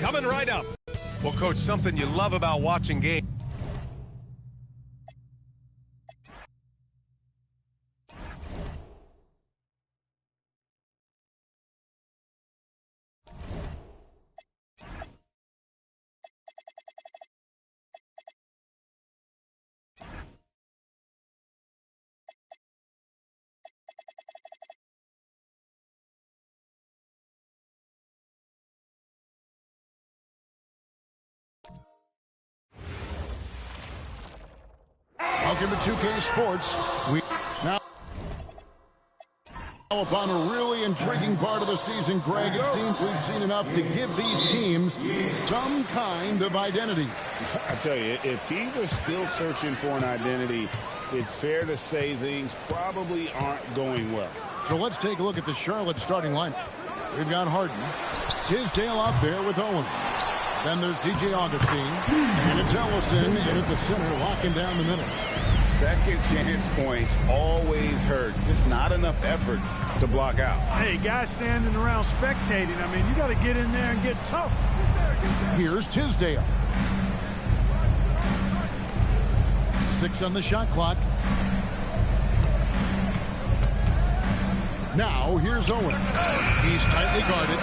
coming right up. Well, Coach, something you love about watching games. Welcome to 2K Sports. We now upon a really intriguing part of the season, Greg. It seems we've seen enough to give these teams some kind of identity. I tell you, if teams are still searching for an identity, it's fair to say things probably aren't going well. So let's take a look at the Charlotte starting lineup. We've got Harden, Tisdale out there with Owen. Then there's DJ Augustine, and it's Ellison in at the center, locking down the middle. Second chance points always hurt. Just not enough effort to block out. Hey, guys standing around spectating, I mean, you got to get in there and get tough. Here's Tisdale. 6 on the shot clock. Now, here's Owen. He's tightly guarded.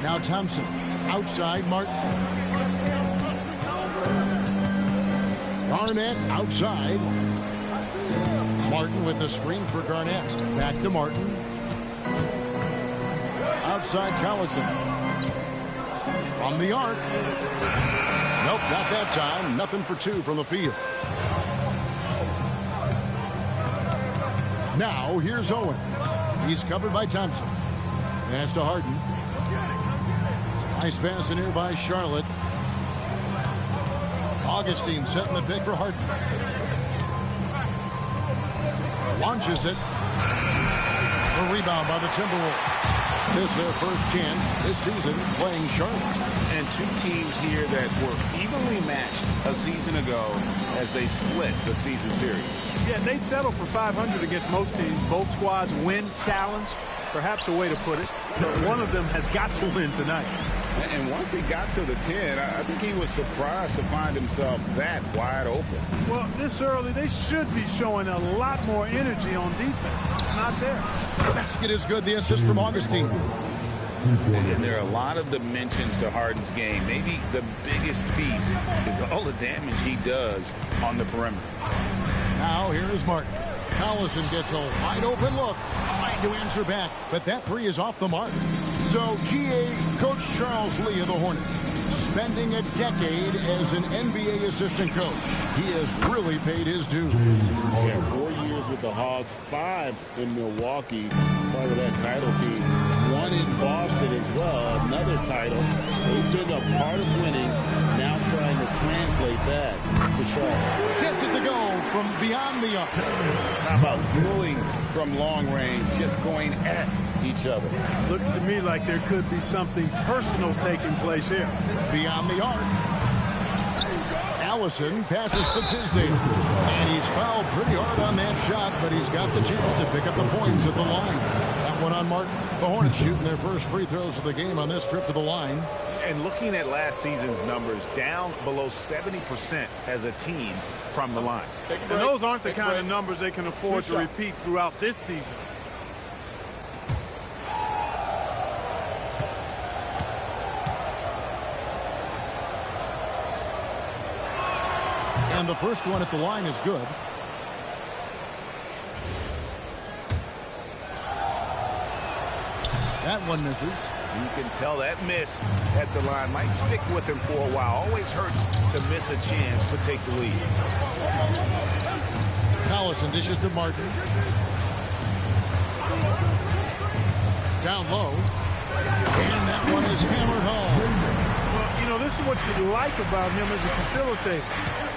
Now Thompson. Outside, Martin. Garnett outside. Martin with the screen for Garnett. Back to Martin. Outside Collison. From the arc. Nope, not that time. Nothing for 2 from the field. Now, here's Owen. He's covered by Thompson. Pass to Harden. Nice pass in here by Charlotte. Augustine setting the pick for Harden. Launches it. A rebound by the Timberwolves. This is their first chance this season playing Charlotte. And 2 teams here that were evenly matched a season ago as they split the season series. Yeah, they'd settle for 500 against most teams. Both squads win challenge, perhaps a way to put it. But one of them has got to win tonight. And once he got to the 10, I think he was surprised to find himself that wide open. Well, this early, they should be showing a lot more energy on defense. It's not there. The basket is good. The assist from Augustine. And there are a lot of dimensions to Harden's game. Maybe the biggest piece is all the damage he does on the perimeter. Now here's Martin. Collison gets a wide open look, trying to answer back, but that 3 is off the mark. So GA Coach Charles Lee of the Hornets, spending a decade as an NBA assistant coach. He has really paid his dues. Yeah, 4 years with the Hawks, 5 in Milwaukee, part of that title team. 1 in Boston as well, another title. So he's doing a part of winning, now trying to translate that to Charlotte. Gets it to go from beyond the arc. How about dueling from long range, just going at each other? Looks to me like there could be something personal taking place here. Beyond the arc. Allison passes to Tisdale. And he's fouled pretty hard on that shot, but he's got the chance to pick up the points at the line. That one on Martin. The Hornets shooting their first free throws of the game on this trip to the line. And looking at last season's numbers, down below 70% as a team from the line. And those aren't the kind of numbers they can afford to repeat throughout this season. And the first one at the line is good. That one misses. You can tell that miss at the line might stick with him for a while. Always hurts to miss a chance to take the lead. Collison dishes to Martin. Down low. And that one is hammered home. Well, you know, this is what you like about him as a facilitator.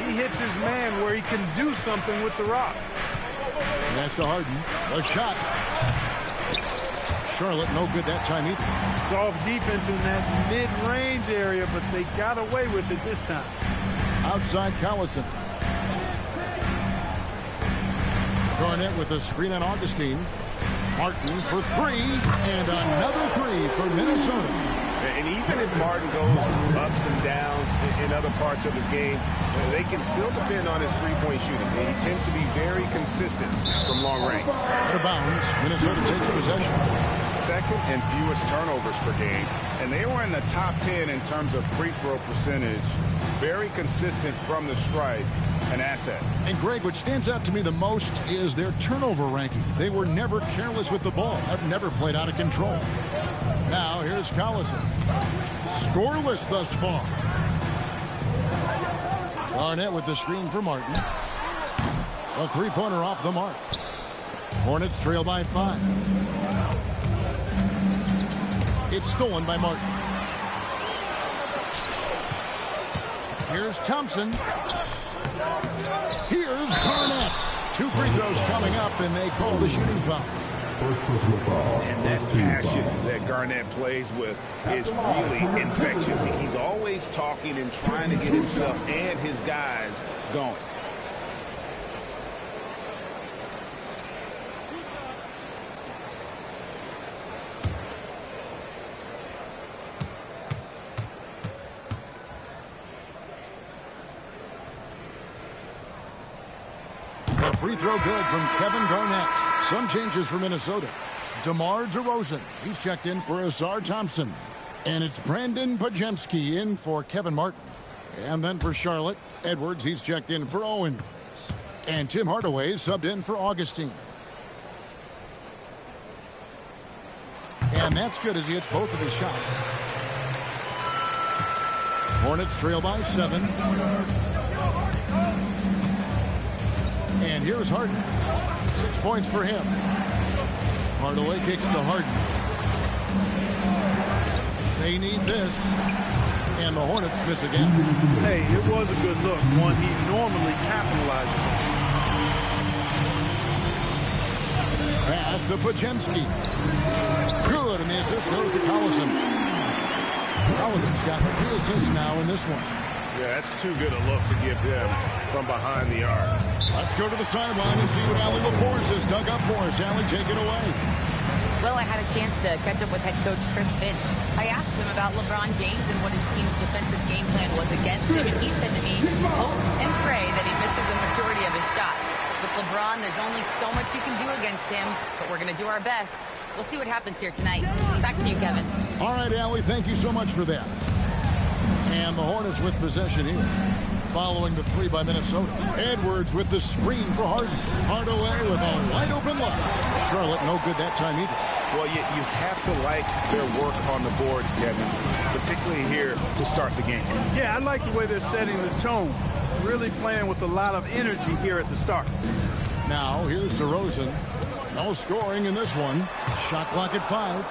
He hits his man where he can do something with the rock. And that's to Harden. A shot. Charlotte no good that time either. Soft defense in that mid-range area, but they got away with it this time. Outside Collison. Garnett with a screen on Augustine. Martin for three, and another three for Minnesota. And even if Martin goes ups and downs in other parts of his game, they can still depend on his three-point shooting. He tends to be very consistent from long range. Out of bounds, Minnesota takes possession. Second and fewest turnovers per game. And they were in the top 10 in terms of free throw percentage. Very consistent from the stripe. An asset. And Greg, what stands out to me the most is their turnover ranking. They were never careless with the ball. Have never played out of control. Now here's Collison. Scoreless thus far. Garnett with the screen for Martin. A three-pointer off the mark. Hornets trail by 5. It's stolen by Martin. Here's Thompson. Here's Garnett. 2 free throws coming up, and they call the shooting foul. And that passion that Garnett plays with is really infectious. He's always talking and trying to get himself and his guys going. Free throw good from Kevin Garnett. Some changes for Minnesota. DeMar DeRozan. He's checked in for Azar Thompson. And it's Brandon Pajemski in for Kevin Martin. And then for Charlotte, Edwards, he's checked in for Owen. And Tim Hardaway subbed in for Augustine. And that's good as he hits both of his shots. Hornets trail by 7. And here's Harden. 6 points for him. Hardaway kicks to Harden. They need this. And the Hornets miss again. Hey, it was a good look. One he normally capitalizes on. Pass to Pajemski. Good, and the assist goes to Collison. Collison's got 3 assists now in this one. Yeah, that's too good a look to give them from behind the arc. Let's go to the sideline and see what Allie LaForce has dug up for us. Allie, take it away. Well, I had a chance to catch up with head coach Chris Finch. I asked him about LeBron James and what his team's defensive game plan was against him, and he said to me, hope and pray that he misses a majority of his shots. With LeBron, there's only so much you can do against him, but we're going to do our best. We'll see what happens here tonight. Back to you, Kevin. All right, Allie, thank you so much for that. And the Hornets with possession here. Following the 3 by Minnesota. Edwards with the screen for Harden. Hardaway with a wide open look. Charlotte no good that time either. Well, you have to like their work on the boards, Kevin, particularly here to start the game. Yeah, I like the way they're setting the tone. Really playing with a lot of energy here at the start. Now, here's DeRozan. No scoring in this one. Shot clock at 5.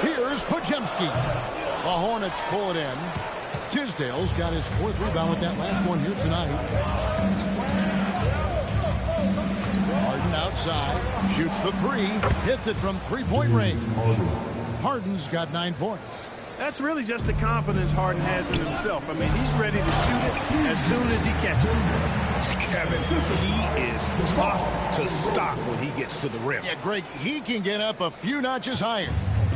Here's Pajemski. The Hornets pull it in. Tisdale's got his 4th rebound with that last one here tonight. Harden outside. Shoots the 3. Hits it from 3-point range. Harden's got 9 points. That's really just the confidence Harden has in himself. I mean, he's ready to shoot it as soon as he catches it. Kevin, he is tough to stop when he gets to the rim. Yeah, Greg, he can get up a few notches higher.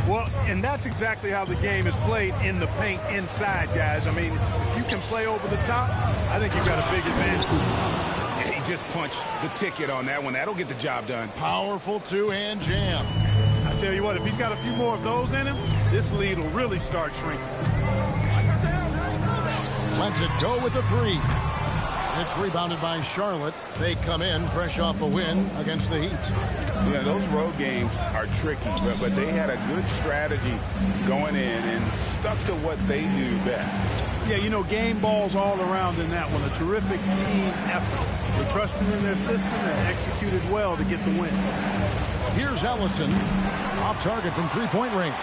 Well, and that's exactly how the game is played in the paint inside, guys. I mean, if you can play over the top, I think you've got a big advantage. Yeah, he just punched the ticket on that one. That'll get the job done. Powerful 2-hand jam. I tell you what, if he's got a few more of those in him, this lead will really start shrinking. Lets it go with the 3. It's rebounded by Charlotte. They come in fresh off a win against the Heat. Yeah, those road games are tricky, but they had a good strategy going in and stuck to what they do best. Yeah, you know, game balls all around in that one. A terrific team effort. They trusted in their system and executed well to get the win. Here's Ellison. Off target from 3-point range.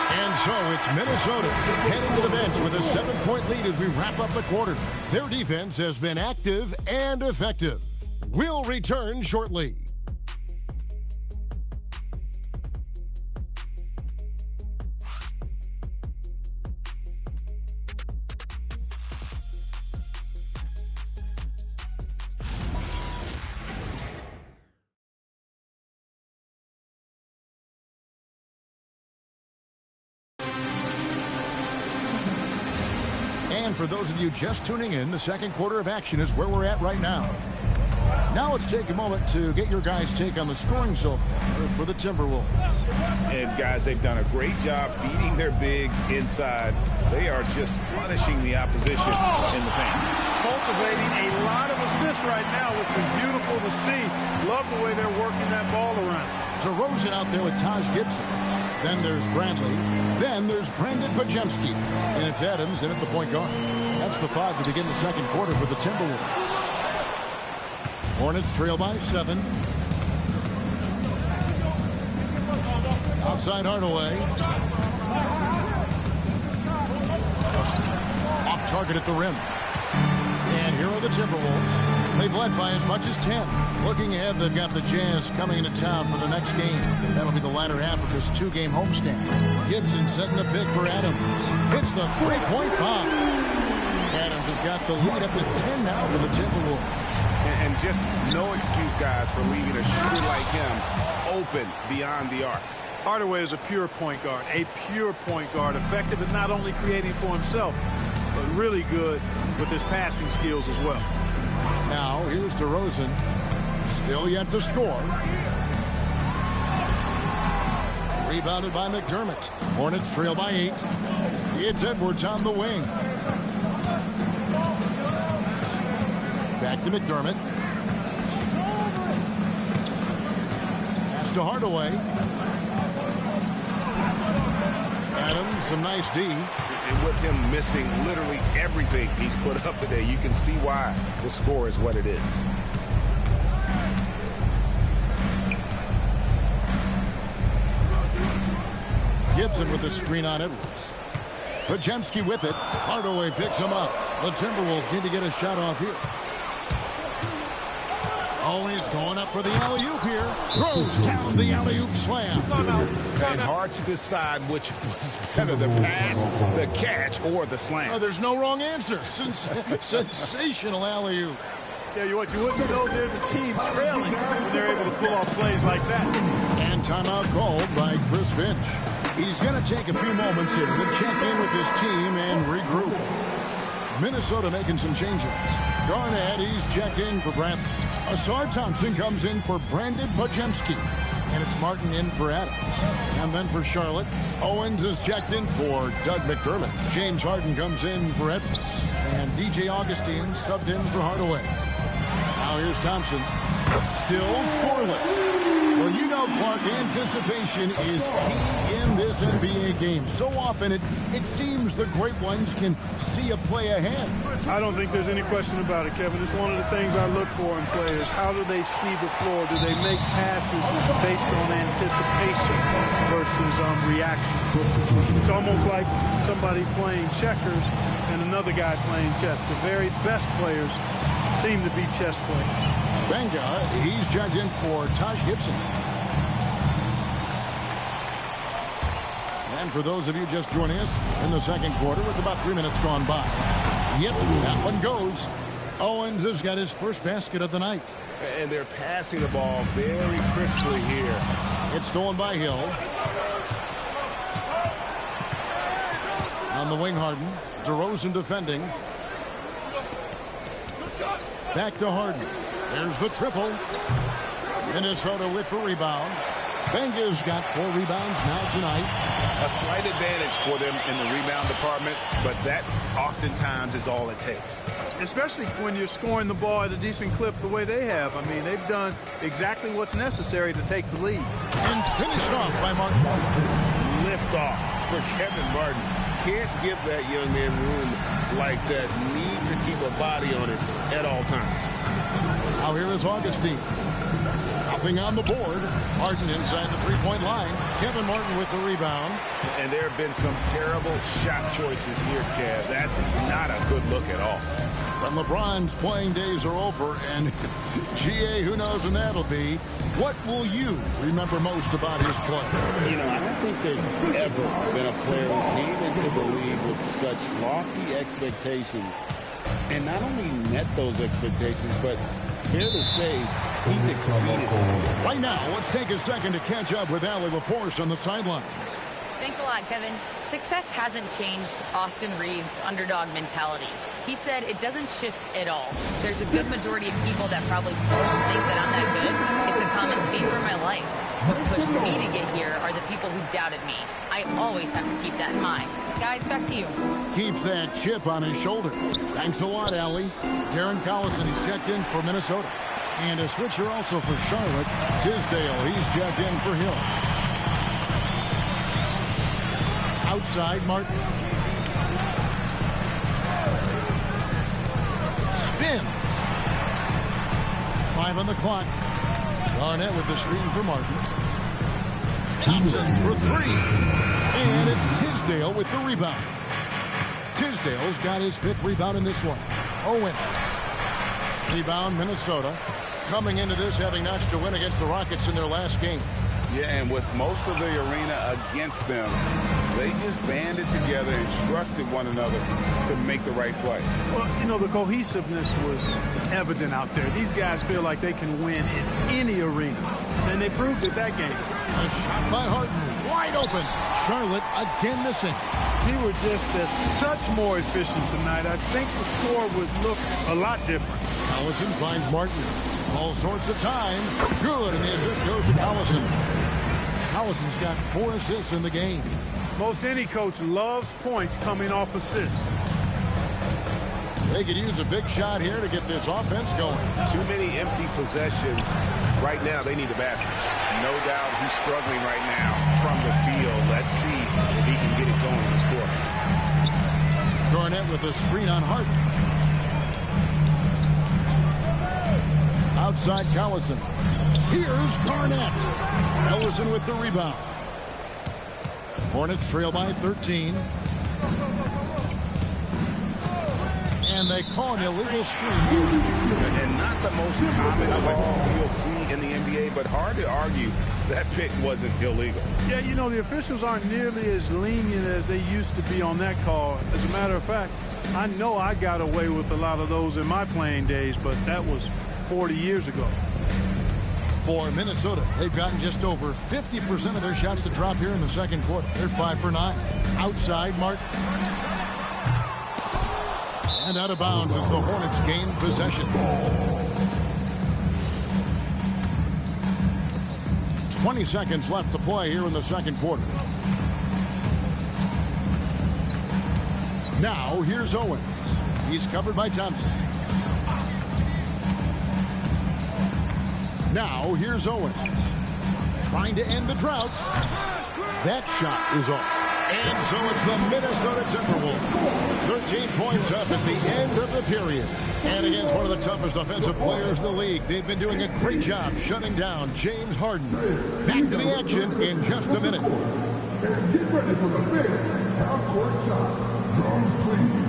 And so it's Minnesota heading to the bench with a 7-point lead as we wrap up the quarter. Their defense has been active and effective. We'll return shortly. And for those of you just tuning in, the second quarter of action is where we're at right now. Now let's take a moment to get your guys' take on the scoring so far for the Timberwolves. And, guys, they've done a great job feeding their bigs inside. They are just punishing the opposition in the paint. Cultivating a lot of assists right now, which is beautiful to see. Love the way they're working that ball around. DeRozan out there with Taj Gibson. Then there's Bradley. Then there's Brandon Pajemski. And it's Adams in at the point guard. That's the 5 to begin the second quarter for the Timberwolves. Hornets trail by 7. Outside Hardaway. Off target at the rim. And here are the Timberwolves. They've led by as much as 10. Looking ahead, they've got the Jazz coming into town for the next game. That'll be the latter half of this 2-game homestand. Gibson setting the pick for Adams. Hits the 3-point bomb. Adams has got the lead up to 10 now for the Timberwolves. And just no excuse, guys, for leaving a shooter like him open beyond the arc. Hardaway is a pure point guard, effective at not only creating for himself, but really good with his passing skills as well. Now, here's DeRozan. Still yet to score. Rebounded by McDermott. Hornets trail by 8. It's Edwards on the wing. Back to McDermott. Pass to Hardaway. Adams, some nice D. And with him missing literally everything he's put up today, you can see why the score is what it is. Gibson with the screen on Edwards. Pajemski with it. Hardaway picks him up. The Timberwolves need to get a shot off here. Always going up for the alley-oop here. Throws down the alley-oop slam. And hard to decide which was better, the pass, the catch, or the slam. Oh, there's no wrong answer. Sensational alley-oop. Tell you what, you wouldn't know they're the team trailing when they're able to pull off plays like that. And timeout called by Chris Finch. He's going to take a few moments here to check in with his team and regroup. Minnesota making some changes. Garnett, he's checking for Bradley. Asar Thompson comes in for Brandon Pajemski. And it's Martin in for Adams. And then for Charlotte, Owens is checked in for Doug McDermott. James Harden comes in for Edwards. And DJ Augustine subbed in for Hardaway. Now here's Thompson. Still scoreless. Well, you know, Clark, anticipation is key in this NBA game. So often it seems the great ones can see a play ahead. I don't think there's any question about it, Kevin. It's one of the things I look for in players. How do they see the floor? Do they make passes based on anticipation versus reaction? It's almost like somebody playing checkers and another guy playing chess. The very best players seem to be chess players. Benga, he's checked in for Taj Gibson. And for those of you just joining us in the second quarter with about 3 minutes gone by. Yep, that one goes. Owens has got his first basket of the night. And they're passing the ball very crisply here. It's stolen by Hill. On the wing, Harden. DeRozan defending. Back to Harden. There's the triple. Minnesota with the rebound. Benga's got 4 rebounds now tonight. A slight advantage for them in the rebound department, but that oftentimes is all it takes. Especially when you're scoring the ball at a decent clip the way they have. I mean, they've done exactly what's necessary to take the lead. And finished off by Martin. Lift off for Kevin Martin. Can't give that young man room like that. Need to keep a body on it at all times. Now here is Augustine. Nothing on the board. Harden inside the 3-point line. Kevin Martin with the rebound. And there have been some terrible shot choices here, Kev. That's not a good look at all. But LeBron's playing days are over, and GA, who knows when that'll be. What will you remember most about his play? You know, I don't think there's ever been a player who came into the league with such lofty expectations and not only met those expectations, but fair to say, he's exceeded them. Right now, let's take a second to catch up with Allie LaForce on the sidelines. Thanks a lot, Kevin. Success hasn't changed Austin Reeves' underdog mentality. He said it doesn't shift at all. There's a good majority of people that probably still don't think that I'm that good. It's a common theme for my life. What pushed me to get here are the people who doubted me. I always have to keep that in mind. Guys, back to you. Keeps that chip on his shoulder. Thanks a lot, Allie. Darren Collison, he's checked in for Minnesota. And a switcher also for Charlotte. Tisdale, he's checked in for Hill. Outside, Martin. Spins. 5 on the clock. Garnett with the screen for Martin. Thompson for 3. And it's Tisdale with the rebound. Tisdale's got his 5th rebound in this one. Owens. Rebound, Minnesota. Coming into this having notched a win against the Rockets in their last game. Yeah, and with most of the arena against them, they just banded together and trusted one another to make the right play. Well, you know, the cohesiveness was evident out there. These guys feel like they can win in any arena, and they proved it that game. A shot by Harden, wide open. Charlotte again missing. We were just a touch more efficient tonight. I think the score would look a lot different. Collison finds Martin. All sorts of time. Good, and the assist goes to Collison. Collison's got 4 assists in the game. Most any coach loves points coming off assists. They could use a big shot here to get this offense going. Too many empty possessions. Right now, they need a basket. No doubt he's struggling right now from the field. Let's see if he can get it going this quarter. Garnett with a screen on Harden. Outside Collison. Here's Garnett. Ellison with the rebound. Hornets trail by 13. And they call an illegal screen. And not the most common call you'll see in the NBA, but hard to argue that pick wasn't illegal. Yeah, you know, the officials aren't nearly as lenient as they used to be on that call. As a matter of fact, I know I got away with a lot of those in my playing days, but that was 40 years ago. For Minnesota, they've gotten just over 50% of their shots to drop here in the second quarter. They're 5 for 9. Outside, Martin. And out of bounds as the Hornets gain possession. 20 seconds left to play here in the second quarter. Now, here's Owens. He's covered by Thompson. Now, here's Owens. Trying to end the drought. That shot is off. And so it's the Minnesota Timberwolves. 13 points up at the end of the period. And against one of the toughest offensive players in the league, they've been doing a great job shutting down James Harden. Back to the action in just a minute. And get ready for the big half-court shot. Drums, please.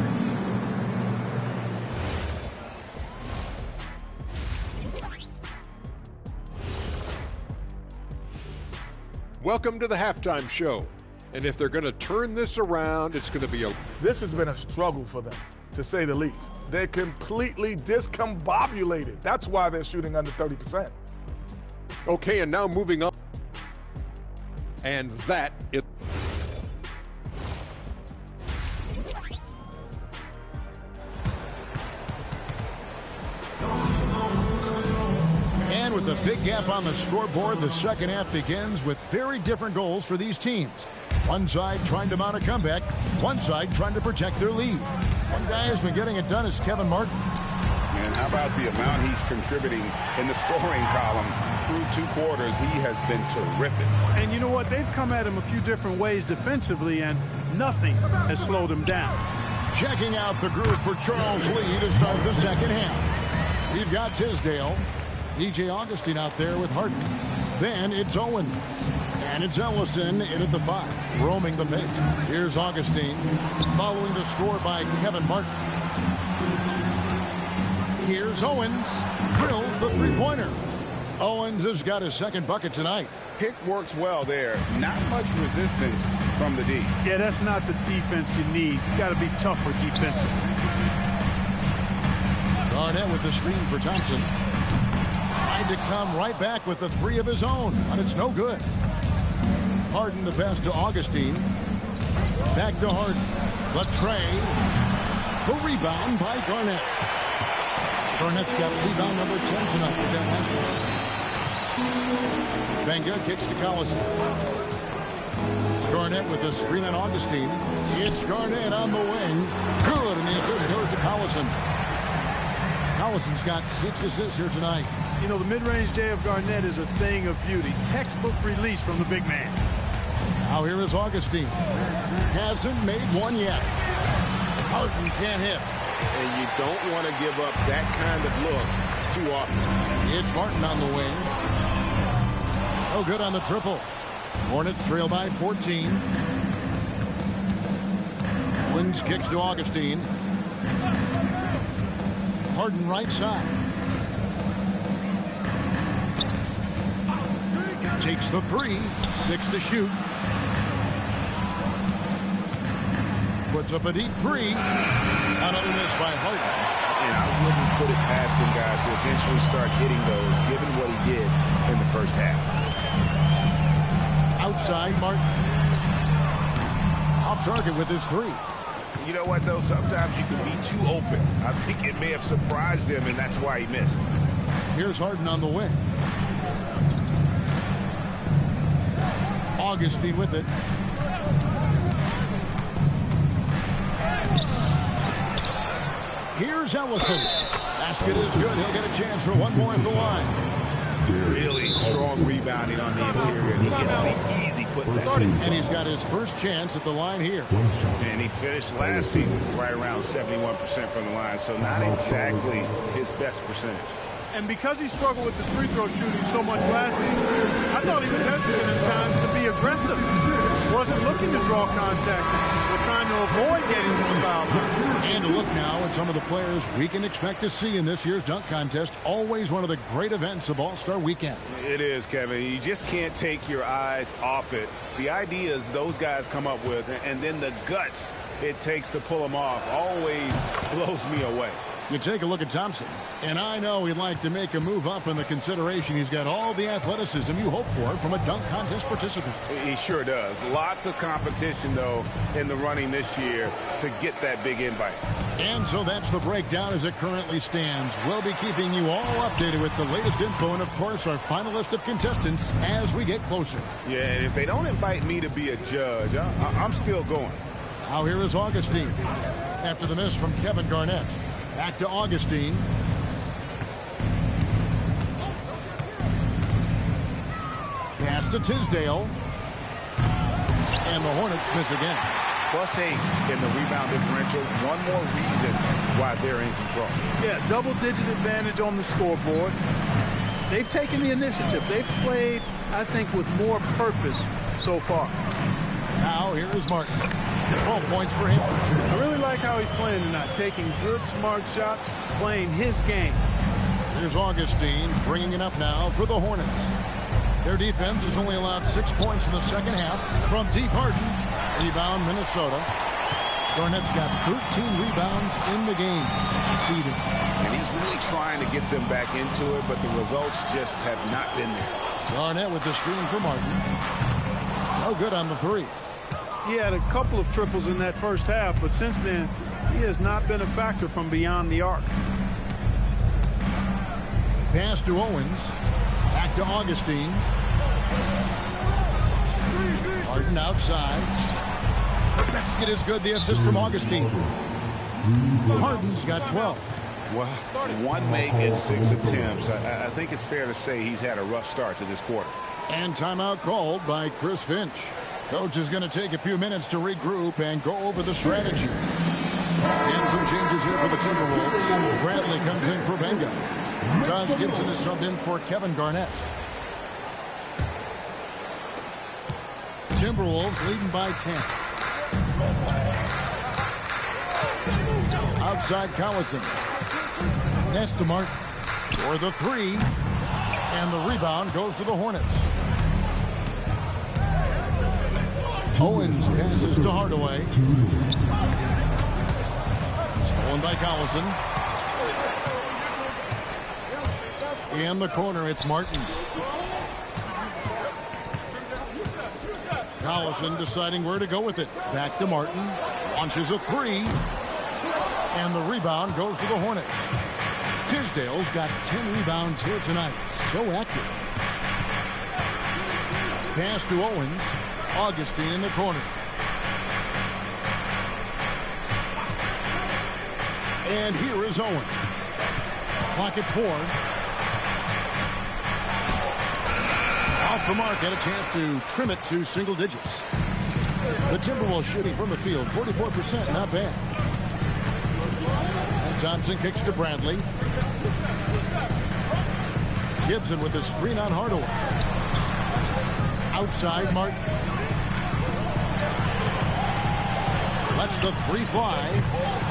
Welcome to the halftime show. And if they're going to turn this around, it's going to be a... This has been a struggle for them, to say the least. They're completely discombobulated. That's why they're shooting under 30%. Okay, and now moving on. And that is... And with a big gap on the scoreboard, the second half begins with very different goals for these teams. One side trying to mount a comeback, one side trying to protect their lead. One guy who's been getting it done is Kevin Martin. And how about the amount he's contributing in the scoring column through 2 quarters? He has been terrific. And you know what? They've come at him a few different ways defensively, and nothing has slowed him down. Checking out the group for Charles Lee to start the second half. We've got Tisdale, DJ Augustine out there with Harden. Then it's Owens. And it's Ellison in at the 5, roaming the paint. Here's Augustine, following the score by Kevin Martin. Here's Owens, drills the three-pointer. Owens has got his second bucket tonight. Pick works well there. Not much resistance from the D. Yeah, that's not the defense you need. You got to be tougher defensively. Garnett with the screen for Thompson. Tried to come right back with the 3 of his own, but it's no good. Harden the pass to Augustine. Back to Harden. The tray. The rebound by Garnett. Garnett's got rebound number 10 tonight with that last one. Benga kicks to Collison. Garnett with the screen on Augustine. It's Garnett on the wing. Good, and the assist goes to Collison. Collison's got 6 assists here tonight. You know, the mid-range J of Garnett is a thing of beauty. Textbook release from the big man. Now here is Augustine. Hasn't made one yet. Harden can't hit. And you don't want to give up that kind of look too often. It's Martin on the wing. No good on the triple. Hornets trail by 14. Wings kicks to Augustine. Harden right side. Takes the 3. 6 to shoot. Puts up a deep 3. Another miss by Harden. And I wouldn't put it past him, guys, to eventually start hitting those, given what he did in the first half. Outside, Martin. Off target with his 3. You know what, though? Sometimes you can be too open. I think it may have surprised him, and that's why he missed. Here's Harden on the wing. Augustine with it. Here's Ellison. Basket is good. He'll get a chance for one more at the line. Really strong rebounding on the interior. He gets the easy putback. And he's got his first chance at the line here. And he finished last season right around 71% from the line, so not exactly his best percentage. And because he struggled with his free throw shooting so much last season, I thought he was hesitant at times to be aggressive. Wasn't looking to draw contact. Was trying to avoid getting to the foul line. And a look now at some of the players we can expect to see in this year's dunk contest. Always one of the great events of All-Star Weekend. It is, Kevin. You just can't take your eyes off it. The ideas those guys come up with, and then the guts it takes to pull them off, always blows me away. You take a look at Thompson, and I know he'd like to make a move up in the consideration. He's got all the athleticism you hope for from a dunk contest participant. He sure does. Lots of competition, though, in the running this year to get that big invite. And so that's the breakdown as it currently stands. We'll be keeping you all updated with the latest info and, of course, our final list of contestants as we get closer. Yeah, and if they don't invite me to be a judge, I'm still going. Now here is Augustine. After the miss from Kevin Garnett. Back to Augustine. Pass to Tisdale. And the Hornets miss again. +8 in the rebound differential. One more reason why they're in control. Yeah, double-digit advantage on the scoreboard. They've taken the initiative. They've played, I think, with more purpose so far. Now here is Martin. 12 points for him. I really like how he's playing tonight. Taking good, smart shots, playing his game. Here's Augustine bringing it up now for the Hornets. Their defense has only allowed 6 points in the second half from deep. Harden. Rebound, Minnesota. Garnett's got 13 rebounds in the game. Conceded. And he's really trying to get them back into it, but the results just have not been there. Garnett with the screen for Martin. No good on the 3. He had a couple of triples in that first half, but since then, he has not been a factor from beyond the arc. Pass to Owens. Back to Augustine. Harden outside. The basket is good. The assist from Augustine. Harden's got 12. Well, 1 make and 6 attempts. I think it's fair to say he's had a rough start to this quarter. And timeout called by Chris Finch. Coach is going to take a few minutes to regroup and go over the strategy. And some changes here for the Timberwolves. Bradley comes in for Benga. Taj Gibson is subbed in for Kevin Garnett. Timberwolves leading by 10. Outside Collison. Pass to Martin for the 3. And the rebound goes to the Hornets. Owens passes to Hardaway. Stolen by Collison. In the corner, it's Martin. Collison deciding where to go with it. Back to Martin. Launches a three. And the rebound goes to the Hornets. Tisdale's got 10 rebounds here tonight. So active. Pass to Owens. Augustine in the corner. And here is Owen. Clock at 4. Off the mark, and a chance to trim it to single digits. The Timberwolves shooting from the field, 44%, not bad. And Thompson kicks to Bradley. Gibson with the screen on Hardaway. Outside, Martin. Lets the three fly.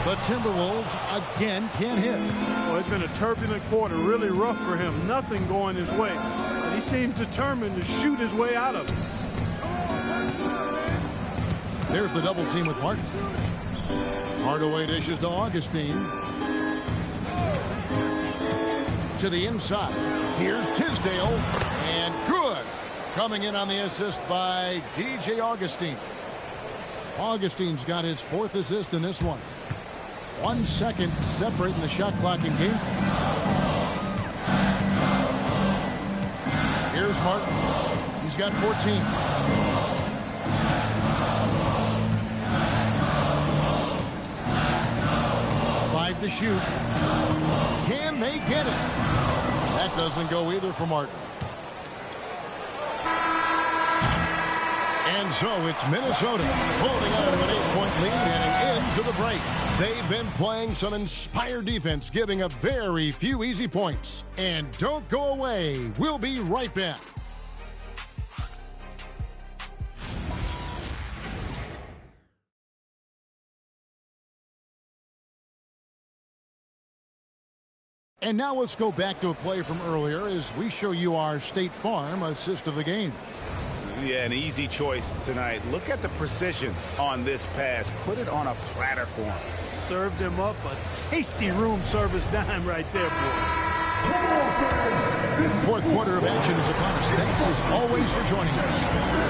The Timberwolves again can't hit. Well, it's been a turbulent quarter, really rough for him. Nothing going his way. But he seems determined to shoot his way out of it. There's the double team with Martin. Hardaway dishes to Augustine. To the inside. Here's Tisdale. And good. Coming in on the assist by DJ Augustine. Augustine's got his 4th assist in this one. 1 second separating the shot clock in game. Here's Martin. He's got 14. Five to shoot. Can they get it? That doesn't go either for Martin. And so it's Minnesota holding on to an 8-point lead heading into the break. They've been playing some inspired defense, giving up very few easy points. And don't go away. We'll be right back. And now let's go back to a play from earlier as we show you our State Farm assist of the game. Yeah, an easy choice tonight. Look at the precision on this pass. Put it on a platter for him. Served him up a tasty room service dime right there, boy. Fourth quarter of action is upon us. Thanks as always for joining us.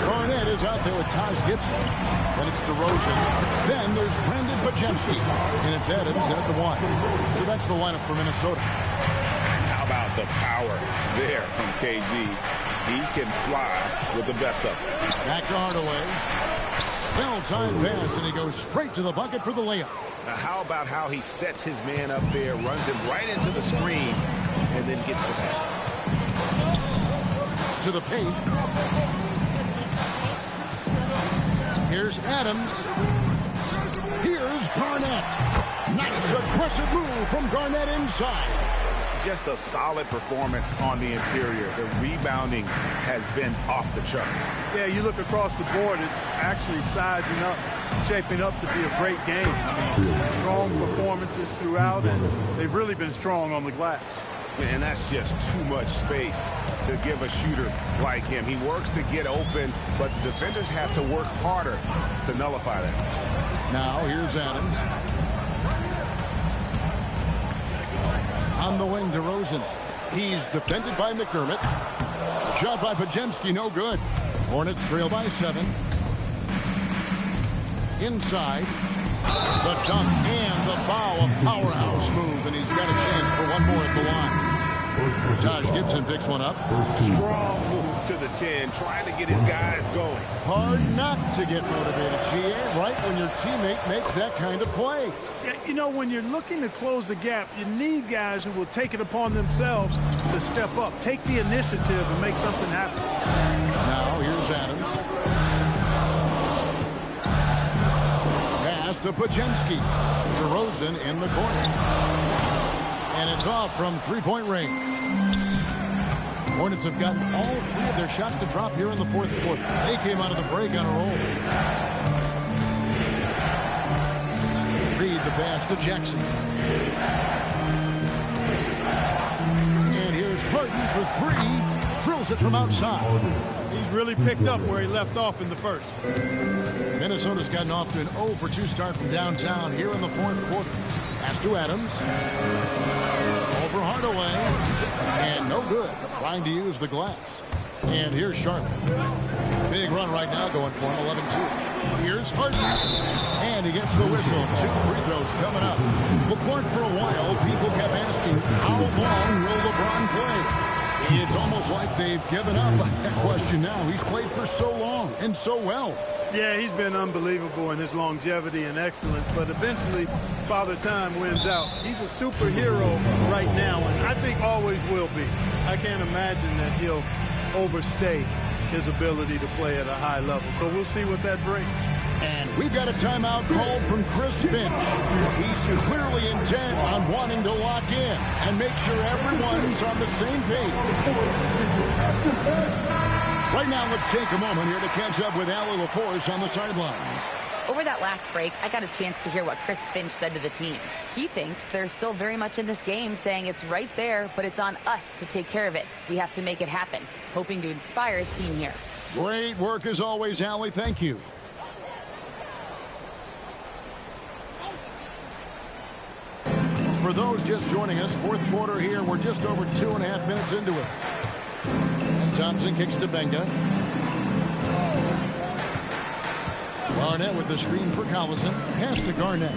Garnett is out there with Taj Gibson. Then it's DeRozan. Then there's Brandon Pajemski. And it's Adams at the 1. So that's the lineup for Minnesota. How about the power there from KG? He can fly with the best of them. Back to Hardaway. Well-timed pass, and he goes straight to the bucket for the layup. Now, how about how he sets his man up there, runs him right into the screen, and then gets the basket. To the paint. Here's Adams. Here's Garnett. Nice aggressive move from Garnett inside. Just a solid performance on the interior. The rebounding has been off the charts. Yeah, you look across the board, it's actually sizing up, shaping up to be a great game. I mean, strong performances throughout, and they've really been strong on the glass. And that's just too much space to give a shooter like him. He works to get open, but the defenders have to work harder to nullify that. Now, here's Adams. On the wing, DeRozan. He's defended by McDermott. Shot by Pajemski, no good. Hornets trail by 7. Inside. The dunk and the foul. A powerhouse move, and he's got a chance for one more at the line. Taj Gibson picks one up. Strong move to the 10, trying to get his guys going. Hard not to get motivated, GA, right when your teammate makes that kind of play. Yeah, you know, when you're looking to close the gap, you need guys who will take it upon themselves to step up, take the initiative, and make something happen. Now, here's Adams. Pass to Pajemski. DeRozan in the corner. And it's off from three-point range. Hornets have gotten all 3 of their shots to drop here in the fourth quarter. They came out of the break on a roll. Reed the pass to Jackson. And here's Harden for 3. Drills it from outside. He's really picked up where he left off in the first. Minnesota's gotten off to an 0-for-2 start from downtown here in the fourth quarter. Pass to Adams. Over Hardaway. And no good. Trying to use the glass. And here's Charlotte. Big run right now going for him, 11-2. Here's Harden, and he gets the whistle. 2 free throws coming up. Well, Clark, for a while, people kept asking, how long will LeBron play? It's almost like they've given up on that question now. He's played for so long and so well. Yeah, he's been unbelievable in his longevity and excellence, but eventually Father Time wins out. He's a superhero right now, and I think always will be. I can't imagine that he'll overstay his ability to play at a high level. So we'll see what that brings. And we've got a timeout called from Chris Finch. He's clearly intent on wanting to lock in and make sure everyone's on the same page. Right now, let's take a moment here to catch up with Allie LaForce on the sidelines. Over that last break, I got a chance to hear what Chris Finch said to the team. He thinks they're still very much in this game, saying it's right there, but it's on us to take care of it. We have to make it happen, hoping to inspire his team here. Great work as always, Allie. Thank you. For those just joining us, fourth quarter here. We're just over 2.5 minutes into it. And Thompson kicks to Benga. Garnett with the screen for Collison. Pass to Garnett.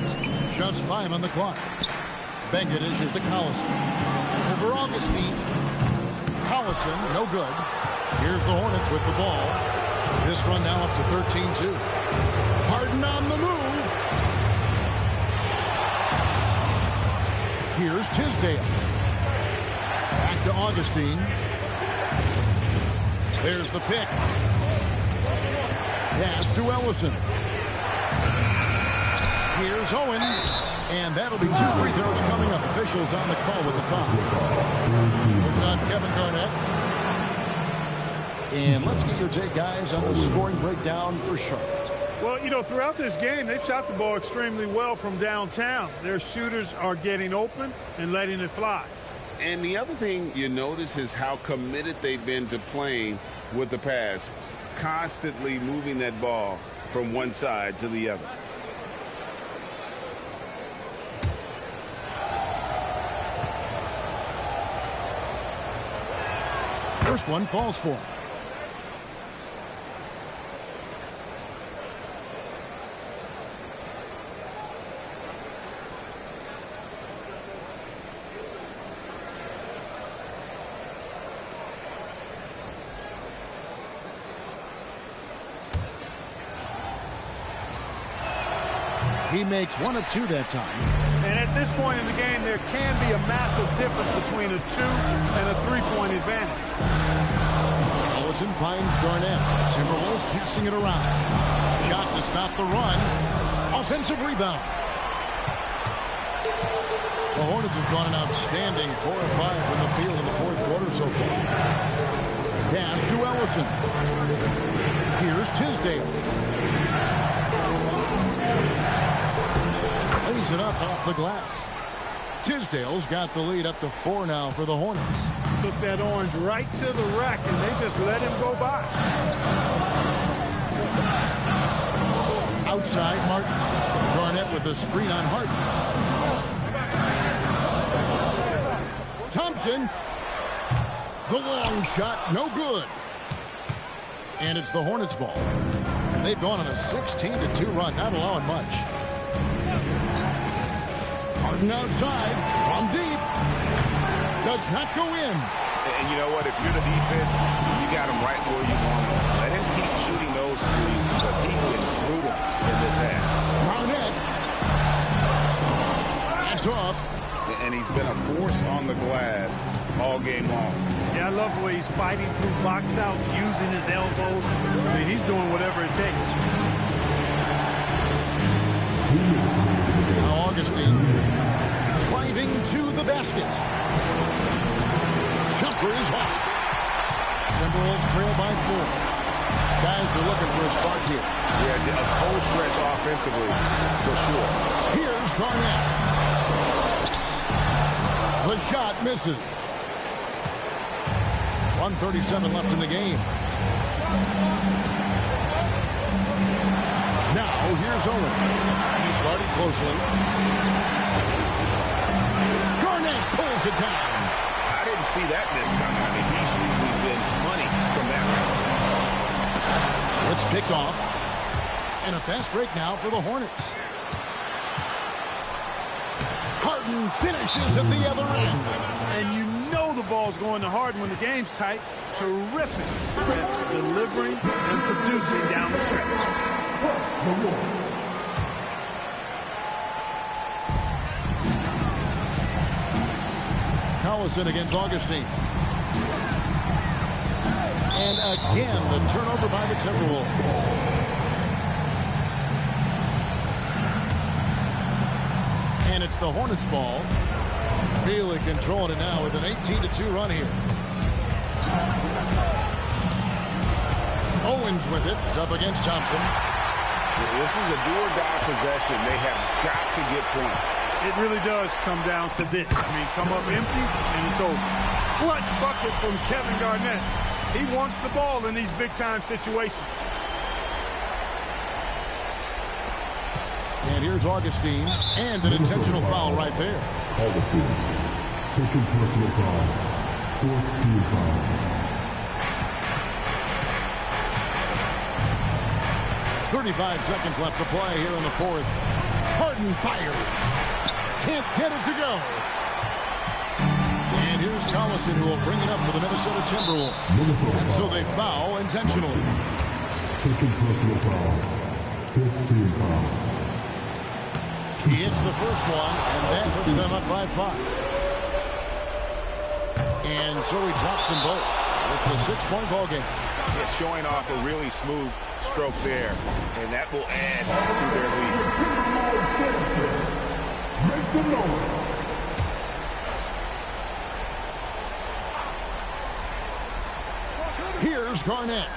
Just 5 on the clock. Benga dishes to Collison. Over Augustine. Collison, no good. Here's the Hornets with the ball. This run now up to 13-2. Harden on the move. Here's Tisdale. Back to Augustine. There's the pick. Pass to Ellison. Here's Owens. And that'll be 2 free throws coming up. Officials on the call with the foul. It's on Kevin Garnett. And let's get your take, guys, on the scoring breakdown for Charlotte. Well, you know, throughout this game, they've shot the ball extremely well from downtown. Their shooters are getting open and letting it fly. And the other thing you notice is how committed they've been to playing with the pass, constantly moving that ball from one side to the other. First one falls for him. He makes 1 of 2 that time. And at this point in the game, there can be a massive difference between a 2 and a 3-point advantage. Ellison finds Garnett. Timberwolves passing it around. Shot to stop the run. Offensive rebound. The Hornets have gone an outstanding 4 of 5 from the field in the fourth quarter so far. Pass to Ellison. Here's Tisdale. Lays it up off the glass. Tisdale's got the lead up to 4 now for the Hornets. Took that orange right to the rack, and they just let him go by. Outside, Martin. Garnett with a screen on Harden. Thompson. The long shot, no good. And it's the Hornets' ball. They've gone on a 16-2 run, not allowing much. Harden outside, from deep. Does not go in. And you know what? If you're the defense, you got him right where you want him. Let him keep shooting those threes because he's been brutal in this half. Garnett. That's off. And he's been a force on the glass all game long. Yeah, I love the way he's fighting through box outs, using his elbows. I mean, he's doing whatever it takes. Now Augustine driving to the basket. Jumper is off. Timberwolves trail by 4. Guys are looking for a spark here. Yeah, a cold stretch offensively, for sure. Here's Garnett. The shot misses. 1:37 left in the game. Now here's Owen. He's guarded closely. Garnett pulls it down. I didn't see that miss coming. I mean, he's usually been money from that range. picked off. And a fast break now for the Hornets. Harden finishes at the other end. And you know the ball's going to Harden when the game's tight. Terrific at delivering and producing down the stretch. Collison against Augustine. And again, the turnover by the Timberwolves. And it's the Hornets' ball. Really controlling it now with an 18-2 run here. Owens with it. It's up against Thompson. This is a do-or-die possession. They have got to get points. It really does come down to this. I mean, come up empty, and it's over. Clutch bucket from Kevin Garnett. He wants the ball in these big-time situations. And here's Augustine, and an intentional foul right there. Augustine, second personal foul, fourth team foul. 35 seconds left to play here in the fourth. Harden fires. Can't get it to go. And here's Collison, who will bring it up for the Minnesota Timberwolves. And so they foul intentionally. Second personal foul, fifth team foul. He hits the first one, and that puts them up by 5. And so he drops them both. It's a 6-point ball game. It's showing off a really smooth stroke there, and that will add to their lead. Here's Garnett.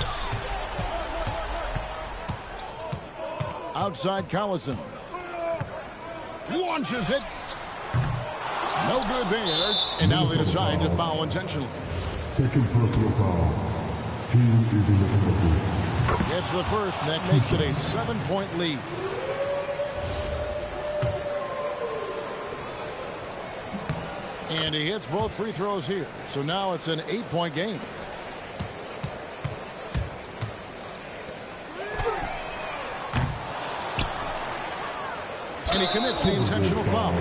Outside Collison. Launches it. No good there. And now they decide to foul intentionally. Second personal foul. Team is in the penalty. Gets the first, and that makes it a 7-point lead. And he hits both free throws here. So now it's an 8-point game. And he commits the intentional foul.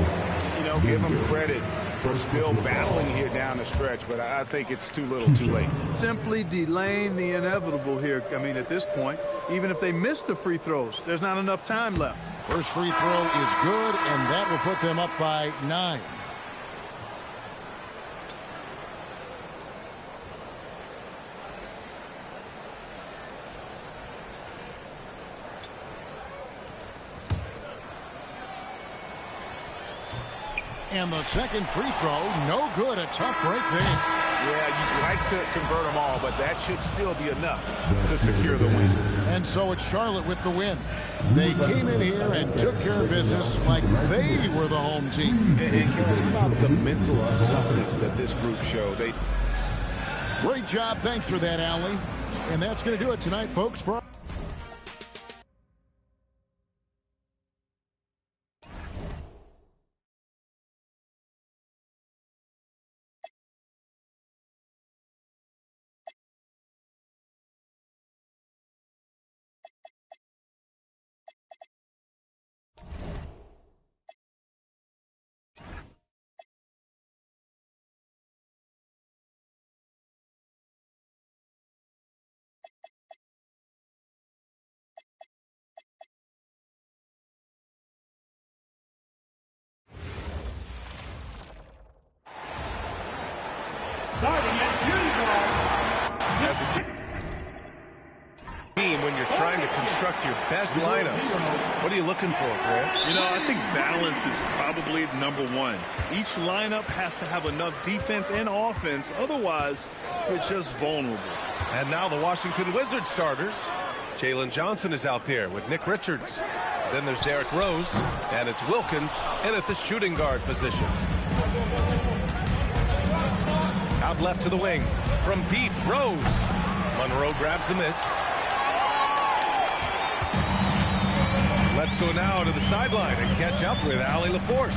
You know, give him credit for still battling here down the stretch, but I think it's too little too late. Simply delaying the inevitable here. I mean, at this point, even if they miss the free throws, there's not enough time left. First free throw is good, and that will put them up by 9. And the second free throw, no good. A tough break there. Yeah, you'd like to convert them all, but that should still be enough to secure the win. And so it's Charlotte with the win. They came in here and took care of business like they were the home team. And Kevin, about the mental toughness that this group showed. Great job. Thanks for that, Allie. And that's going to do it tonight, folks. For As a team, when you're trying to construct your best lineups, what are you looking for, Grant? You know, I think balance is probably number one. Each lineup has to have enough defense and offense. Otherwise, you're just vulnerable. And now the Washington Wizards starters. Jalen Johnson is out there with Nick Richards. Then there's Derrick Rose, and it's Wilkins in at the shooting guard position. Out left to the wing. From deep, Rose. Monroe grabs the miss. Let's go now to the sideline and catch up with Allie LaForce.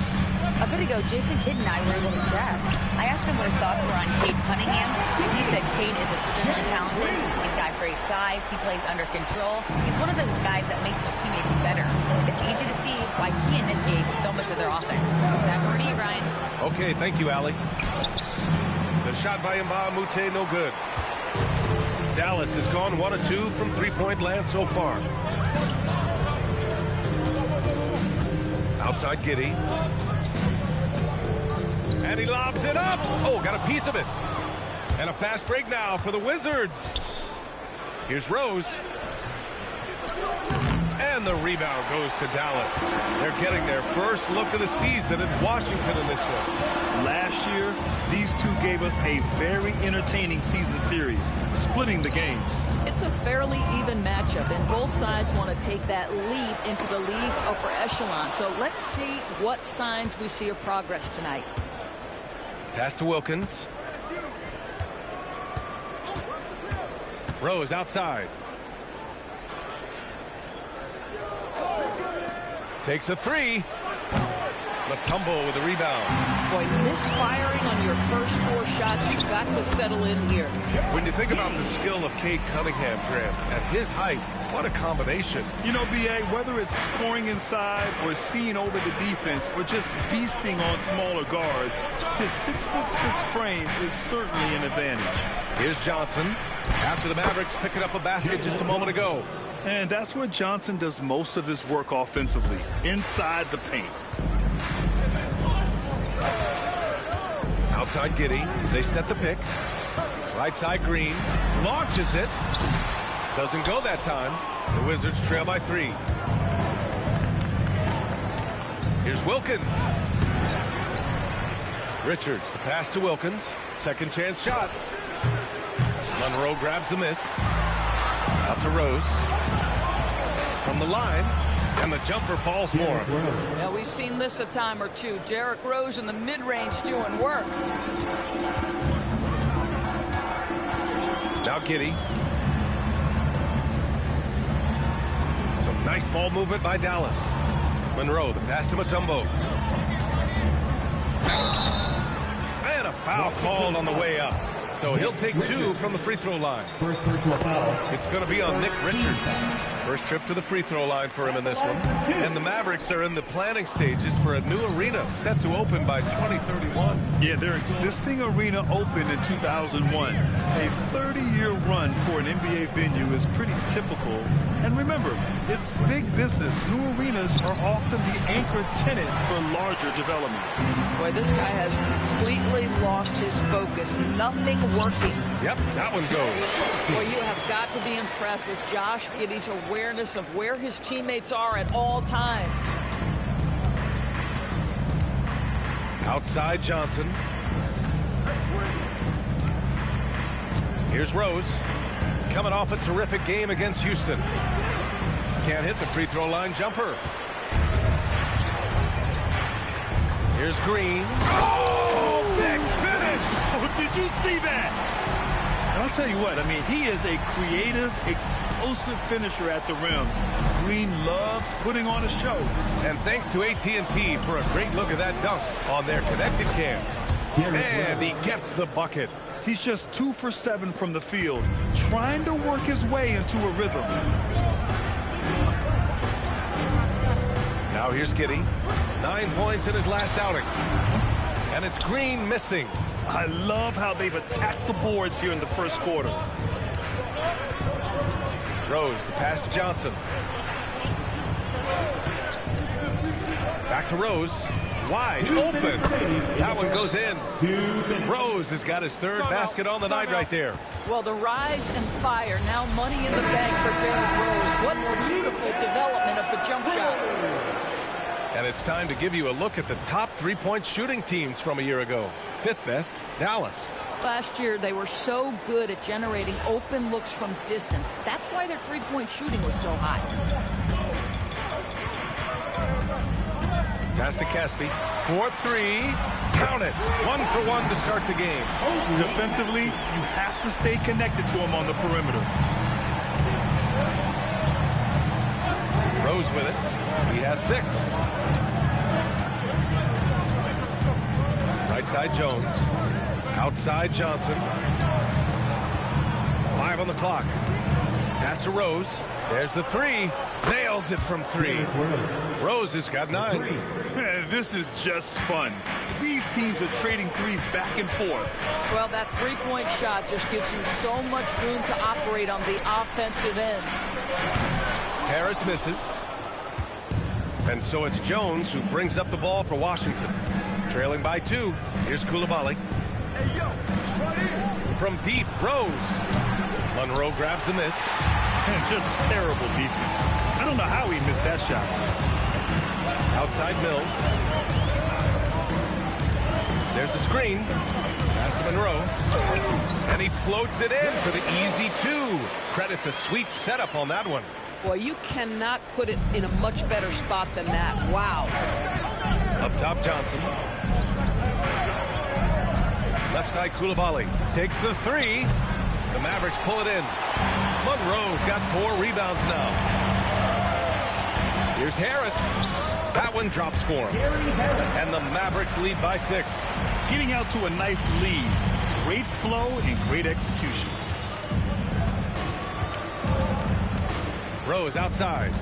A bit ago, Jason Kidd and I were able to chat. I asked him what his thoughts were on Cade Cunningham. He said Cade is extremely talented. He's got great size. He plays under control. He's one of those guys that makes his teammates better. It's easy to see why he initiates so much of their offense. Back over to you, Ryan. Okay, thank you, Allie. The shot by Mbamute, no good. Dallas has gone 1 of 2 from three-point land so far. Outside Giddey. And he lobs it up. Oh, got a piece of it. And a fast break now for the Wizards. Here's Rose. And the rebound goes to Dallas. They're getting their first look of the season in Washington in this one. Last year, these two gave us a very entertaining season series, splitting the games. It's a fairly even matchup, and both sides want to take that leap into the league's upper echelon. So let's see what signs we see of progress tonight. Pass to Wilkins. Rose outside. Takes a three. Matumbo with a rebound. Boy, misfiring on your first 4 shots, you've got to settle in here. When you think about the skill of Cade Cunningham, Graham, at his height, what a combination. You know, B.A., whether it's scoring inside or seeing over the defense or just beasting on smaller guards, his 6'6" frame is certainly an advantage. Here's Johnson. After the Mavericks picking up a basket just a moment ago. And that's where Johnson does most of his work offensively, inside the paint. Outside Giddey. They set the pick. Right side Green. Launches it. Doesn't go that time. The Wizards trail by 3. Here's Wilkins. Richards, the pass to Wilkins. Second chance shot. Monroe grabs the miss. Out to Rose. From the line. And the jumper falls for him. Now, we've seen this a time or two. Derrick Rose in the mid-range doing work. Now Giddey. Some nice ball movement by Dallas. Monroe, the pass to Matumbo. And a foul called on the way up. So he'll take 2 from the free throw line. First personal foul. It's going to be on Nick Richards. First trip to the free throw line for him in this one. And the Mavericks are in the planning stages for a new arena set to open by 2031. Yeah, their existing arena opened in 2001. A 30-year run for an NBA venue is pretty typical. And remember, it's big business. New arenas are often the anchor tenant for larger developments. Boy, this guy has completely lost his focus. Nothing working. Yep, that one goes. Boy, you have got to be impressed with Josh Giddey's awareness of where his teammates are at all times. Outside Johnson. Here's Rose. Coming off a terrific game against Houston. Can't hit the free throw line jumper. Here's Green. Oh, big finish! Oh, did you see that? And I'll tell you what, I mean, he is a creative, explosive finisher at the rim. Green loves putting on a show. And thanks to AT&T for a great look at that dunk on their connected cam. And he gets the bucket. He's just 2 for 7 from the field, trying to work his way into a rhythm. Now here's Giddey. 9 points in his last outing. And it's Green missing. I love how they've attacked the boards here in the first quarter. Rose, the pass to Johnson. Back to Rose. Wide open. That one goes in. Rose has got his 3rd basket on the night right there. Well, the rise and fire, now money in the bank for Derrick Rose. What beautiful development of the jump shot. And it's time to give you a look at the top 3-point shooting teams from a year ago. 5th best, Dallas. Last year, they were so good at generating open looks from distance. That's why their 3-point shooting was so high. Pass to Caspi. 4-3. Count it. 1 for 1 to start the game. Defensively, you have to stay connected to him on the perimeter. Rose with it. He has 6. Right side Jones. Outside Johnson. 5 on the clock. Pass to Rose. There's the three. Nails it from three. Rose has got 9. This is just fun. These teams are trading threes back and forth. Well, that three-point shot just gives you so much room to operate on the offensive end. Harris misses. And so it's Jones who brings up the ball for Washington. Trailing by 2. Here's Coulibaly. From deep, Rose. Monroe grabs the miss. Just terrible defense. I don't know how he missed that shot. Outside Mills. There's the screen. Pass to Monroe. And he floats it in for the easy 2. Credit the sweet setup on that one. Boy, you cannot put it in a much better spot than that. Wow. Up top, Johnson. Left side, Coulibaly takes the 3. The Mavericks pull it in. Monroe's got 4 rebounds now. Here's Harris. That one drops for him. And the Mavericks lead by 6. Getting out to a nice lead. Great flow and great execution. Rose outside.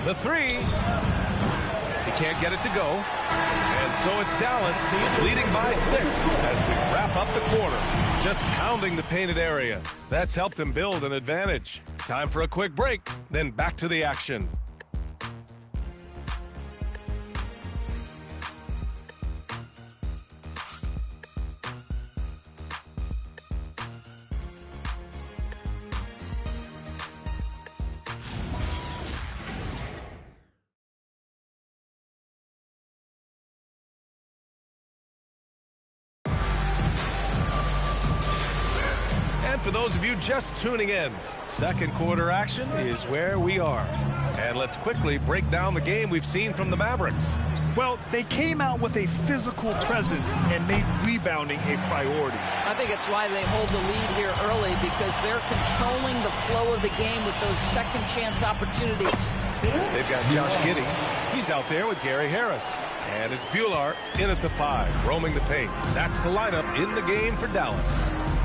The 3. He can't get it to go. And so it's Dallas leading by 6 as we wrap up the quarter. Just pounding the painted area. That's helped him build an advantage. Time for a quick break, then back to the action. For those of you just tuning in, second quarter action is where we are. And let's quickly break down the game we've seen from the Mavericks. Well, they came out with a physical presence and made rebounding a priority. I think it's why they hold the lead here early, because they're controlling the flow of the game with those second chance opportunities. They've got Josh Giddey. He's out there with Gary Harris. And it's Bular in at the 5, roaming the paint. That's the lineup in the game for Dallas.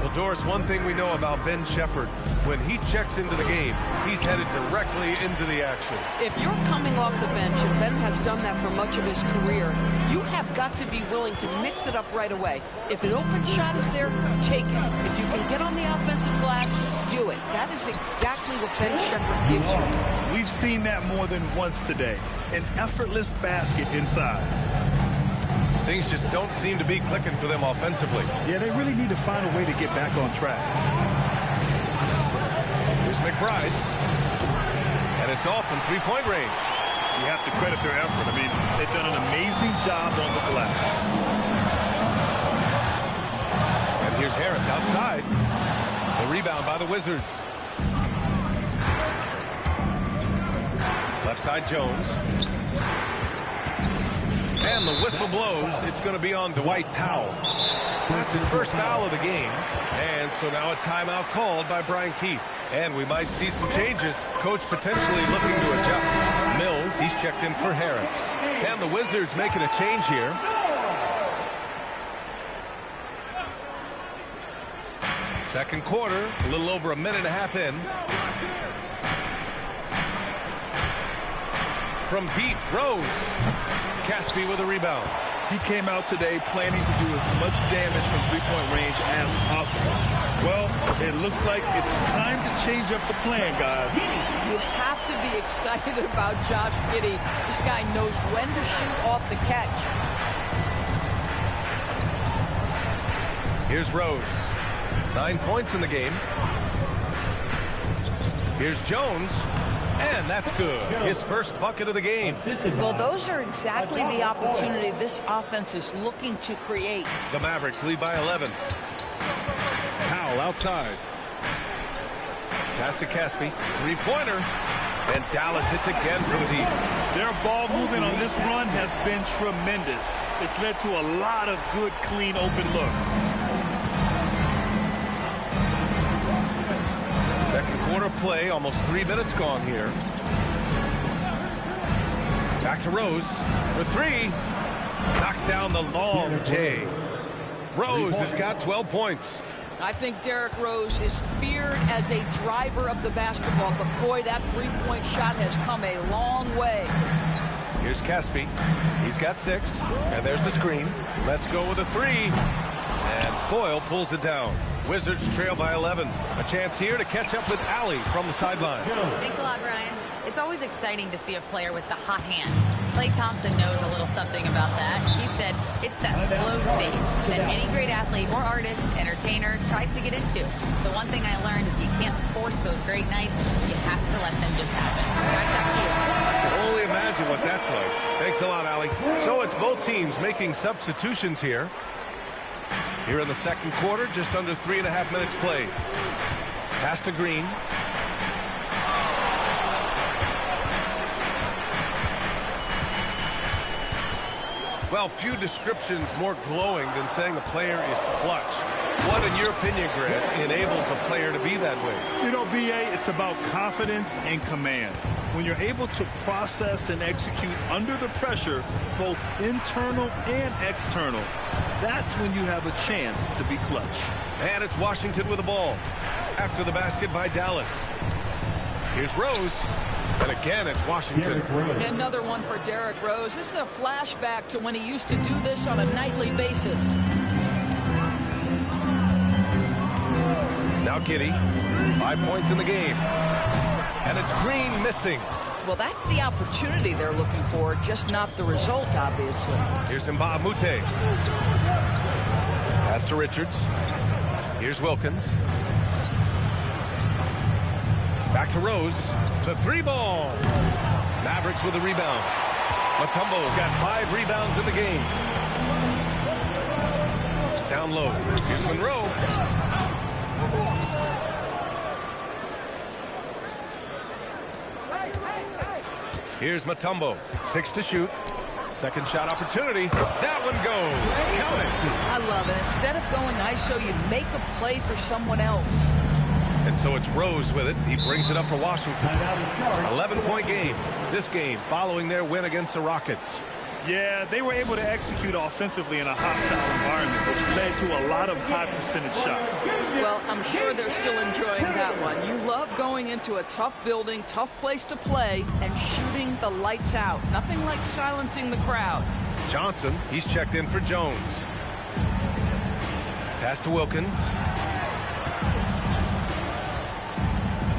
Well, Doris, one thing we know about Ben Shepherd, when he checks into the game, he's headed directly into the action. If you're coming off the bench, and Ben has done that for much of his career, you have got to be willing to mix it up right away. If an open shot is there, take it. If you can get on the offensive glass, do it. That is exactly what Ben Shepherd gives you. We've seen that more than once today. An effortless basket inside. Things just don't seem to be clicking for them offensively. Yeah, they really need to find a way to get back on track. Here's McBride. And it's off from three-point range. You have to credit their effort. I mean, they've done an amazing job on the glass. And here's Harris outside. The rebound by the Wizards. Left side, Jones. And the whistle blows. It's going to be on Dwight Powell. That's his first foul of the game. And so now a timeout called by Brian Keefe. And we might see some changes. Coach potentially looking to adjust. Mills, he's checked in for Harris. And the Wizards making a change here. Second quarter, a little over a minute and a half in. From deep, Rose. Caspi with a rebound. He came out today planning to do as much damage from three-point range as possible. Well, it looks like it's time to change up the plan, guys. You have to be excited about Josh Giddey. This guy knows when to shoot off the catch. Here's Rose. 9 points in the game. Here's Jones. And that's good. His first bucket of the game. Well, those are exactly the opportunity this offense is looking to create. The Mavericks lead by 11. Powell outside. Pass to Caspi. Three-pointer. And Dallas hits again from deep. Their ball movement on this run has been tremendous. It's led to a lot of good, clean, open looks. Second quarter play, almost 3 minutes gone here. Back to Rose for 3. Knocks down the long J. Rose has got 12 points. I think Derrick Rose is feared as a driver of the basketball, but boy, that three-point shot has come a long way. Here's Caspi. He's got 6. And there's the screen. Let's go with a 3. And Foyle pulls it down. Wizards trail by 11. A chance here to catch up with Allie from the sideline. Thanks a lot, Brian. It's always exciting to see a player with the hot hand. Klay Thompson knows a little something about that. He said it's that flow state that any great athlete or artist, entertainer, tries to get into. The one thing I learned is you can't force those great nights. You have to let them just happen. Guys, back to you. I can only imagine what that's like. Thanks a lot, Allie. So it's both teams making substitutions here. Here in the second quarter, just under 3.5 minutes played. Pass to Green. Well, few descriptions more glowing than saying a player is clutch. What, in your opinion, Grant, enables a player to be that way? You know, B.A., it's about confidence and command. When you're able to process and execute under the pressure, both internal and external, that's when you have a chance to be clutch. And it's Washington with the ball. After the basket by Dallas. Here's Rose. And again, it's Washington. Another one for Derrick Rose. This is a flashback to when he used to do this on a nightly basis. Now Giddey. 5 points in the game. And it's Green missing. Well, that's the opportunity they're looking for, just not the result, obviously. Here's Mbah a Moute. Pass to Richards. Here's Wilkins. Back to Rose. The 3-ball. Mavericks with a rebound. Mutombo's got 5 rebounds in the game. Down low. Here's Monroe. Here's Mutombo. 6 to shoot. Second shot opportunity. That one goes. Count it. I love it. Instead of going ISO, you make a play for someone else. And so it's Rose with it. He brings it up for Washington. 11-point game. This game following their win against the Rockets. Yeah, they were able to execute offensively in a hostile environment, which led to a lot of high percentage shots. Well, I'm sure they're still enjoying that one. You love going into a tough building, tough place to play, and shooting the lights out. Nothing like silencing the crowd. Johnson, he's checked in for Jones. Pass to Wilkins.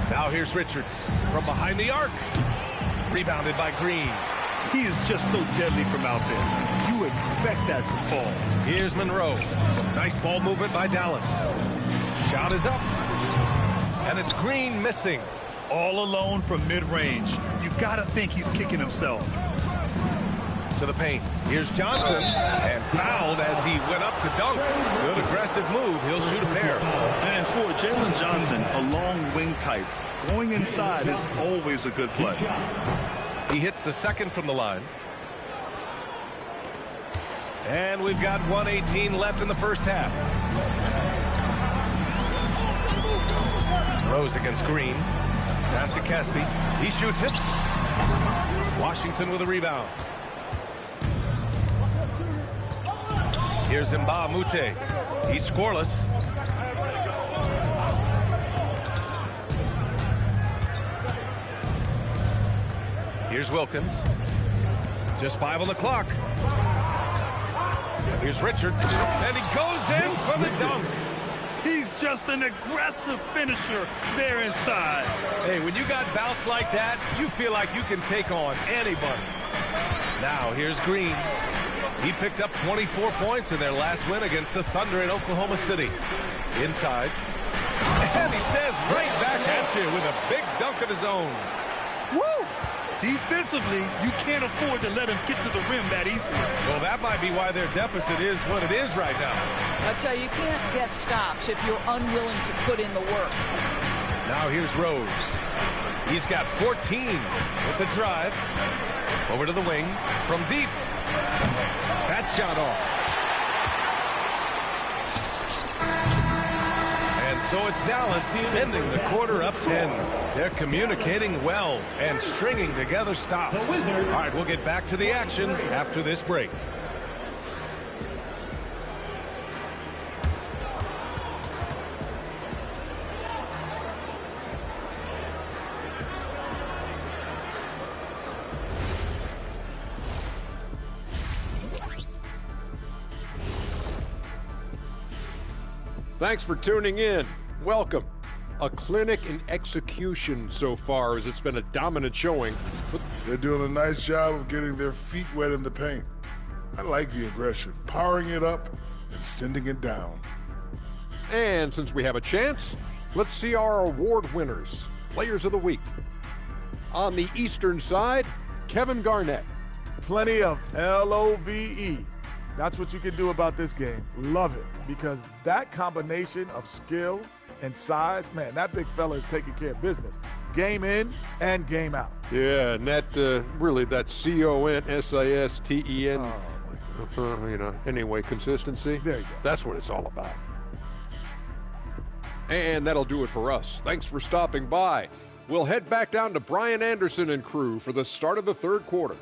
Now here's Richards from behind the arc. Rebounded by Green. He is just so deadly from out there. You expect that to fall. Here's Monroe. Some nice ball movement by Dallas. Shot is up. And it's Green missing. All alone from mid-range. You got to think he's kicking himself. To the paint. Here's Johnson. And fouled as he went up to dunk. Good aggressive move. He'll shoot a pair. And for Jalen Johnson, a long wing type, going inside is always a good play. He hits the second from the line. And we've got 1:18 left in the first half. Rose against Green. Pass to Caspi. He shoots it. Washington with a rebound. Here's Mbah a Moute. He's scoreless. Here's Wilkins. Just 5 on the clock. Here's Richards. And he goes in for the dunk. He's just an aggressive finisher there inside. Hey, when you got bouts like that, you feel like you can take on anybody. Now, here's Green. He picked up 24 points in their last win against the Thunder in Oklahoma City. Inside. And he says right back at you with a big dunk of his own. Woo! Defensively, you can't afford to let him get to the rim that easily. Well, that might be why their deficit is what it is right now. I tell you, you can't get stops if you're unwilling to put in the work. Now here's Rose. He's got 14 with the drive. Over to the wing from deep. That shot off. And so it's Dallas ending the quarter up 10. They're communicating well and stringing together stops. All right, we'll get back to the action after this break. Thanks for tuning in. Welcome. A clinic in execution so far, as it's been a dominant showing. They're doing a nice job of getting their feet wet in the paint. I like the aggression, powering it up and sending it down. And since we have a chance, let's see our award winners, Players of the Week. On the Eastern side, Kevin Garnett. Plenty of LOVE. That's what you can do about this game. Love it, because that combination of skill and size, man, that big fella is taking care of business. Game in and game out. Yeah, and that really, that CONSISTEN, anyway, consistency. There you go. That's what it's all about. And that'll do it for us. Thanks for stopping by. We'll head back down to Brian Anderson and crew for the start of the third quarter.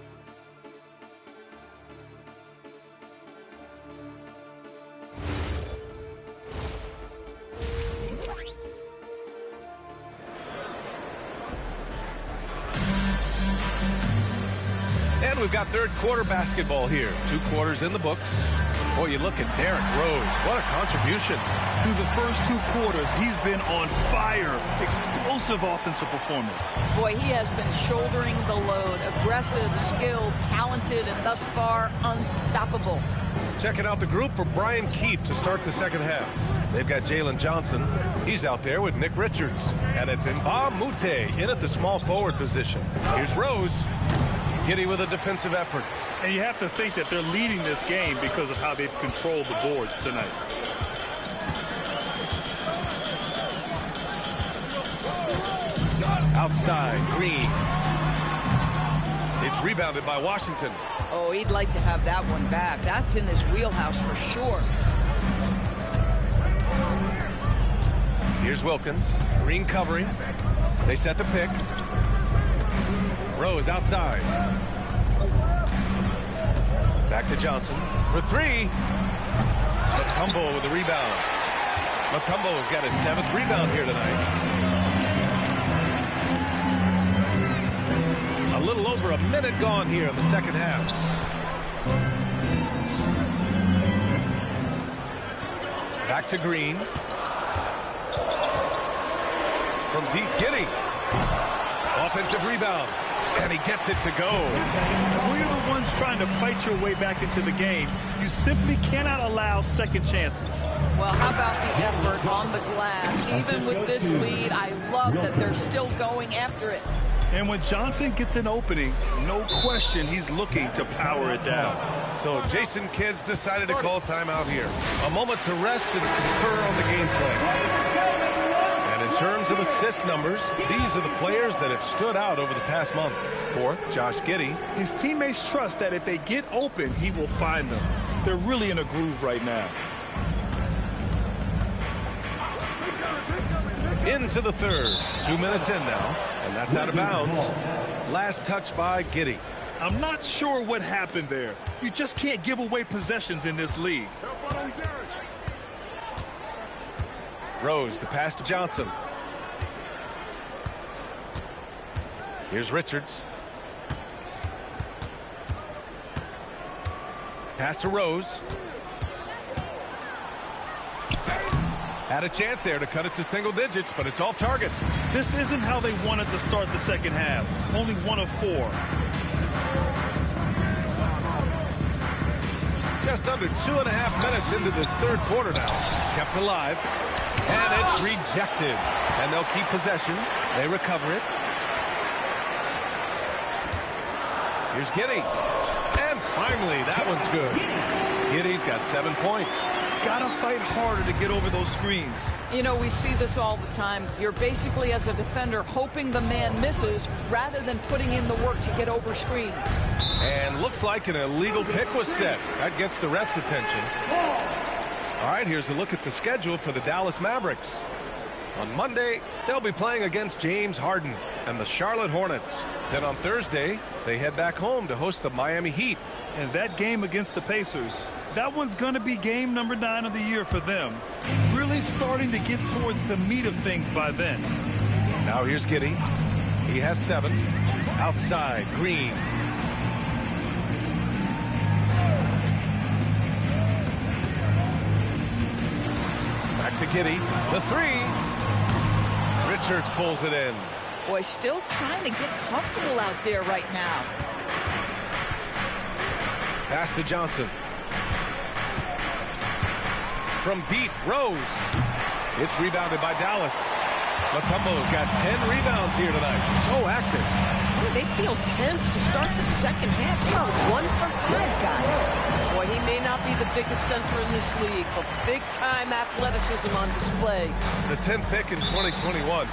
And we've got third quarter basketball here. 2 quarters in the books. Boy, you look at Derrick Rose. What a contribution. Through the first 2 quarters, he's been on fire. Explosive offensive performance. Boy, he has been shouldering the load. Aggressive, skilled, talented, and thus far unstoppable. Checking out the group for Brian Keefe to start the second half. They've got Jalen Johnson. He's out there with Nick Richards. And it's Mbah Moute in at the small forward position. Here's Rose. Giddey with a defensive effort. And you have to think that they're leading this game because of how they've controlled the boards tonight. Outside, Green. It's rebounded by Washington. Oh, he'd like to have that one back. That's in his wheelhouse for sure. Here's Wilkins. Green covering. They set the pick. Rose outside. Back to Johnson for 3. Mutombo with the rebound. Mutombo's got his 7th rebound here tonight. A little over a minute gone here in the second half. Back to Green. From deep, Giddey. Offensive rebound. And he gets it to go. When you're the ones trying to fight your way back into the game, you simply cannot allow second chances. Well, how about the effort on the glass? Even with this lead, I love that they're still going after it. And when Johnson gets an opening, no question he's looking to power it down. So Jason Kidd's decided to call timeout here. A moment to rest and confer on the game plan. In terms of assist numbers, these are the players that have stood out over the past month. 4th, Josh Giddey. His teammates trust that if they get open, he will find them. They're really in a groove right now. Into the third. 2 minutes in now, and that's out of bounds. Last touch by Giddey. I'm not sure what happened there. You just can't give away possessions in this league. Rose, the pass to Johnson. Here's Richards. Pass to Rose. Had a chance there to cut it to single digits, but it's off target. This isn't how they wanted to start the second half. Only 1 of 4. Just under 2.5 minutes into this third quarter now. Kept alive. And it's rejected. And they'll keep possession. They recover it. Here's Giddey. And finally, that one's good. Giddey's got 7 points. Gotta fight harder to get over those screens. You know, we see this all the time. You're basically, as a defender, hoping the man misses rather than putting in the work to get over screens. And looks like an illegal pick was set. That gets the ref's attention. All right, here's a look at the schedule for the Dallas Mavericks. On Monday, they'll be playing against James Harden and the Charlotte Hornets. Then on Thursday, they head back home to host the Miami Heat. And that game against the Pacers, that one's going to be game number 9 of the year for them. Really starting to get towards the meat of things by then. Now here's Giddey. He has 7. Outside, Green. Back to Giddey. The three. Richards pulls it in. Boy, still trying to get comfortable out there right now. Pass to Johnson. From deep, Rose. It's rebounded by Dallas. Matumbo's got 10 rebounds here tonight. So active. They feel tense to start the second half. They are 1 for 5, guys. Boy, he may not be the biggest center in this league, but big-time athleticism on display. The 10th pick in 2021,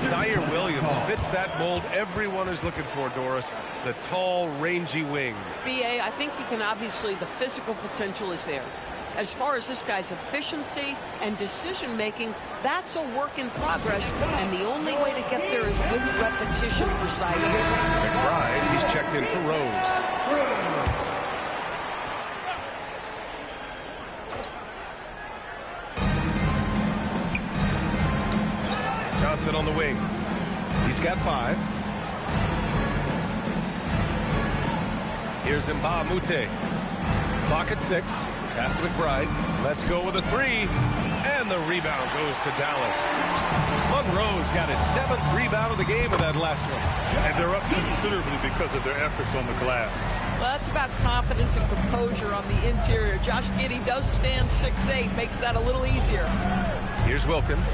Zaire Williams fits that mold everyone is looking for, Doris. The tall, rangy wing. B.A., I think he can obviously, the physical potential is there. As far as this guy's efficiency and decision-making, that's a work in progress, and the only way to get there is with repetition for Zaire. McBride, he's checked in for Rose. Johnson on the wing. He's got 5. Here's Mbah Moute. Clock at 6. Pass to McBride. Let's go with a 3. And the rebound goes to Dallas. Monroe's got his 7th rebound of the game with that last one. And they're up considerably because of their efforts on the glass. Well, that's about confidence and composure on the interior. Josh Giddey does stand 6'8", makes that a little easier. Here's Wilkins.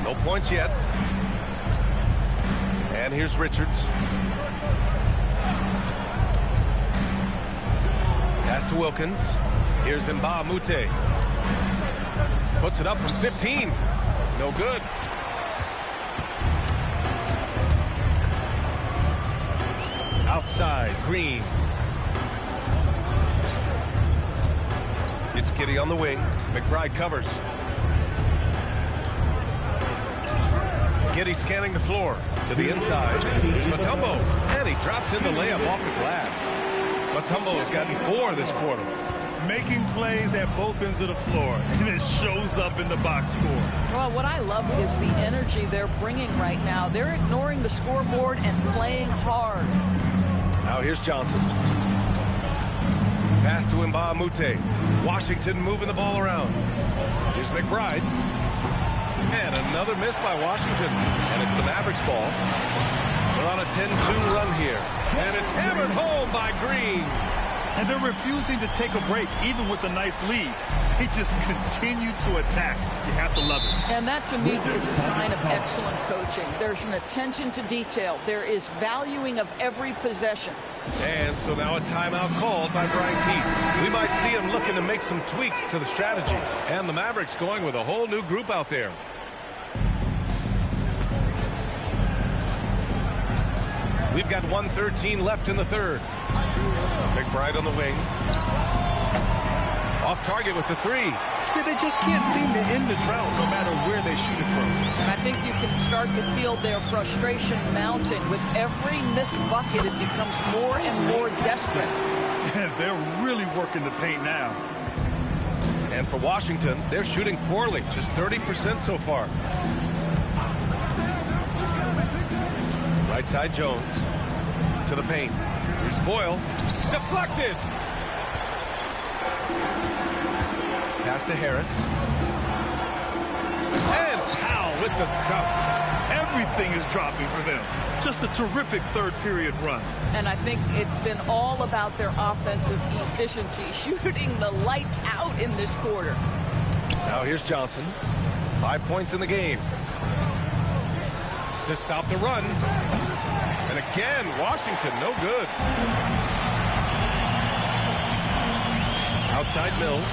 No points yet. And here's Richards. Pass to Wilkins. Here's Mbah Moute. Puts it up from 15. No good. Outside, Green. It's Giddey on the wing. McBride covers. Giddey scanning the floor. To the inside. Here's Mutombo. And he drops in the layup off the glass. Mutombo has gotten 4 this quarter. Making plays at both ends of the floor, and it shows up in the box score. Well, what I love is the energy they're bringing right now. They're ignoring the scoreboard and playing hard. Now here's Johnson. Pass to Mbah Moute. Washington moving the ball around. Here's McBride. And another miss by Washington. And it's the Mavericks ball. We're on a 10-2 run here. And it's hammered home by Green. And they're refusing to take a break, even with a nice lead. They just continue to attack. You have to love it. And that, to me, is a sign of excellent coaching. There's an attention to detail. There is valuing of every possession. And so now a timeout called by Brian Keith. We might see him looking to make some tweaks to the strategy. And the Mavericks going with a whole new group out there. We've got 1:13 left in the third. McBride on the wing. Off target with the 3. Yeah, they just can't seem to end the drought no matter where they shoot it from. And I think you can start to feel their frustration mounting. With every missed bucket, it becomes more and more desperate. They're really working the paint now. And for Washington, they're shooting poorly, just 30% so far. Right side Jones to the paint. Here's Boyle. Deflected. Pass to Harris. And Powell with the stuff. Everything is dropping for them. Just a terrific third period run. And I think it's been all about their offensive efficiency, shooting the lights out in this quarter. Now here's Johnson. 5 points in the game. To stop the run. And again, Washington, no good. Outside Mills.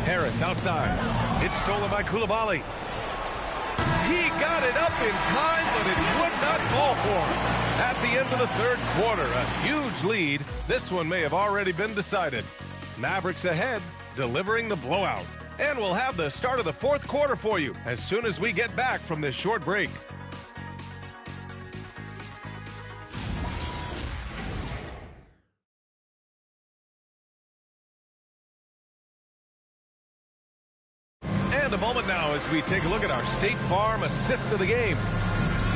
Harris outside. It's stolen by Coulibaly. He got it up in time, but it would not fall for him. At the end of the third quarter, a huge lead. This one may have already been decided. Mavericks ahead, delivering the blowout. And we'll have the start of the fourth quarter for you as soon as we get back from this short break. And a moment now as we take a look at our State Farm assist of the game.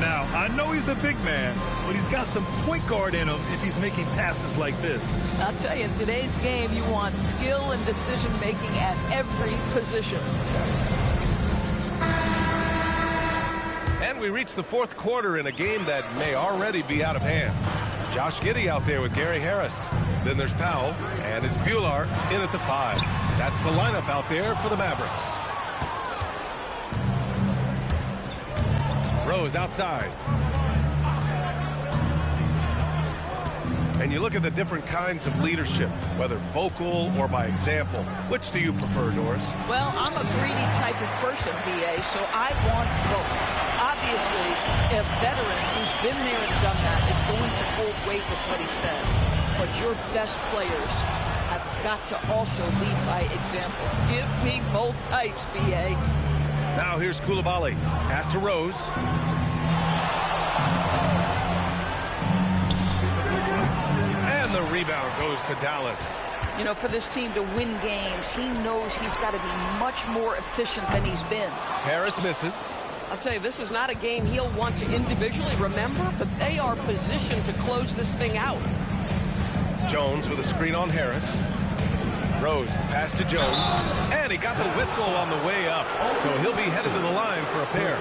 Now, I know he's a big man, but he's got some point guard in him if he's making passes like this. I'll tell you, in today's game, you want skill and decision-making at every position. And we reach the fourth quarter in a game that may already be out of hand. Josh Giddey out there with Gary Harris. Then there's Powell, and it's Buehler in at the 5. That's the lineup out there for the Mavericks. Rose outside. And you look at the different kinds of leadership, whether vocal or by example. Which do you prefer, Doris? Well, I'm a greedy type of person, B.A., so I want both. Obviously, a veteran who's been there and done that is going to hold weight with what he says. But your best players have got to also lead by example. Give me both types, B.A. Now here's Koulibaly. Pass to Rose. And the rebound goes to Dallas. You know, for this team to win games, he knows he's got to be much more efficient than he's been. Harris misses. I'll tell you, this is not a game he'll want to individually remember, but they are positioned to close this thing out. Jones with a screen on Harris. Rose, pass to Jones. And he got the whistle on the way up. So he'll be headed to the line for a pair.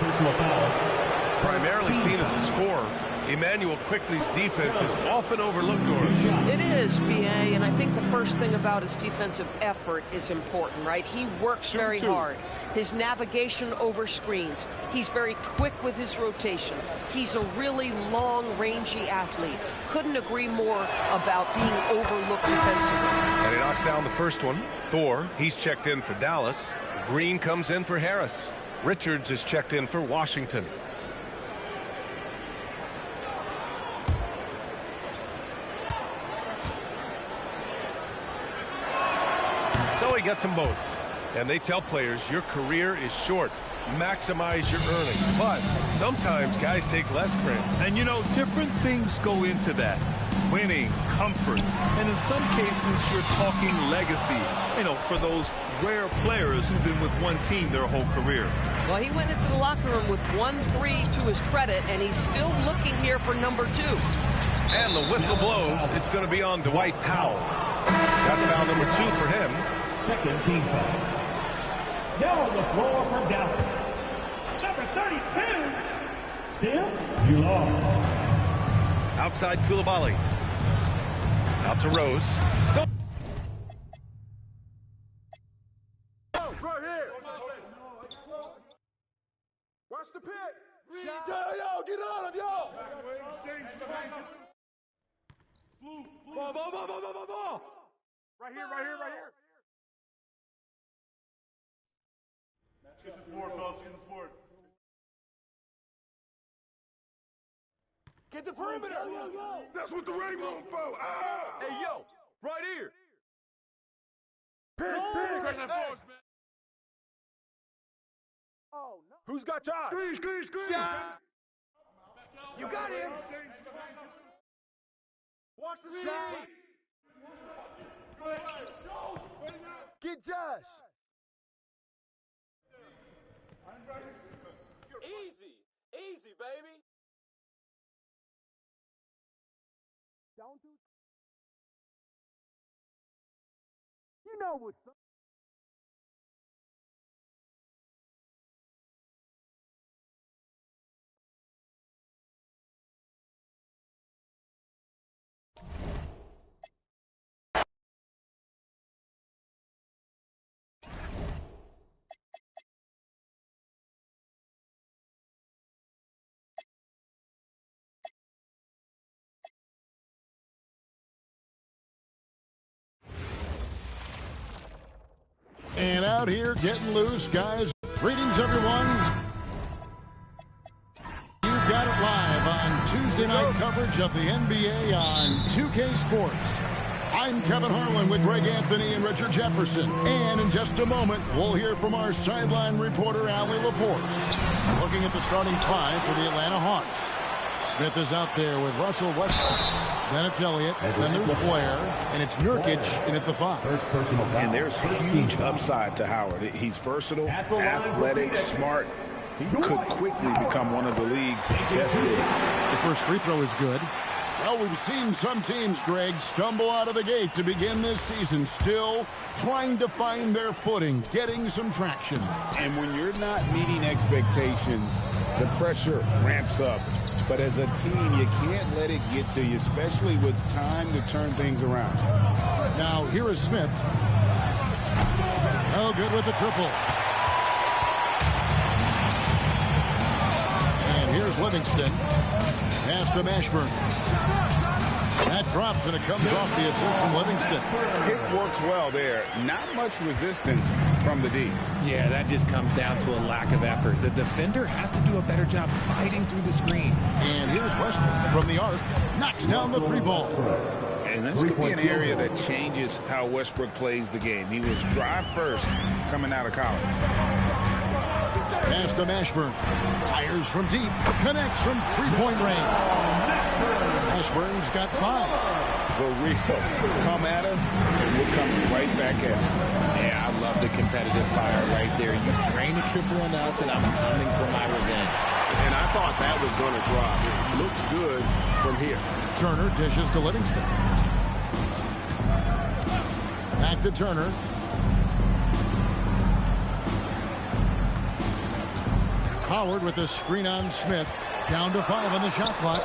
Primarily seen as a scorer, Emmanuel Quickley's defense is often overlooked, Doris. It is, B.A., and I think the first thing about his defensive effort is important, right? He works very hard. His navigation over screens. He's very quick with his rotation. He's a really long, rangy athlete. Couldn't agree more about being overlooked defensively. And he knocks down the first one. Thor, he's checked in for Dallas. Green comes in for Harris. Richards is checked in for Washington. So he gets them both. And they tell players, your career is short. Maximize your earnings. But sometimes guys take less credit. And, you know, different things go into that. Winning, comfort, and in some cases, you're talking legacy, you know, for those rare players who've been with one team their whole career. Well, he went into the locker room with 1-3 to his credit, and he's still looking here for number 2. And the whistle blows. It's going to be on Dwight Powell. That's foul number 2 for him. Second team foul. Now on the floor for Dallas. Number 32, Sim Buehler. Outside Koulibaly. Out to Rose. Still. Right here. Watch the pit. Yo, get on him, yo. Ball. Right here. Get this board, fellas. Get this board. Get the perimeter. Yo. That's what the ring room for. Ah! Hey, yo. Right here. Pick. Oh, no. Who's got Josh? Screen. Yeah. You got him. Watch the screen. Get Josh. Easy, baby. Don't do. You know what's up. And out here getting loose, guys. Greetings, everyone. You've got it live on Tuesday night coverage of the NBA on 2K Sports. I'm Kevin Harlan with Greg Anthony and Richard Jefferson. And in just a moment, we'll hear from our sideline reporter, Allie LaForce. Looking at the starting 5 for the Atlanta Hawks. Smith is out there with Russell Westbrook. Then it's Elliott. Then there's Blair. And it's Nurkic in at the 5. And there's huge upside to Howard. He's versatile, athletic, smart. he could quickly become one of the league's best bigs. The first free throw is good. Well, we've seen some teams, Greg, stumble out of the gate to begin this season, still trying to find their footing, getting some traction. And when you're not meeting expectations, the pressure ramps up. But as a team, you can't let it get to you, especially with time to turn things around. Now, here is Smith. No good with the triple. And here's Livingston. Pass to Mashburn. That drops, and it comes off the assist from Livingston. It works well there. Not much resistance from the D. Yeah, that just comes down to a lack of effort. The defender has to do a better job fighting through the screen. And here's Westbrook from the arc. Knocks down the three ball. And this could be an area that changes how Westbrook plays the game. He was drive first coming out of college. Pass to Mashburn. Fires from deep. Connects from three-point range. Mashburn's got 5. The real come at us, and we'll come right back at you. Yeah, I love the competitive fire right there. You drain a triple on us, and I'm coming for my revenge. And I thought that was going to drop. It looked good from here. Turner dishes to Livingston. Back to Turner. Howard with the screen on Smith. Down to 5 on the shot clock.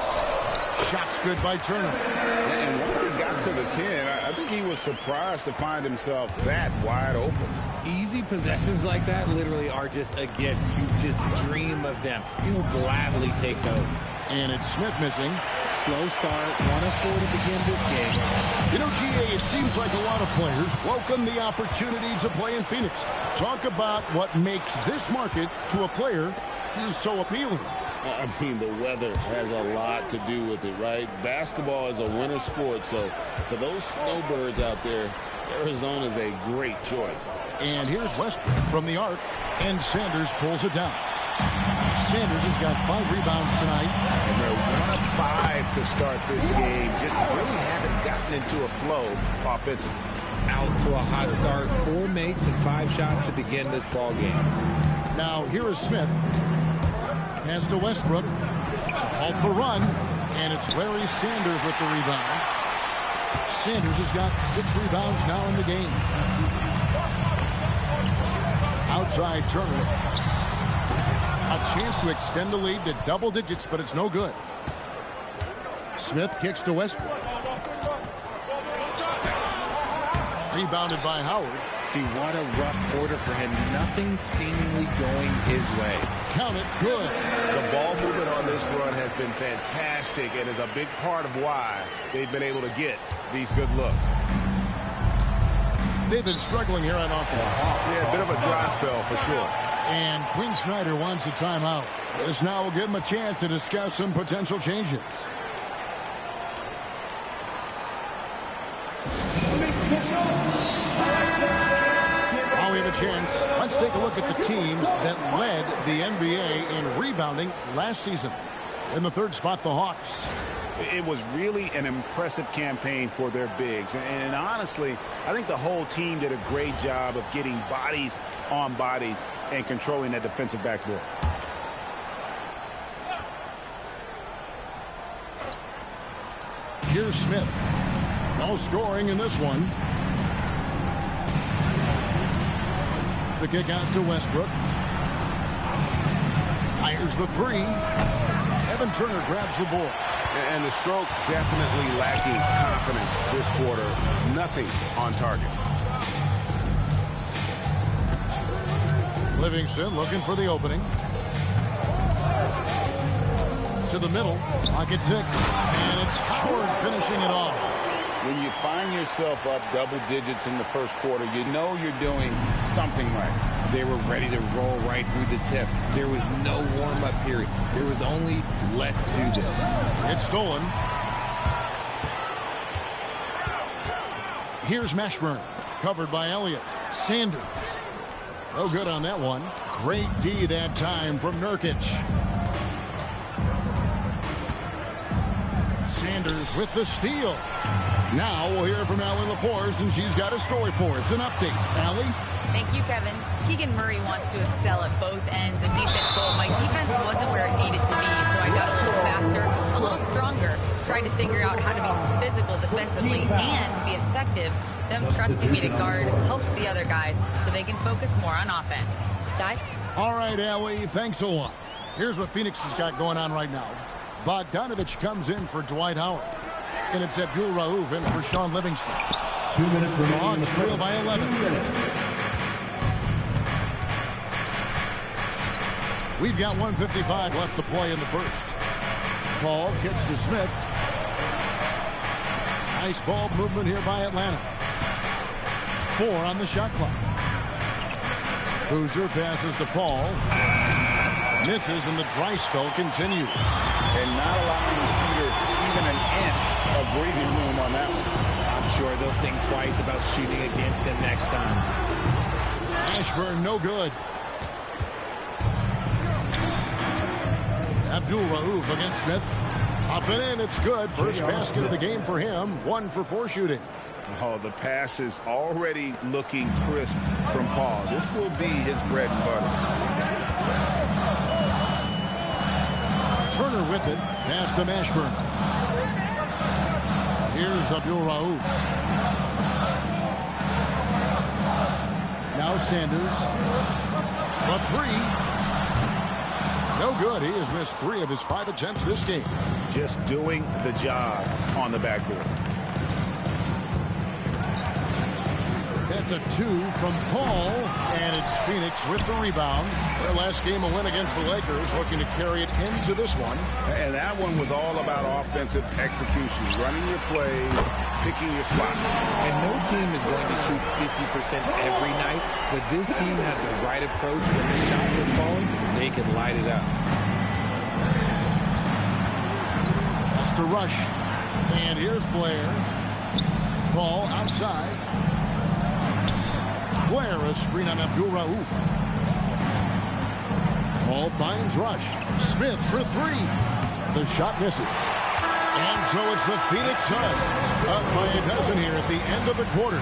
Shot's good by Turner. And once he got to the 10, I think he was surprised to find himself that wide open. Easy possessions like that literally are just a gift. You just dream of them. You'll gladly take those. And it's Smith missing. Slow start, 1 of 4 to begin this game. You know, GA, it seems like a lot of players welcome the opportunity to play in Phoenix. Talk about what makes this market to a player is so appealing. I mean, the weather has a lot to do with it, right? Basketball is a winter sport, so for those snowbirds out there, Arizona is a great choice. And here's Westbrook from the arc, and Sanders pulls it down. Sanders has got 5 rebounds tonight. And they're 1 of 5 to start this game. Just really haven't gotten into a flow offensively. Out to a hot start, 4 makes and 5 shots to begin this ball game. Now here is Smith. Pass to Westbrook to halt the run, and it's Larry Sanders with the rebound. Sanders has got 6 rebounds now in the game. Outside Turner. A chance to extend the lead to double digits, but it's no good. Smith kicks to Westbrook. Rebounded by Howard. See, what a rough quarter for him. Nothing seemingly going his way. Count it, good. The ball movement on this run has been fantastic and is a big part of why they've been able to get these good looks. They've been struggling here on offense. Yeah, a bit of a dry spell for sure. And Quinn Snyder wants a timeout. This now will give him a chance to discuss some potential changes. While we have a chance, let's take a look at the teams that led the NBA in rebounding last season. In the 3rd spot, the Hawks. It was really an impressive campaign for their bigs. And honestly, I think the whole team did a great job of getting bodies on bodies and controlling that defensive backboard. Here's Smith. No scoring in this one. The kick out to Westbrook. Fires the 3. Evan Turner grabs the ball. And the stroke definitely lacking confidence this quarter. Nothing on target. Livingston looking for the opening. To the middle. Pocket 6. And it's Howard finishing it off. When you find yourself up double digits in the first quarter, you know you're doing something right. They were ready to roll right through the tip. There was no warm-up period. There was only, let's do this. It's stolen. Here's Mashburn. Covered by Elliott. Sanders. No good on that one. Great D that time from Nurkic. Sanders with the steal. Now we'll hear from Allie LaForce, and she's got a story for us. An update. Allie? Thank you, Kevin. Keegan Murray wants to excel at both ends, and he said, quote, my defense wasn't where it needed to be, so I got a little faster, a little stronger, tried to figure out how to be physical defensively and be effective. Them trusting me to guard helps the other guys so they can focus more on offense. Guys? All right, Allie, thanks a lot. Here's what Phoenix has got going on right now. Bogdanovich comes in for Dwight Howard. And it's Abdul Rauf in for Sean Livingston. 2 minutes remaining. Hawks trail by 11. We've got 1:55 left to play in the first. Paul kicks to Smith. Nice ball movement here by Atlanta. 4 on the shot clock. Boozer passes to Paul. Misses, and the dry spell continues. And not allowing the shooter even an inch of breathing room on that one. I'm sure they'll think twice about shooting against him next time. Ashburn, no good. Abdul Rauf against Smith. Up and in, it's good. First basket of the game for him. 1 for 4 shooting. Oh, the pass is already looking crisp from Paul. This will be his bread and butter. Turner with it. Pass to Ashburn. Here's Abdul Rauf. Now Sanders. The 3. No good. He has missed 3 of his 5 attempts this game. Just doing the job on the backboard. That's a 2 from Paul, and it's Phoenix with the rebound. Their last game a win against the Lakers, looking to carry it into this one. And that one was all about offensive execution, running your plays, picking your spots. And no team is going to shoot 50% every night, but this team has the right approach. When the shots are falling, they can light it up. That's to Rush. And here's Blair. Paul outside. Blair, a screen on Abdul Rauf. Paul finds Rush. Smith for 3. The shot misses. And so it's the Phoenix Suns up by a dozen here at the end of the quarter.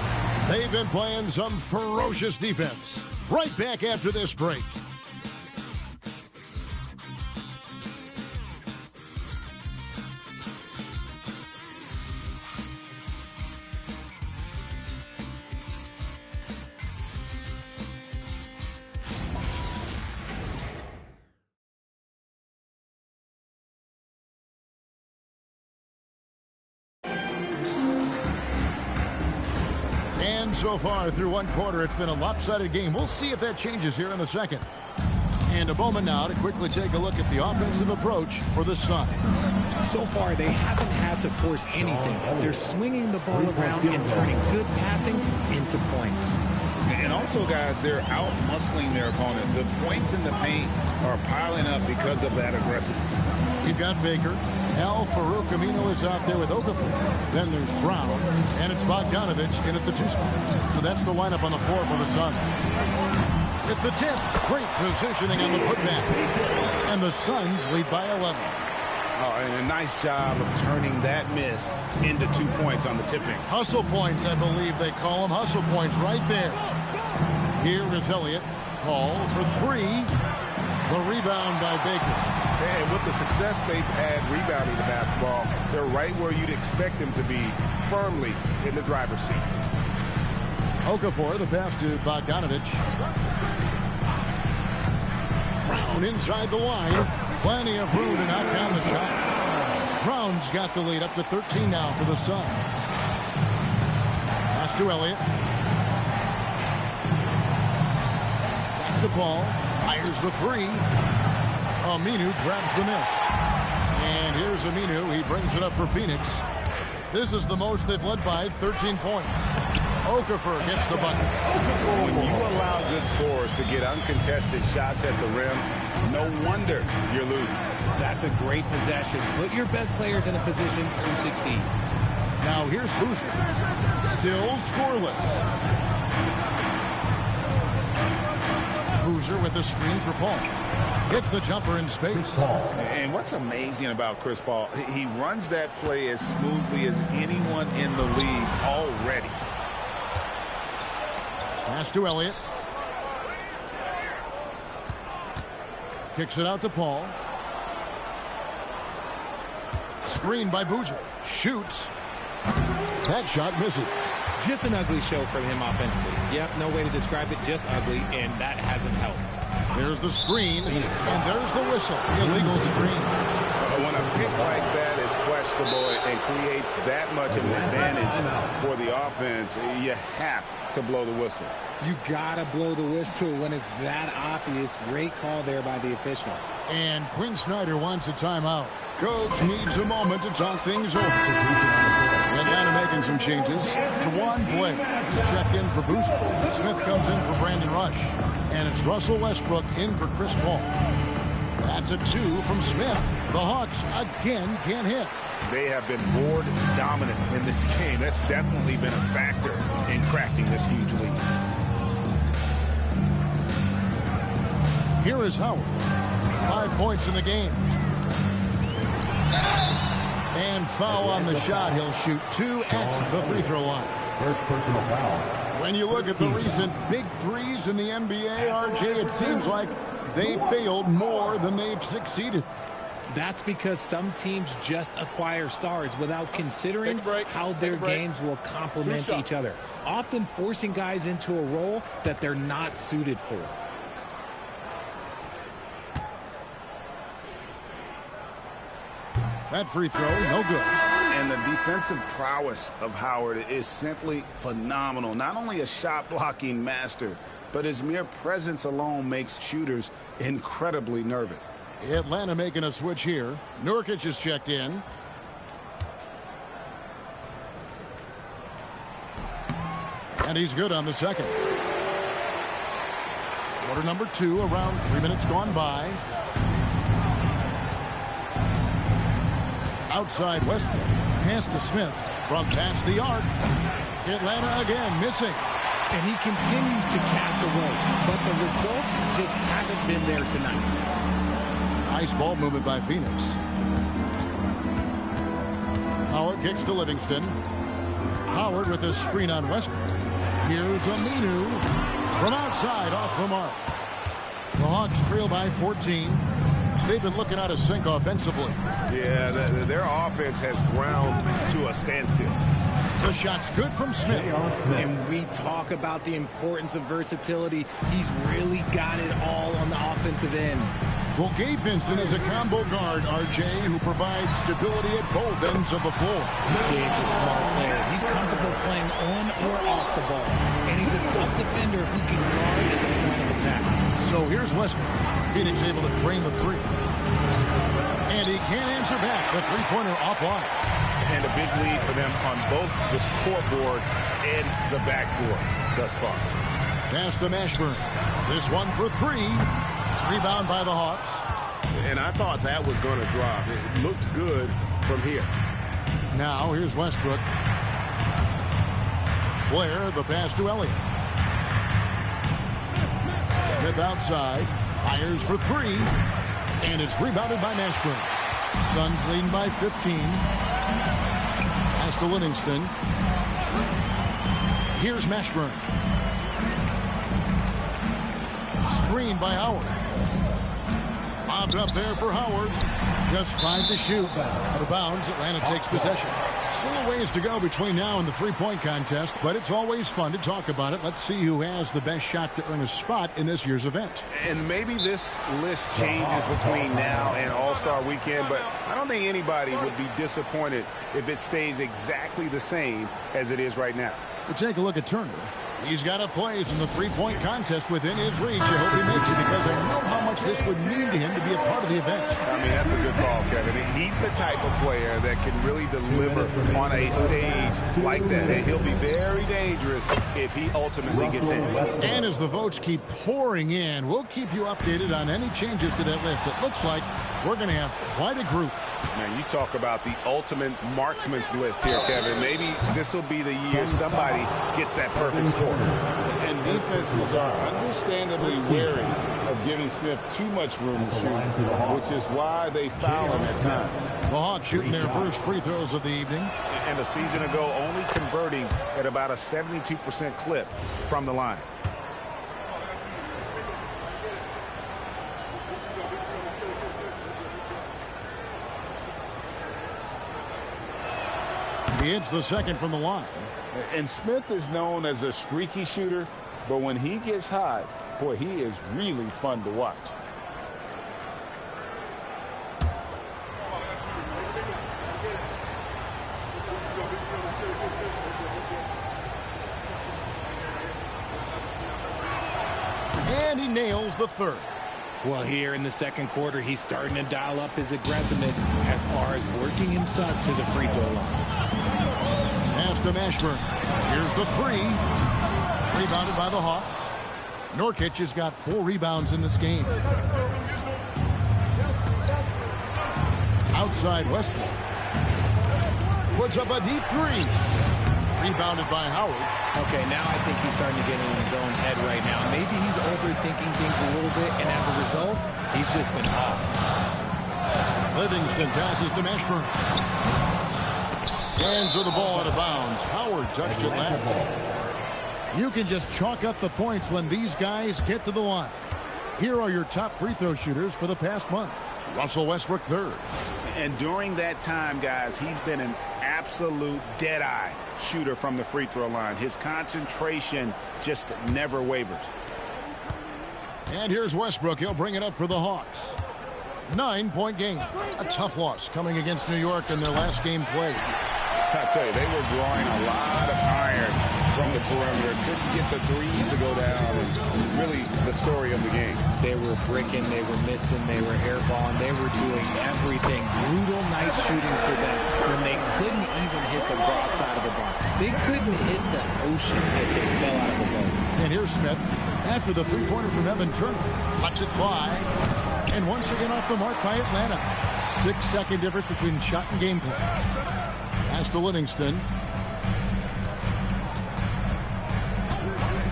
They've been playing some ferocious defense. Right back after this break. So far through one quarter, it's been a lopsided game. We'll see if that changes here in the second. And a moment now to quickly take a look at the offensive approach for the Suns. So far, they haven't had to force anything. They're swinging the ball around and turning good passing into points. And also, guys, they're out-muscling their opponent. The points in the paint are piling up because of that aggressiveness. You've got Baker. Al Farouk Amino is out there with Okafor. Then there's Brown. And it's Bogdanovich in at the 2 spot. So that's the lineup on the floor for the Suns. At the tip, great positioning on the putback. And the Suns lead by 11. Oh, and a nice job of turning that miss into 2 points on the tipping. Hustle points, I believe they call them. Hustle points right there. Here is Elliott. Paul for 3. The rebound by Baker. And with the success they've had rebounding the basketball, they're right where you'd expect them to be, firmly in the driver's seat. Okafor, the pass to Bogdanovich. Brown inside the line. Plenty of room to knock down the shot. Brown's got the lead up to 13 now for the Suns. Pass to Elliott. Back to Paul. Fires the 3. Aminu grabs the miss. And here's Aminu. He brings it up for Phoenix. This is the most they've led by, 13 points. Okafor gets the bucket. When you allow good scorers to get uncontested shots at the rim, no wonder you're losing. That's a great possession. Put your best players in a position to succeed. Now here's Boozer. Still scoreless. Boozer with the screen for Paul. Hits the jumper in space. And what's amazing about Chris Paul, he runs that play as smoothly as anyone in the league already. Pass to Elliott. Kicks it out to Paul. Screen by Boozer. Shoots. That shot misses. Just an ugly show from him offensively. Yep, no way to describe it, just ugly, and that hasn't helped. There's the screen, and there's the whistle. Illegal screen. When a pick like that is questionable and creates that much of an advantage for the offense, you have to blow the whistle. You gotta blow the whistle when it's that obvious. Great call there by the official. And Quinn wants a timeout. Coach needs a moment to talk things over. Atlanta making some changes. Tawan Blake is checked in for Boozer. Smith comes in for Brandon Rush. And it's Russell Westbrook in for Chris Paul. That's a 2 from Smith. The Hawks again can't hit. They have been board dominant in this game. That's definitely been a factor in cracking this huge lead. Here is Howard. 5 points in the game. And foul on the shot. He'll shoot 2 at the free throw line. First personal foul. When you look at the recent big threes in the NBA, RJ, it seems like they failed more than they've succeeded. That's because some teams just acquire stars without considering how their games will complement each other, often forcing guys into a role that they're not suited for. That free throw, no good. And the defensive prowess of Howard is simply phenomenal. Not only a shot-blocking master, but his mere presence alone makes shooters incredibly nervous. Atlanta making a switch here. Nurkic is checked in. And he's good on the second. Quarter number 2, around 3 minutes gone by. Outside Westbrook. Pass to Smith from past the arc. Atlanta again missing. And he continues to cast away, but the results just haven't been there tonight. Nice ball movement by Phoenix. Howard kicks to Livingston. Howard with a screen on Westbrook. Here's Aminu from outside off the mark. The Hawks trail by 14. They've been looking out of sync offensively. Yeah, their offense has ground to a standstill. The shot's good from Smith. And we talk about the importance of versatility. He's really got it all on the offensive end. Well, Gabe Vincent is a combo guard, RJ, who provides stability at both ends of the floor. Gabe's a smart player. He's comfortable playing on or off the ball. And he's a tough defender who can guard at the point of attack. So here's Westbrook. Phoenix able to drain the three. And he can't answer back. The three-pointer offline. And a big lead for them on both the scoreboard and the backboard thus far. Pass to Mashburn. This one for 3. Rebound by the Hawks. And I thought that was going to drop. It looked good from here. Now here's Westbrook. Blair, the pass to Elliott. Smith outside. Fires for 3. And it's rebounded by Mashburn. Suns leading by 15. Pass to Livingston. Here's Mashburn. Screen by Howard. Bobbed up there for Howard. Just 5 to shoot. Out of bounds, Atlanta takes possession. Still a ways to go between now and the three-point contest, but it's always fun to talk about it. Let's see who has the best shot to earn a spot in this year's event. And maybe this list changes between now and All-Star Weekend, but I don't think anybody would be disappointed if it stays exactly the same as it is right now. We'll take a look at Turner. He's got a place in the three-point contest within his reach. I hope he makes it because I know how much this would mean to him to be a part of the event. I mean, that's a good call, Kevin. He's the type of player that can really deliver on a stage like that. And he'll be very dangerous if he ultimately gets in. And as the votes keep pouring in, we'll keep you updated on any changes to that list. It looks like we're going to have quite a group Man, you talk about the ultimate marksman's list here, Kevin. Maybe this will be the year somebody gets that perfect score. And defenses are understandably wary of giving Smith too much room to shoot, which is why they foul him at times. The Hawks shooting their first free throws of the evening. And a season ago, only converting at about a 72% clip from the line. He hits the second from the line. And Smith is known as a streaky shooter, but when he gets hot, boy, he is really fun to watch. And he nails the third. Well, here in the second quarter, he's starting to dial up his aggressiveness as far as working himself to the free throw line. Pass to Mashburn. Here's the three. Rebounded by the Hawks. Nurkic has got 4 rebounds in this game. Outside Westbrook. Puts up a deep three. Rebounded by Howard. Okay, now I think he's starting to get in his own head right now. Maybe he's overthinking things a little bit, and as a result, he's just been off. Livingston passes to Mashburn. Hands of the ball out of bounds. Howard touched it last. You can just chalk up the points when these guys get to the line. Here are your top free throw shooters for the past month. Russell Westbrook third. And during that time, guys, he's been an absolute dead-eye shooter from the free throw line. His concentration just never wavers. And here's Westbrook. He'll bring it up for the Hawks. 9-point game. A tough loss coming against New York in their last game played. I tell you, they were drawing a lot of iron from the perimeter. Couldn't get the threes to go down. And really the story of the game. They were bricking, they were missing, they were airballing, they were doing everything. Brutal night shooting for them when they couldn't even hit the broadside of the bar. They couldn't hit the ocean if they fell out of the boat. And here's Smith after the three-pointer from Evan Turner. Lets it fly. And once again off the mark by Atlanta. 6-second difference between shot and gameplay. Pass to Livingston.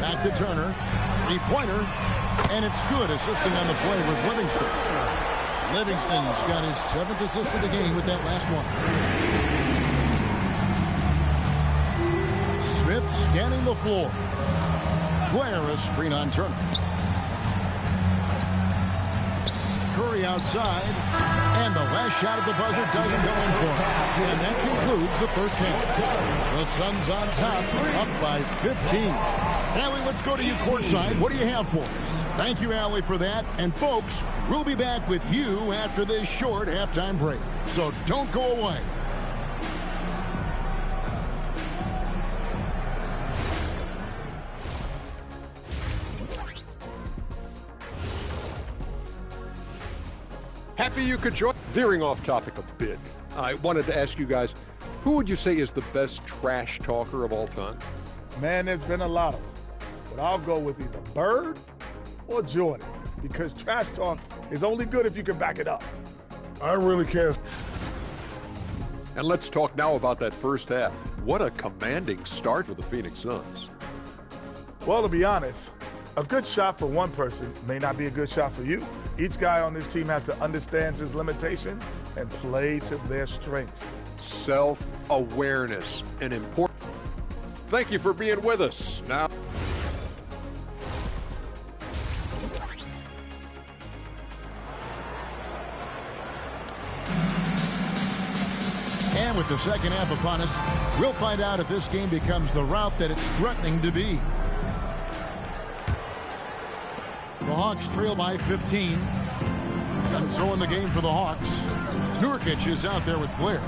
Back to Turner. Three-pointer. And it's good. Assisting on the play was Livingston. Livingston's got his 7th assist of the game with that last one. Smith scanning the floor. Blair a screen on Turner. Curry outside. And the last shot at the buzzer doesn't go in for him. And that concludes the first half. The Suns on top, up by 15. Allie, let's go to you courtside. What do you have for us? Thank you, Allie, for that. And folks, we'll be back with you after this short halftime break. So don't go away. Happy you could join. Veering off topic a bit, I wanted to ask you guys, who would you say is the best trash talker of all time? Man, there's been a lot of them. But I'll go with either Bird or Jordan, because trash talk is only good if you can back it up. I really can't. And let's talk now about that first half. What a commanding start for the Phoenix Suns. Well, to be honest, a good shot for one person may not be a good shot for you. Each guy on this team has to understand his limitation and play to their strengths. Self-awareness, an important. Thank you for being with us. Now. And with the second half upon us, we'll find out if this game becomes the route that it's threatening to be. The Hawks trail by 15. And so in the game for the Hawks, Nurkic is out there with Blair.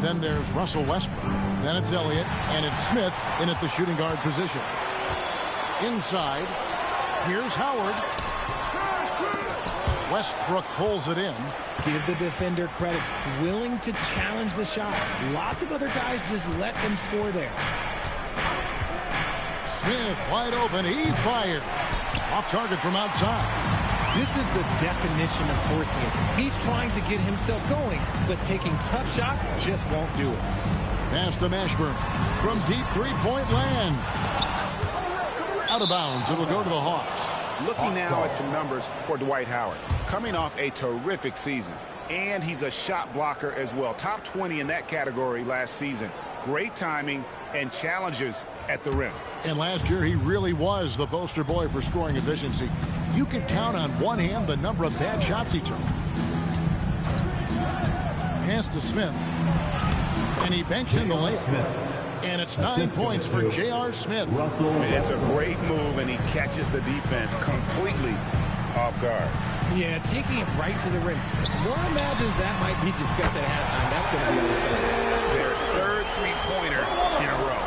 Then there's Russell Westbrook. Then it's Elliott. And it's Smith in at the shooting guard position. Inside, here's Howard. Westbrook pulls it in. Give the defender credit. Willing to challenge the shot. Lots of other guys just let them score there. Smith wide open. He fires. Off target from outside. This is the definition of forcing it. He's trying to get himself going, but taking tough shots just won't do it. Pass to Mashburn from deep three-point land. Out of bounds. It'll go to the Hawks. Looking now at some numbers for Dwight Howard. Coming off a terrific season. And he's a shot blocker as well. Top 20 in that category last season. Great timing and challenges at the rim. And last year, he really was the poster boy for scoring efficiency. You could count on one hand the number of bad shots he took. Pass to Smith. And he banks in the layup. And it's 9 points for J.R. Smith. It's a great move, and he catches the defense completely off guard. Yeah, taking it right to the rim. One imagines that might be discussed at halftime. That's going to be on the field. Their third three-pointer in a row.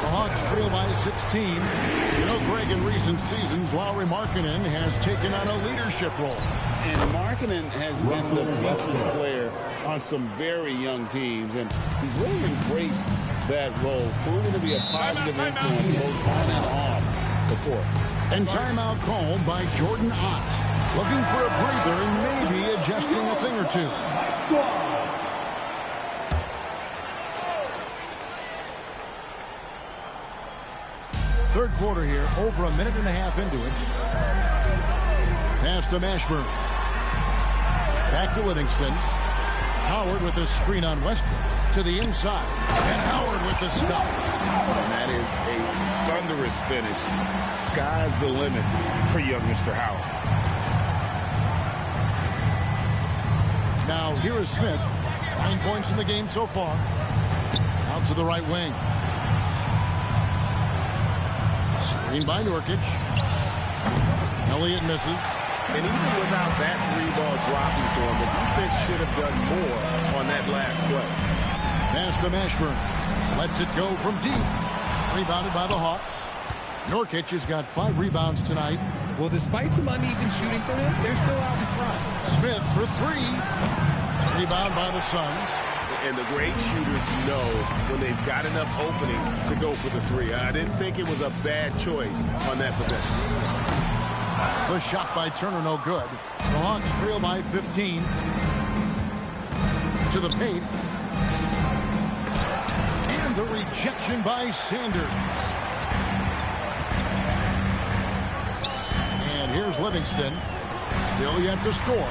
The Hawks trail by 16. You know, Greg, in recent seasons, Lauri Markkanen has taken on a leadership role. And Markkanen has been the featured player on some very young teams, and he's really embraced that role, proving to be a positive influence both on and off the court. And timeout called by Jordan Ott. Looking for a breather and maybe adjusting a thing or two. Third quarter here, over a minute and a half into it. Pass to Mashburn. Back to Livingston. Howard with a screen on Westbrook to the inside. And Howard with the stop. And that is a thunderous finish. Sky's the limit for young Mr. Howard. Now here is Smith. 9 points in the game so far. Out to the right wing. Screen by Nurkic. Elliott misses. And even without that three-ball dropping for him, the defense should have done more on that last play. Pass to Mashburn. Lets it go from deep. Rebounded by the Hawks. Nurkic has got 5 rebounds tonight. Well, despite some uneven shooting for him, they're still out in front. Smith for 3. Rebound by the Suns. And the great shooters know when they've got enough opening to go for the 3. I didn't think it was a bad choice on that possession. The shot by Turner, no good. The Hawks trail by 15. To the paint. And the rejection by Sanders. And here's Livingston. Still yet to score.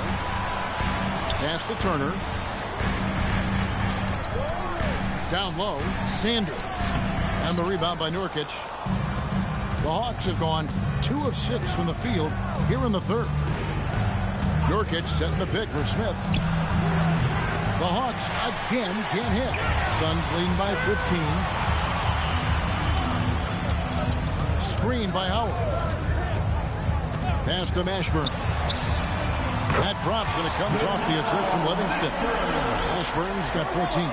Pass to Turner. Down low, Sanders. And the rebound by Nurkic. The Hawks have gone 2 of 6 from the field here in the third. Nurkic setting the pick for Smith. The Hawks again can't hit. Suns leading by 15. Screen by Howard. Pass to Mashburn. That drops and it comes off the assist from Livingston. Mashburn's got 14.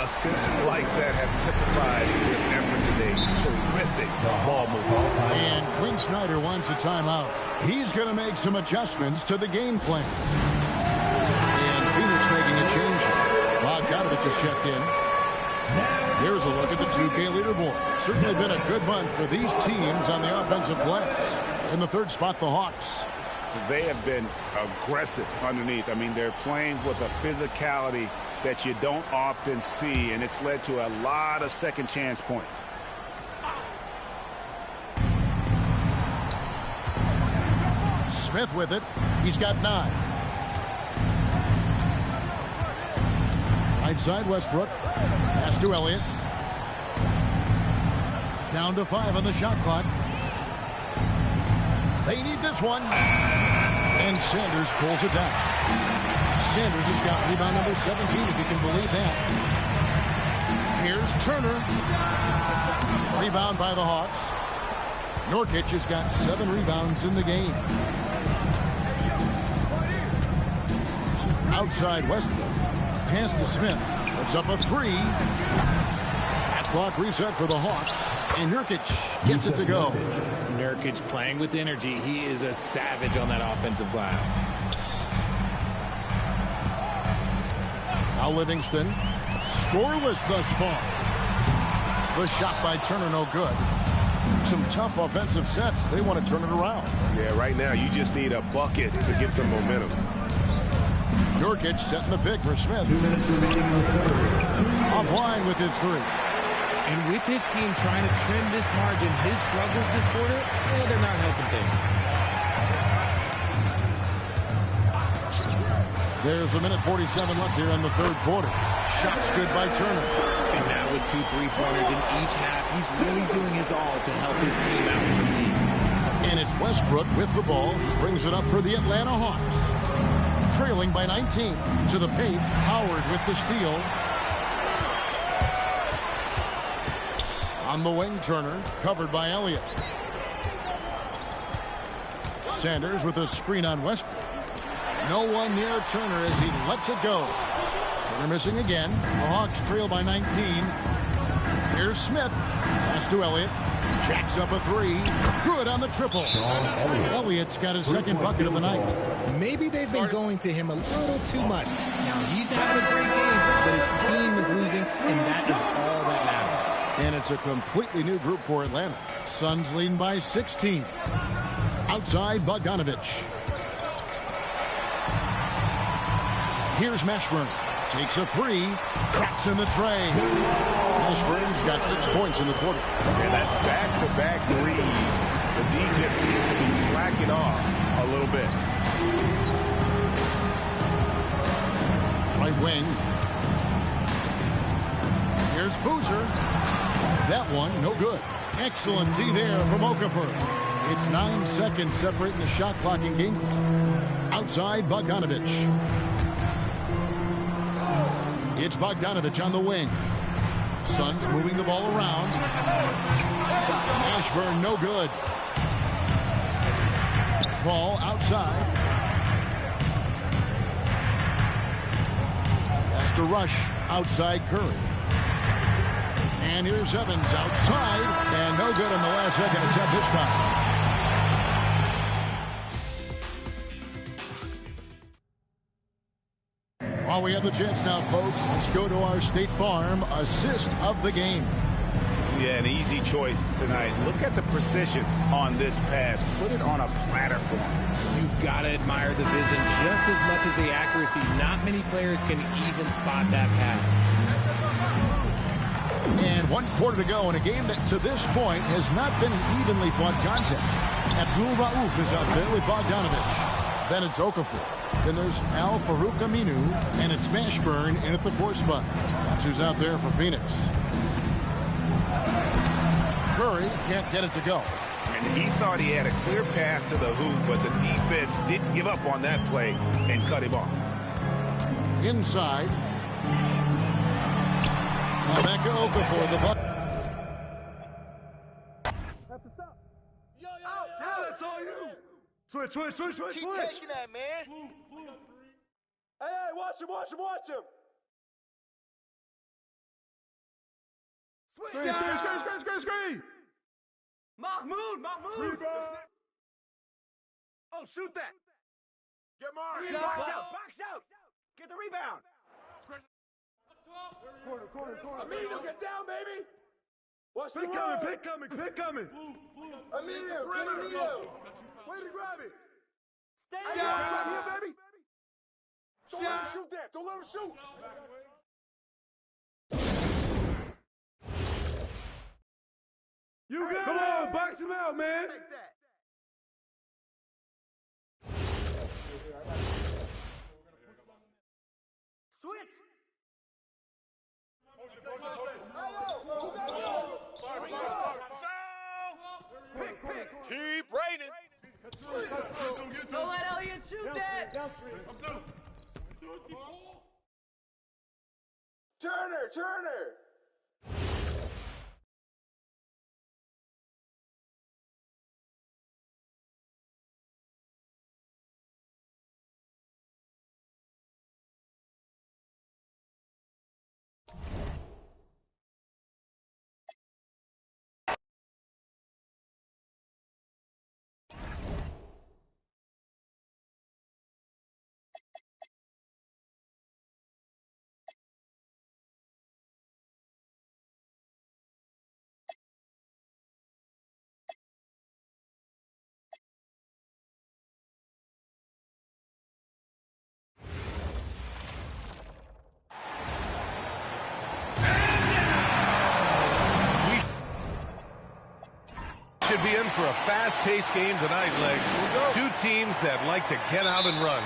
Assists like that have typified their effort today. Terrific ball movement. And Quinn Snyder wants a timeout. He's going to make some adjustments to the game plan. And Phoenix making a change. Bogdanovich has checked in. Here's a look at the 2K leaderboard. Certainly been a good month for these teams on the offensive glass. In the third spot, the Hawks. They have been aggressive underneath. I mean, they're playing with a physicality that you don't often see, and it's led to a lot of second chance points. Smith with it. He's got 9. Right side, Westbrook. Pass to Elliott. Down to 5 on the shot clock. They need this one. And Sanders pulls it down. Sanders has got rebound number 17, if you can believe that. Here's Turner. Rebound by the Hawks. Nurkic has got 7 rebounds in the game. Outside Westbrook. Pass to Smith. Puts up a 3. Shot clock reset for the Hawks. And Nurkic gets it to go. Nurkic playing with energy. He is a savage on that offensive glass. Now Livingston, scoreless thus far. The shot by Turner, no good. Some tough offensive sets. They want to turn it around. Yeah, right now you just need a bucket to get some momentum. Nurkic setting the pick for Smith. Offline with his three. And with his team trying to trim this margin, his struggles this quarter, they're not helping things. There's a minute 47 left here in the third quarter. Shots good by Turner. And now with 2 3-pointers in each half, he's really doing his all to help his team out from deep. And it's Westbrook with the ball. He brings it up for the Atlanta Hawks. Trailing by 19. To the paint, Howard with the steal. On the wing, Turner, covered by Elliott. Sanders with a screen on Westbrook. No one near Turner as he lets it go. Turner missing again. The Hawks trail by 19. Here's Smith. Pass to Elliott. Jacks up a three. Good on the triple. Elliott's got his second bucket of the night. Maybe they've been going to him a little too much. Now he's having a great game, but his team is losing, and that is all that matters. And it's a completely new group for Atlanta. Suns leading by 16. Outside, Bogdanovich. Here's Mashburn. Takes a three. Traps in the tray. Mashburn's got 6 points in the quarter. And that's back-to-back threes. The D just seems to be slacking off a little bit. Right wing. Here's Boozer. That one, no good. Excellent D there from Okafor. It's 9 seconds separating the shot clock and game clock. Outside, Bogdanovich. It's Bogdanovich on the wing. Suns moving the ball around. Ashburn, no good. Ball outside. Has to rush outside Curry. And here's Evans outside. And no good in the last second. It's up this time. While we have the chance now, folks, let's go to our State Farm assist of the game. Yeah, an easy choice tonight. Look at the precision on this pass. Put it on a platter for him. You've got to admire the vision just as much as the accuracy. Not many players can even spot that pass. And 1 quarter to go in a game that to this point has not been an evenly fought contest. Abdul Rauf is out there with Bogdanovich. Then it's Okafor. Then there's Al Farouk Aminu, and it's Mashburn in at the 4 spot. That's who's out there for Phoenix. Curry can't get it to go. And he thought he had a clear path to the hoop, but the defense didn't give up on that play and cut him off. Inside. Now back to Okafor, the buck. That's all you. Switch. Keep taking that, man. Hey, watch him. Screen. Mahmoud. Oh, shoot that. Get Mark. Box out. Get the rebound. Corner. Aminu, get down, baby. Watch the roll. Pick coming. Aminu, get Aminu. Way to grab it. Stay down. Right here, baby. Don't let him shoot that. Don't let him shoot. You got Come it. on, box him out, man. Take that. Switch. Keep raining. Don't let Elliott shoot that. Turner. could be in for a fast-paced game tonight, Legs. Two teams that like to get out and run.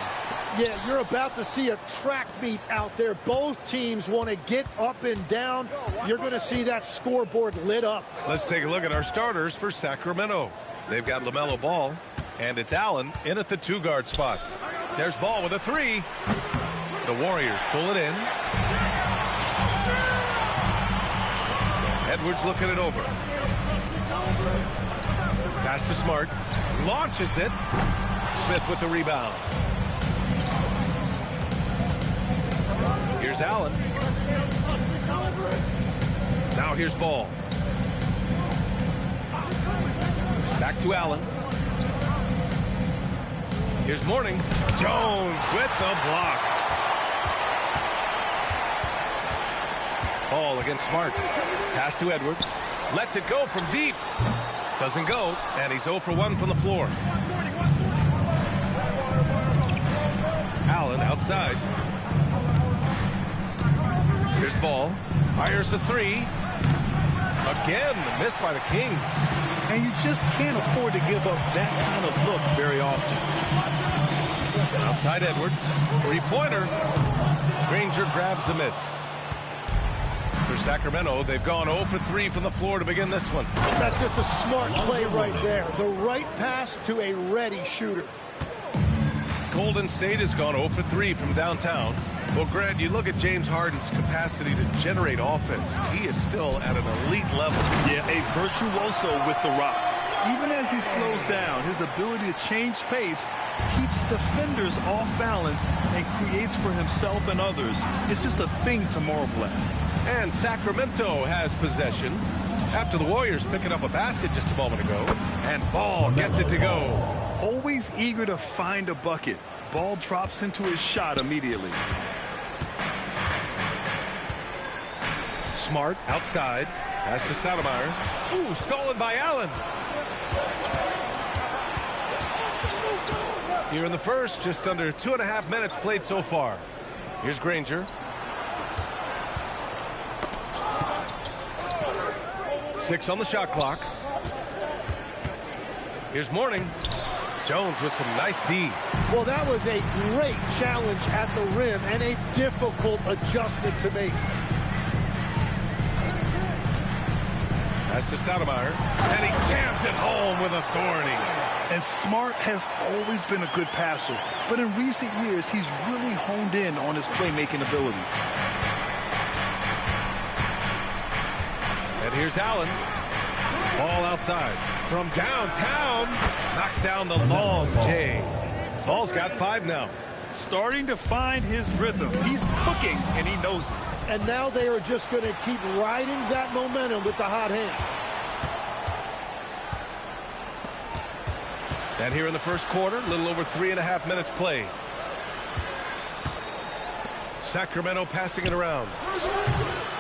Yeah, you're about to see a track meet out there. Both teams want to get up and down. You're going to see that scoreboard lit up. Let's take a look at our starters for Sacramento. They've got LaMelo Ball, and it's Allen in at the 2-guard spot. There's Ball with a 3. The Warriors pull it in. Edwards looking it over. Pass to Smart. Launches it. Smith with the rebound. Here's Allen. Now here's Ball. Back to Allen. Here's Mourning. Jones with the block. Ball against Smart. Pass to Edwards. Lets it go from deep. Doesn't go, and he's 0 for 1 from the floor. Allen outside. Here's Ball. Fires the 3. Again, the miss by the Kings. And you just can't afford to give up that kind of look very often. Outside Edwards. 3-pointer. Granger grabs the miss. For Sacramento, they've gone 0 for 3 from the floor to begin this one. That's just a smart play right there. The right pass to a ready shooter. Golden State has gone 0 for 3 from downtown. Well, Grant, you look at James Harden's capacity to generate offense. He is still at an elite level. Yeah, a virtuoso with the rock. Even as he slows down, his ability to change pace keeps defenders off balance and creates for himself and others. It's just a thing tomorrow play. And Sacramento has possession after the Warriors picking up a basket just a moment ago. And Ball gets it to go. Always eager to find a bucket. Ball drops into his shot immediately. Smart outside. Pass to Stoudemire. Ooh, stolen by Allen. Here in the first, just under 2.5 minutes played so far. Here's Granger. 6 on the shot clock. Here's Mourning. Jones with some nice D. Well, that was a great challenge at the rim and a difficult adjustment to make. Pass to Stoudemire. And he jams it home with authority. And Smart has always been a good passer, but in recent years, he's really honed in on his playmaking abilities. And here's Allen. Ball outside. From downtown. Knocks down the long J. Ball's got 5 now. Starting to find his rhythm. He's cooking, and he knows it. And now they are just going to keep riding that momentum with the hot hand. And here in the first quarter, a little over 3.5 minutes played. Sacramento passing it around.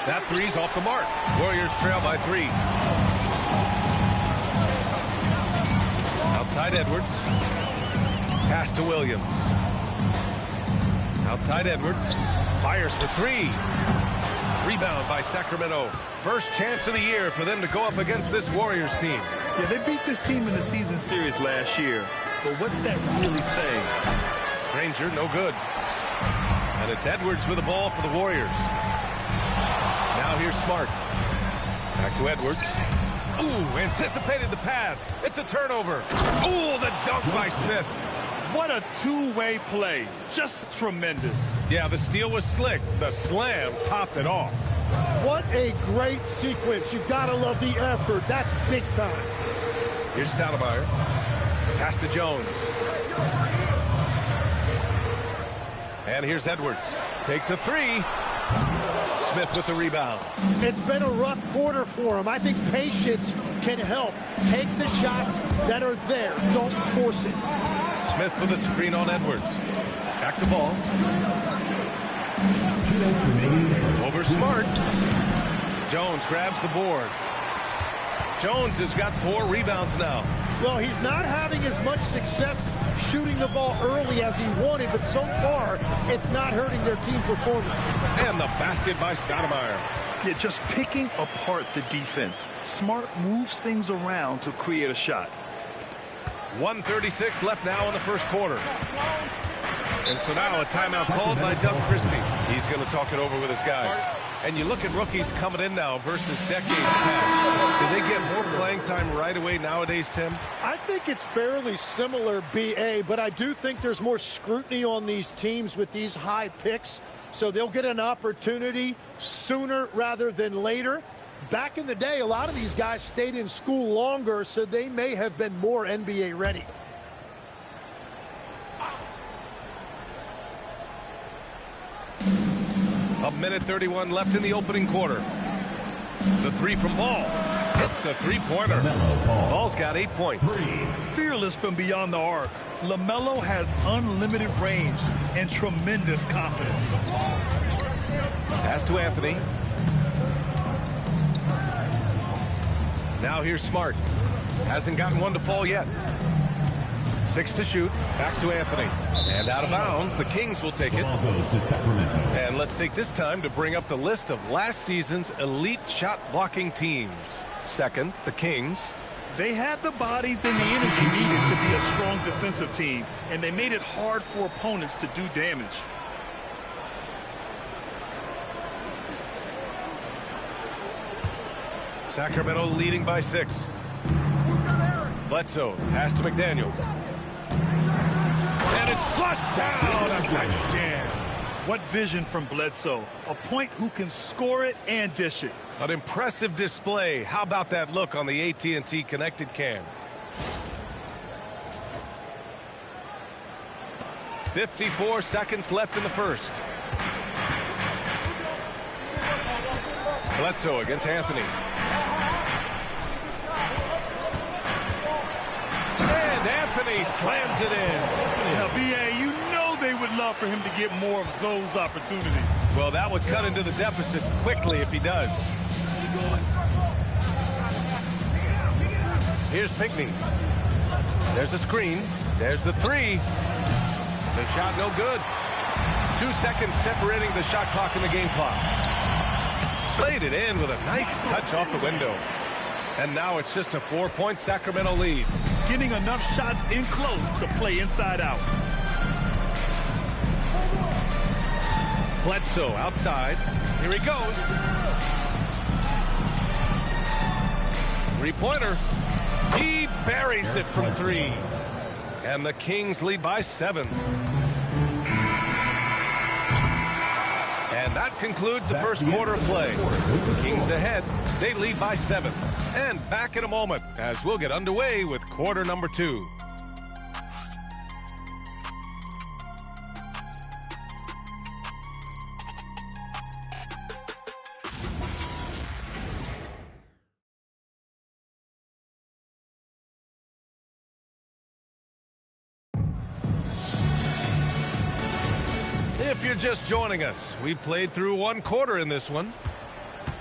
That 3's off the mark. Warriors trail by 3. Outside Edwards. Pass to Williams. Outside Edwards. Fires for 3. Rebound by Sacramento. First chance of the year for them to go up against this Warriors team. Yeah, they beat this team in the season series last year. But what's that really saying? Granger, no good. And it's Edwards with the ball for the Warriors. Now here's Smart. Back to Edwards. Ooh, anticipated the pass. It's a turnover. Ooh, the dunk by Smith. What a two-way play. Just tremendous. Yeah, the steal was slick. The slam topped it off. What a great sequence. You've got to love the effort. That's big time. Here's Stoudemire. Pass to Jones. And here's Edwards. Takes a 3. Smith with the rebound. It's been a rough quarter for him. I think patience can help. Take the shots that are there. Don't force it. Smith with a screen on Edwards. Back to Ball. Over Smart. Jones grabs the board. Jones has got 4 rebounds now. Well, he's not having as much success shooting the ball early as he wanted, but so far, it's not hurting their team performance. And the basket by Stoudemire. Yeah, just picking apart the defense. Smart moves things around to create a shot. 1:36 left now in the first quarter. And so now a timeout called by Doug Christie. He's going to talk it over with his guys. And you look at rookies coming in now versus decades past. Do they get more playing time right away nowadays, Tim? I think it's fairly similar, B.A., but I do think there's more scrutiny on these teams with these high picks, so they'll get an opportunity sooner rather than later. Back in the day, a lot of these guys stayed in school longer, so they may have been more NBA ready. A minute 31 left in the opening quarter. The three from Ball. Hits a three-pointer. Ball's got 8 points. Fearless from beyond the arc. LaMelo has unlimited range and tremendous confidence. Pass to Anthony. Now here's Smart. Hasn't gotten one to fall yet. 6 to shoot. Back to Anthony. And out of bounds. The Kings will take it. Goes to Sacramento. And let's take this time to bring up the list of last season's elite shot blocking teams. Second, the Kings. They had the bodies and the energy needed to be a strong defensive team, and they made it hard for opponents to do damage. Sacramento leading by 6. Bledsoe. Pass to McDaniel. And it's flushed down. A nice jam. What vision from Bledsoe. A point who can score it and dish it. An impressive display. How about that look on the AT&T connected cam? 54 seconds left in the first. Bledsoe against Anthony. And Anthony slams it in. Now, B.A., you know they would love for him to get more of those opportunities. Well, that would cut into the deficit quickly if he does. Here's Pinckney. There's a screen. There's the three. The shot no good. 2 seconds separating the shot clock and the game clock. Played it in with a nice touch off the window. And now it's just a 4-point Sacramento lead. Getting enough shots in close to play inside out. Bledsoe outside. Here he goes. Three-pointer. He buries it from 3. And the Kings lead by 7. And that concludes the first quarter of play. Kings ahead. They lead by 7. And back in a moment as we'll get underway with quarter number 2. If you're just joining us, we played through 1 quarter in this one.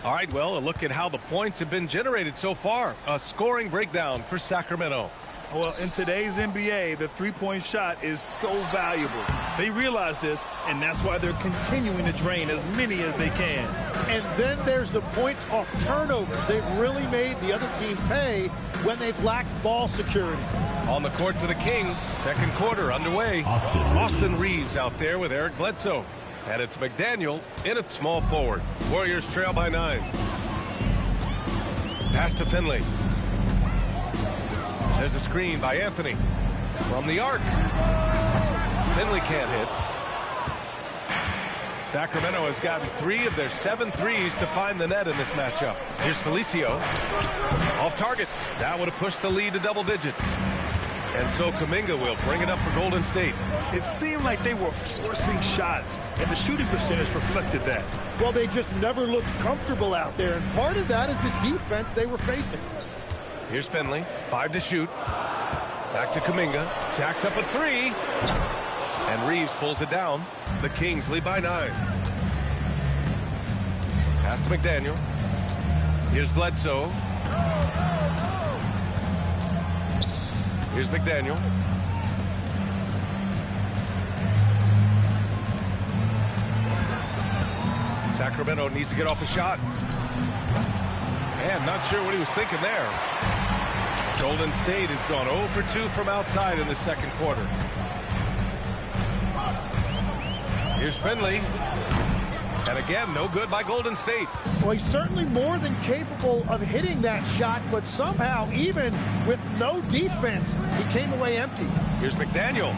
All right, well, a look at how the points have been generated so far. A scoring breakdown for Sacramento. Well, in today's NBA, the three-point shot is so valuable. They realize this, and that's why they're continuing to drain as many as they can. And then there's the points off turnovers. They've really made the other team pay when they've lacked ball security. On the court for the Kings, second quarter underway. Austin Reeves out there with Eric Bledsoe. And it's McDaniel in at small forward. Warriors trail by 9. Pass to Finley. There's a screen by Anthony. From the arc. Finley can't hit. Sacramento has gotten 3 of their 7 threes to find the net in this matchup. Here's Felicio. Off target. That would have pushed the lead to double digits. And so Kuminga will bring it up for Golden State. It seemed like they were forcing shots, and the shooting percentage reflected that. Well, they just never looked comfortable out there, and part of that is the defense they were facing. Here's Finley, 5 to shoot. Back to Kuminga, jacks up a 3. And Reeves pulls it down. The Kings lead by 9. Pass to McDaniel. Here's Bledsoe. Here's McDaniel. Sacramento needs to get off a shot. And not sure what he was thinking there. Golden State has gone 0 for 2 from outside in the second quarter. Here's Finley. And again, no good by Golden State. Well, he's certainly more than capable of hitting that shot, but somehow, even with no defense, he came away empty. Here's McDaniel.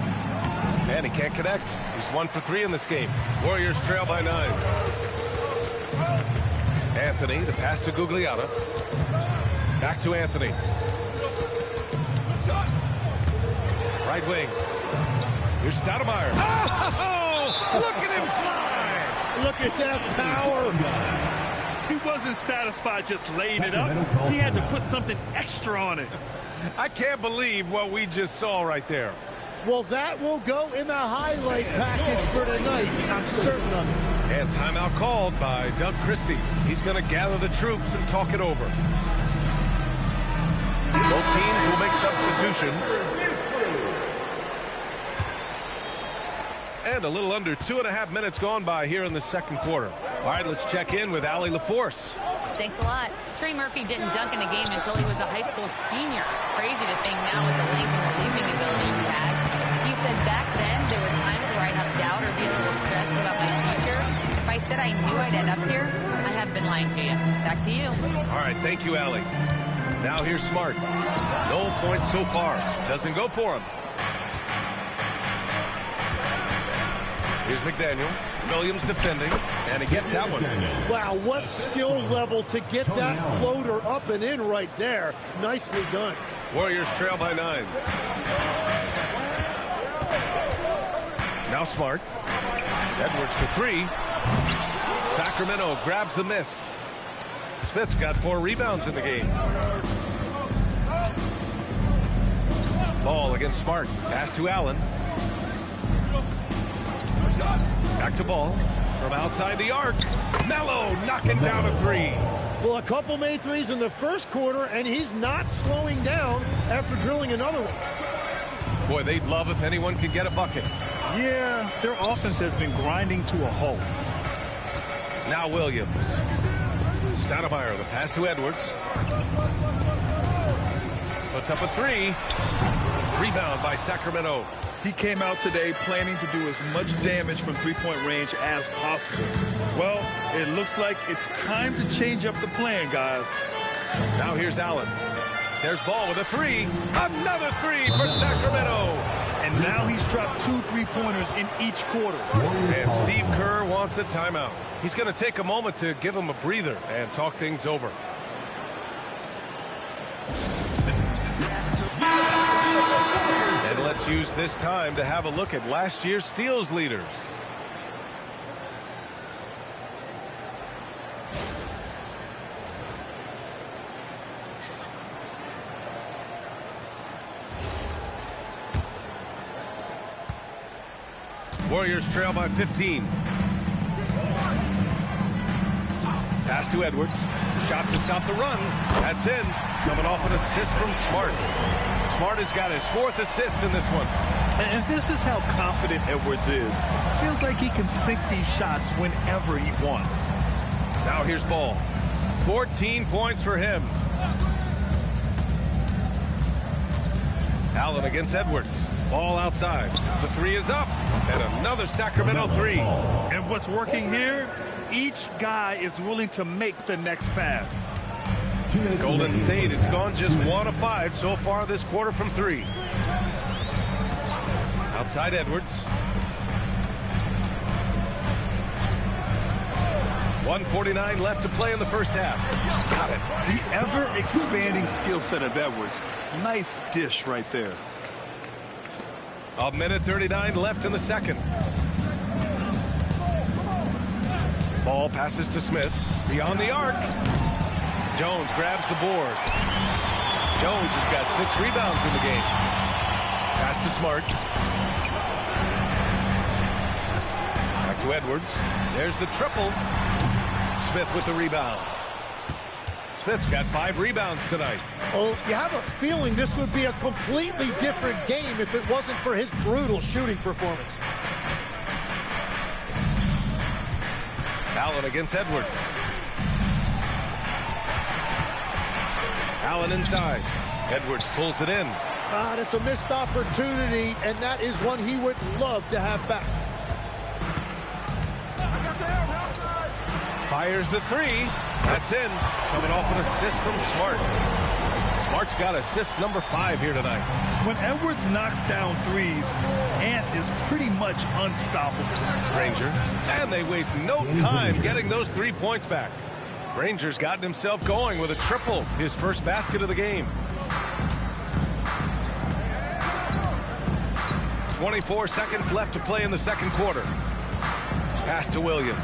And he can't connect. He's 1 for 3 in this game. Warriors trail by 9. Anthony, the pass to Gugliotta. Back to Anthony. Right wing. Here's Stoudemire. Oh! Look at him fly! Look at that power. He wasn't satisfied just laying it up. He had to put something extra on it. I can't believe what we just saw right there. Well, that will go in the highlight package for tonight. I'm certain of it. And timeout called by Doug Christie. He's going to gather the troops and talk it over. Both teams will make substitutions. And a little under 2.5 minutes gone by here in the second quarter. All right, let's check in with Allie LaForce. Thanks a lot. Trey Murphy didn't dunk in a game until he was a high school senior. Crazy to think now with the length and leaping ability he has. He said back then there were times where I'd have doubt or be a little stressed about my future. If I said I knew I'd end up here, I have been lying to you. Back to you. All right, thank you, Allie. Now here's Smart. No points so far. Doesn't go for him. Here's McDaniel. Williams defending, and he gets that one. Wow, what skill level to get that floater up and in right there. Nicely done. Warriors trail by 9. Now Smart. Edwards for 3. Sacramento grabs the miss. Smith's got 4 rebounds in the game. Ball against Smart. Pass to Allen. Back to Ball from outside the arc. Mello knocking down a 3. Well, a couple made threes in the first quarter, and he's not slowing down after drilling another one. Boy, they'd love if anyone could get a bucket. Yeah, their offense has been grinding to a halt. Now Williams. Stoudemire, the pass to Edwards. Puts up a 3. Rebound by Sacramento. He came out today planning to do as much damage from three-point range as possible. Well, it looks like it's time to change up the plan, guys. Now here's Allen. There's Ball with a 3. Another 3 for Sacramento. And now he's dropped 2 3-pointers in each quarter. And Steve Kerr wants a timeout. He's going to take a moment to give him a breather and talk things over. And let's use this time to have a look at last year's steals leaders. Warriors trail by 15. Pass to Edwards. Shot to stop the run. That's in. Coming off an assist from Smart. Smart has got his 4th assist in this one. And this is how confident Edwards is. Feels like he can sink these shots whenever he wants. Now here's Ball. 14 points for him. Allen against Edwards. Ball outside. The 3 is up. And another Sacramento 3. And what's working here? Each guy is willing to make the next pass. Golden State has gone just 1 of 5 so far this quarter from 3. Outside Edwards. 1:49 left to play in the first half. Got it. The ever-expanding skill set of Edwards. Nice dish right there. 1:39 left in the second. Ball passes to Smith. Beyond the arc. Jones grabs the board. Jones has got 6 rebounds in the game. Pass to Smart. Back to Edwards. There's the triple. Smith with the rebound. Smith's got 5 rebounds tonight. Well, you have a feeling this would be a completely different game if it wasn't for his brutal shooting performance. Allen against Edwards. Allen inside. Edwards pulls it in. It's a missed opportunity, and that is one he would love to have back. Fires the three. That's in. Coming off an assist from Smart. Smart's got assist number 5 here tonight. When Edwards knocks down threes, Ant is pretty much unstoppable. Granger. And they waste no time getting those 3 points back. Granger's gotten himself going with a triple, his first basket of the game. 24 seconds left to play in the second quarter. Pass to Williams.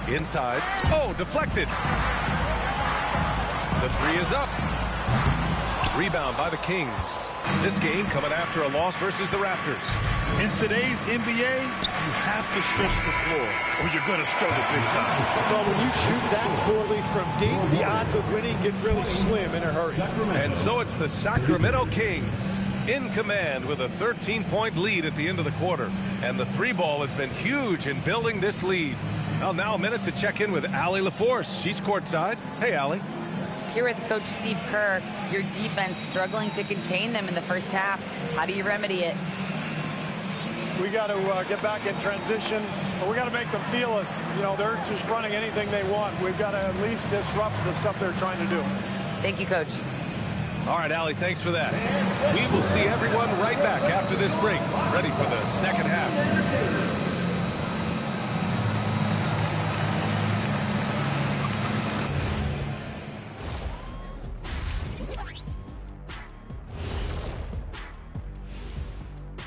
Inside. Oh, deflected. The three is up. Rebound by the Kings. This game coming after a loss versus the Raptors. In today's NBA, you have to stretch the floor or you're going to struggle big time. Well, when you shoot that poorly from deep, the odds of winning get really slim in a hurry. And so it's the Sacramento Kings in command with a 13-point lead at the end of the quarter. And the three ball has been huge in building this lead. Well, now a minute to check in with Allie LaForce. She's courtside. Hey, Allie. Here with Coach Steve Kerr, your defense struggling to contain them in the first half. How do you remedy it? We got to get back in transition, but we got to make them feel us. You know, they're just running anything they want. We've got to at least disrupt the stuff they're trying to do. Thank you, Coach. All right, Allie, thanks for that. We will see everyone right back after this break, ready for the second half.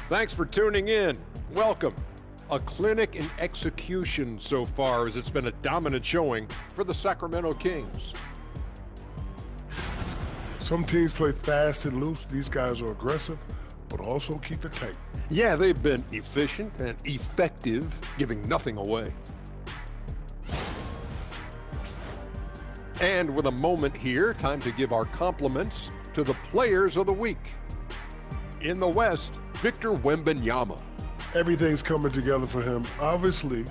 Thanks for tuning in. Welcome. A clinic in execution so far, as it's been a dominant showing for the Sacramento Kings. Some teams play fast and loose. These guys are aggressive, but also keep it tight. Yeah, they've been efficient and effective, giving nothing away. And with a moment here, time to give our compliments to the players of the week. In the West, Victor Wembanyama. Everything's coming together for him. Obviously,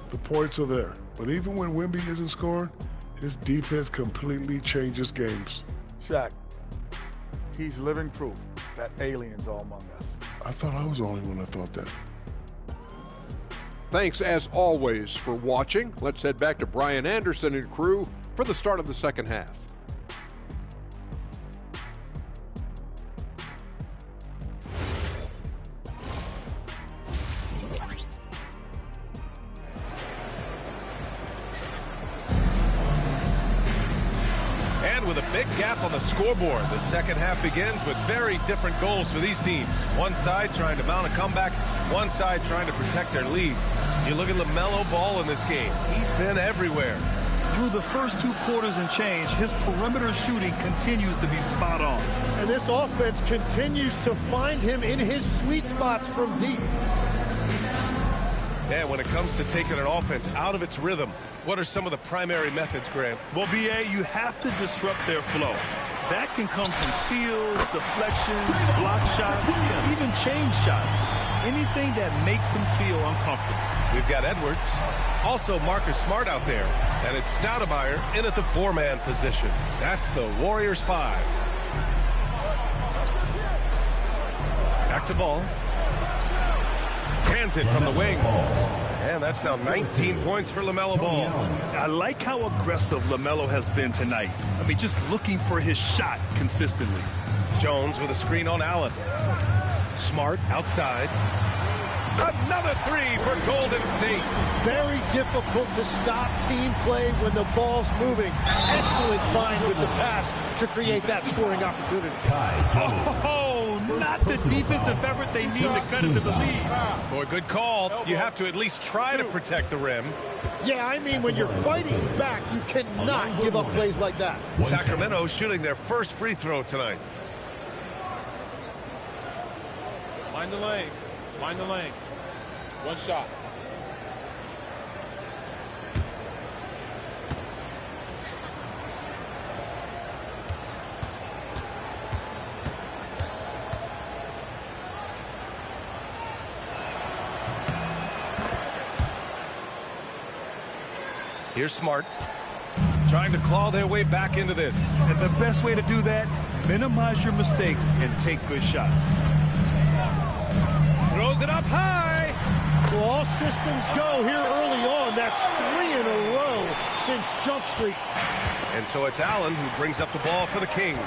the points are there. But even when Wemby isn't scoring, his defense completely changes games. Shaq, he's living proof that aliens are among us. I thought I was the only one that thought that. Thanks, as always, for watching. Let's head back to Brian Anderson and crew for the start of the second half. With a big gap on the scoreboard, the second half begins with very different goals for these teams. One side trying to mount a comeback, one side trying to protect their lead. You look at LaMelo Ball in this game. He's been everywhere. Through the first 2 quarters and change, his perimeter shooting continues to be spot on. And this offense continues to find him in his sweet spots from deep. And when it comes to taking an offense out of its rhythm, what are some of the primary methods, Grant? Well, B.A., you have to disrupt their flow. That can come from steals, deflections, block shots, even change shots. Anything that makes them feel uncomfortable. We've got Edwards, also Marcus Smart out there, and it's Stoudemire in at the 4-man position. That's the Warriors 5. Back to Ball. Hands it from the wing. And that's now 19 points for LaMelo Ball. I like how aggressive LaMelo has been tonight. I mean, just looking for his shot consistently. Jones with a screen on Allen. Smart outside. Another three for Golden State. Very difficult to stop team play when the ball's moving. Excellent find with the pass to create that scoring opportunity. Oh, not the defensive effort they need to cut into the lead. Boy, good call. You have to at least try to protect the rim. Yeah, I mean, when you're fighting back, you cannot give up plays like that. Sacramento shooting their first free throw tonight. Find the lanes. Find the lanes. One shot. Here's Smart. Trying to claw their way back into this. And the best way to do that, minimize your mistakes and take good shots. Throws it up high. Well, all systems go here early on. That's 3 in a row since Jump Street. And so it's Allen who brings up the ball for the Kings.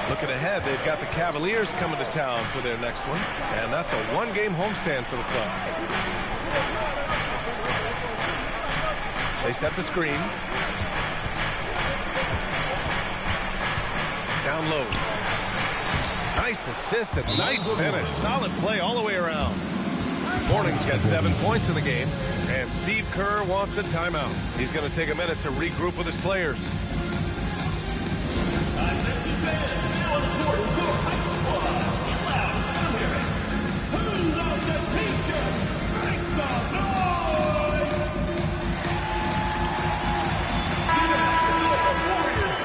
Looking ahead, they've got the Cavaliers coming to town for their next one. And that's a one-game homestand for the club. They set the screen. Down low. Nice assist and nice finish. Solid play all the way around. Morning's got 7 points in the game, and Steve Kerr wants a timeout. He's going to take a minute to regroup with his players.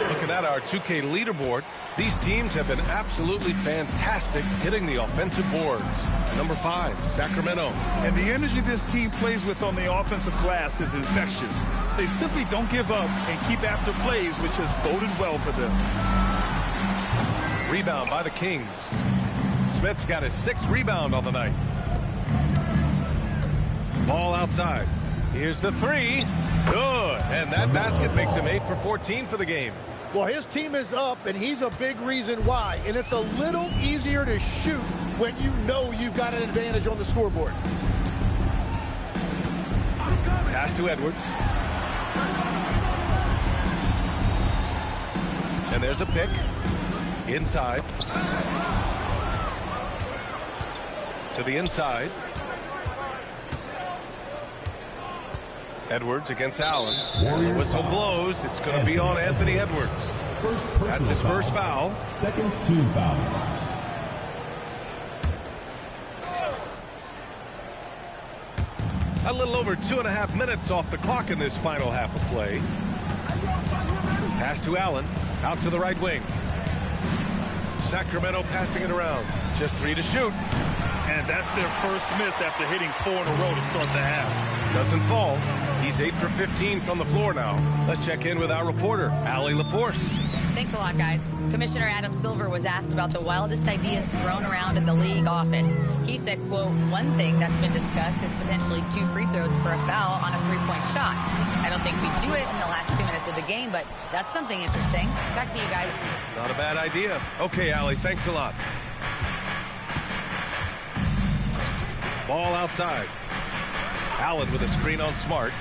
Looking at our 2K leaderboard, these teams have been absolutely fantastic hitting the offensive boards. Number 5, Sacramento. And the energy this team plays with on the offensive glass is infectious. They simply don't give up and keep after plays, which has boded well for them. Rebound by the Kings. Smith's got his 6th rebound on the night. Ball outside. Here's the 3. Good. And that basket makes him 8 for 14 for the game. Well, his team is up, and he's a big reason why. And it's a little easier to shoot when you know you've got an advantage on the scoreboard. Pass to Edwards. And there's a pick. Inside. To the inside. Edwards against Allen. The whistle blows. It's going to be on Anthony Edwards. That's his first foul. Second team foul. A little over 2.5 minutes off the clock in this final half of play. Pass to Allen. Out to the right wing. Sacramento passing it around. Just 3 to shoot. And that's their first miss after hitting 4 in a row to start the half. Doesn't fall. He's 8 for 15 from the floor now. Let's check in with our reporter, Allie LaForce. Thanks a lot, guys. Commissioner Adam Silver was asked about the wildest ideas thrown around in the league office. He said, quote, one thing that's been discussed is potentially 2 free throws for a foul on a 3-point shot. I don't think we do it in the last 2 minutes of the game, but that's something interesting. Back to you guys. Not a bad idea. Okay, Allie, thanks a lot. Ball outside. Allen with a screen on Smart.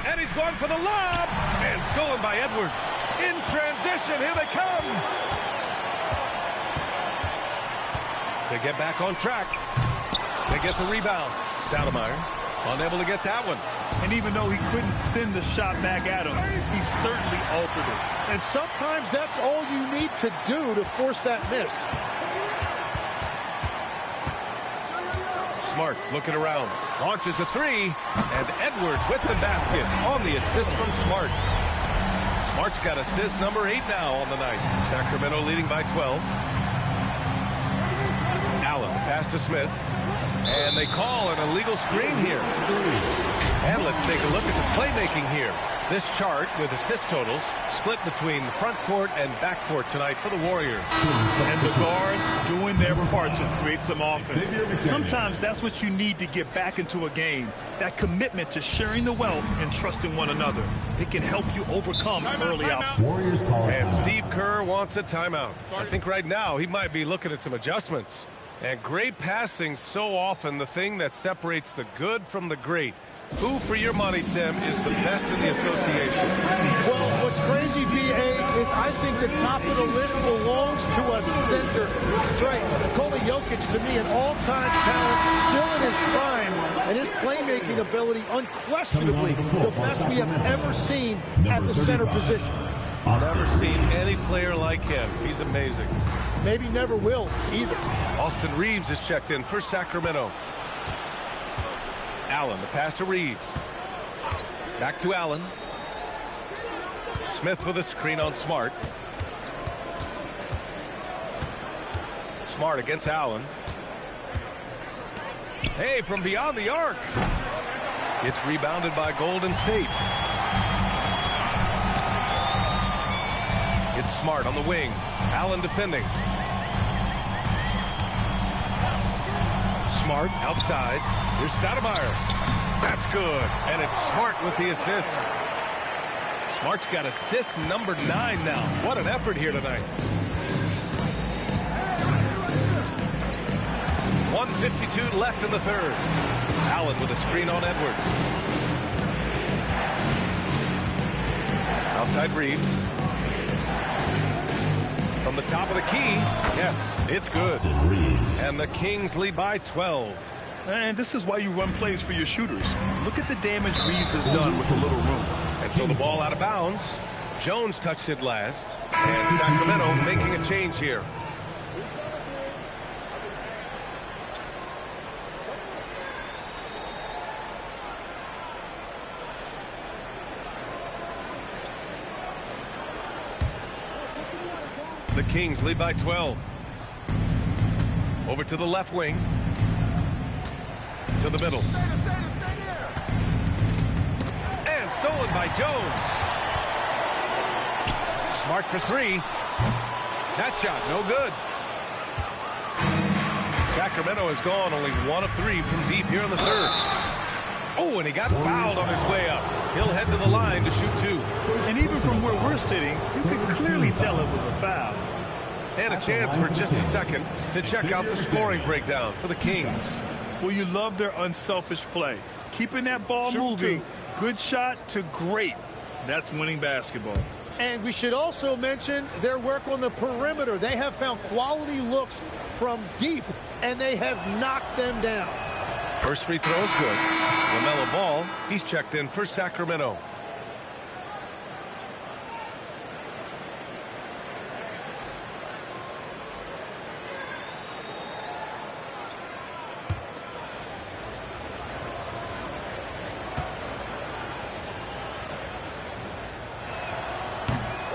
And he's going for the lob. And stolen by Edwards. In transition, here they come. To get back on track. They get the rebound. Stoudemire unable to get that one. And even though he couldn't send the shot back at him, he certainly altered it. And sometimes that's all you need to do to force that miss. Smart looking around. Launches a 3. And Edwards with the basket on the assist from Smart. Smart's got assist number 8 now on the night. Sacramento leading by 12. Allen, pass to Smith. And they call an illegal screen here. And let's take a look at the playmaking here. This chart with assist totals split between front court and back court tonight for the Warriors. And the guards doing their part to create some offense. Sometimes that's what you need to get back into a game. That commitment to sharing the wealth and trusting one another. It can help you overcome early obstacles. And Steve Kerr wants a timeout. I think right now he might be looking at some adjustments. And great passing, so often the thing that separates the good from the great. Who, for your money, Tim, is the best in the association? Well, what's crazy, B.A., is I think the top of the list belongs to a center. Right, Nikola Jokic, to me, an all-time talent, still in his prime, and his playmaking ability unquestionably the best we have ever seen at the center position. Never seen any player like him. He's amazing. Maybe never will either. Austin Reeves is checked in for Sacramento. Allen, the pass to Reeves. Back to Allen. Smith with a screen on Smart. Smart against Allen. Hey, from beyond the arc. It's rebounded by Golden State. Smart on the wing. Allen defending. Smart outside. Here's Stoudemire. That's good. And it's Smart with the assist. Smart's got assist number 9 now. What an effort here tonight. 1:52 left in the third. Allen with a screen on Edwards. Outside Reeves. From the top of the key. Yes, it's good. And the Kings lead by 12. And this is why you run plays for your shooters. Look at the damage Reeves has done with a little room. And so the ball out of bounds. Jones touched it last. And Sacramento making a change here. The Kings lead by 12. Over to the left wing. To the middle. And stolen by Jones. Smart for 3. That shot no good. Sacramento has gone only 1 of 3 from deep here in the third. Oh, and he got fouled on his way up. He'll head to the line to shoot 2. And even from where we're sitting, you could clearly tell it was a foul. And a chance for just a second to check out the scoring breakdown for the Kings. Well, you love their unselfish play. Keeping that ball moving, good shot to great. That's winning basketball. And we should also mention their work on the perimeter. They have found quality looks from deep, and they have knocked them down. First free throw is good. LaMelo Ball, he's checked in for Sacramento.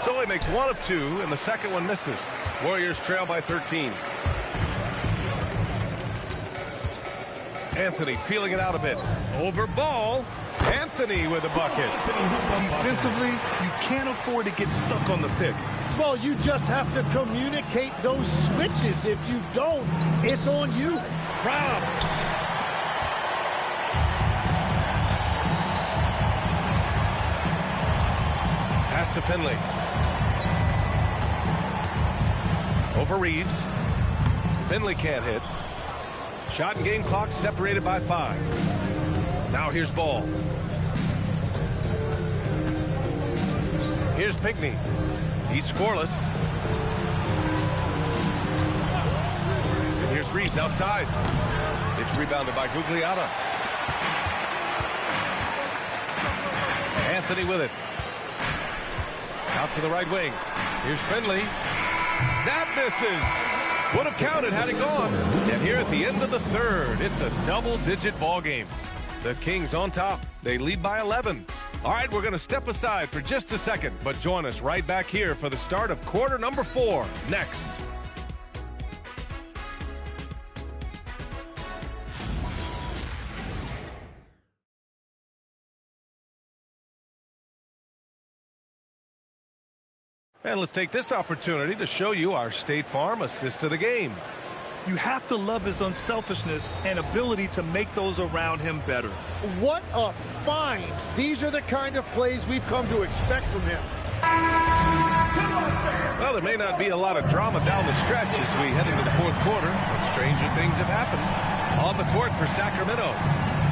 So he makes 1 of 2, and the second one misses. Warriors trail by 13. Anthony feeling it out a bit. Over Ball. Anthony with a bucket. Defensively, you can't afford to get stuck on the pick. Well, you just have to communicate those switches. If you don't, it's on you. Rob. Pass to Finley. Over Reeves. Finley can't hit. Shot and game clock separated by 5. Now here's Ball. Here's Pinkney. He's scoreless. And here's Reeves outside. It's rebounded by Gugliotta. Anthony with it. Out to the right wing. Here's Finley. That misses. Would have counted had it gone. And here at the end of the third, it's a double-digit ball game. The Kings on top. They lead by 11. All right, we're going to step aside for just a second, but join us right back here for the start of quarter number 4 next. And let's take this opportunity to show you our State Farm assist of the game. You have to love his unselfishness and ability to make those around him better. What a find. These are the kind of plays we've come to expect from him. Well, there may not be a lot of drama down the stretch as we head into the fourth quarter, but stranger things have happened. On the court for Sacramento,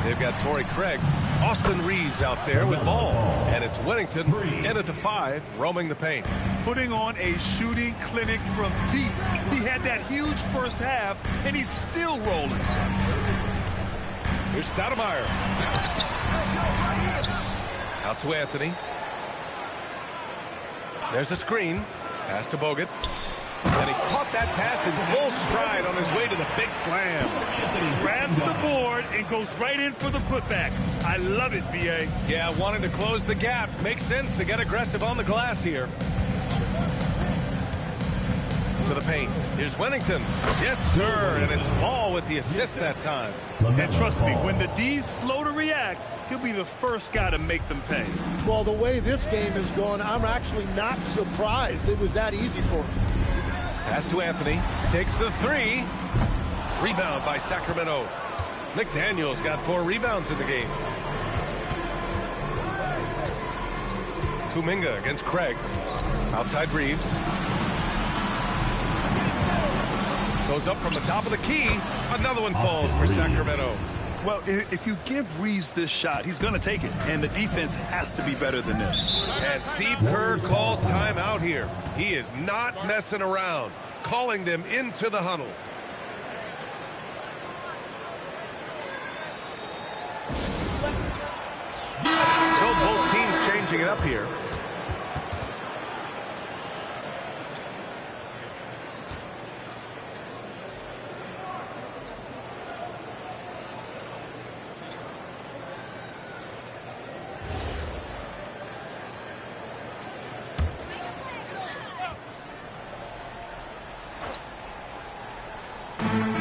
they've got Torrey Craig, Austin Reeves out there with Ball, and it's Whittington in at the 5, roaming the paint. Putting on a shooting clinic from deep. He had that huge first half, and he's still rolling. Here's Stoudemire. Out to Anthony. There's a screen. Pass to Bogut. And he caught that pass in full stride on his way to the big slam. Grabs the board and goes right in for the putback. I love it, B.A. Yeah, wanting to close the gap. Makes sense to get aggressive on the glass here. To the paint. Here's Wennington. Yes, sir. And it's Ball with the assist that time. And trust me, when the D's slow to react, he'll be the first guy to make them pay. Well, the way this game is going, I'm actually not surprised it was that easy for him. Pass to Anthony. Takes the three. Rebound by Sacramento. McDaniel's got 4 rebounds in the game. Kuminga against Craig. Outside Reeves. Goes up from the top of the key. Another one falls for Sacramento. Well, if you give Reeves this shot, he's going to take it. And the defense has to be better than this. And Steve Kerr calls timeout here. He is not messing around. Calling them into the huddle. So both teams changing it up here.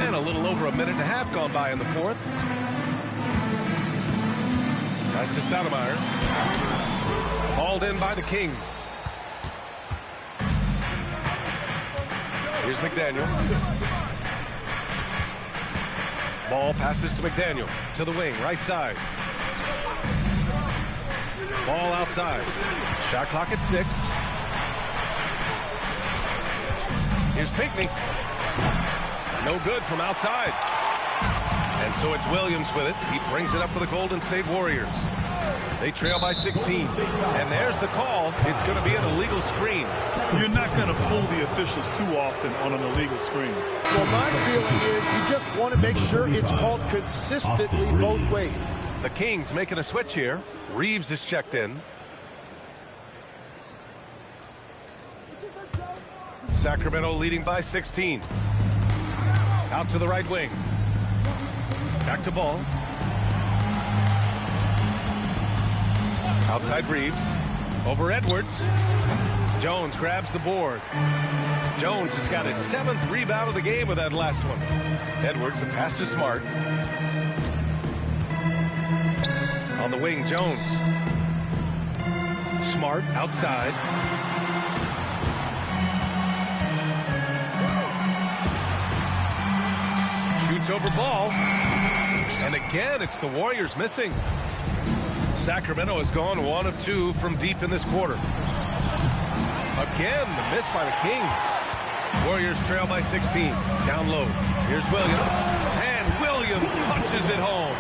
A little over a minute and a half gone by in the fourth. Pass to Stoudemire. Hauled in by the Kings. Here's McDaniel. Ball passes to McDaniel. To the wing, right side. Ball outside. Shot clock at 6. Here's Pinckney. No good from outside. And so it's Williams with it. He brings it up for the Golden State Warriors. They trail by 16. And there's the call. It's going to be an illegal screen. You're not going to fool the officials too often on an illegal screen. Well, my feeling is you just want to make sure it's called consistently both ways. The Kings making a switch here. Reeves is checked in. Sacramento leading by 16. Out to the right wing. Back to Ball. Outside Reeves. Over Edwards. Jones grabs the board. Jones has got his 7th rebound of the game with that last one. Edwards, the pass to Smart. On the wing, Jones. Smart outside. Shoots over Ball. And again, it's the Warriors missing. Sacramento has gone 1 of 2 from deep in this quarter. Again, the miss by the Kings. Warriors trail by 16. Down low. Here's Williams. And Williams punches it home.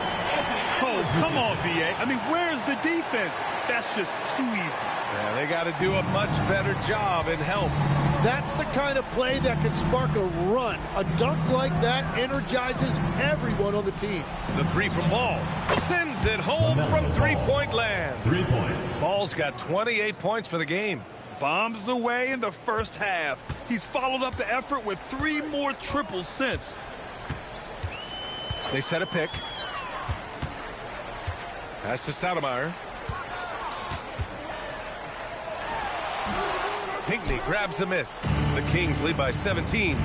Oh, come on, B.A. I mean, where's the defense? That's just too easy. Yeah, they got to do a much better job and help. That's the kind of play that can spark a run. A dunk like that energizes everyone on the team. The 3 from Ball. Sends it home from three-point land. 3 points. Ball's got 28 points for the game. Bombs away in the first half. He's followed up the effort with 3 more triples since. They set a pick. Pass to Stoudemire. Pinckney grabs the miss. The Kings lead by 17.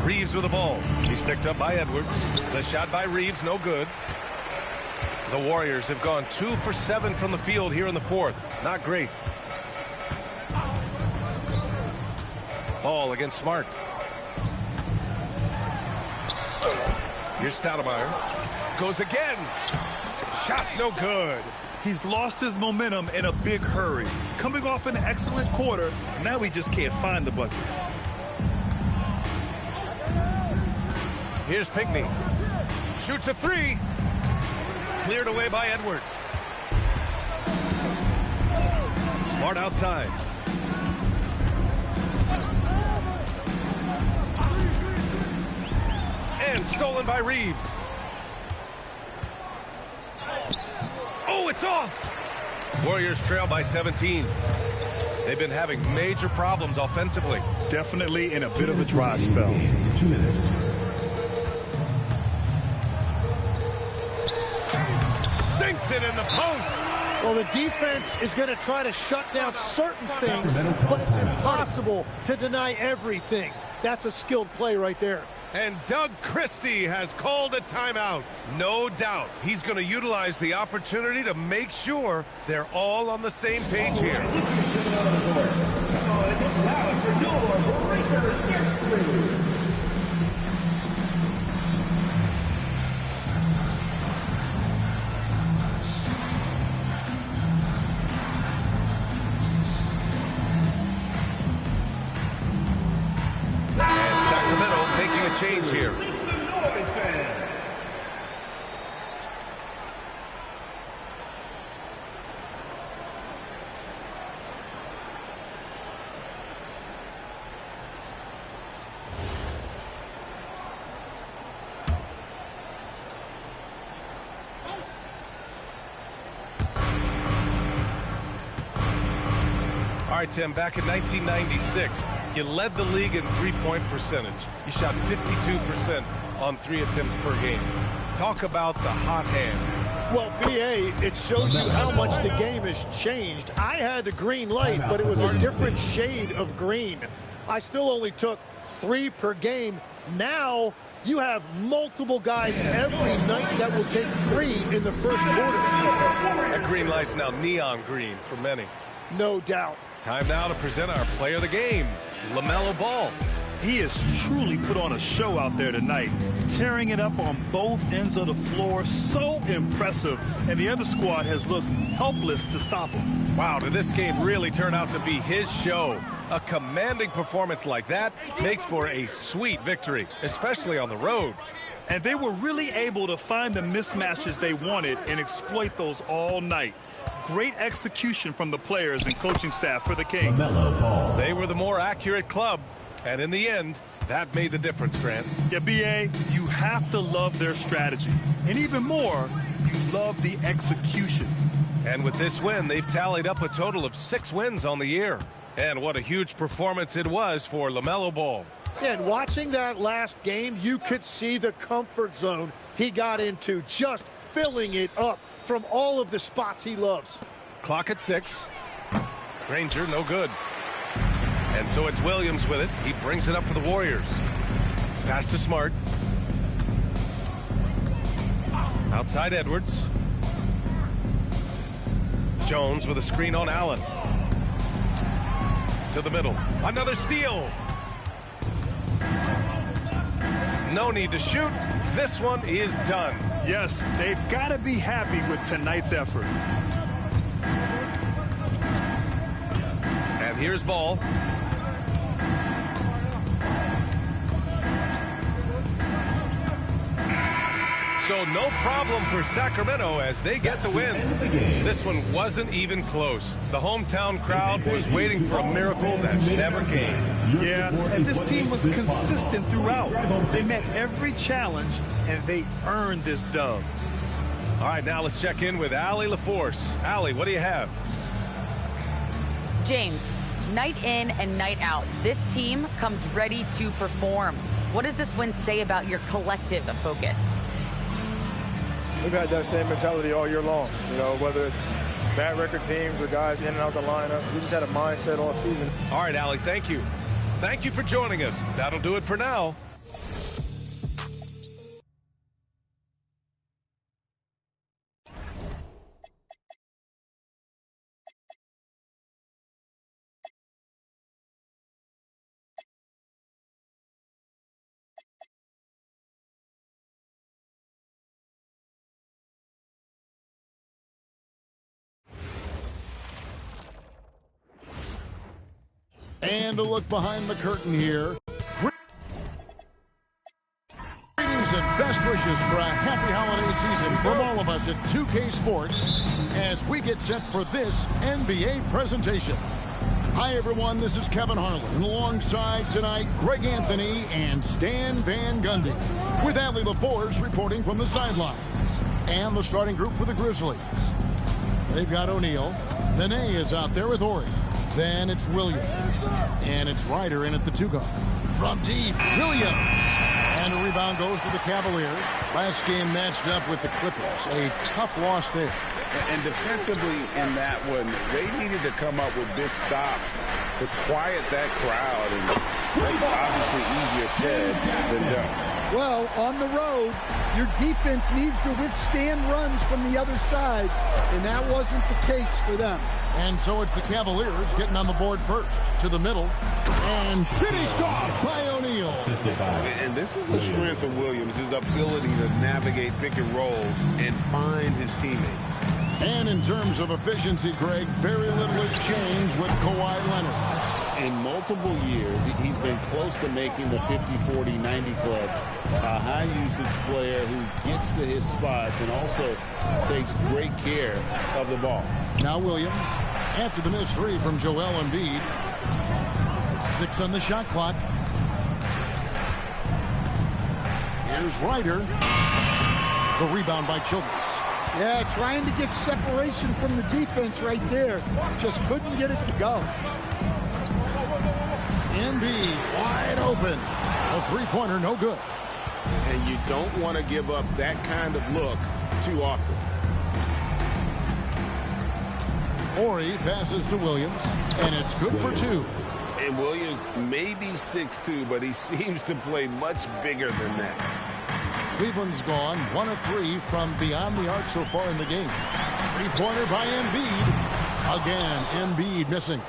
Reeves with the ball. He's picked up by Edwards. The shot by Reeves, no good. The Warriors have gone 2 for 7 from the field here in the fourth. Not great. Ball against Smart. Here's Stoudemire. Goes again. Shot's no good. He's lost his momentum in a big hurry. Coming off an excellent quarter, now he just can't find the bucket. Here's Pinckney. Shoots a 3. Cleared away by Edwards. Smart outside. And stolen by Reeves. Oh, it's off! Warriors trail by 17. They've been having major problems offensively. Definitely in a bit of a dry spell. 2 minutes. Sinks it in the post. Well, the defense is going to try to shut down certain things, but impossible to deny everything. That's a skilled play right there. And Doug Christie has called a timeout. No doubt he's going to utilize the opportunity to make sure they're all on the same page here. Change here. All right, Tim, back in 1996, you led the league in three-point percentage. You shot 52% on 3 attempts per game. Talk about the hot hand. Well, BA, it shows you how much the game has changed. I had a green light, but it was a different shade of green. I still only took 3 per game. Now you have multiple guys every night that will take 3 in the first quarter. That green light's now neon green for many. No doubt. Time now to present our player of the game, LaMelo Ball. He has truly put on a show out there tonight, tearing it up on both ends of the floor. So impressive, and the other squad has looked helpless to stop him. Wow, did this game really turn out to be his show? A commanding performance like that makes for a sweet victory, especially on the road. And they were really able to find the mismatches they wanted and exploit those all night. Great execution from the players and coaching staff for the Kings. They were the more accurate club, and in the end, that made the difference, Grant. Yeah, BA, you have to love their strategy. And even more, you love the execution. And with this win, they've tallied up a total of 6 wins on the year. And what a huge performance it was for LaMelo Ball. And watching that last game, you could see the comfort zone he got into, just filling it up from all of the spots he loves. Clock at 6. Granger, no good. And so it's Williams with it. He brings it up for the Warriors. Pass to Smart. Outside Edwards. Jones with a screen on Allen. To the middle. Another steal. No need to shoot. This one is done. Yes, they've got to be happy with tonight's effort. And here's Ball. So no problem for Sacramento as they get the win. This one wasn't even close. The hometown crowd was waiting for a miracle that never came. Yeah, and this team was consistent throughout. They met every challenge, and they earned this dub. All right, now let's check in with Allie LaForce. Allie, what do you have? James, night in and night out, this team comes ready to perform. What does this win say about your collective focus? We've had that same mentality all year long, you know, whether it's bad record teams or guys in and out the lineups. We just had a mindset all season. All right, Allie, thank you. Thank you for joining us. That'll do it for now. And a look behind the curtain here. Greetings and best wishes for a happy holiday season from all of us at 2K Sports as we get set for this NBA presentation. Hi, everyone. This is Kevin Harlan. And alongside tonight, Greg Anthony and Stan Van Gundy. With Allie LaForce reporting from the sidelines. And the starting group for the Grizzlies. They've got O'Neal. Nene is out there with Horry. Then it's Williams. And it's Ryder in at the 2 guard. From deep, Williams. And a rebound goes to the Cavaliers. Last game matched up with the Clippers. A tough loss there. And defensively in that one, they needed to come up with big stops to quiet that crowd. And that's obviously easier said than done. Well, on the road, your defense needs to withstand runs from the other side, and that wasn't the case for them. And so it's the Cavaliers getting on the board first. To the middle. And finished off by O'Neal. And this is the strength of Williams, his ability to navigate pick and rolls and find his teammates. And in terms of efficiency, Greg, very little has changed with Kawhi Leonard. In multiple years, he's been close to making the 50-40-90 club. A high-usage player who gets to his spots and also takes great care of the ball. Now Williams, after the missed three from Joel Embiid. 6 on the shot clock. Here's Ryder. The rebound by Childress. Yeah, trying to get separation from the defense right there. Just couldn't get it to go. Embiid wide open. A three-pointer, no good. And you don't want to give up that kind of look too often. Horry passes to Williams, and it's good for 2. And Williams may be 6'2", but he seems to play much bigger than that. Cleveland's gone 1 of 3 from beyond the arc so far in the game. Three-pointer by Embiid. Again, Embiid missing.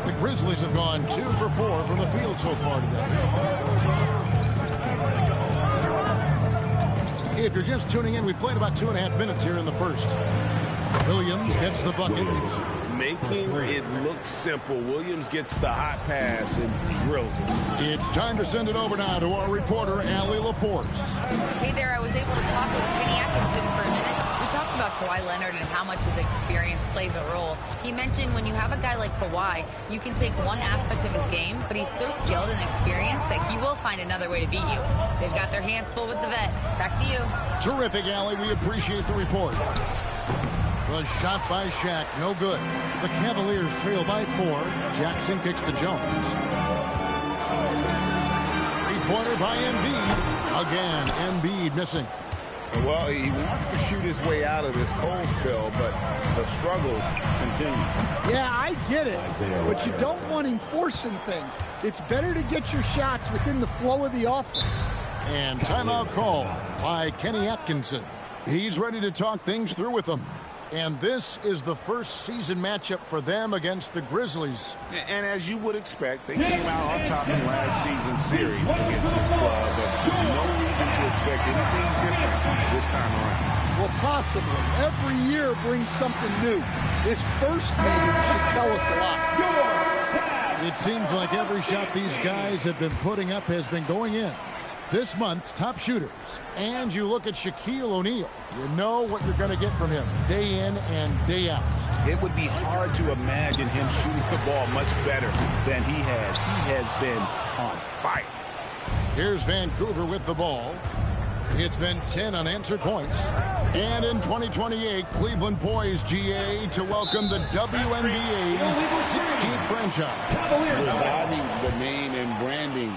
The Grizzlies have gone 2 for 4 from the field so far today. If you're just tuning in, we played about 2.5 minutes here in the first. Williams gets the bucket. Making it look simple. Williams gets the hot pass and drills it. It's time to send it over now to our reporter, Allie LaForce. Hey there, I was able to talk with Kenny Atkinson for a minute. We talked about Kawhi Leonard and how much his experience plays a role. He mentioned when you have a guy like Kawhi, you can take one aspect of his game, but he's so skilled and experienced that he will find another way to beat you. They've got their hands full with the vet. Back to you. Terrific, Allie. We appreciate the report. The shot by Shaq, no good. The Cavaliers trail by 4. Jackson kicks to Jones. Three-pointer by Embiid. Again, Embiid missing. Well, he wants to shoot his way out of this cold spell, but the struggles continue. Yeah, I get it, but you don't want him forcing things. It's better to get your shots within the flow of the offense. And timeout call by Kenny Atkinson. He's ready to talk things through with them. And this is the first season matchup for them against the Grizzlies. And as you would expect, they came out on top in last season's series against this club, but no reason to expect anything different this time around. Well, possibly. Every year brings something new. This first meeting should tell us a lot. It seems like every shot these guys have been putting up has been going in. This month's top shooters. And you look at Shaquille O'Neal. You know what you're going to get from him day in and day out. It would be hard to imagine him shooting the ball much better than he has. He has been on fire. Here's Vancouver with the ball. It's been 10 unanswered points. And in 2028, Cleveland poised, GA, to welcome the WNBA's 16th franchise. Reviving the name and branding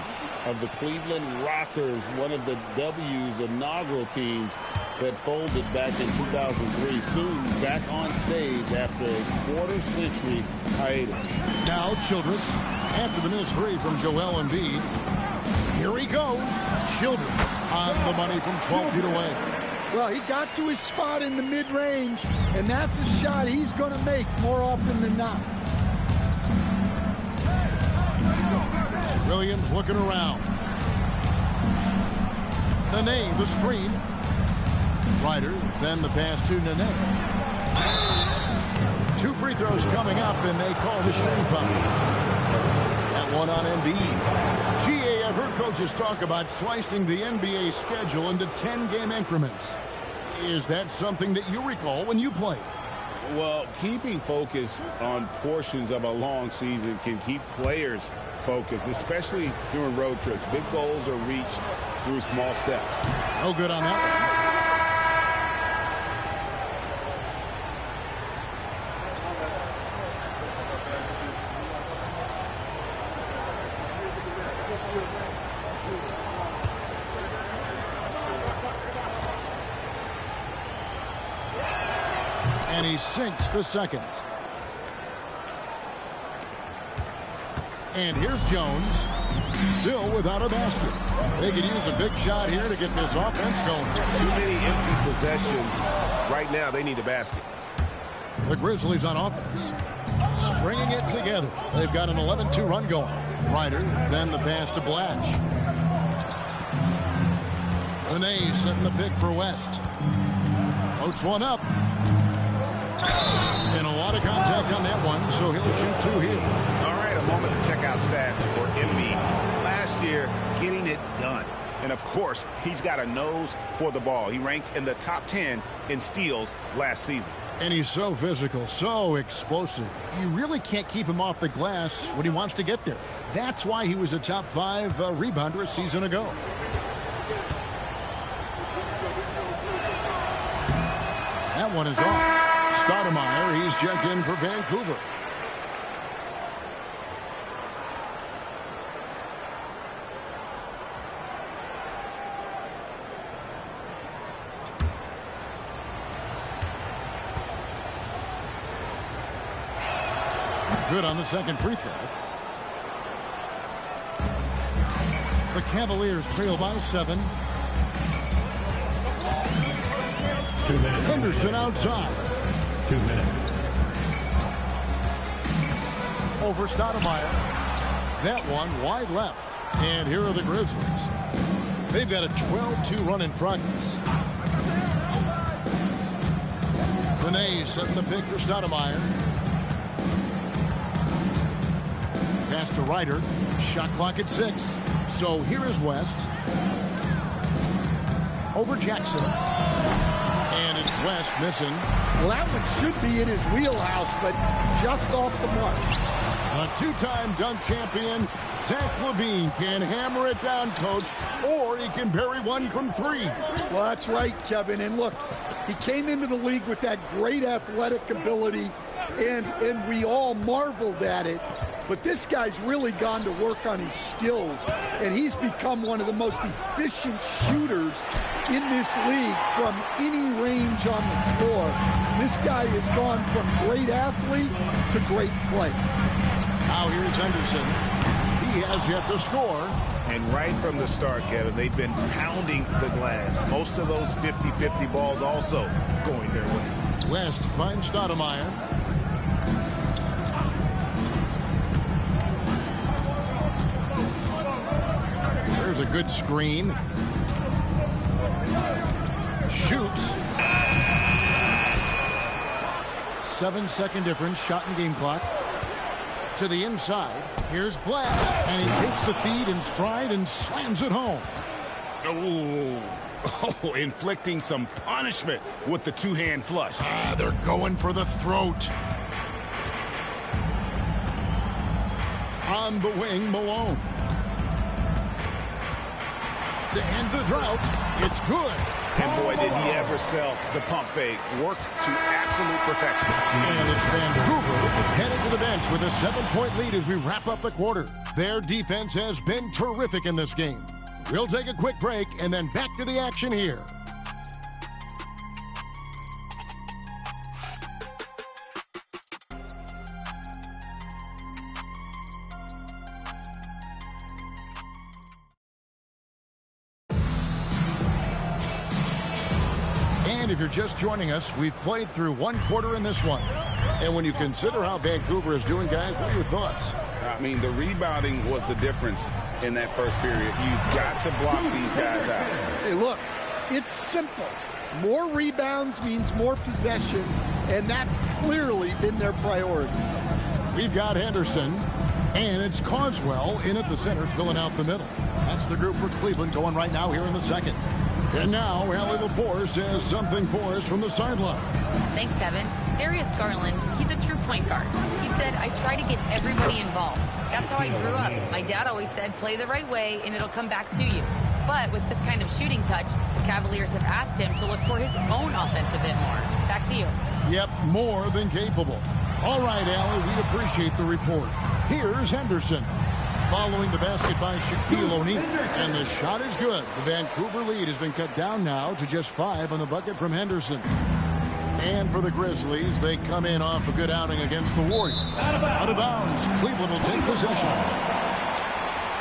of the Cleveland Rockers, one of the W's inaugural teams that folded back in 2003, soon back on stage after a quarter-century hiatus. Now Childress, after the missed three from Joel Embiid. Here he goes. Childress on the money from 12 feet away. Well, he got to his spot in the mid-range, and that's a shot he's going to make more often than not. Williams looking around. Nene, the screen. Ryder, then the pass to Nene. 2 free throws coming up, and they call the shooting foul. That one on Embiid. GA, I've heard coaches talk about slicing the NBA schedule into 10-game increments. Is that something that you recall when you played? Well, keeping focus on portions of a long season can keep players focused, especially during road trips. Big goals are reached through small steps. No good on that one. And he sinks the second. And here's Jones, still without a basket. They could use a big shot here to get this offense going. Too many empty possessions. Right now, they need a basket. The Grizzlies on offense, stringing it together. They've got an 11-2 run going. Ryder, then the pass to Blatch. Benet setting the pick for West. Floats one up. And a lot of contact on that one, so he'll shoot two here. All right, a moment to check out stats for Embiid. Last year, getting it done. And, of course, he's got a nose for the ball. He ranked in the top 10 in steals last season. And he's so physical, so explosive. You really can't keep him off the glass when he wants to get there. That's why he was a top 5 rebounder a season ago. That one is off. Stoudemire, he's checked in for Vancouver. Good on the second free throw. The Cavaliers trail by 7. 2 minutes. Henderson outside. 2 minutes. Over Stoudemire. That one wide left. And here are the Grizzlies. They've got a 12-2 run in progress. Benet setting the pick for Stoudemire. Pass to Ryder. Shot clock at 6. So here is West. Over Jackson. And it's West missing. Well, that one should be in his wheelhouse, but just off the mark. A two-time dunk champion, Zach LaVine, can hammer it down, Coach, or he can bury one from 3. Well, that's right, Kevin. And look, he came into the league with that great athletic ability, and we all marveled at it. But this guy's really gone to work on his skills, and he's become one of the most efficient shooters in this league from any range on the floor. This guy has gone from great athlete to great play. Now here's Henderson. He has yet to score. And right from the start, Kevin, they've been pounding the glass. Most of those 50-50 balls also going their way. West finds Stoudemire. There's a good screen. Shoots. 7-second difference, shot and game clock. To the inside. Here's Blatch. And he takes the feed in stride and slams it home. Oh, inflicting some punishment with the two-hand flush. They're going for the throat. On the wing, Malone. To end the drought, it's good. And boy, did he ever sell the pump fake. Worked to absolute perfection. And it's Vancouver headed to the bench with a 7-point lead as we wrap up the quarter. Their defense has been terrific in this game. We'll take a quick break and then back to the action here. And if you're just joining us, we've played through one quarter in this one. And when you consider how Vancouver is doing, guys, what are your thoughts? I mean, the rebounding was the difference in that first period. You've got to block these guys out. Hey, look, it's simple. More rebounds means more possessions, and that's clearly been their priority. We've got Henderson, and it's Carswell in at the center, filling out the middle. That's the group for Cleveland going right now here in the second. And now, Allie LaForce has something for us from the sideline. Thanks, Kevin. Darius Garland, he's a true point guard. He said, I try to get everybody involved. That's how I grew up. My dad always said, play the right way, and it'll come back to you. But with this kind of shooting touch, the Cavaliers have asked him to look for his own offense a bit more. Back to you. Yep, more than capable. All right, Allie, we appreciate the report. Here's Henderson. Following the basket by Shaquille O'Neal. And the shot is good. The Vancouver lead has been cut down now to just 5 on the bucket from Henderson. And for the Grizzlies, they come in off a good outing against the Warriors. Out of bounds. Cleveland will take possession.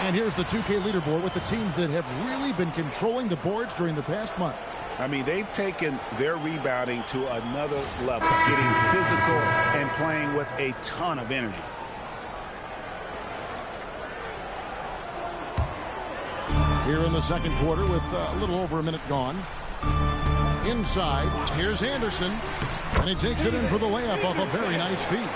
And here's the 2K leaderboard with the teams that have really been controlling the boards during the past month. I mean, they've taken their rebounding to another level, getting physical and playing with a ton of energy. Here in the second quarter with a little over a minute gone. Inside, here's Anderson. And he takes it in for the layup off a very nice feed.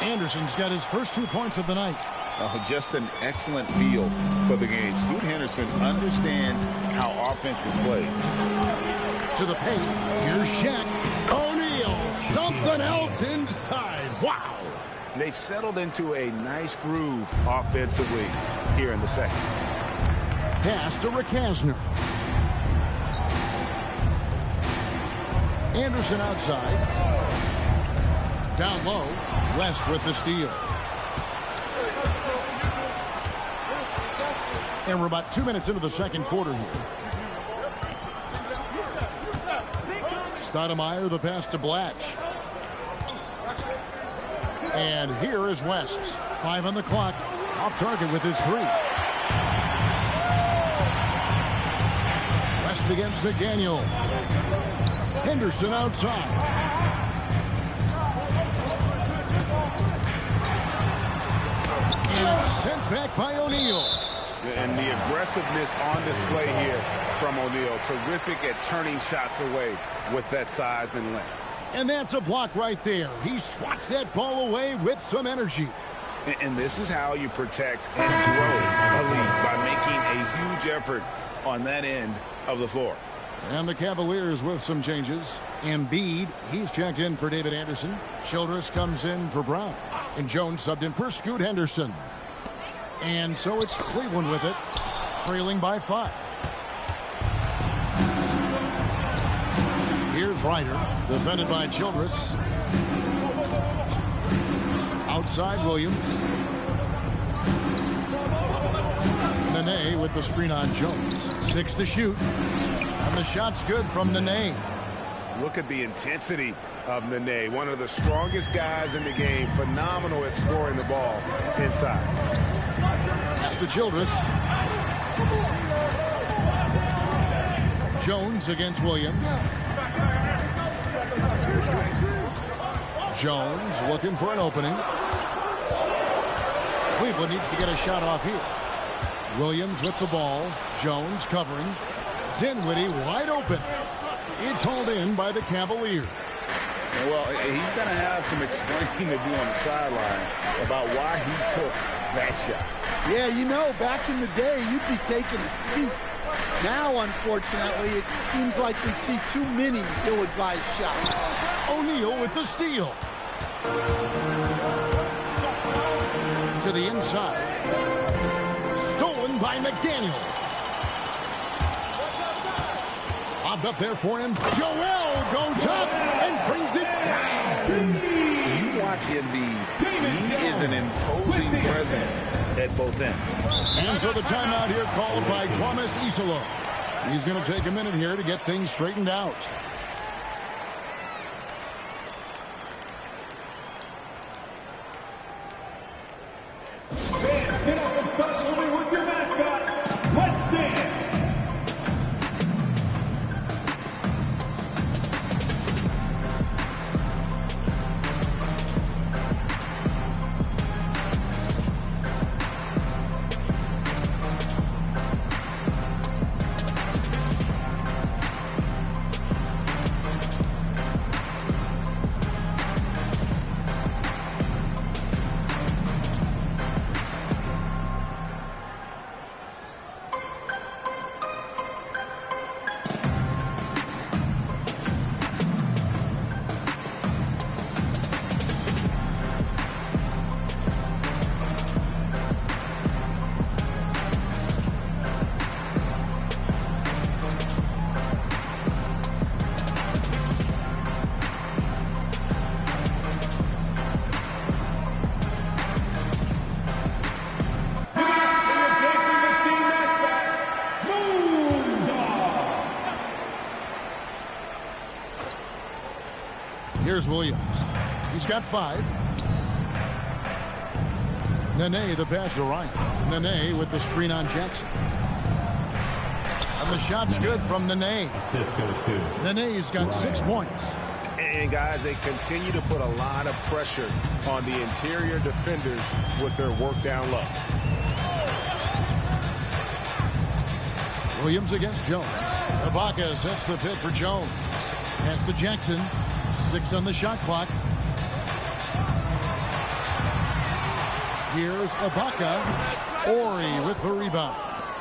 Anderson's got his first 2 points of the night. Oh, just an excellent feel for the game. Scoot Henderson understands how offense is played. To the paint, here's Shaq. O'Neal, something else inside. Wow. They've settled into a nice groove offensively here in the second. Pass to Rakasner. Anderson outside. Down low, West with the steal. And we're about 2 minutes into the second quarter here. Stoudemire, the pass to Blatch. And here is West. 5 on the clock. Off target with his 3. West against McDaniel. Henderson outside. And sent back by O'Neal. And the aggressiveness on display here from O'Neal. Terrific at turning shots away with that size and length. And that's a block right there. He swats that ball away with some energy. And this is how you protect and grow a lead, by making a huge effort on that end of the floor. And the Cavaliers with some changes. Embiid, he's checked in for David Anderson. Childress comes in for Brown. And Jones subbed in for Scoot Henderson. And so it's Cleveland with it, trailing by 5. Here's Ryder, defended by Childress. Outside Williams. Nene with the screen on Jones. 6 to shoot. And the shot's good from Nene. Look at the intensity of Nene, one of the strongest guys in the game. Phenomenal at scoring the ball inside. Pass to Childress. Jones against Williams. Jones looking for an opening. Cleveland needs to get a shot off here. Williams with the ball. Jones covering. Dinwiddie wide open. It's hauled in by the Cavaliers. Well, he's going to have some explaining to do on the sideline about why he took that shot. Yeah, you know, back in the day, you'd be taking a seat. Now, unfortunately, it seems like we see too many ill-advised shots. O'Neal with the steal. To the inside. Stolen by McDaniel. Lobbed up there for him. Joel goes up and brings it down. You watch Embiid. He is an imposing presence at both ends. And so the timeout here called by Thomas Isola. He's going to take a minute here to get things straightened out. Get up and start moving with your mascot. Let's dance. Here's Williams. He's got 5. Nene, the pass to Ryan. Nene with the screen on Jackson. And the shot's good from Nene. Nene's got 6 points. And, guys, they continue to put a lot of pressure on the interior defenders with their work down low. Williams against Jones. Ibaka sets the pick for Jones. Pass to Jackson. 6 on the shot clock. Here's Ibaka. Ori with the rebound.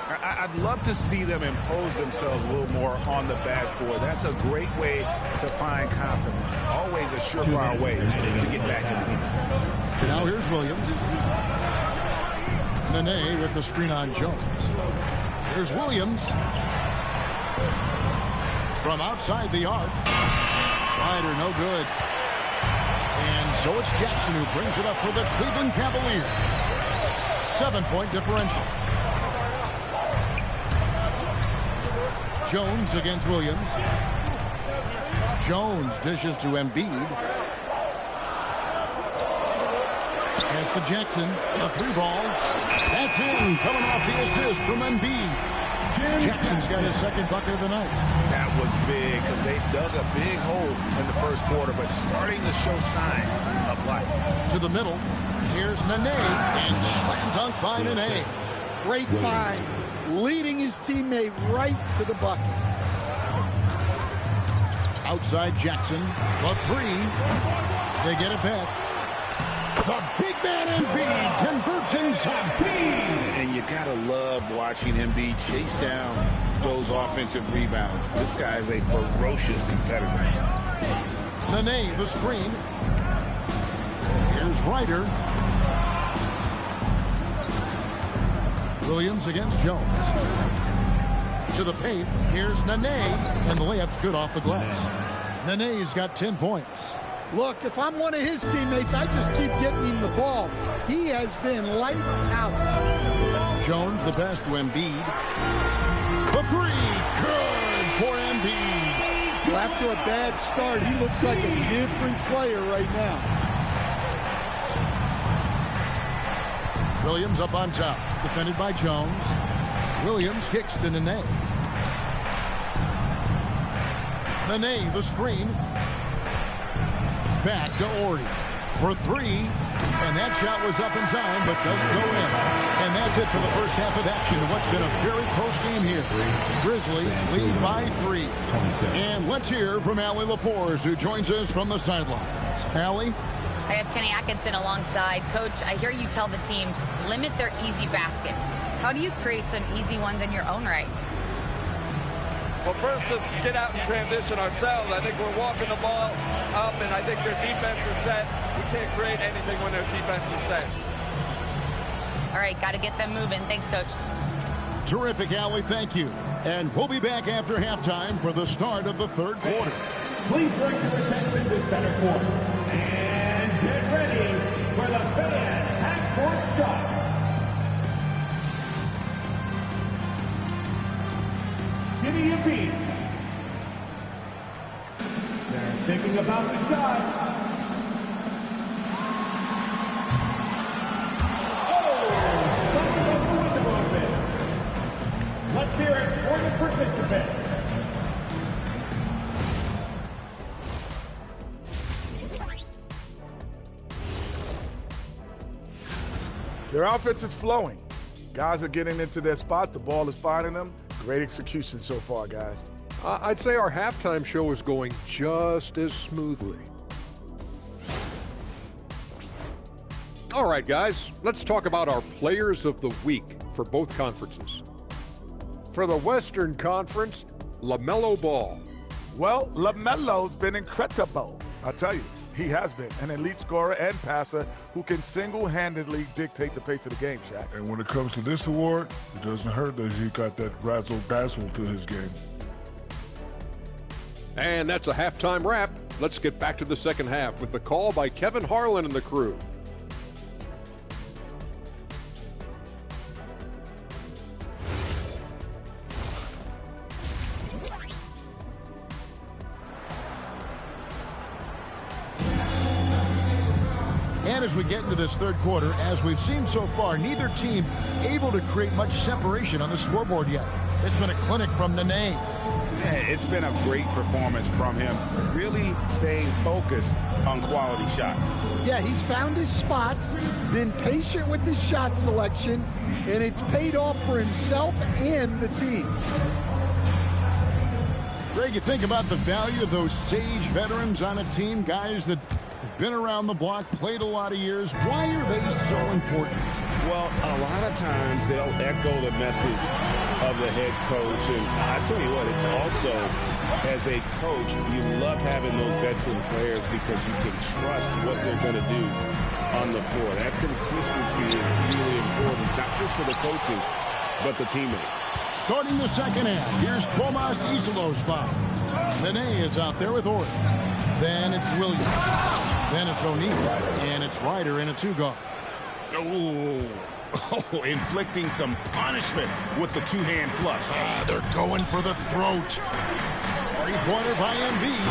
I'd love to see them impose themselves a little more on the backboard. That's a great way to find confidence. Always a surefire way to get back in the game. Now here's Williams. Nene with the screen on Jones. Here's Williams. From outside the arc. Ryder, no good. And so it's Jackson who brings it up for the Cleveland Cavaliers. 7-point differential. Jones against Williams. Jones dishes to Embiid. Pass to Jackson. A 3-ball. That's in. Coming off the assist from Embiid. Jackson's got his second bucket of the night. That was big because they dug a big hole in the first quarter, but starting to show signs of life. To the middle. Here's Nene. And slam dunk by Nene. Great find. Leading his teammate right to the bucket. Outside Jackson. The 3. They get it back. The big man Embiid converts inside. And you gotta love watching Embiid chase down those offensive rebounds. This guy is a ferocious competitor. Nene, the screen. Here's Ryder. Williams against Jones. To the paint. Here's Nene. And the layup's good off the glass. Nene's got 10 points. Look, if I'm one of his teammates, I just keep getting him the ball. He has been lights out. Jones, the pass to Embiid. The 3. Good for Embiid. Well, after a bad start, he looks like a different player right now. Williams up on top. Defended by Jones. Williams kicks to Nene. Nene, the screen. Back to Ori for 3. And that shot was up in time, but doesn't go in. And that's it for the first half of action. What's been a very close game here. Grizzlies lead by 3. And let's hear from Allie LaForce, who joins us from the sidelines. Allie? I have Kenny Atkinson alongside. Coach, I hear you tell the team, limit their easy baskets. How do you create some easy ones in your own right? Well, first, to get out and transition ourselves. I think we're walking the ball up, and I think their defense is set. We can't create anything when their defense is set. All right, got to get them moving. Thanks, Coach. Terrific, Allie. Thank you. And we'll be back after halftime for the start of the third quarter. Please bring your attention to center court. And get ready for the fan half-court shot. Give me a beat. They're thinking about the shot. Oh, something up the window a bit. Let's hear it for the participant. Their offense is flowing. Guys are getting into their spots. The ball is finding them. Great execution so far, guys. I'd say our halftime show is going just as smoothly. All right, guys, let's talk about our players of the week for both conferences. For the Western Conference, LaMelo Ball. Well, LaMelo's been incredible. I'll tell you, he has been an elite scorer and passer who can single-handedly dictate the pace of the game, Shaq. And when it comes to this award, it doesn't hurt that he got that razzle-dazzle to his game. And that's a halftime wrap. Let's get back to the second half with the call by Kevin Harlan and the crew. And as we get into this third quarter, as we've seen so far, neither team able to create much separation on the scoreboard yet. It's been a clinic from Nene. Yeah, it's been a great performance from him, really staying focused on quality shots. Yeah, he's found his spots, been patient with his shot selection, and it's paid off for himself and the team. Greg, you think about the value of those sage veterans on a team, guys that have been around the block, played a lot of years. Why are they so important? Well, a lot of times they'll echo the message of the head coach. And I tell you what, it's also, as a coach, you love having those veteran players because you can trust what they're going to do on the floor. That consistency is really important, not just for the coaches, but the teammates. Starting the second half, here's Tomas Isilow's foul. Nene is out there with Orton. Then it's Williams. Then it's O'Neal. And it's Ryder in a two-guard. Oh, inflicting some punishment with the two-hand flush. They're going for the throat. Three-pointer by Embiid.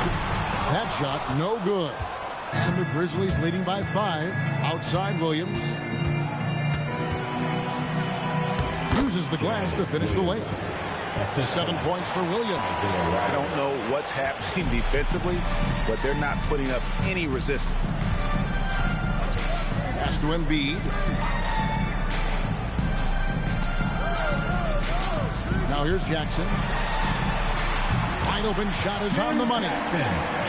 That shot, no good. And the Grizzlies leading by 5. Outside Williams. Uses the glass to finish the layup. 7 points for Williams. I don't know what's happening defensively, but they're not putting up any resistance. Pass to Embiid. Now here's Jackson. Wide open shot is on the money.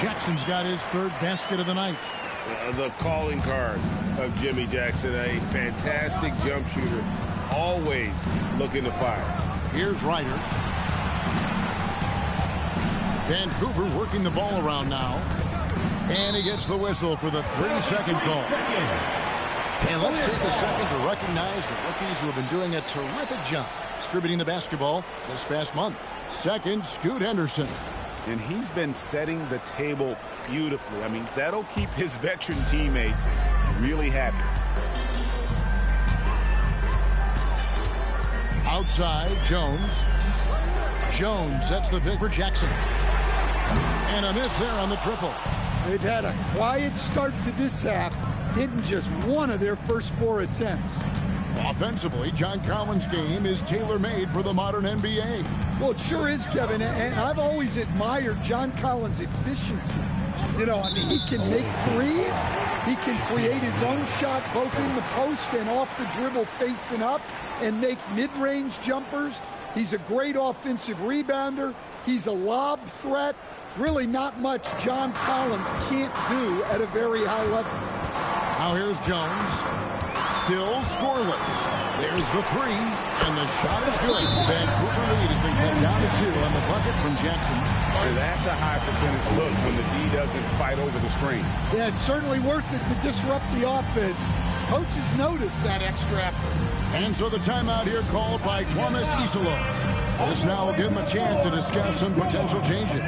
Jackson's got his third basket of the night. The calling card of Jimmy Jackson, a fantastic jump shooter, always looking to fire. Here's Ryder. Vancouver working the ball around now. And he gets the whistle for the 3-second call. And let's take a second to recognize the rookies who have been doing a terrific job distributing the basketball this past month. Second, Scoot Henderson. And he's been setting the table beautifully. I mean, that'll keep his veteran teammates really happy. Outside, Jones. Jones sets the pick for Jackson. And a miss there on the triple. They've had a quiet start to this half, hitting just one of their first 4 attempts. Offensively, John Collins' game is tailor-made for the modern NBA. Well, it sure is, Kevin, and I've always admired John Collins' efficiency. You know, I mean, he can make threes. He can create his own shot both in the post and off the dribble facing up and make mid-range jumpers. He's a great offensive rebounder. He's a lob threat. Really not much John Collins can't do at a very high level. Now here's Jones. Still scoreless. There's the 3, and the shot is good. Vancouver lead has been cut down to 2 on the bucket from Jackson. That's a high percentage look when the D doesn't fight over the screen. Yeah, it's certainly worth it to disrupt the offense. Coaches notice that extra effort. And so the timeout here called by Tomas Isilov. This now will give him a chance to discuss some potential changes.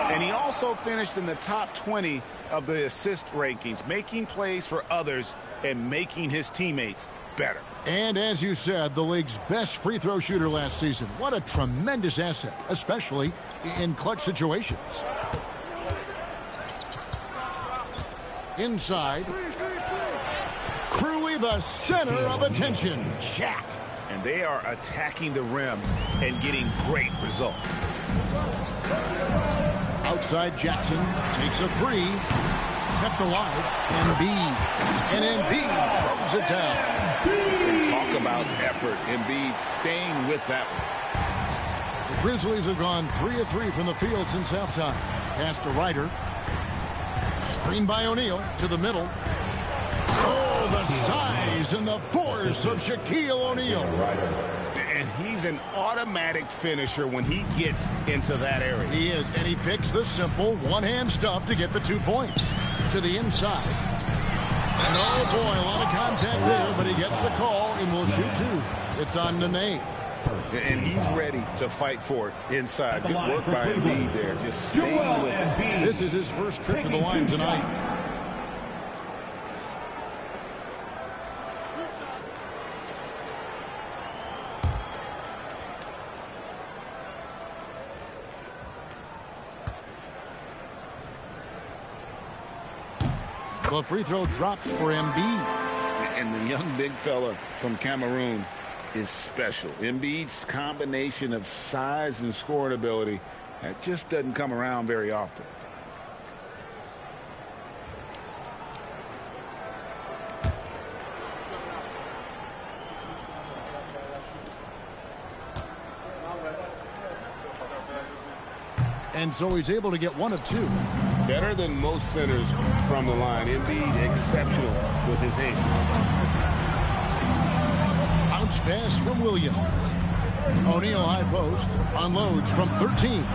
And he also finished in the top 20 of the assist rankings, making plays for others and making his teammates better. And as you said, the league's best free throw shooter last season. What a tremendous asset, especially in clutch situations. Inside. Cruelly the center of attention. Shaq. And they are attacking the rim and getting great results. Outside Jackson takes a three. Kept alive. Embiid. And Embiid throws it down. And talk about effort. Embiid staying with that one. The Grizzlies have gone 3 of 3 from the field since halftime. Pass to Ryder. Screen by O'Neal to the middle. Oh, the size and the force of Shaquille O'Neal. And he's an automatic finisher when he gets into that area. He is, and he picks the simple one-hand stuff to get the 2 points. To the inside. And oh boy, a lot of contact there, but he gets the call and will shoot 2. It's on Nene. And he's ready to fight for it inside. Good work by Embiid there, just staying with it. This is his first trip to the line tonight. The free throw drops for Embiid. And the young big fella from Cameroon is special. Embiid's combination of size and scoring ability, that just doesn't come around very often. And so he's able to get 1 of 2. Better than most centers from the line. Embiid exceptional with his hand. Bounce pass from Williams. O'Neal high post. Unloads from 13.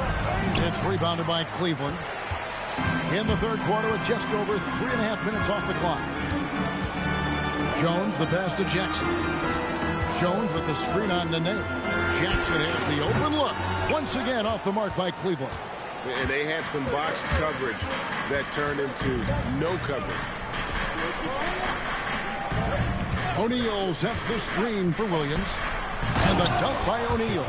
It's rebounded by Cleveland. In the third quarter with just over 3.5 minutes off the clock. Jones the pass to Jackson. Jones with the screen on Nene. Jackson has the open look. Once again off the mark by Cleveland. And they had some botched coverage that turned into no coverage. O'Neal sets the screen for Williams. And the dunk by O'Neal.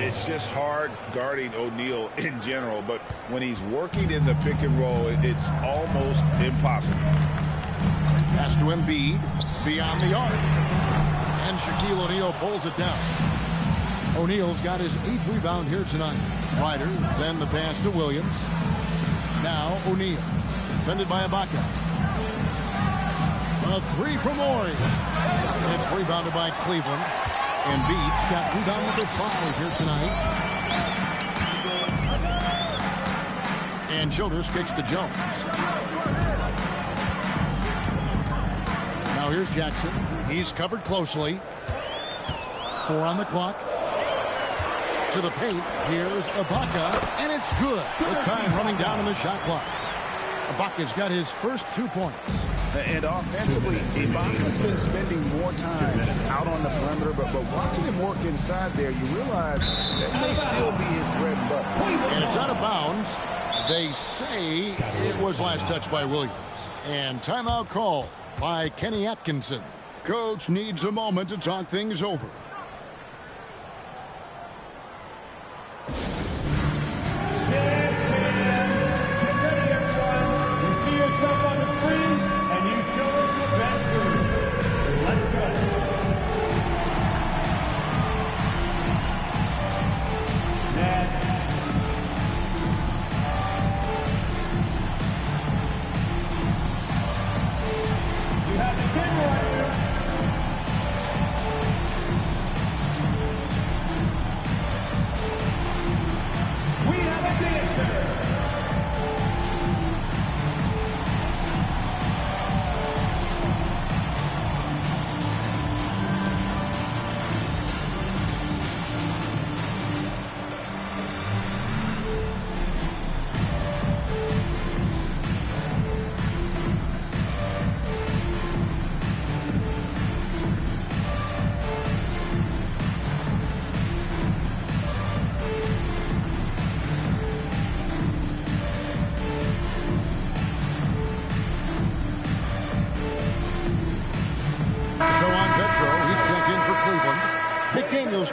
It's just hard guarding O'Neal in general, but when he's working in the pick and roll, it's almost impossible. Pass to Embiid. Beyond the arc. And Shaquille O'Neal pulls it down. O'Neal's got his 8th rebound here tonight. Ryder, then the pass to Williams. Now O'Neal, defended by Ibaka. A 3 from Ori. It's rebounded by Cleveland. Embiid's got rebound number 5 here tonight. And Childers kicks to Jones. Now here's Jackson. He's covered closely. 4 on the clock. To the paint, here's Ibaka, and it's good. With time running down on the shot clock. Ibaka's got his first 2 points. And offensively, Ibaka's been spending more time out on the perimeter, but watching him work inside there, you realize that may still be his bread and butter. And it's out of bounds. They say it was last touched by Williams. And timeout call by Kenny Atkinson. Coach needs a moment to talk things over.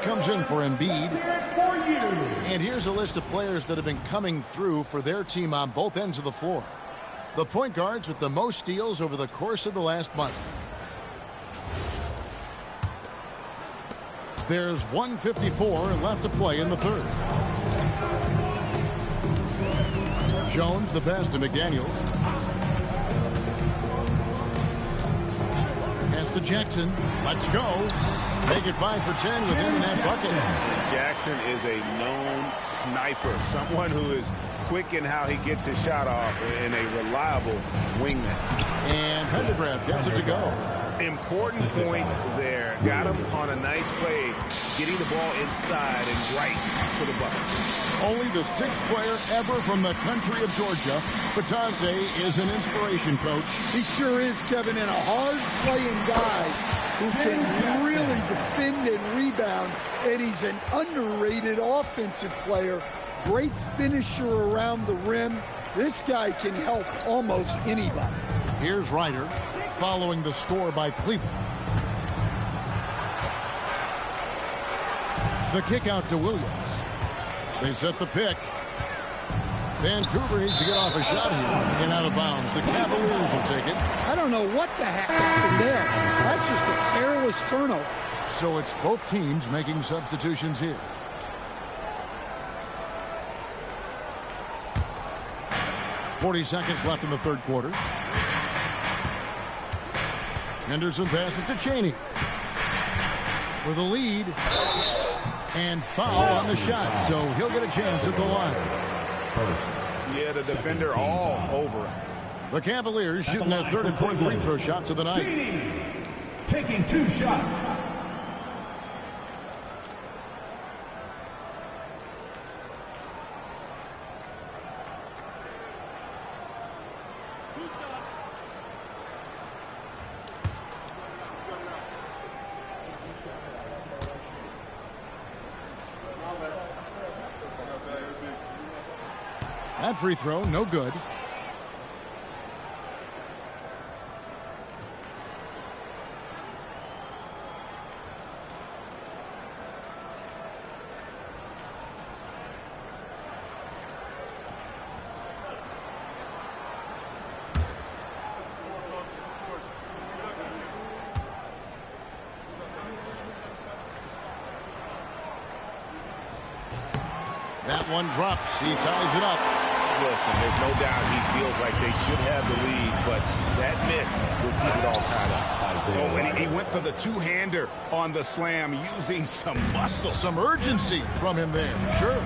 Comes in for Embiid. And here's a list of players that have been coming through for their team on both ends of the floor. The point guards with the most steals over the course of the last month. There's 1:54 left to play in the third. Jones the pass to McDaniels. Pass to Jackson. Let's go. Make it 5 for 10 with him in that bucket. Jackson is a known sniper, someone who is quick in how he gets his shot off, and a reliable wingman. And Pendergraft gets it to go. Important points there. Got him on a nice play, getting the ball inside and right to the bucket. Only the 6th player ever from the country of Georgia. Batase is an inspiration, Coach. He sure is, Kevin, and a hard-playing guy who can really defend and rebound, and he's an underrated offensive player. Great finisher around the rim. This guy can help almost anybody. Here's Ryder following the score by Cleveland. The kick out to Williams. They set the pick. Vancouver needs to get off a shot here and out of bounds. The Cavaliers will take it. I don't know what the heck happened there. That's just a careless turnover. So it's both teams making substitutions here. .40 left in the third quarter. Henderson passes to Chaney for the lead, and foul on the shot, so he'll get a chance at the line. Yeah, the defender all over him. The Cavaliers shooting their third and fourth free throw shots of the night. Taking 2 shots. That free throw, no good. That one drops. He ties it up. Listen, there's no doubt he feels like they should have the lead, but that miss will keep it all tied up. Oh, and he went for the two-hander on the slam, using some muscle. Some urgency from him there. Sure.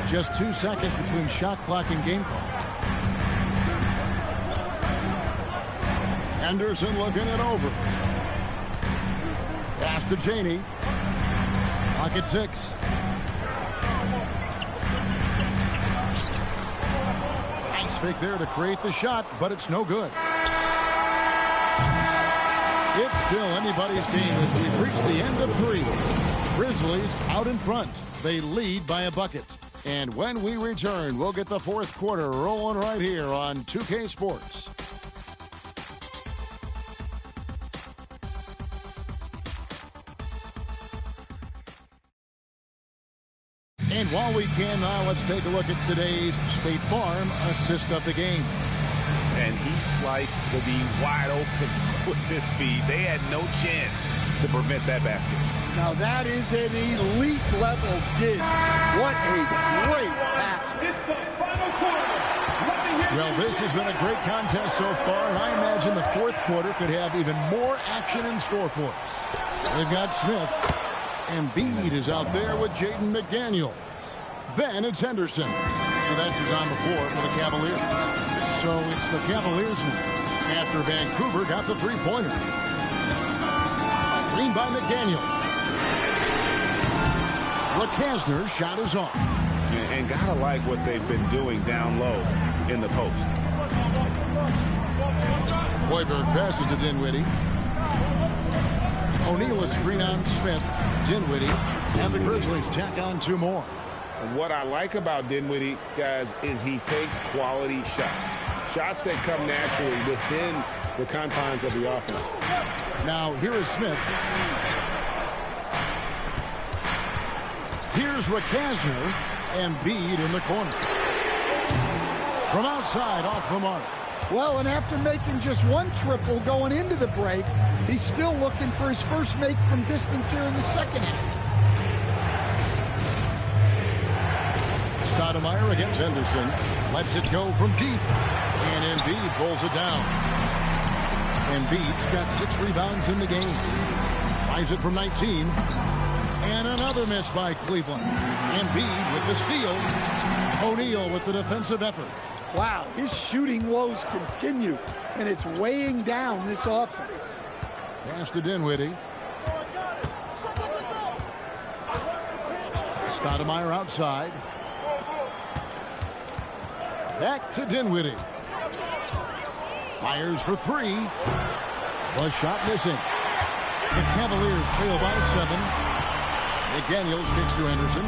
Just 2 seconds between shot clock and game clock. Henderson looking it over. Pass to Chaney. Pocket 6. Nice fake there to create the shot, but it's no good. It's still anybody's game as we've reached the end of 3. Grizzlies out in front. They lead by a bucket. And when we return, we'll get the fourth quarter rolling right here on 2K Sports. And while we can now, let's take a look at today's State Farm assist of the game. And he sliced the D wide open with his feet. They had no chance to prevent that basket. Now that is an elite level dig. What a great pass. It's the final quarter. Well, this has been a great contest so far, and I imagine the fourth quarter could have even more action in store for us. They've got Smith. Embiid is out there with Jaden McDaniels. Then it's Henderson. So that's who's on the floor for the Cavaliers. So it's the Cavaliers now after Vancouver got the three-pointer. Green by McDaniel. LeCasner's shot is off. And gotta like what they've been doing down low in the post. Hoiberg passes to Dinwiddie. O'Neal is screen on Smith, Dinwiddie, and the Grizzlies tack on 2 more. What I like about Dinwiddie, guys, is he takes quality shots. Shots that come naturally within the confines of the offense. Now, here is Smith. Here's LeCasner, and Embiid in the corner. From outside, off the mark. Well, and after making just 1 triple going into the break, he's still looking for his first make from distance here in the second half. Stoudemire against Henderson. Lets it go from deep. And Embiid pulls it down. Embiid's got 6 rebounds in the game. Tries it from 19. And another miss by Cleveland. Embiid with the steal. O'Neal with the defensive effort. Wow, his shooting woes continue, and it's weighing down this offense. Pass to Dinwiddie. Stoudemire outside. Back to Dinwiddie. Fires for 3. The shot missing. The Cavaliers trail by 7. McDaniels kicks to Anderson.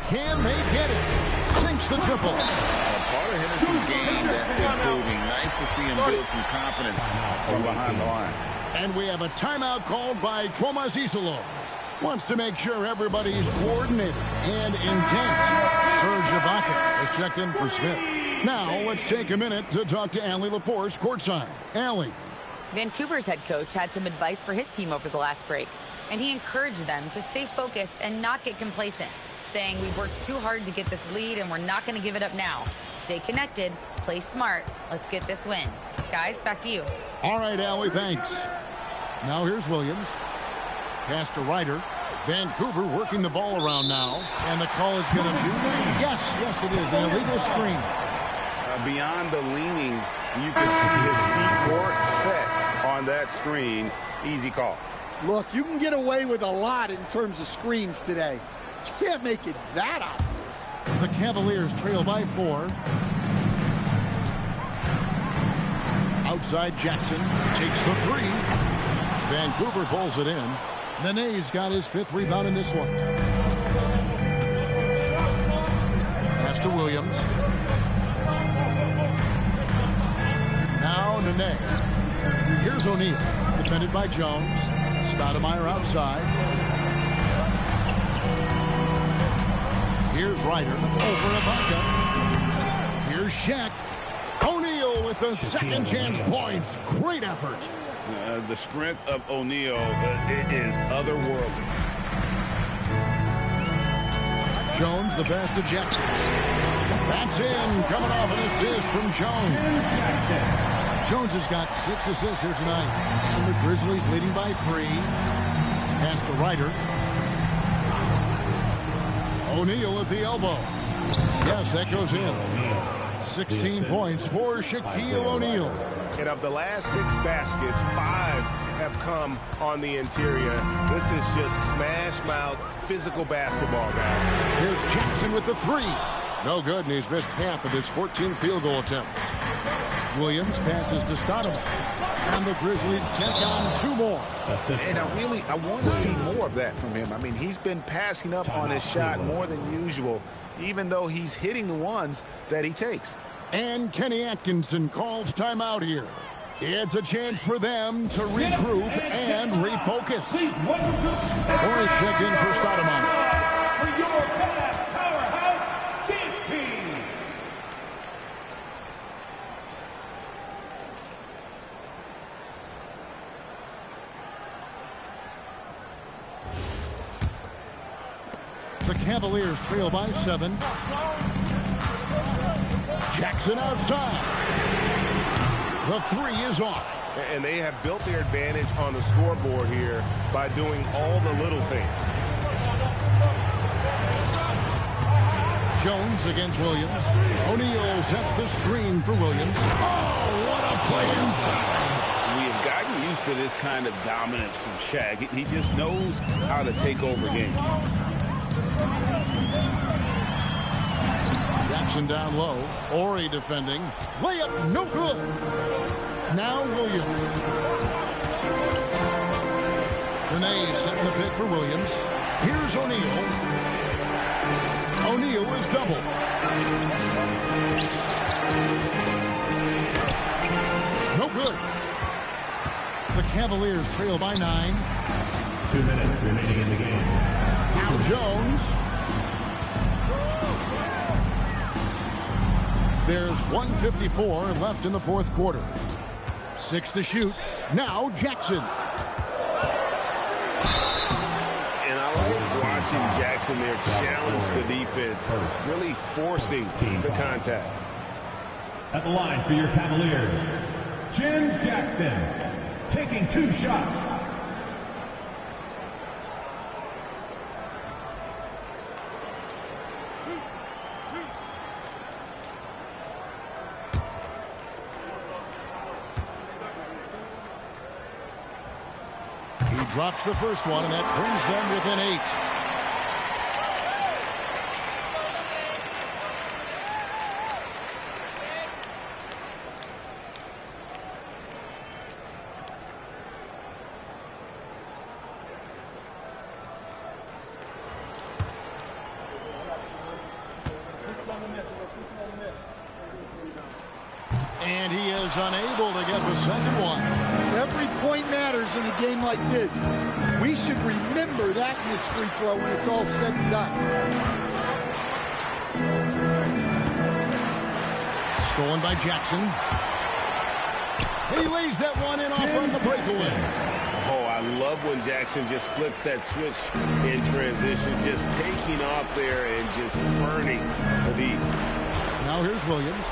Can they get it? Sinks the triple. Part of Henderson's game that's improving. Nice to see him build some confidence from behind the line. And we have a timeout called by Tomas Isolo. Wants to make sure everybody's coordinated and intent. Serge Ibaka has checked in for Smith. Now let's take a minute to talk to Allie LaForce courtside. Allie. Vancouver's head coach had some advice for his team over the last break, and he encouraged them to stay focused and not get complacent, saying we've worked too hard to get this lead and we're not going to give it up now. Stay connected, play smart, let's get this win. Guys, back to you. All right, Allie, thanks. Now here's Williams. Pass to Ryder. Vancouver working the ball around now. And the call is going to be... Yes, it is. An illegal screen. Beyond the leaning, you can see his feet weren't set on that screen. Easy call. Look, you can get away with a lot in terms of screens today. But you can't make it that obvious. The Cavaliers trail by 4. Outside Jackson takes the 3. Vancouver pulls it in. Nene's got his 5th rebound in this one. Pass to Williams. Now Nene. Here's O'Neal. Defended by Jones. Stoudemire outside. Here's Ryder. Over Ibaka. Here's Shaq. O'Neal with the second chance points. Great effort. The strength of O'Neal is otherworldly. Jones, the pass to Jackson. That's in. Coming off an assist from Jones. Jones has got 6 assists here tonight. And the Grizzlies leading by 3. Pass to Ryder. O'Neal at the elbow. Yes, that goes in. 16 points for Shaquille O'Neal. And of the last 6 baskets, 5 have come on the interior. This is just smash-mouth, physical basketball, guys. Here's Jackson with the 3. No good, and he's missed half of his 14 field goal attempts. Williams passes to Stoudemire. And the Grizzlies take on 2 more. And I want to see more of that from him. I mean, he's been passing up on his shot more than usual, even though he's hitting the ones that he takes. And Kenny Atkinson calls timeout here. It's a chance for them to regroup and refocus. Morris checked in for Stoudemire. For your powerhouse, this team. The Cavaliers trail by 7. Jackson outside. The 3 is off. And they have built their advantage on the scoreboard here by doing all the little things. Jones against Williams. O'Neal sets the screen for Williams. Oh, what a play inside. We have gotten used to this kind of dominance from Shaq. He just knows how to take over games. Jackson down low. Ori defending. Layup no good. Now Williams. Renee setting the pick for Williams. Here's O'Neal. O'Neal is double. No good. The Cavaliers trail by 9. 2 minutes remaining in the game. Now Jones. There's 1:54 left in the 4th quarter. 6 to shoot. Now Jackson. And I like watching Jackson Jackson there challenged the defense, really forcing the contact. At the line for your Cavaliers, James Jackson, taking 2 shots. He drops the first one, and that brings them within 8. And he is unable to get the second one. Every point matters in a game like this. We should remember that in this free throw when it's all said and done. Stolen by Jackson. He lays that one in off on the breakaway. Oh, I love when Jackson just flipped that switch in transition, just taking off there and just burning the deep. Now here's Williams.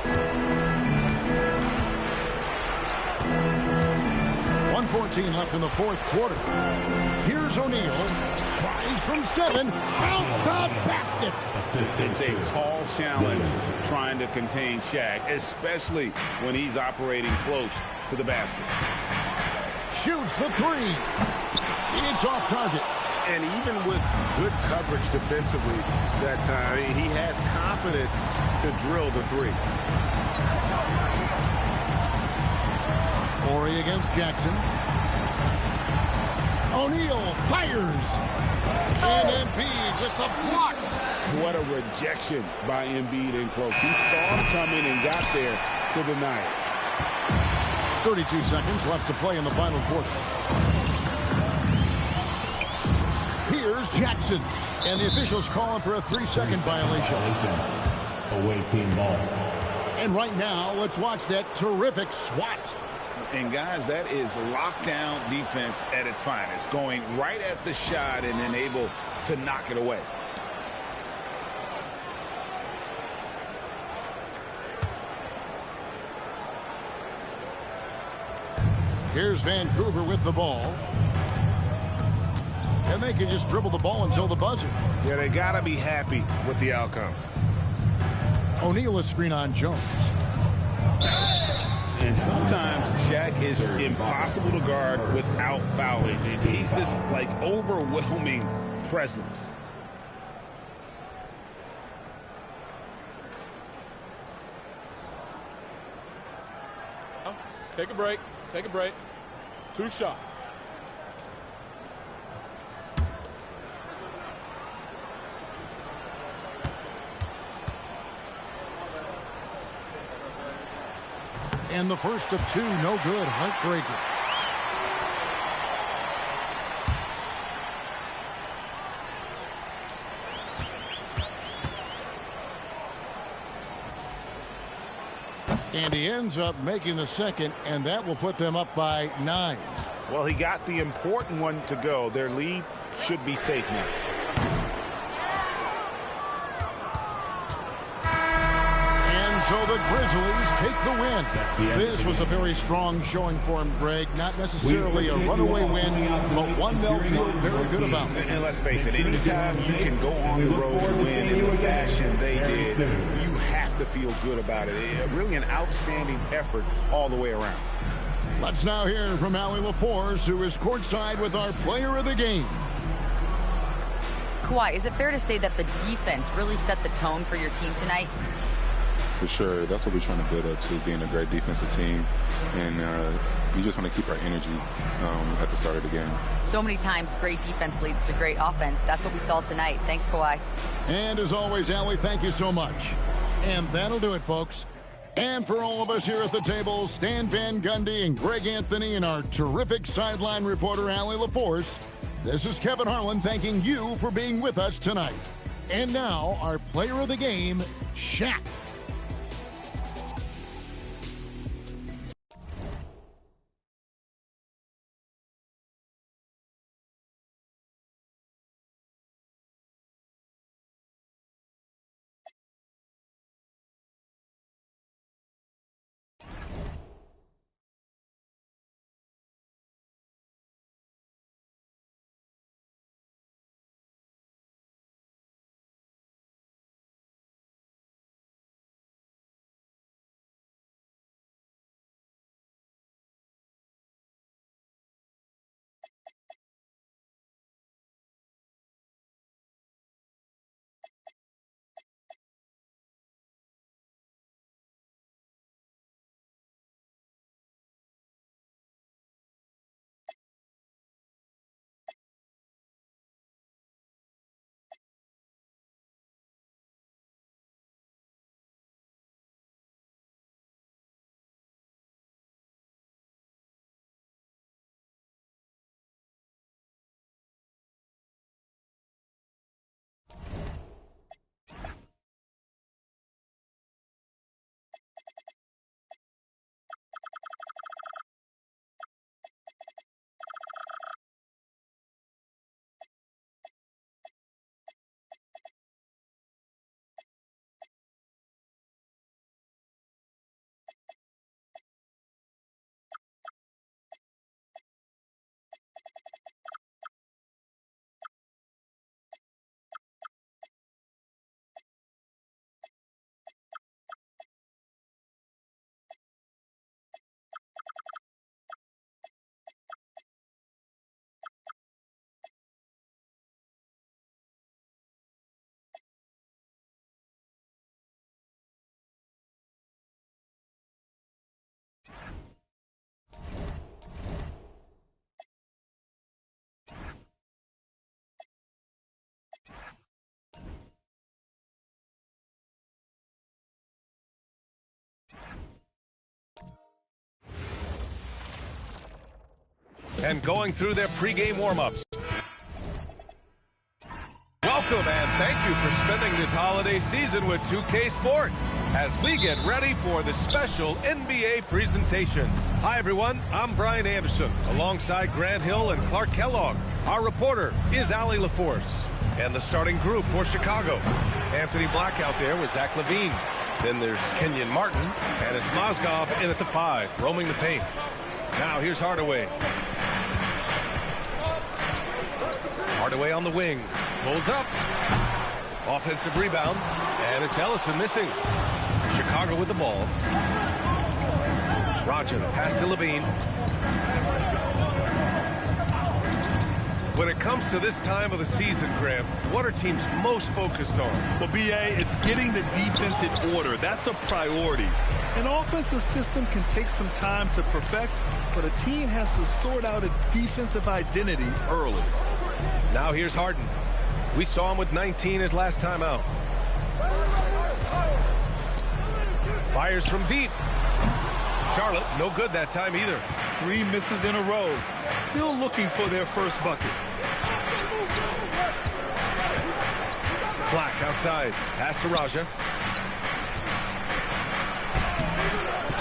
1:14 left in the fourth quarter. Here's O'Neal. Tries from 7. Count the basket. It's a tall challenge trying to contain Shaq, especially when he's operating close to the basket. Shoots the 3. It's off target. And even with good coverage defensively that time, he has confidence to drill the 3. Torrey against Jackson. O'Neal fires. And Embiid with the block. What a rejection by Embiid in close. He saw him coming and got there to deny it. 32 seconds left to play in the final quarter. Here's Jackson. And the officials call him for a 3-second violation. Away team ball. And right now, let's watch that terrific swat. And guys, that is lockdown defense at its finest, going right at the shot and then able to knock it away. Here's Vancouver with the ball. And they can just dribble the ball until the buzzer. Yeah, they got to be happy with the outcome. O'Neal is screen on Jones. And sometimes Shaq is impossible to guard without fouling. He's this, like, overwhelming presence. Take a break. Take a break. 2 shots. And the first of 2, no good. Heartbreaker. And he ends up making the second, and that will put them up by 9. Well, he got the important one to go. Their lead should be safe now. So the Grizzlies take the win. This was a very strong showing for him, Greg. Not necessarily a runaway win, but one they'll feel very good about. And let's face it, anytime you can go on the road and win in the fashion they did, you have to feel good about it. Really an outstanding effort all the way around. Let's now hear from Allie LaForce, who is courtside with our player of the game. Kawhi, is it fair to say that the defense really set the tone for your team tonight? For sure. That's what we're trying to build up to, being a great defensive team. And we just want to keep our energy at the start of the game. So many times, great defense leads to great offense. That's what we saw tonight. Thanks, Kawhi. And as always, Allie, thank you so much. And that'll do it, folks. And for all of us here at the table, Stan Van Gundy and Greg Anthony and our terrific sideline reporter, Allie LaForce, this is Kevin Harlan thanking you for being with us tonight. And now, our player of the game, Shaq. and going through their pregame warm-ups. Welcome and thank you for spending this holiday season with 2K Sports as we get ready for the special NBA presentation. Hi everyone, I'm Brian Anderson alongside Grant Hill and Clark Kellogg. Our reporter is Allie LaForce. And the starting group for Chicago. Anthony Black out there with Zach LaVine. Then there's Kenyon Martin, and it's Mozgov in at the 5, roaming the paint. Now here's Hardaway. Hardaway on the wing, pulls up. Offensive rebound, and it's Ellison missing. Chicago with the ball. Roger, pass to LaVine. When it comes to this time of the season, Graham, what are teams most focused on? Well, B.A., it's getting the defense in order. That's a priority. An offensive system can take some time to perfect, but a team has to sort out its defensive identity early. Now here's Harden. We saw him with 19 his last time out. Fires from deep. Charlotte, no good that time either. 3 misses in a row. Still looking for their first bucket. Black outside. Pass to Raja.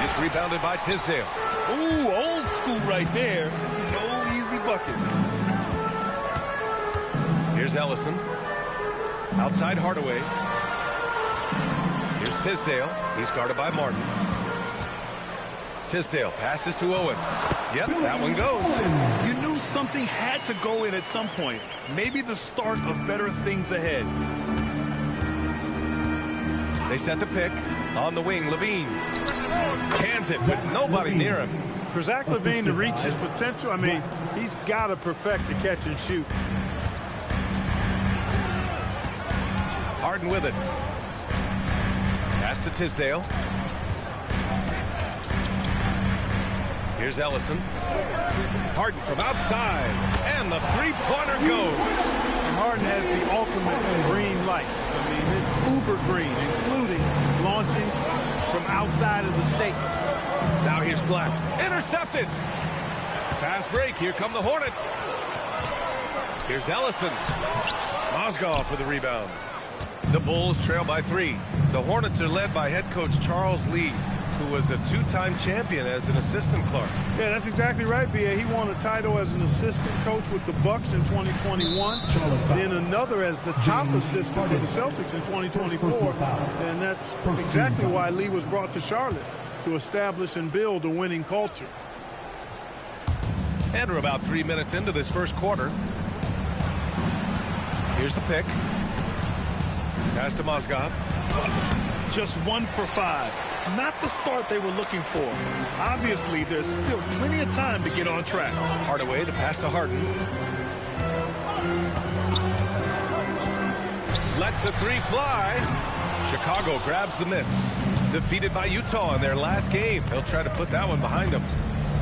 It's rebounded by Tisdale. Ooh, old school right there. No easy buckets. Here's Ellison. Outside Hardaway. Here's Tisdale. He's guarded by Martin. Tisdale passes to Owens. Yep, that one goes. You knew something had to go in at some point. Maybe the start of better things ahead. They set the pick. On the wing, LaVine. Cans it with nobody near him. For Zach LaVine to reach his potential, I mean, he's got to perfect the catch and shoot. Harden with it. Pass to Tisdale. Here's Ellison. Harden from outside. And the three-pointer goes. And Harden has the ultimate green light. I mean, it's uber green, including launching from outside of the state. Now here's Black. Intercepted. Fast break. Here come the Hornets. Here's Ellison. Mozgov for the rebound. The Bulls trail by 3. The Hornets are led by head coach Charles Lee, who was a 2-time champion as an assistant, Clark. Yeah, that's exactly right, B.A. He won a title as an assistant coach with the Bucks in 2021, then another as the top assistant for the Celtics in 2024, and that's exactly why Lee was brought to Charlotte, to establish and build a winning culture. And we're about 3 minutes into this first quarter. Here's the pick. Pass to Mozgov. Just 1 for 5. Not the start they were looking for. Obviously, there's still plenty of time to get on track. Hardaway, the pass to Harden. Lets the 3 fly. Chicago grabs the miss. Defeated by Utah in their last game. They'll try to put that one behind them.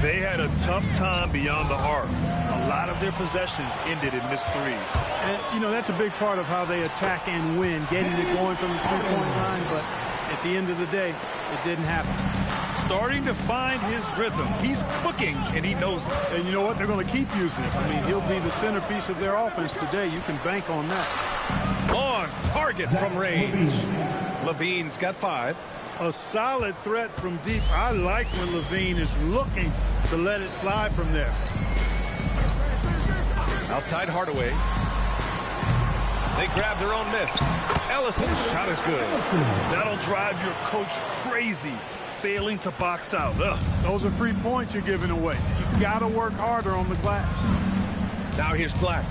They had a tough time beyond the arc. A lot of their possessions ended in missed threes. And, you know, that's a big part of how they attack and win, getting it going from the three-point line, but at the end of the day, it didn't happen. Starting to find his rhythm. He's cooking, and he knows it. And you know what? They're going to keep using it. I mean, he'll be the centerpiece of their offense today. You can bank on that. On target from range. LaVine's got 5. A solid threat from deep. I like when LaVine is looking to let it fly from there. Outside Hardaway. They grab their own miss. Ellison's shot is good. That'll drive your coach crazy, failing to box out. Ugh. Those are free points you're giving away. You got to work harder on the glass. Now here's Black.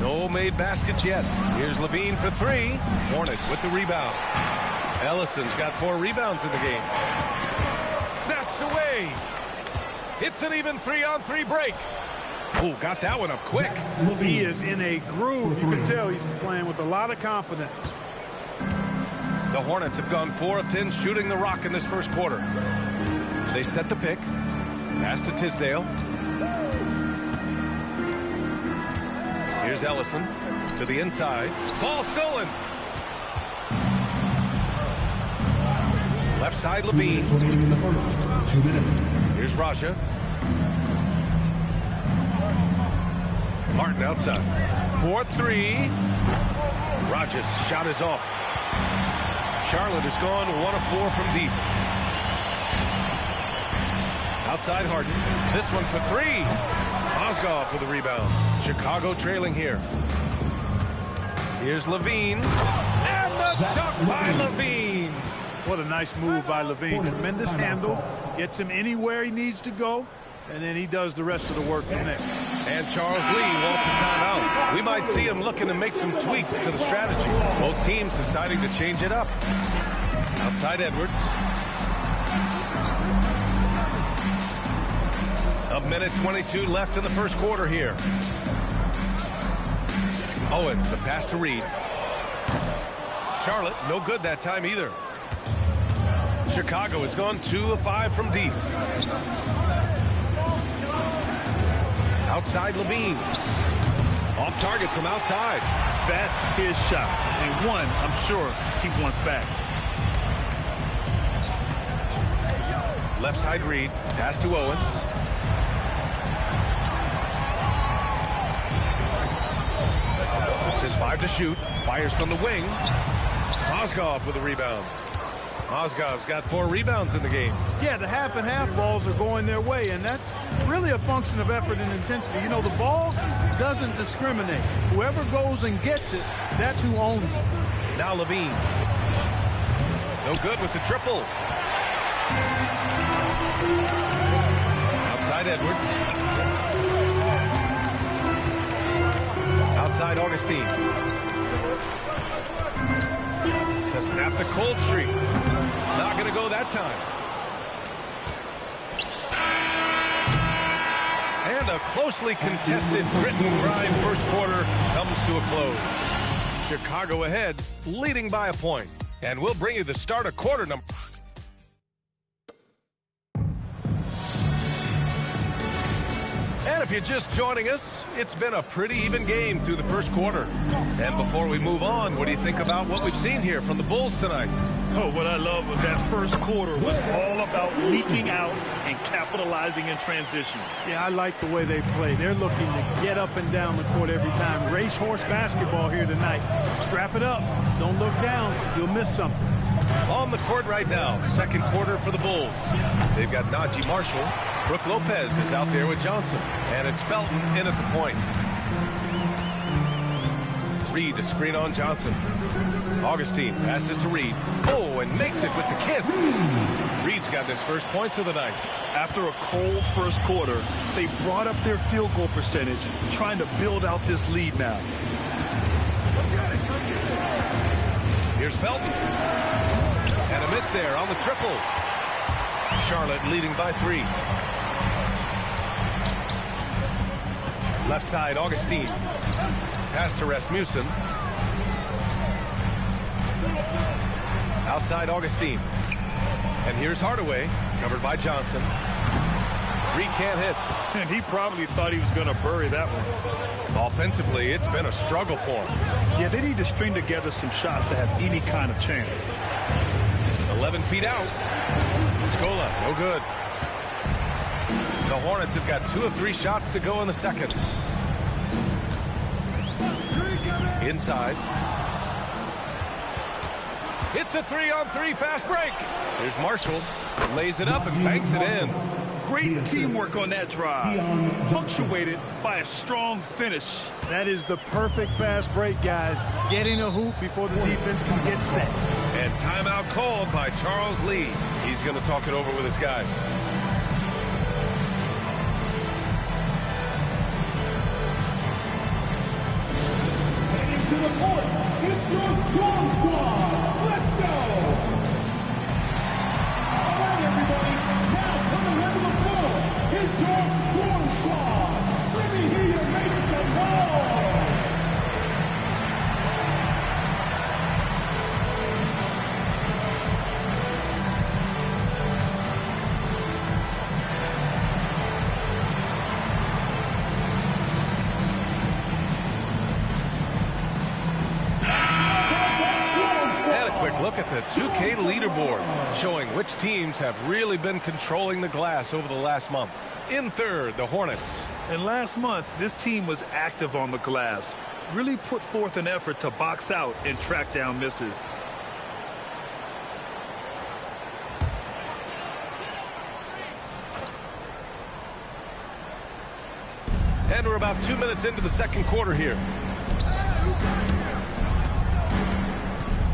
No made baskets yet. Here's LaVine for 3. Hornets with the rebound. Ellison's got 4 rebounds in the game. Snatched away. It's an even 3-on-3 break. Oh, got that one up quick. He is in a groove. You can tell he's playing with a lot of confidence. The Hornets have gone 4 of 10 shooting the rock in this first quarter. They set the pick. Pass to Tisdale. Here's Ellison to the inside. Ball stolen. Left side, LaVine. Here's Raja. Martin outside. 4-3. Rogers' shot is off. Charlotte has gone 1 of 4 from deep. Outside Harden. This one for 3. Mozgov for the rebound. Chicago trailing here. Here's Levine. And the dunk by Levine. What a nice move by Levine. Tremendous handle. Gets him anywhere he needs to go. And then he does the rest of the work from there. And Charles Lee wants a timeout. We might see him looking to make some tweaks to the strategy. Both teams deciding to change it up. Outside Edwards. A minute 22 left in the first quarter here. Owens, the pass to Reed. Charlotte, no good that time either. Chicago has gone 2 of 5 from deep. Outside Levine. Off target from outside. That's his shot. And one, I'm sure, he wants back. Left side Reed. Pass to Owens. Just 5 to shoot. Fires from the wing. Mozgov with a rebound. Mozgov's got 4 rebounds in the game. Yeah, the half and half balls are going their way, and that's really a function of effort and intensity. You know, the ball doesn't discriminate. Whoever goes and gets it, that's who owns it. Now Levine. No good with the triple. Outside Edwards. Outside Augustine. To snap the cold streak. Not going to go that time. And a closely contested grit and grind first quarter comes to a close. Chicago ahead, leading by a point. And we'll bring you the start of quarter number. And if you're just joining us, it's been a pretty even game through the first quarter. And before we move on, what do you think about what we've seen here from the Bulls tonight? Oh, what I love was that first quarter was all about leaking out and capitalizing in transition. Yeah, I like the way they play. They're looking to get up and down the court every time. Racehorse basketball here tonight. Strap it up. Don't look down. You'll miss something. On the court right now, second quarter for the Bulls. They've got Najee Marshall. Brook Lopez is out there with Johnson. And it's Felton in at the point. Reed to screen on Johnson. Augustine passes to Reed. Oh, and makes it with the kiss. Reed's got his first points of the night. After a cold first quarter, they brought up their field goal percentage, trying to build out this lead now. Here's Felton. And a miss there on the triple. Charlotte leading by 3. Left side, Augustine. Pass to Rasmussen. Outside Augustine. And here's Hardaway, covered by Johnson. Reed can't hit. And he probably thought he was going to bury that one. Offensively, it's been a struggle for him. Yeah, they need to string together some shots to have any kind of chance. 11 feet out. Scola, no good. The Hornets have got 2 of 3 shots to go in the second. Inside. It's a 3-on-3 fast break. Here's Marshall. Lays it up and banks it in. Great teamwork on that drive. Punctuated by a strong finish. That is the perfect fast break, guys. Getting a hoop before the defense can get set. And timeout called by Charles Lee. He's going to talk it over with his guys. To the court, it's your Storm Squad. Let's go! All right, everybody. Now coming into the floor is your Storm Squad. Let me hear you make some noise. the 2K leaderboard, showing which teams have really been controlling the glass over the last month. In third, the Hornets. And last month, this team was active on the glass, really put forth an effort to box out and track down misses. And we're about 2 minutes into the second quarter here.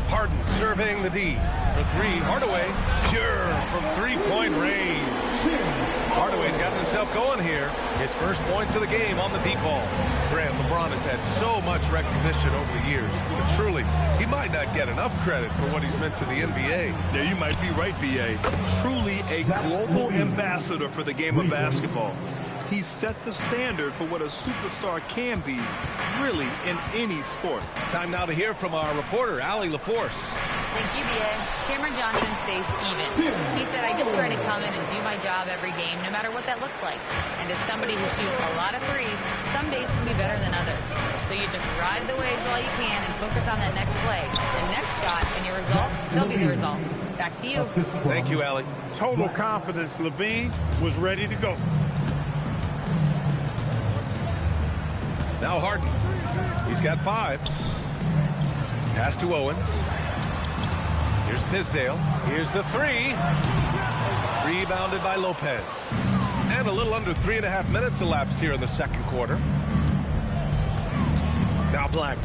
Harden surveying the D for three. Hardaway pure from three-point range. Hardaway's gotten himself going here. His first points of the game on the deep ball. Grant, LeBron has had so much recognition over the years. But truly, he might not get enough credit for what he's meant to the NBA. Yeah, you might be right, B.A. Truly a global ambassador for the game of basketball. He set the standard for what a superstar can be, really, in any sport. Time now to hear from our reporter, Allie LaForce. Thank you, B.A. Cameron Johnson stays even. He said, I just try to come in and do my job every game, no matter what that looks like. And as somebody who shoots a lot of threes, some days can be better than others. So you just ride the waves while you can and focus on that next play. The next shot and your results, they'll be the results. Back to you. Thank you, Allie. Total confidence. Levine was ready to go. Now Harden. He's got 5. Pass to Owens. Here's Tisdale. Here's the 3. Rebounded by Lopez. And a little under 3.5 minutes elapsed here in the second quarter. Now Black.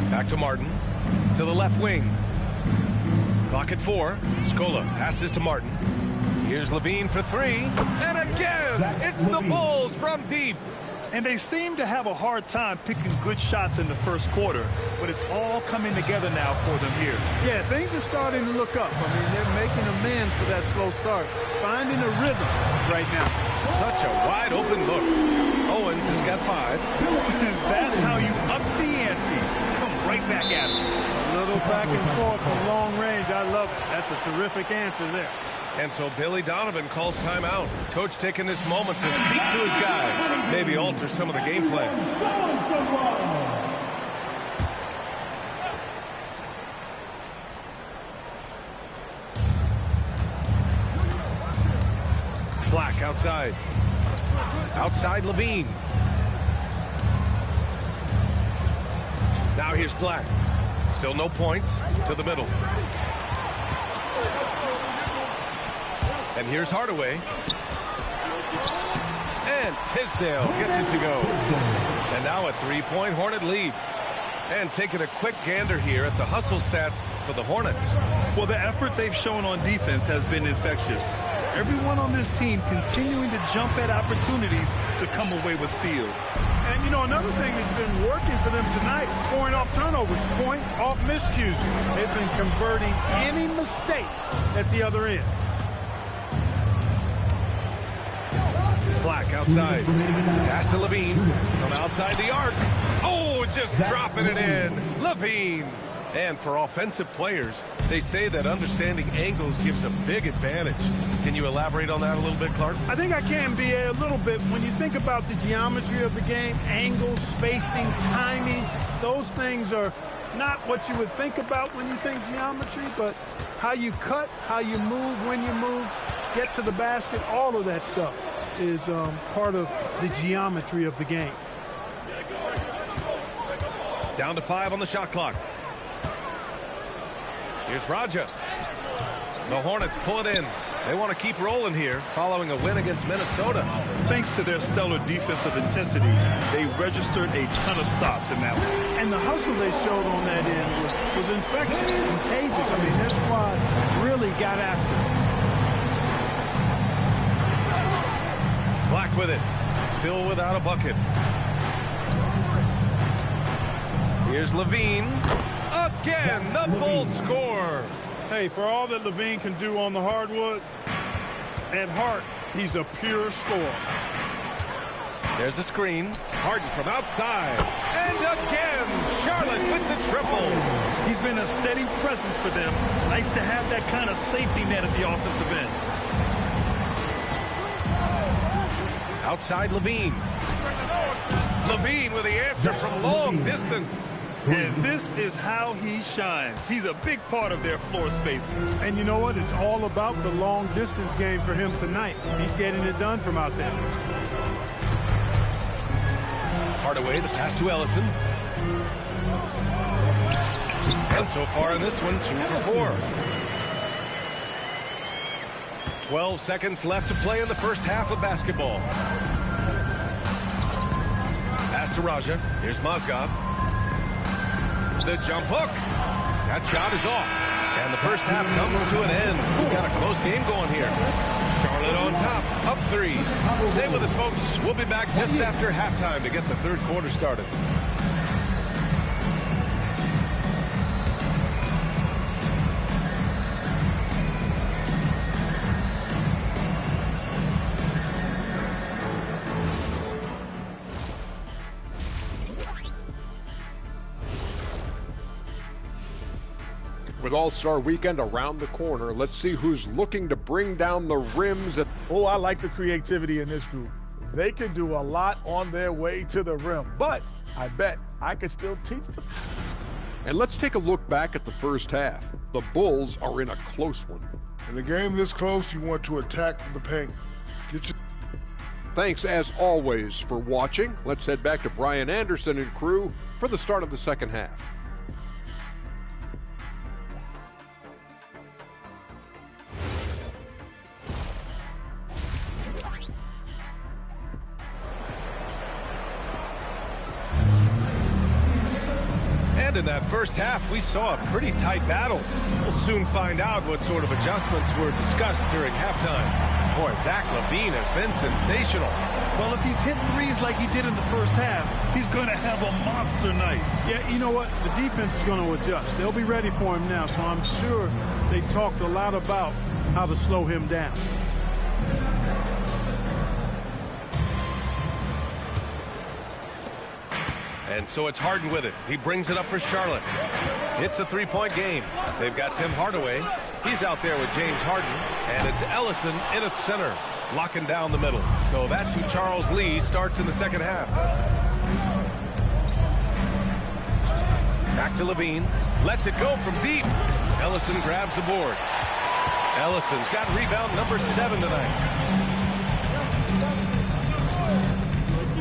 Back to Martin. To the left wing. Clock at 4. Scola passes to Martin. Here's Levine for 3. And again, it's the Bulls from deep. And they seem to have a hard time picking good shots in the first quarter, but it's all coming together now for them here. Yeah, things are starting to look up. I mean, they're making amends for that slow start, finding a rhythm right now. Such a wide open look. Owens has got 5. That's how you up the ante. Come right back at him. A little back and forth from long range. I love it. That's a terrific answer there. And so Billy Donovan calls timeout. Coach taking this moment to speak to his guys, maybe alter some of the game plan. Black outside. Outside Levine. Now here's Black. Still no points. To the middle. And here's Hardaway. And Tisdale gets it to go. And now a 3-point Hornet lead. And taking a quick gander here at the hustle stats for the Hornets. Well, the effort they've shown on defense has been infectious. Everyone on this team continuing to jump at opportunities to come away with steals. And, you know, another thing that's been working for them tonight, scoring off turnovers, points off miscues. They've been converting any mistakes at the other end. Black outside. Pass to Levine from outside the arc. Oh, just dropping it in. Levine. And for offensive players, they say that understanding angles gives a big advantage. Can you elaborate on that a little bit, Clark? I think I can, B.A., a little bit. When you think about the geometry of the game, angles, spacing, timing, those things are not what you would think about when you think geometry, but how you cut, how you move, when you move, get to the basket, all of that stuff is part of the geometry of the game. Down to 5 on the shot clock. Here's Raja. The Hornets pull it in. They want to keep rolling here following a win against Minnesota. Thanks to their stellar defensive intensity, they registered a ton of stops in that one. And the hustle they showed on that end was infectious, contagious. I mean, their squad really got after it. Black with it. Still without a bucket. Here's Levine. Again, the Bulls score. Hey, for all that Levine can do on the hardwood, at heart, he's a pure scorer. There's a screen. Harden from outside. And again, Charlotte with the triple. He's been a steady presence for them. Nice to have that kind of safety net at the offensive end. Outside Levine. Levine with the answer from long distance. And this is how he shines. He's a big part of their floor spacing. And you know what? It's all about the long distance game for him tonight. He's getting it done from out there. Hardaway, the pass to Ellison. And so far in this one, 2 for 4. 12 seconds left to play in the first half of basketball. Pass to Raja. Here's Mozgov. The jump hook. That shot is off. And the first half comes to an end. We've got a close game going here. Charlotte on top, up 3. Stay with us, folks. We'll be back just after halftime to get the third quarter started. With All-Star Weekend around the corner, let's see who's looking to bring down the rims. Oh, I like the creativity in this group. They can do a lot on their way to the rim, but I bet I could still teach them. And let's take a look back at the first half. The Bulls are in a close one. In a game this close, you want to attack the paint. Thanks, as always, for watching. Let's head back to Brian Anderson and crew for the start of the second half. In that first half, we saw a pretty tight battle. We'll soon find out what sort of adjustments were discussed during halftime. Boy, Zach LaVine has been sensational. Well, if he's hit threes like he did in the first half, he's going to have a monster night. Yeah, you know what? The defense is going to adjust. They'll be ready for him now, so I'm sure they talked a lot about how to slow him down. And so it's Harden with it. He brings it up for Charlotte. It's a three-point game. They've got Tim Hardaway. He's out there with James Harden. And it's Ellison in at center, locking down the middle. So that's who Charles Lee starts in the second half. Back to Levine. Lets it go from deep. Ellison grabs the board. Ellison's got rebound number 7 tonight.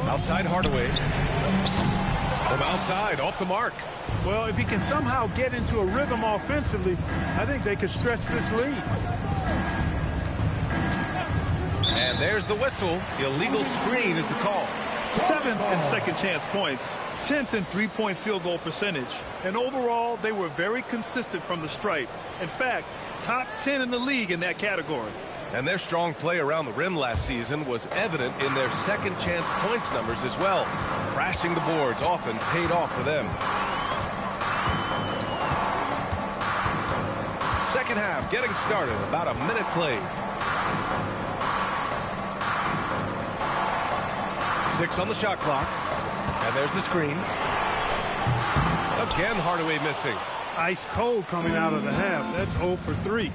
Outside Hardaway. From outside, off the mark. Well, if he can somehow get into a rhythm offensively, I think they could stretch this lead. And there's the whistle. Illegal screen is the call. 7th in second chance points, 10th in three-point field goal percentage. And overall, they were very consistent from the stripe. In fact, top 10 in the league in that category. And their strong play around the rim last season was evident in their second chance points numbers as well. Crashing the boards often paid off for them. Second half getting started, about a minute played. 6 on the shot clock. And there's the screen. Again, Hardaway missing. Ice cold coming out of the half. That's 0 for 3.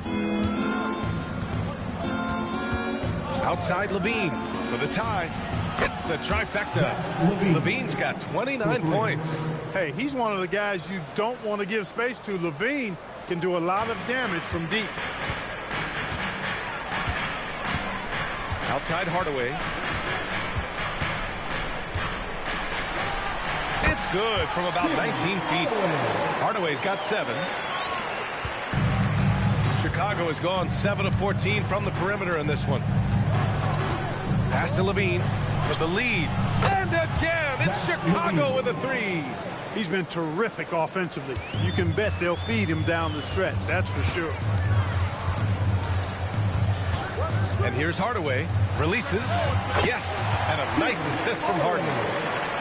Outside Levine for the tie. Hits the trifecta. Levine's got 29 points. Hey, he's one of the guys you don't want to give space to. Levine can do a lot of damage from deep. Outside Hardaway. It's good from about 19 feet. Hardaway's got 7. Chicago has gone 7 of 14 from the perimeter in this one. Pass to Levine for the lead. And again, it's Chicago with a 3. He's been terrific offensively. You can bet they'll feed him down the stretch. That's for sure. And here's Hardaway. Releases. Yes. And a nice assist from Harden.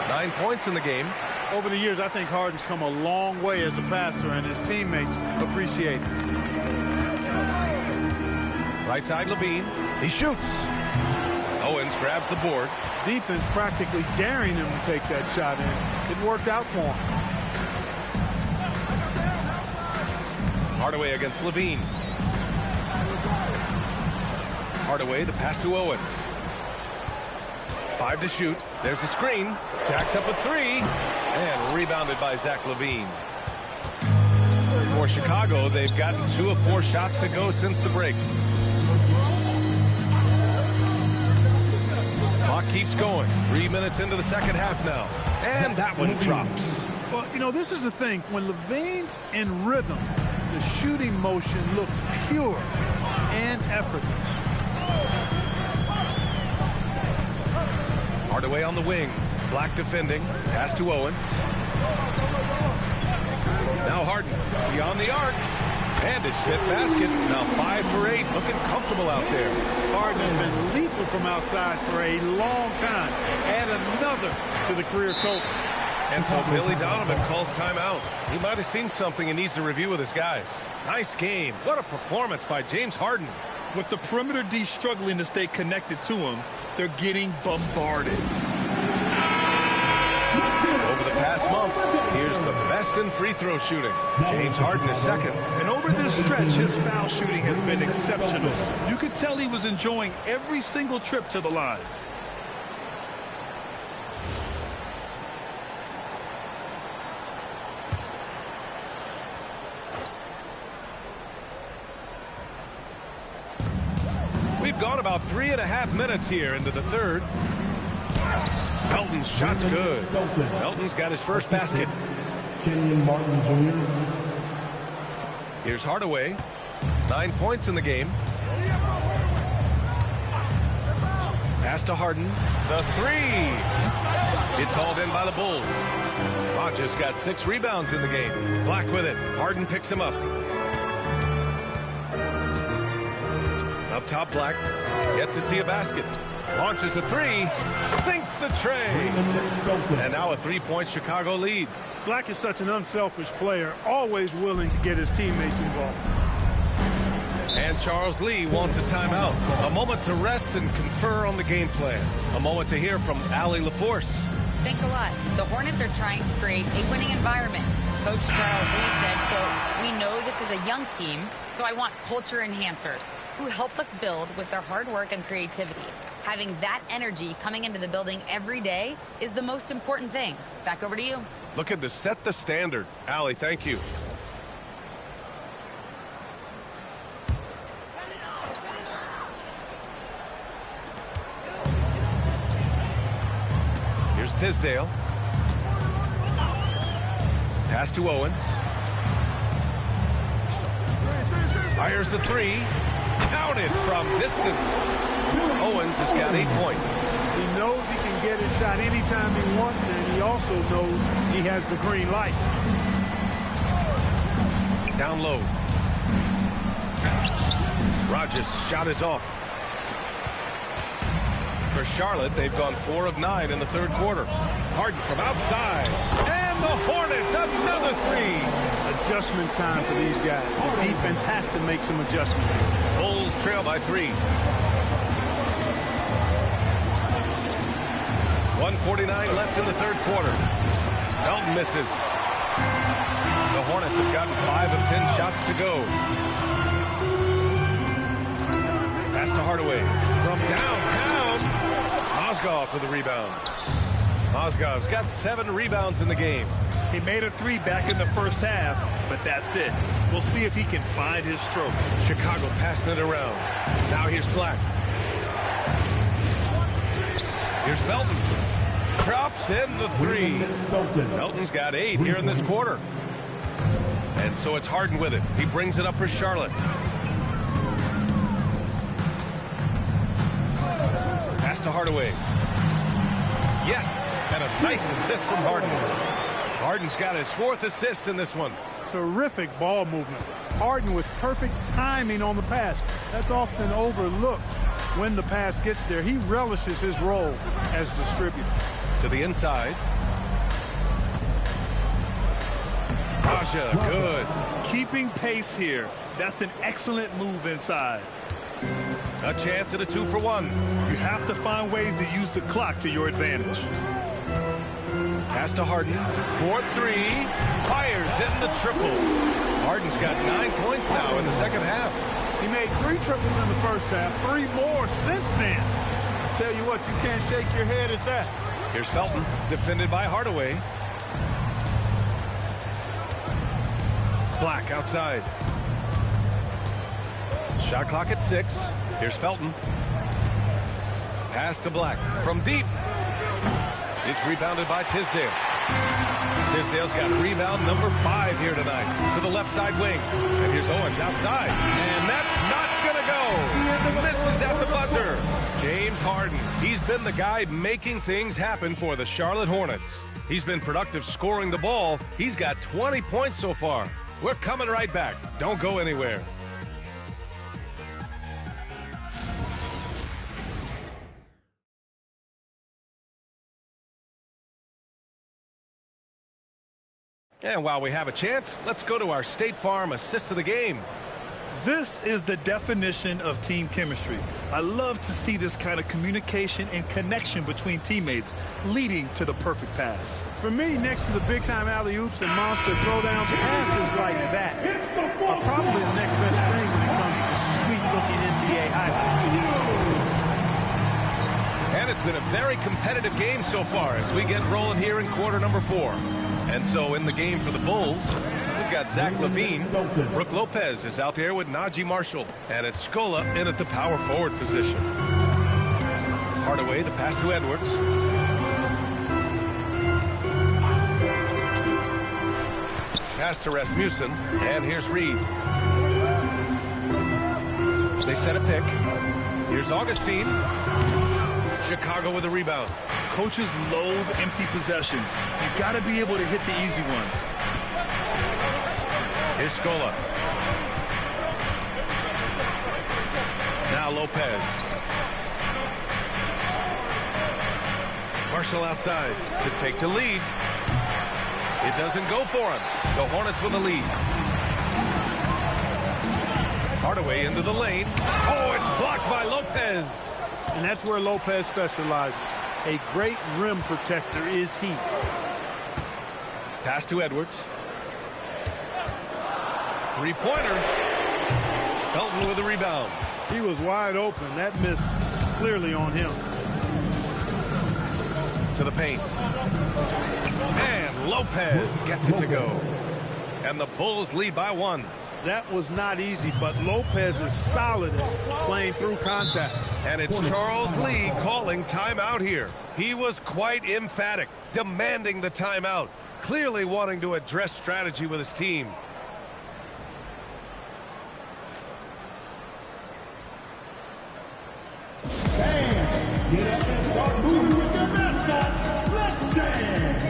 9 points in the game. Over the years, I think Harden's come a long way as a passer, and his teammates appreciate it. Right side Levine. He shoots. Owens grabs the board. Defense practically daring him to take that shot in. It worked out for him. Hardaway against Levine. Hardaway, the pass to Owens. 5 to shoot. There's the screen. Jacks up a 3. And rebounded by Zach LaVine. For Chicago, they've gotten 2 of 4 shots to go since the break. Clock keeps going. 3 minutes into the second half now. And that one drops. Well, you know, this is the thing. When LaVine's in rhythm, the shooting motion looks pure and effortless. Hardaway on the wing. Black defending. Pass to Owens. Now Harden beyond the arc. And his 5th basket. Now 5 for 8. Looking comfortable out there. Harden has been lethal from outside for a long time. Add another to the career total. And so Billy Donovan calls timeout. He might have seen something and needs to review with his guys. Nice game. What a performance by James Harden. With the perimeter D struggling to stay connected to him, they're getting bombarded. Over the past month, here's the best in free throw shooting. James Harden is second. And over this stretch, his foul shooting has been exceptional. You could tell he was enjoying every single trip to the line. We've gone about 3.5 minutes here into the third. Melton's shot's good. Melton's got his first basket. Kenyon Martin Jr. Here's Hardaway. 9 points in the game. Pass to Harden. The 3. It's hauled in by the Bulls. Rogers got 6 rebounds in the game. Black with it. Harden picks him up. Up top, Black. Yet to see a basket. Launches the 3. Sinks the tray. And now a 3-point Chicago lead. Black is such an unselfish player, always willing to get his teammates involved. And Charles Lee wants a timeout. A moment to rest and confer on the game plan. A moment to hear from Allie LaForce. Thanks a lot. The Hornets are trying to create a winning environment. Coach Charles Lee said, quote, "We know this is a young team, so I want culture enhancers who help us build with their hard work and creativity. Having that energy coming into the building every day is the most important thing." Back over to you. Looking to set the standard. Allie, thank you. Here's Tisdale. Pass to Owens. Fires the 3. Counted from distance. Owens has got 8 points. He knows he can get his shot anytime he wants, and he also knows he has the green light. Down low. Rogers' shot is off. For Charlotte, they've gone 4 of 9 in the third quarter. Harden from outside. And the Hornets, another 3. Adjustment time for these guys. The defense has to make some adjustment. Bulls trail by 3. 1:49 left in the third quarter. Melton misses. The Hornets have gotten 5 of 10 shots to go. Pass to Hardaway. From downtown. Mozgov for the rebound. Mozgov's got 7 rebounds in the game. He made a 3 back in the first half, but that's it. We'll see if he can find his stroke. Chicago passing it around. Now here's Black. Here's Felton. Drops in the 3. Melton's got 8 here in this quarter. And so it's Harden with it. He brings it up for Charlotte. Pass to Hardaway. Yes, and a nice assist from Harden. Harden's got his 4th assist in this one. Terrific ball movement. Harden with perfect timing on the pass. That's often overlooked when the pass gets there. He relishes his role as distributor. To the inside. Raja, good. Keeping pace here. That's an excellent move inside. A chance at a 2 for 1. You have to find ways to use the clock to your advantage. Pass to Harden. 4-3. Fires in the triple. Harden's got 9 points now in the second half. He made 3 triples in the first half, 3 more since then. tell you what, you can't shake your head at that. Here's Felton, defended by Hardaway. Black outside. Shot clock at 6. Here's Felton. Pass to Black from deep. It's rebounded by Tisdale. Tisdale's got rebound number 5 here tonight to the left side wing. And here's Owens outside. And that's not going to go. Misses at the buzzer. James Harden. He's been the guy making things happen for the Charlotte Hornets. He's been productive scoring the ball. He's got 20 points so far. We're coming right back. Don't go anywhere. And while we have a chance, let's go to our State Farm assist of the game. This is the definition of team chemistry. I love to see this kind of communication and connection between teammates leading to the perfect pass. For me, next to the big-time alley-oops and monster throwdowns, passes like that are probably the next best thing when it comes to sweet-looking NBA highlights. And it's been a very competitive game so far as we get rolling here in quarter number 4. And so in the game for the Bulls, we've got Zach LaVine. Brook Lopez is out there with Najee Marshall. And it's Scola in at the power forward position. Hardaway, the pass to Edwards. Pass to Rasmussen. And here's Reed. They set a pick. Here's Augustine. Chicago with a rebound. Coaches loathe empty possessions. You got to be able to hit the easy ones. Here's Scola. Now Lopez. Marshall outside to take the lead. It doesn't go for him. The Hornets with the lead. Hardaway into the lane. Oh, it's blocked by Lopez. And that's where Lopez specializes. A great rim protector is he. Pass to Edwards. Three-pointer. Felton with a rebound. He was wide open. That miss clearly on him. To the paint. And Lopez gets it to go. And the Bulls lead by 1. That was not easy, but Lopez is solid at playing through contact. And it's Charles Lee calling timeout here. He was quite emphatic, demanding the timeout, clearly wanting to address strategy with his team. Fans, get up and start moving with your mascot. Let's dance!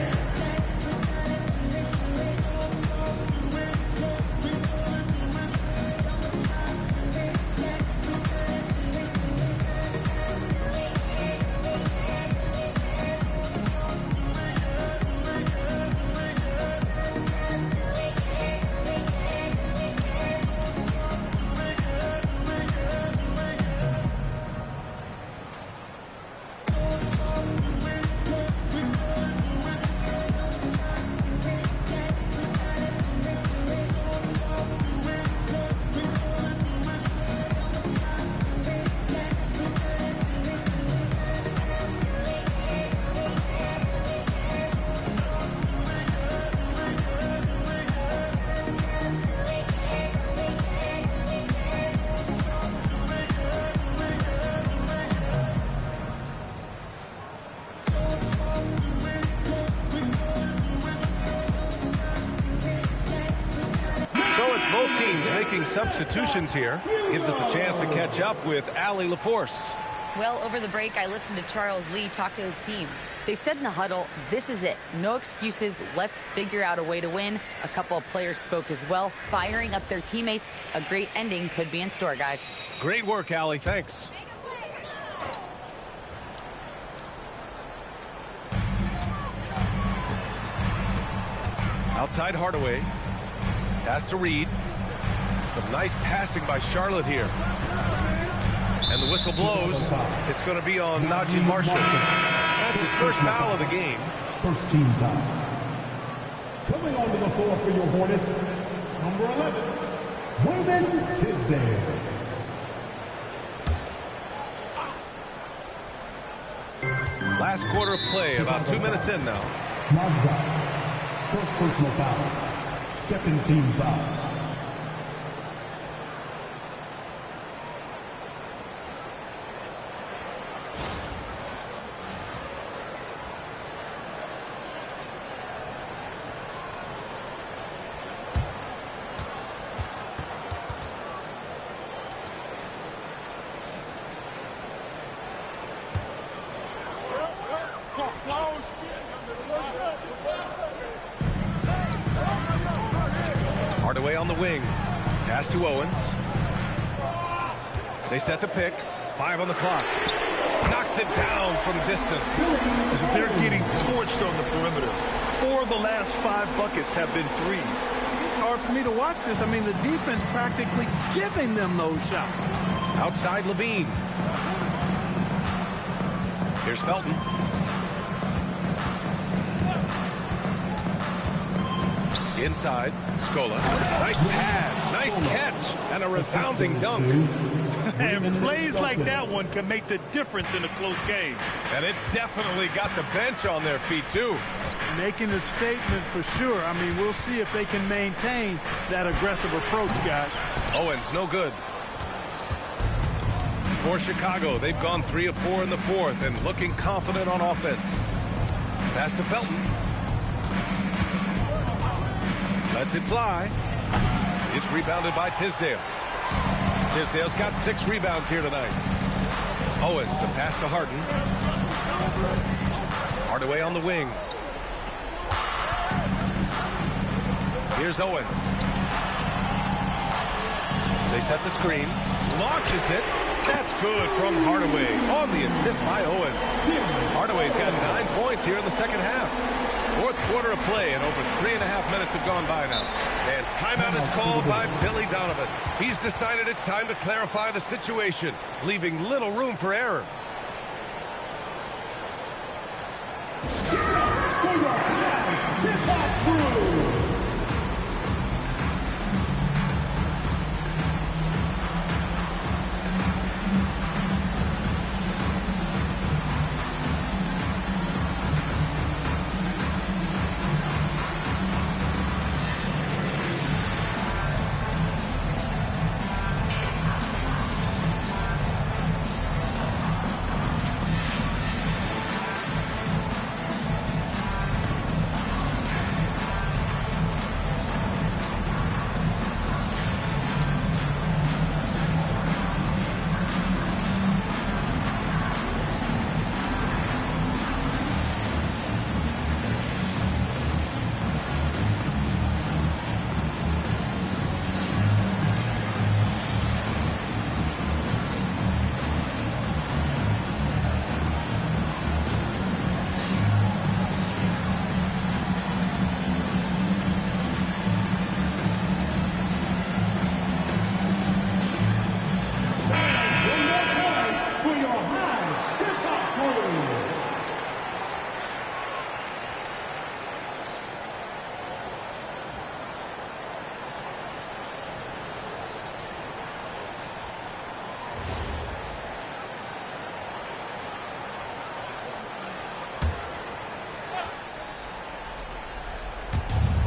Both teams making substitutions here. Gives us a chance to catch up with Allie LaForce. Well, over the break, I listened to Charles Lee talk to his team. They said in the huddle, this is it. No excuses. Let's figure out a way to win. A couple of players spoke as well, firing up their teammates. A great ending could be in store, guys. Great work, Allie. Thanks. Outside Hardaway. Pass to Reed. Some nice passing by Charlotte here. And the whistle blows. It's going to be on Najee Marshall. That's his first foul of the game. First team foul. Coming onto the floor for your Hornets, number 11, Wayman Tisdale. Last quarter of play, about 2 minutes in now. First personal foul. Second team foul. Hardaway on the wing. Pass to Owens. They set the pick. 5 on the clock. Knocks it down from distance. They're getting torched on the perimeter. 4 of the last 5 buckets have been threes. It's hard for me to watch this. I mean, the defense practically giving them those shots. Outside Levine. Here's Felton. Inside, Scola. Nice pass, nice catch, and a resounding dunk. And plays like that one can make the difference in a close game. And it definitely got the bench on their feet, too. Making a statement for sure. I mean, we'll see if they can maintain that aggressive approach, guys. Owens, no good. For Chicago, they've gone 3 of 4 in the fourth and looking confident on offense. Pass to Felton. Lets it fly. It's rebounded by Tisdale. Tisdale's got 6 rebounds here tonight. Owens, the pass to Harden. Hardaway on the wing. Here's Owens. They set the screen. Launches it. That's good from Hardaway. On the assist by Owens. Hardaway's got 9 points here in the second half. Fourth quarter of play, and over 3.5 minutes have gone by now. And timeout is called by Billy Donovan. He's decided it's time to clarify the situation, leaving little room for error.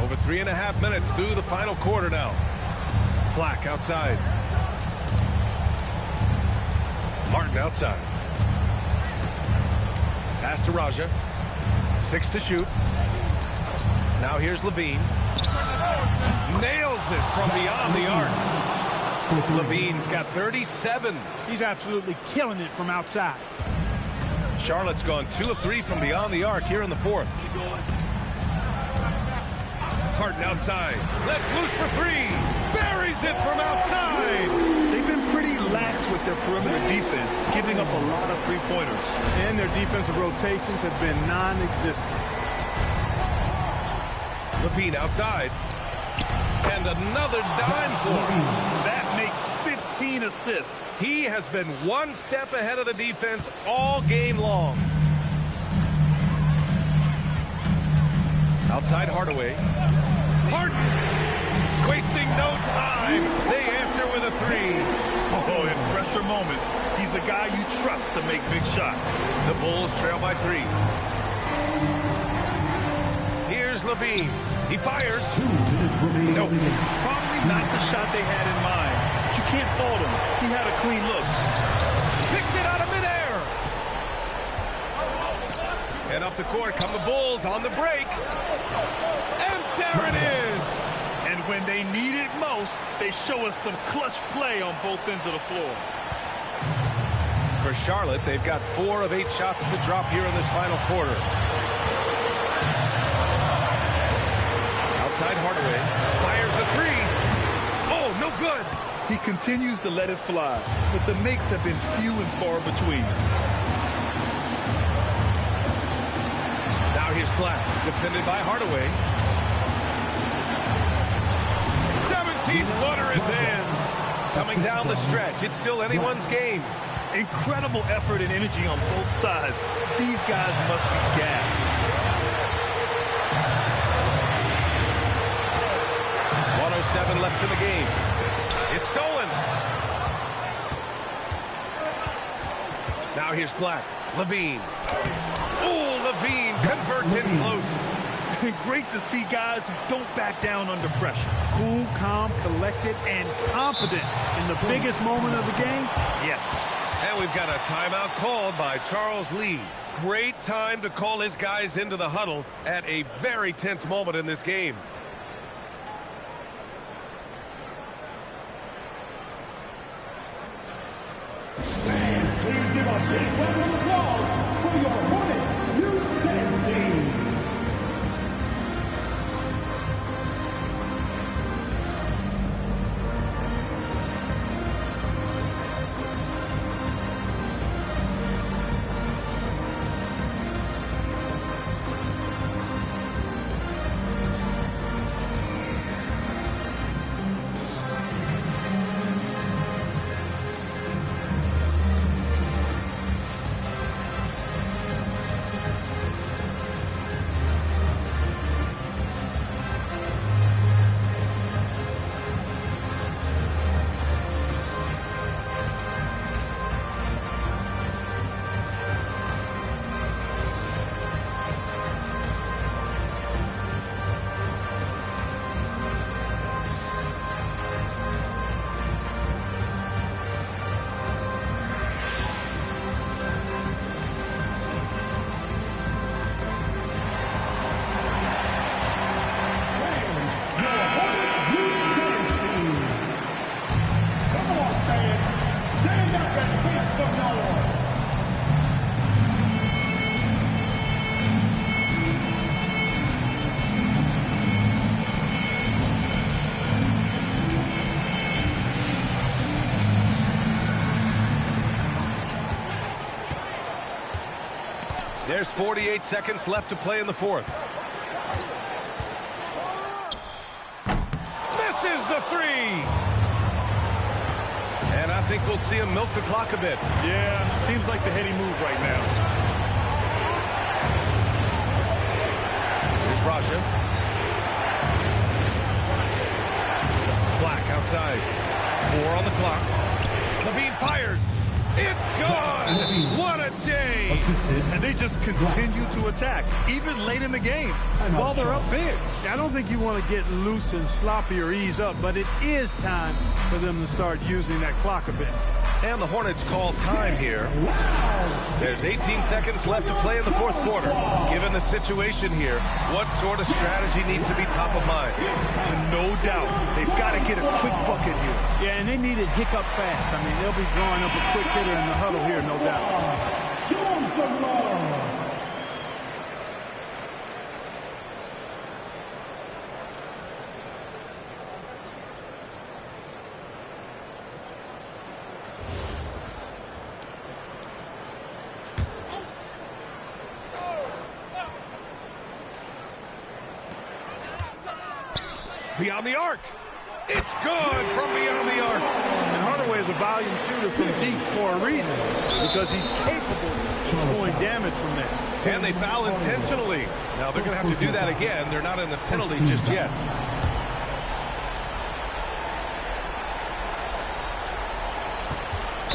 Over 3.5 minutes through the final quarter now. Black outside. Martin outside. Pass to Raja. 6 to shoot. Now here's Levine. Nails it from beyond the arc. Levine's got 37. He's absolutely killing it from outside. Charlotte's gone 2 of 3 from beyond the arc here in the fourth. Harden outside. Let's loose for 3. Buries it from outside. They've been pretty lax with their perimeter defense, giving up a lot of three-pointers. And their defensive rotations have been non-existent. Levine outside. And another dime for him. That makes 15 assists. He has been 1 step ahead of the defense all game long. Outside Hardaway. Harden. Wasting no time. They answer with a 3. Oh, in pressure moments, he's He's a guy you trust to make big shots. The Bulls trail by 3. Here's Levine. He fires. No, probably not the shot they had in mind. But you can't fault him. He had a clean look. Picked it out of midair. And up the court come the Bulls on the break. And there it is. And when they need it most, they show us some clutch play on both ends of the floor. For Charlotte, they've got 4 of 8 shots to drop here in this final quarter. Outside Hardaway fires the 3. Oh, no good. He continues to let it fly, but the makes have been few and far between. Now here's Black, defended by Hardaway. 17-footer is in. Coming down the stretch, it's still anyone's game. Incredible effort and energy on both sides. These guys must be gassed. 1:07 left in the game. It's stolen. Now here's Black. Levine. Oh, Levine converts in close. Great to see guys who don't back down under pressure. Cool, calm, collected, and confident in the biggest moment of the game. Yes. And we've got a timeout called by Charles Lee. Great time to call his guys into the huddle at a very tense moment in this game. Please give a big round of applause for your Hornets Youth Tennis Team. There's 48 seconds left to play in the fourth. Misses the 3. And I think we'll see him milk the clock a bit. Yeah, seems like the heady move right now. Here's Raja. Black outside. 4 on the clock. Levine fires. It's gone! What a day! And they just continue to attack, even late in the game, while they're up big. I don't think you want to get loose and sloppy or ease up, but it is time for them to start using that clock a bit. And the Hornets call time here. There's 18 seconds left to play in the fourth quarter. Given the situation here, what sort of strategy needs to be top of mind? No doubt. They've got to get a quick bucket here. Yeah, and they need it hiccup fast. I mean, they'll be drawing up a quick hitter in the huddle here, no doubt. Show them some love. Beyond the arc. It's good from beyond the arc. And Hardaway is a volume shooter from deep for a reason, because he's capable of doing damage from there. And they foul intentionally. Now they're going to have to do that again. They're not in the penalty just yet.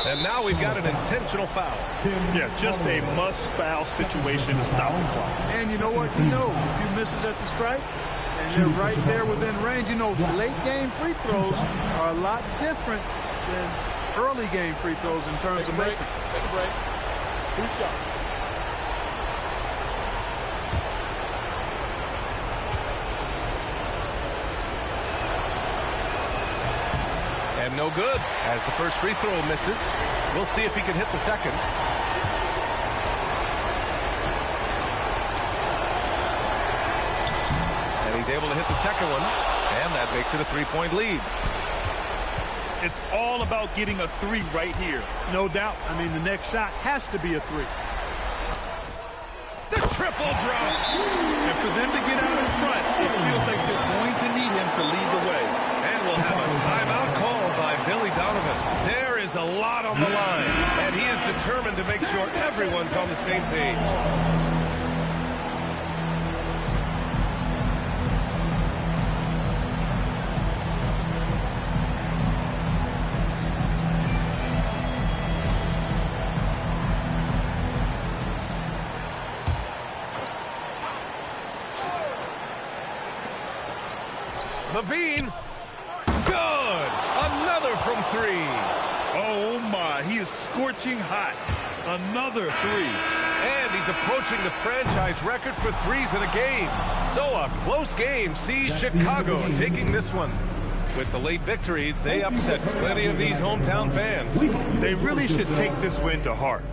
And now we've got an intentional foul. Yeah, just a must-foul situation to stop the clock. And you know what? You know, if you misses at the stripe, and they're right there within range, you know, late game free throws are a lot different than early game free throws in terms of making. Take a break. 2 shots. And no good as the first free throw misses. We'll see if he can hit the second. And he's able to hit the second one. And that makes it a 3-point lead. It's all about getting a 3 right here. No doubt. I mean, the next shot has to be a 3. The triple drop. And for them to get out in front, it feels like they're going to need him to lead the way. And we'll have a timeout called by Billy Donovan. There is a lot on the line, and he is determined to make sure everyone's on the same page. Levine, good! Another from 3. Oh, my. He is scorching hot. Another 3. And he's approaching the franchise record for threes in a game. So a close game sees Chicago taking this one. With the late victory, they upset plenty of these hometown fans. They really should take this win to heart.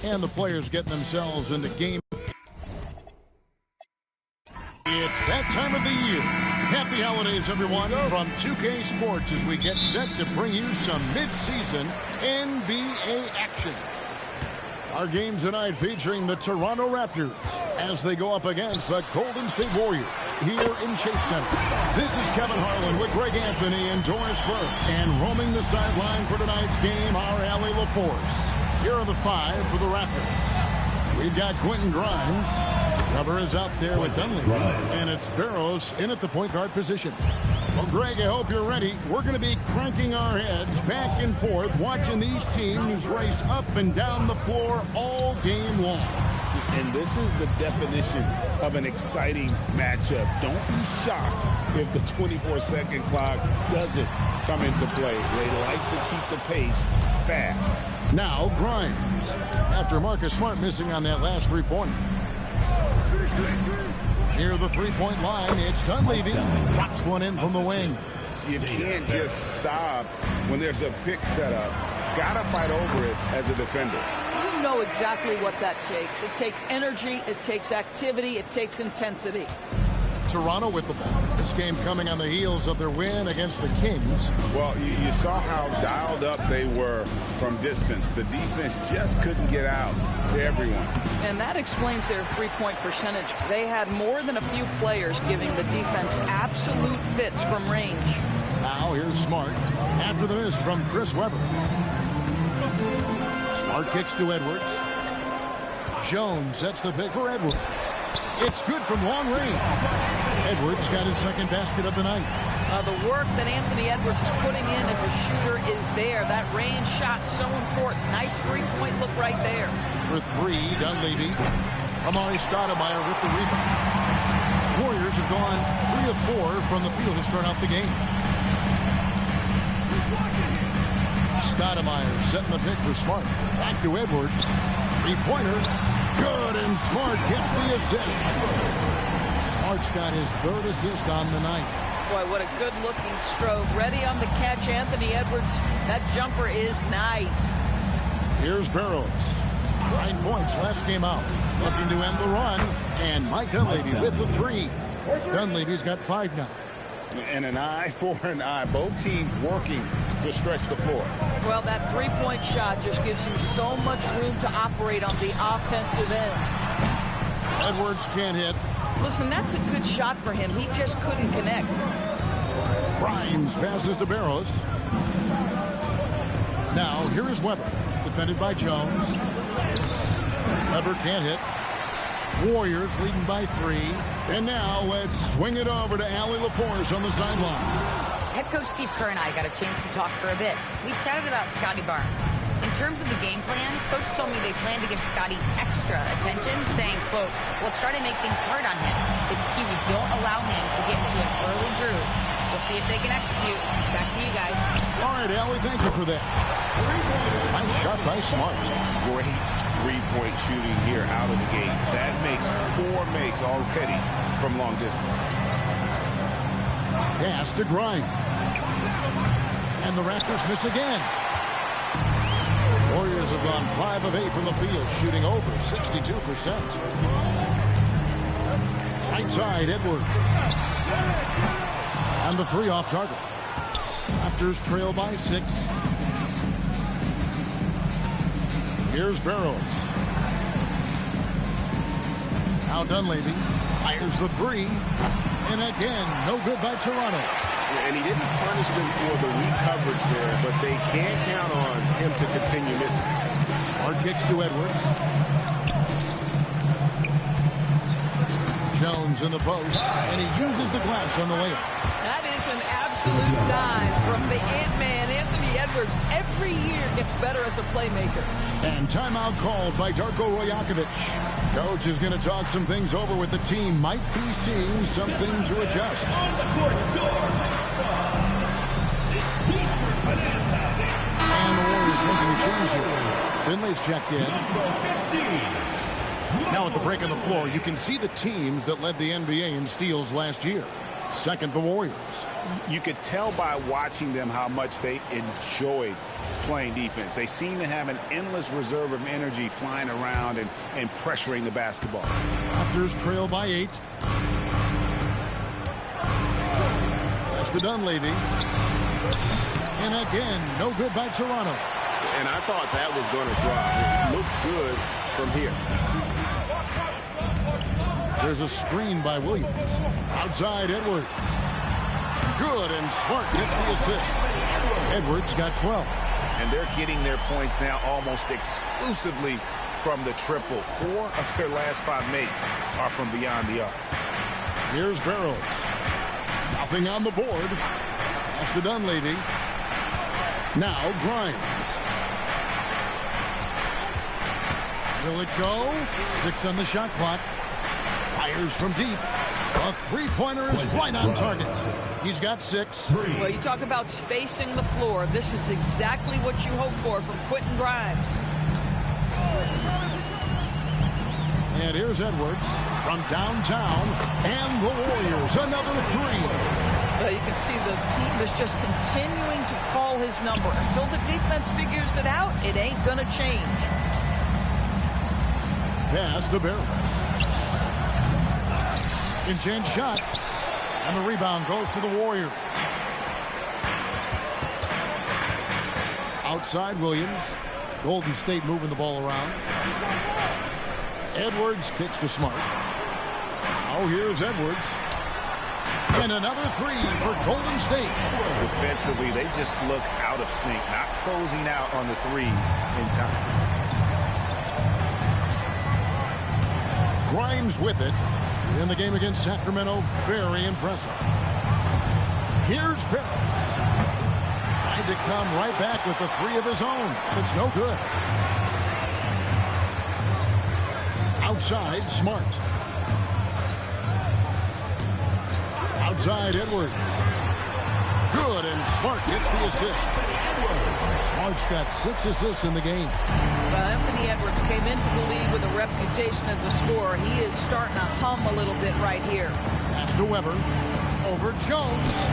And the players getting themselves into game. It's that time of the year. Happy holidays, everyone, from 2K Sports as we get set to bring you some mid-season NBA action. Our game tonight featuring the Toronto Raptors as they go up against the Golden State Warriors here in Chase Center. This is Kevin Harlan with Greg Anthony and Doris Burke. And roaming the sideline for tonight's game, our Allie LaForce. Here are the 5 for the Raptors. We've got Quentin Grimes. Rubber is out there with Dunleavy. And it's Barrows in at the point guard position. Well, Greg, I hope you're ready. We're going to be cranking our heads back and forth, watching these teams race up and down the floor all game long. And this is the definition of an exciting matchup. Don't be shocked if the 24-second clock doesn't come into play. They like to keep the pace fast. Now Grimes, after Marcus Smart missing on that last three-pointer. Near the three-point line, it's Dunleavy. Drops one in from the wing. You can't just stop when there's a pick set up. Gotta fight over it as a defender. You know exactly what that takes. It takes energy, it takes activity, it takes intensity. Toronto with the ball. This game coming on the heels of their win against the Kings. Well, you saw how dialed up they were from distance. The defense just couldn't get out to everyone. And that explains their three-point percentage. They had more than a few players giving the defense absolute fits from range. Now here's Smart after the miss from Chris Webber. Smart kicks to Edwards. Jones sets the pick for Edwards. It's good from long range. Edwards got his second basket of the night. The work that Anthony Edwards is putting in as a shooter is there. That range shot so important. Nice three-point look right there. For 3, Dunleavy. Amari Stoudemire with the rebound. Warriors have gone 3 of 4 from the field to start out the game. Stoudemire setting the pick for Smart. Back to Edwards. Three-pointer. Good, and Smart gets the assist. Smart's got his 3rd assist on the night. Boy, what a good-looking stroke. Ready on the catch, Anthony Edwards. That jumper is nice. Here's Barrows. 9 points last game out. Looking to end the run. And Mike Dunleavy with the 3. Dunleavy's got 5 now. And an eye for an eye. Both teams working to stretch the floor. Well, that three-point shot just gives you so much room to operate on the offensive end. Edwards can't hit. Listen, that's a good shot for him. He just couldn't connect. Grimes passes to Barrows. Now, here is Weber. Defended by Jones. Weber can't hit. Warriors leading by 3. And now let's swing it over to Allie LaForce on the sideline. Head coach Steve Kerr and I got a chance to talk for a bit. We chatted about Scotty Barnes. In terms of the game plan, Coach told me they plan to give Scotty extra attention, saying, quote, "We'll try to make things hard on him. It's key we don't allow him to get into an early groove. We'll see if they can execute." Back to you guys. All right, Allie, thank you for that. Nice shot by Smart. Great three-point shooting here out of the gate. That makes 4 makes already from long distance. Pass to Grimes. And the Raptors miss again. Warriors have gone 5 of 8 from the field, shooting over 62%. Right side, Edwards. And the 3 off target. Raptors trail by 6. Here's Barrows. Now Dunleavy fires the 3. And again, no good by Toronto. And he didn't punish them for the weak coverage there, but they can't count on him to continue missing. Smart kicks to Edwards. Jones in the post, and he uses the glass on the layup. That is an absolute dime from the Ant-Man, Anthony Edwards. Every year gets better as a playmaker. And timeout called by Darko Rajakovic. Coach is going to talk some things over with the team. Might be seeing something to adjust. On the court, it's T-shirt bonanza. And the Warriors making a change here. Finley's checked in. Now at the break on the floor, you can see the teams that led the NBA in steals last year. Second, the Warriors. You could tell by watching them how much they enjoyed playing defense. They seem to have an endless reserve of energy flying around and pressuring the basketball. Raptors trail by 8. That's to Dunleavy. And again, no good by Toronto. And I thought that was going to drop. It looked good from here. There's a screen by Williams. Outside, Edwards. Good, and Smart gets the assist. Edwards got 12. And they're getting their points now almost exclusively from the triple. 4 of their last 5 makes are from beyond the arc. Here's Barrows. Nothing on the board. Pass to Dunleavy. Now Grimes. Will it go? 6 on the shot clock. Fires from deep. A three-pointer is right on target. He's got 6. Well, you talk about spacing the floor. This is exactly what you hope for from Quentin Grimes. And here's Edwards from downtown. And the Warriors, another 3. Well, you can see the team is just continuing to call his number. Until the defense figures it out, it ain't going to change. Pass to Barrows. Chance shot. And the rebound goes to the Warriors. Outside Williams. Golden State moving the ball around. Edwards kicks to Smart. Oh, here's Edwards. And another 3 for Golden State. Defensively, they just look out of sync, not closing out on the 3s in time. Grimes with it. In the game against Sacramento, very impressive. Here's Barrows. Tried to come right back with the 3 of his own. It's no good. Outside, Smart. Outside, Edwards. Good, and Smart gets the assist. Smart's got 6 assists in the game. Well, Anthony Edwards came into the league with a reputation as a scorer. He is starting to hum a little bit right here. Pass to Weber. Over Jones.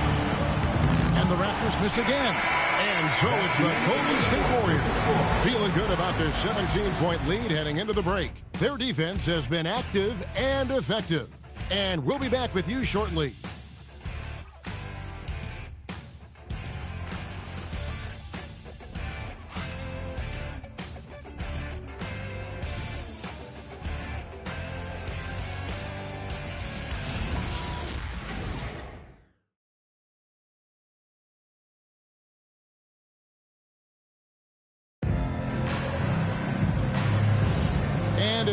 And the Raptors miss again. And so it's the Golden State Warriors feeling good about their 17-point lead heading into the break. Their defense has been active and effective. And we'll be back with you shortly.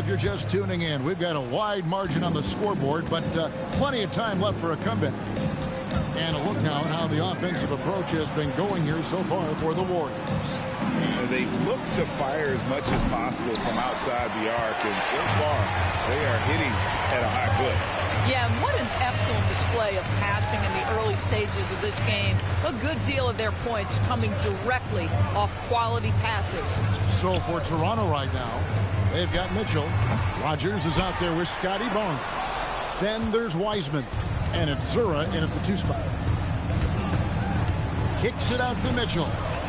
if you're just tuning in, we've got a wide margin on the scoreboard, but plenty of time left for a comeback. And a look now at how the offensive approach has been going here so far for the Warriors. They look to fire as much as possible from outside the arc, and so far they are hitting at a high clip. Yeah, and what an excellent display of passing in the early stages of this game. A good deal of their points coming directly off quality passes. So for Toronto right now, they've got Mitchell. Rogers is out there with Scotty Barnes. Then there's Wiseman. And it's Zura in at the 2 spot. Kicks it out to Mitchell.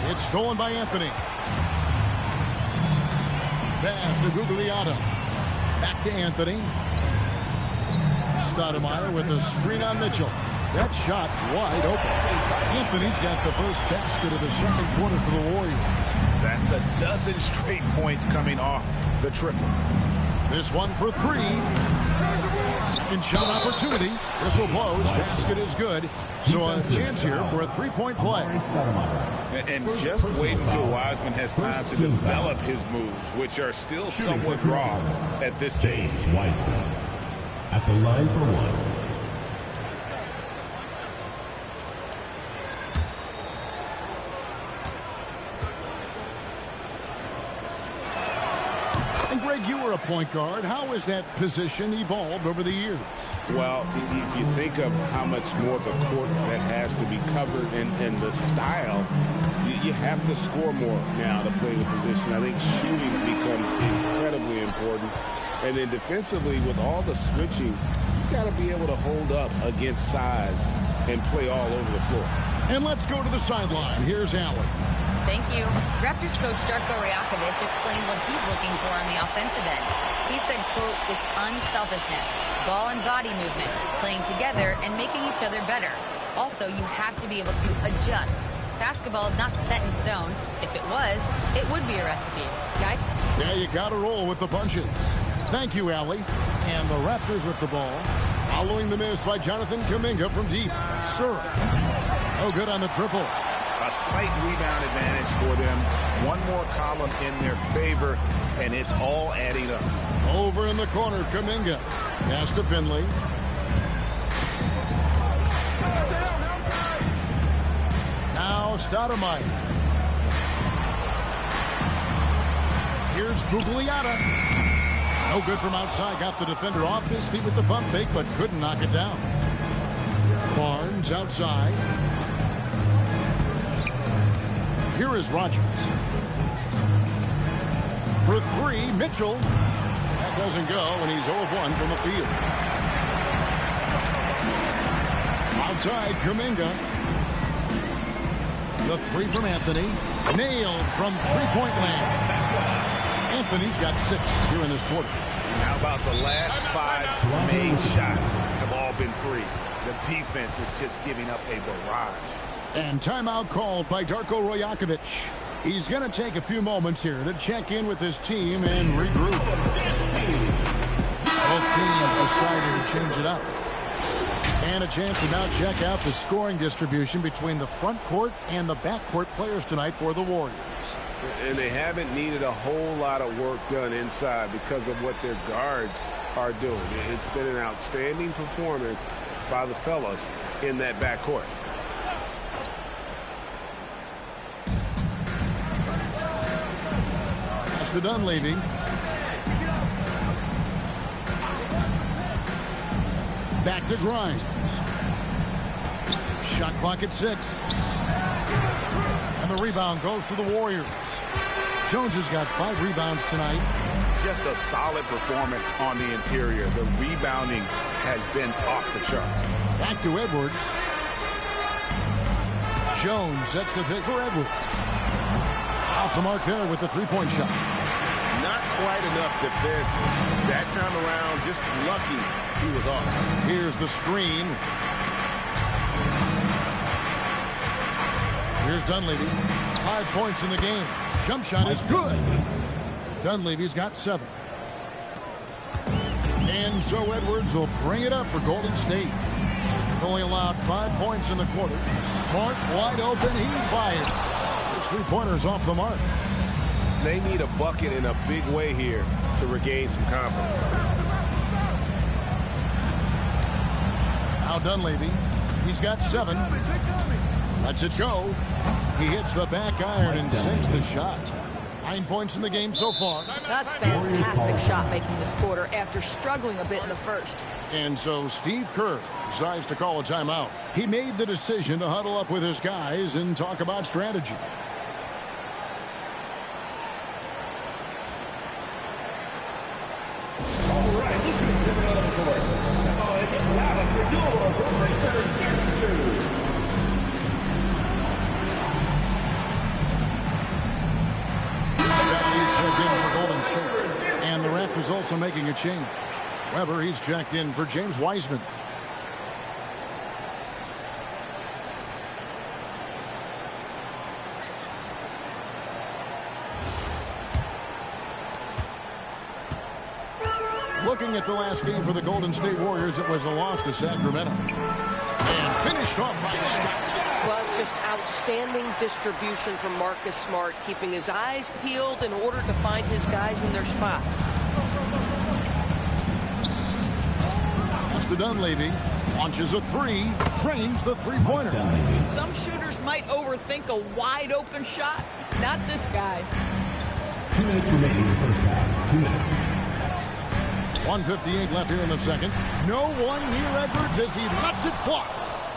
It's stolen by Anthony. Pass to Gugliotta. Back to Anthony. Stoudemire with a screen on Mitchell. That shot wide open. Anthony's got the first basket of the second quarter for the Warriors. That's a dozen straight points coming off the triple. This one for 3. Second shot opportunity. Whistle blows. Basket is good. So a chance here for a 3-point play. And just wait until Wiseman has time to develop his moves, which are still somewhat raw at this stage. Wiseman at the line for 1. Greg, you were a point guard. How has that position evolved over the years? Well, if you think of how much more of the court that has to be covered and the style, you have to score more now to play the position. I think shooting becomes incredibly important. And then defensively, with all the switching, you got to be able to hold up against size and play all over the floor. And let's go to the sideline. Here's Allen. Thank you. Raptors coach Darko Rajakovic explained what he's looking for on the offensive end. He said, quote, it's unselfishness, ball and body movement, playing together and making each other better. Also, you have to be able to adjust. Basketball is not set in stone. If it was, it would be a recipe. Guys? Yeah, you got to roll with the punches. Thank you, Allie. And the Raptors with the ball. Following the miss by Jonathan Kuminga from deep. Sura. No good on the triple. A slight rebound advantage for them. One more column in their favor, and it's all adding up. Over in the corner, Kuminga. Pass to Finley. Now Stoudemire. Here's Gugliotta. No good from outside. Got the defender off his feet with the bump fake, but couldn't knock it down. Barnes outside. Here is Rogers. For 3, Mitchell. That doesn't go, and he's 0 of 1 from the field. Outside, Kuminga. The 3 from Anthony. Nailed from three-point land. Anthony's got 6 here in this quarter. How about the last 5 made shots have all been threes? The defense is just giving up a barrage. And timeout called by Darko Rajakovic. He's going to take a few moments here to check in with his team and regroup. Both teams decided to change it up. And a chance to now check out the scoring distribution between the front court and the back court players tonight for the Warriors. And they haven't needed a whole lot of work done inside because of what their guards are doing. It's been an outstanding performance by the fellas in that back court. That's the Dunleavy. Back to Grimes. Shot clock at 6. And the rebound goes to the Warriors. Jones has got 5 rebounds tonight. Just a solid performance on the interior. The rebounding has been off the charts. Back to Edwards. Jones sets the pick for Edwards. Off the mark there with the three-point shot. Not quite enough defense that time around. Just lucky he was off. Here's the screen. Here's Dunleavy. 5 points in the game. Jump shot is good. Dunleavy's got 7. And so Edwards will bring it up for Golden State. Only allowed 5 points in the quarter. Smart, wide open, he fires. His three-pointer's off the mark. They need a bucket in a big way here to regain some confidence. Now Dunleavy. He's got 7. Lets it go. He hits the back iron and sinks the shot. 9 points in the game so far. That's fantastic shot making this quarter after struggling a bit in the first. And so Steve Kerr decides to call a timeout. He made the decision to huddle up with his guys and talk about strategy. And the ref is also making a change. Weber, he's checked in for James Wiseman. Looking at the last game for the Golden State Warriors, it was a loss to Sacramento. And finished off by Scott. Well, it's just outstanding distribution from Marcus Smart, keeping his eyes peeled in order to find his guys in their spots. Pass to Dunleavy. Launches a 3. Trains the three-pointer. Some shooters might overthink a wide-open shot. Not this guy. 2 minutes remaining in the first half. 2 minutes. 1:58 left here in the second. No one near Edwards as he lets it fly.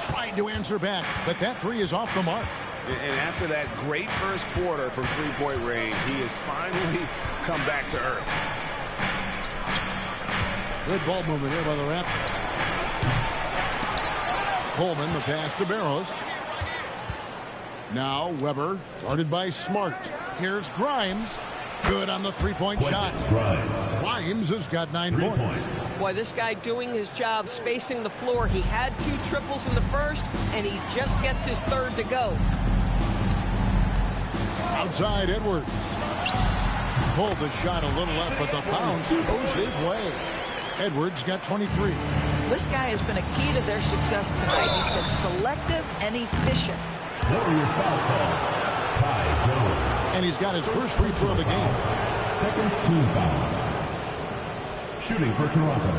Tried to answer back, but that 3 is off the mark. And after that great first quarter from three-point range, he has finally come back to earth. Good ball movement here by the Raptors. Coleman, the pass to Barros. Now Weber, guarded by Smart. Here's Grimes. Good on the three-point shot. Grimes has got 9 points. Boy, this guy doing his job spacing the floor. He had 2 triples in the first, and he just gets his 3rd to go. Outside Edwards. Pulled the shot a little up, but the bounce goes his way. Edwards got 23. This guy has been a key to their success tonight. He's been selective and efficient. Warriors foul call. Ty Jones. And he's got his first free throw of the game. Second team foul. Shooting for Toronto,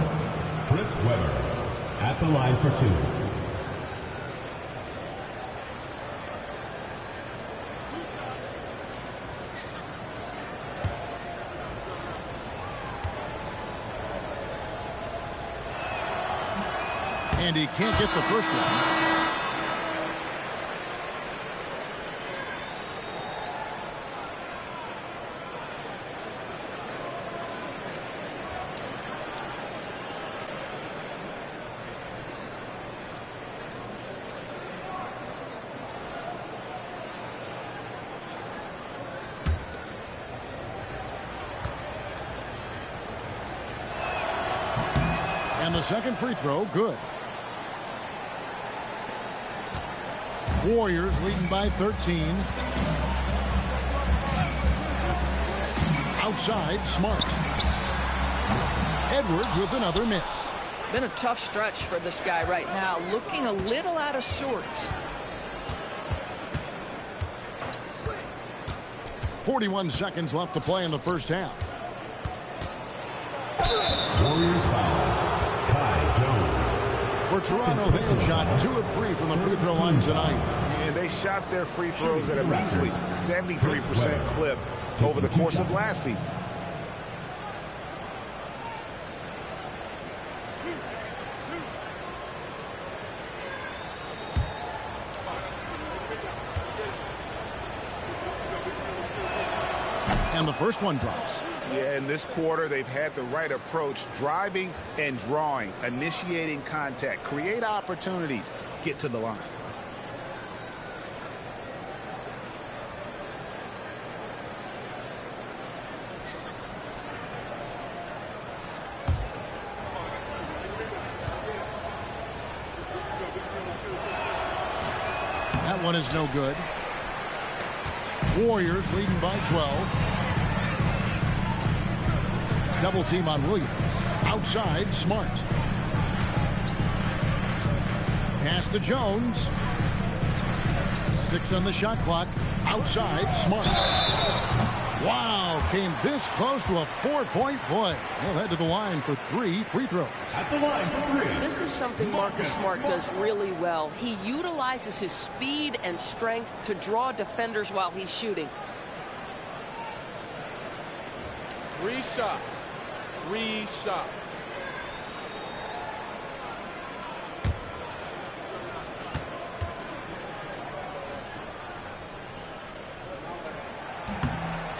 Chris Weber at the line for 2. And he can't get the first one. And the second free throw, good. Warriors leading by 13. Outside, Smart. Edwards with another miss. Been a tough stretch for this guy right now, looking a little out of sorts. 41 seconds left to play in the first half. Warriors foul. Ty Jones. For Toronto, they have shot 2 of 3 from the free throw line tonight. And they shot their free throws at a measly 73% clip over the course of last season. And the first one drops. Yeah, in this quarter, they've had the right approach, driving and drawing, initiating contact, create opportunities, get to the line. That one is no good. Warriors leading by 12. Double team on Williams. Outside, Smart. Pass to Jones. 6 on the shot clock. Outside, Smart. Wow, came this close to a 4-point play. He'll head to the line for 3 free throws. At the line for 3. This is something Marcus Smart does really well. He utilizes his speed and strength to draw defenders while he's shooting. 3 shots. 3 shots.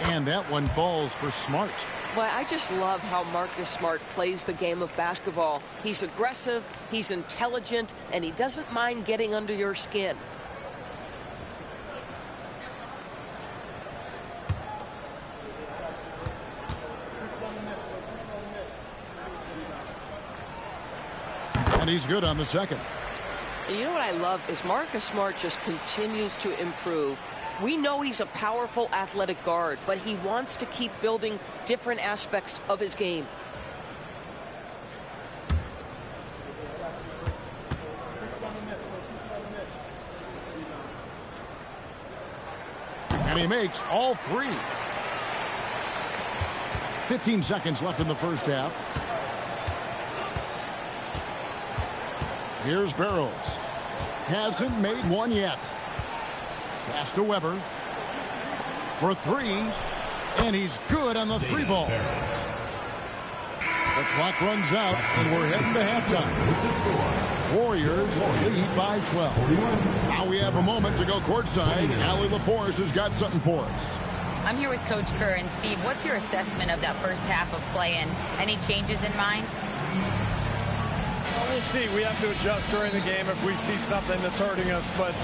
And that one falls for Smart. Boy, I just love how Marcus Smart plays the game of basketball. He's aggressive, he's intelligent, and he doesn't mind getting under your skin. And he's good on the second. And you know what I love is Marcus Smart just continues to improve. We know he's a powerful athletic guard, but he wants to keep building different aspects of his game. And he makes all 3. 15 seconds left in the first half. Here's Barrows. Hasn't made one yet. Pass to Weber for 3, and he's good on the 3 ball. The clock runs out, and we're heading to halftime. Warriors lead by 12. Now we have a moment to go courtside. Allie LaForce has got something for us. I'm here with Coach Kerr. And Steve, what's your assessment of that first half of play, and any changes in mind? We'll see. We have to adjust during the game if we see something that's hurting us. But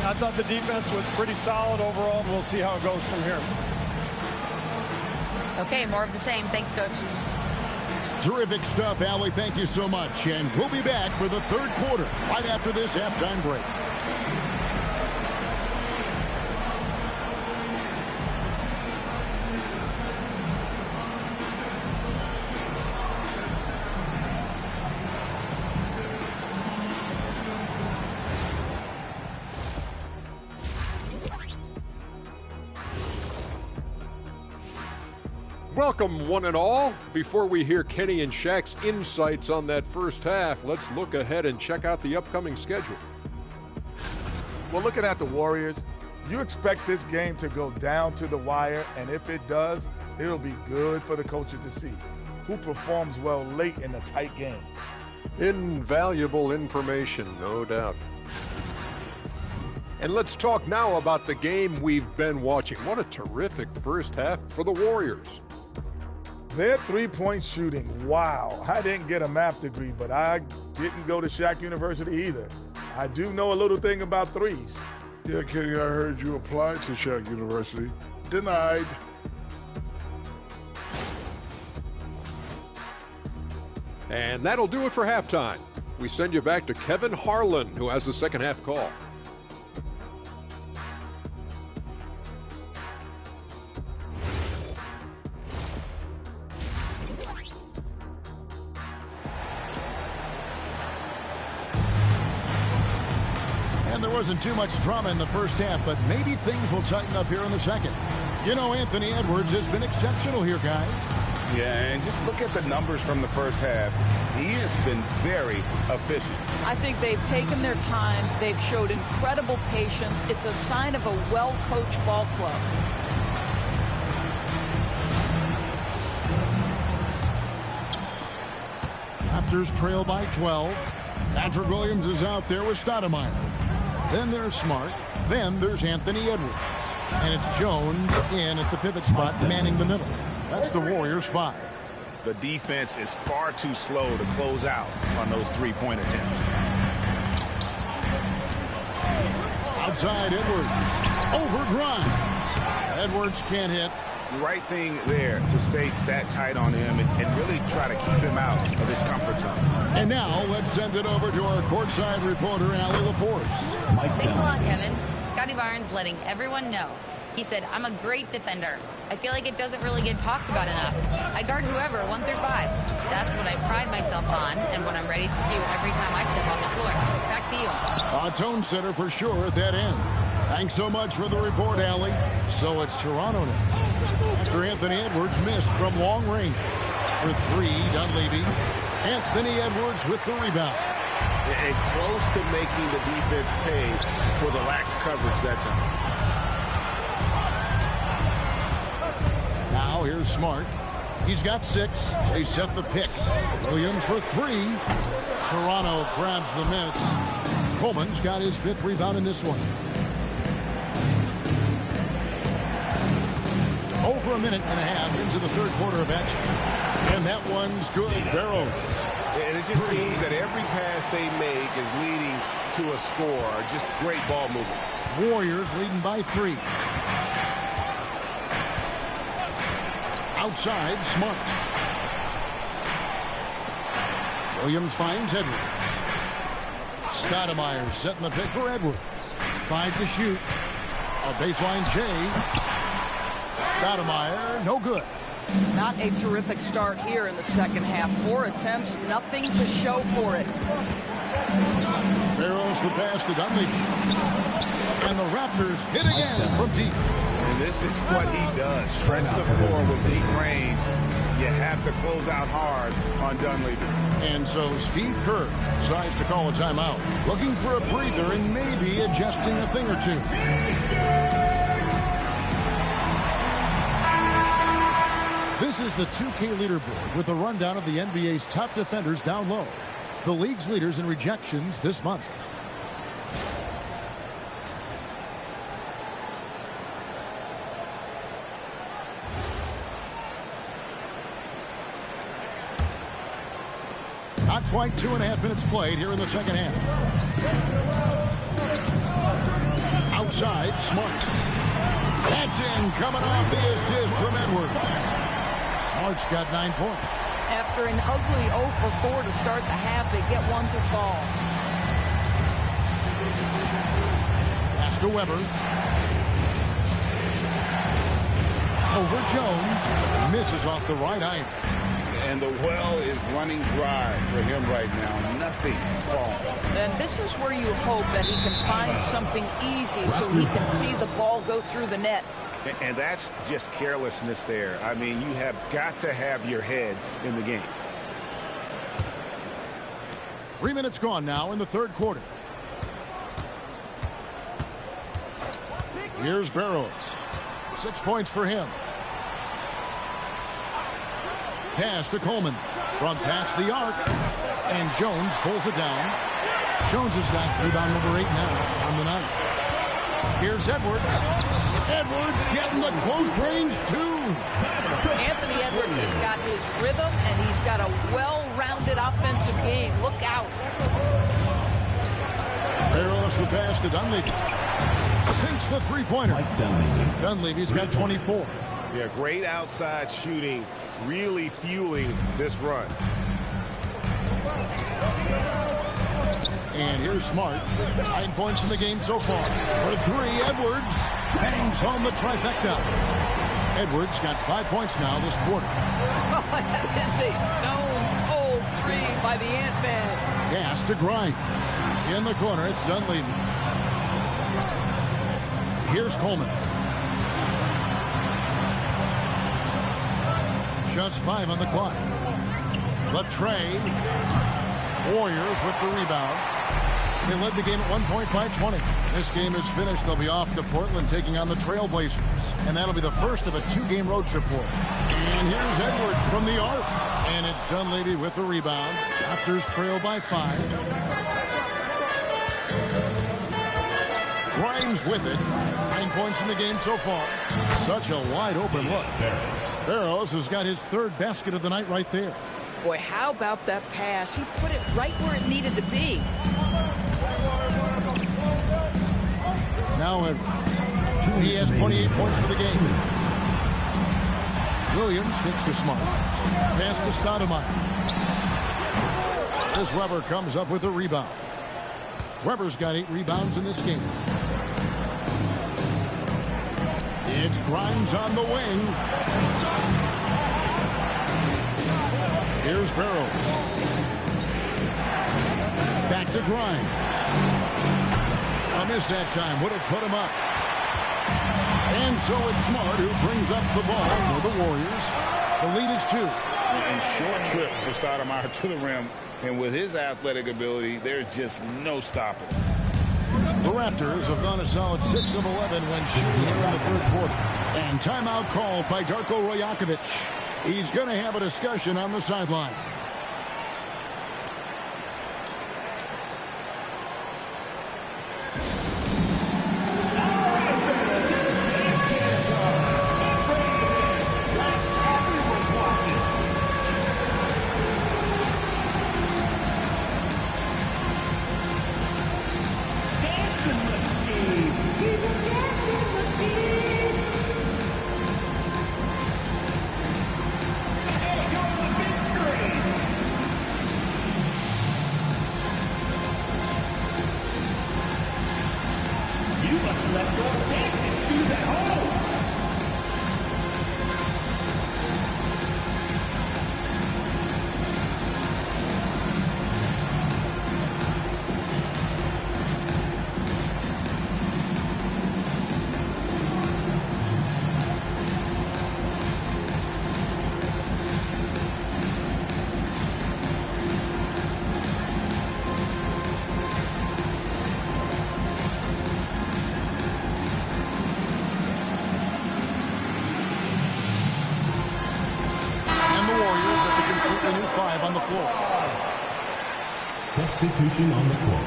I thought the defense was pretty solid overall. We'll see how it goes from here. Okay, more of the same. Thanks, Coach. Terrific stuff, Allie. Thank you so much. And we'll be back for the third quarter right after this halftime break. Welcome, one and all. Before we hear Kenny and Shaq's insights on that first half, let's look ahead and check out the upcoming schedule. Well, looking at the Warriors, you expect this game to go down to the wire, and if it does, it'll be good for the coaches to see who performs well late in a tight game. Invaluable information, no doubt. And let's talk now about the game we've been watching. What a terrific first half for the Warriors. Their three-point shooting, wow. I didn't get a math degree, but I didn't go to Shaq University either. I do know a little thing about threes. Yeah, Kenny, I heard you applied to Shaq University. Denied. And that'll do it for halftime. We send you back to Kevin Harlan, who has the second half call. And there wasn't too much drama in the first half, but maybe things will tighten up here in the second. You know, Anthony Edwards has been exceptional here, guys. Yeah, and just look at the numbers from the first half. He has been very efficient. I think they've taken their time. They've showed incredible patience. It's a sign of a well-coached ball club. Raptors trail by 12. Patrick Williams is out there with Stoudemire. Then there's Smart. Then there's Anthony Edwards. And it's Jones in at the pivot spot, manning the middle. That's the Warriors' 5. The defense is far too slow to close out on those three-point attempts. Outside Edwards. Over Grimes. Edwards can't hit. Right thing there to stay that tight on him and really try to keep him out of his comfort zone. And now let's send it over to our courtside reporter, Allie LaForce. Thanks a lot, Kevin. Scotty Barnes letting everyone know. He said, I'm a great defender. I feel like it doesn't really get talked about enough. I guard whoever, 1 through 5. That's what I pride myself on and what I'm ready to do every time I step on the floor. Back to you. A tone setter for sure at that end. Thanks so much for the report, Allie. So it's Toronto now. Passer Anthony Edwards missed from long range. For three, Dunleavy. Anthony Edwards with the rebound. And close to making the defense pay for the lax coverage that time. Now here's Smart. He's got 6. They set the pick. Williams for 3. Toronto grabs the miss. Coleman's got his 5th rebound in this one. Over a minute and a half into the third quarter of action. And that one's good. Barrows. And it just seems that every pass they make is leading to a score. Just great ball movement. Warriors leading by 3. Outside, Smart. Williams finds Edwards. Stoudemire setting the pick for Edwards. 5 to shoot. A baseline J. Stoudemire, no good. Not a terrific start here in the second half. 4 attempts, nothing to show for it. Barrows the pass to Dunleavy. And the Raptors hit again from deep. And this is what he does. Stretch the floor with deep range. You have to close out hard on Dunleavy. And so Steve Kerr decides to call a timeout. Looking for a breather and maybe adjusting a thing or two. This is the 2K leaderboard with a rundown of the NBA's top defenders down low. The league's leaders in rejections this month. Not quite 2.5 minutes played here in the second half. Outside, Smart. That's in, coming off the assist from Edwards. Smart's got 9 points. After an ugly 0 for 4 to start the half, they get one to fall. Pass to Weber. Over Jones. Misses off the right iron. And the well is running dry for him right now. Nothing falling. And this is where you hope that he can find something easy so he can see the ball go through the net. And that's just carelessness there. I mean, you have got to have your head in the game. 3 minutes gone now in the third quarter. Here's Barrows. 6 points for him. Pass to Coleman. From past the arc. And Jones pulls it down. Jones has got rebound number 8 now on the night. Here's Edwards. Edwards getting the close range, too. Anthony Edwards has got his rhythm, and he's got a well-rounded offensive game. Look out. Barrows the pass to Dunleavy. Sinks the three-pointer. Dunleavy's got 24. Yeah, great outside shooting, really fueling this run. And here's Smart. 9 points in the game so far. For 3, Edwards bangs home the trifecta. Edwards got 5 points now this quarter. Oh, that is a stone-cold 3 by the Ant-Man. Pass to Grimes. In the corner, it's Dunleavy. Here's Coleman. Just 5 on the clock. Latrey. Warriors with the rebound. They led the game at 1 point by 20. This game is finished. They'll be off to Portland taking on the Trailblazers. And that'll be the first of a 2-game road trip for them. And here's Edwards from the arc. And it's Dunleavy with the rebound. Raptors trail by 5. Grimes with it. 9 points in the game so far. Such a wide open look. Barrows has got his 3rd basket of the night right there. Boy, how about that pass? He put it right where it needed to be. Now Edwards. He has 28 points for the game. Williams gets to Smart. Pass to Stoudemire. This Weber comes up with a rebound. Weber's got 8 rebounds in this game. It's Grimes on the wing. Here's Barrows. Back to Grimes. A miss that time. Would have put him up. And so it's Smart who brings up the ball for the Warriors. The lead is 2. And short trip for Stoudemire to the rim. And with his athletic ability, there's just no stopping. The Raptors have gone a solid 6 of 11 when shooting here in the third quarter. And timeout called by Darko Rajakovic. He's going to have a discussion on the sideline. New 5 on the floor. Substitution on the court.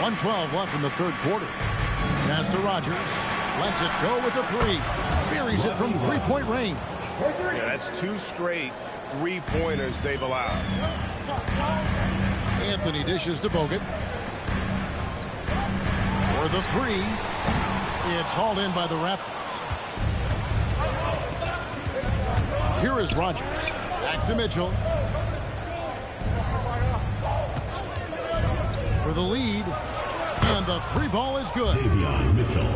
.112 left in the third quarter. Pass to Rogers. Lets it go with the 3. Buries it from three-point range. Yeah, that's 2 straight three-pointers they've allowed. Anthony dishes to Bogut. For the 3. It's hauled in by the Raptors. Here is Rogers. Back to Mitchell. For the lead. And the 3 ball is good.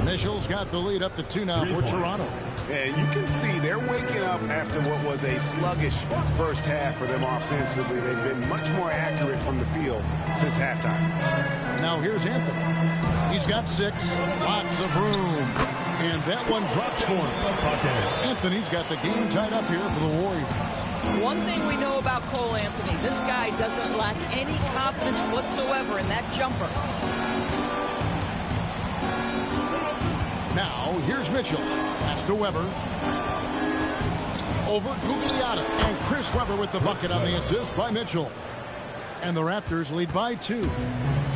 Mitchell's got the lead up to 2 now for Toronto. And you can see they're waking up after what was a sluggish first half for them offensively. They've been much more accurate from the field since halftime. Now here's Anthony. He's got 6. Lots of room. And that one drops for him. Anthony's got the game tied up here for the Warriors. One thing we know about Cole Anthony, this guy doesn't lack any confidence whatsoever in that jumper. Now, here's Mitchell. Pass to Weber. Over Gugliotta. And Chris Weber with the bucket on the assist by Mitchell. And the Raptors lead by 2.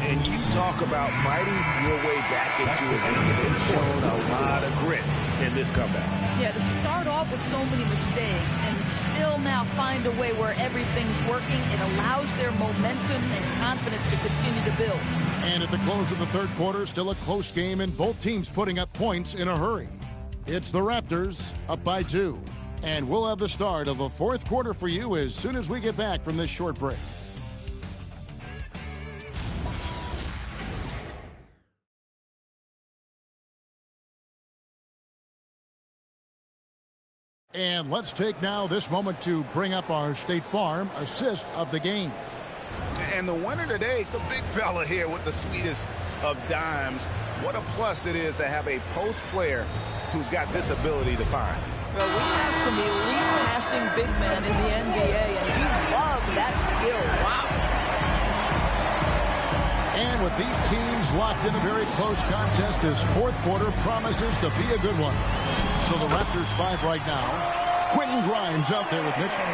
And you talk about fighting your way back into it. They've shown a lot of grit in this comeback. Yeah, to start off with so many mistakes and still now find a way where everything's working, it allows their momentum and confidence to continue to build. And at the close of the third quarter, still a close game and both teams putting up points in a hurry. It's the Raptors up by 2. And we'll have the start of the fourth quarter for you as soon as we get back from this short break. And let's take now this moment to bring up our State Farm assist of the game. And the winner today, the big fella here with the sweetest of dimes. What a plus it is to have a post player who's got this ability to find. Well, we have some elite passing big men in the NBA, and we love that skill. Wow. And with these teams locked in a very close contest, this fourth quarter promises to be a good one. So the Raptors 5 right now. Quentin Grimes out there with Mitchell.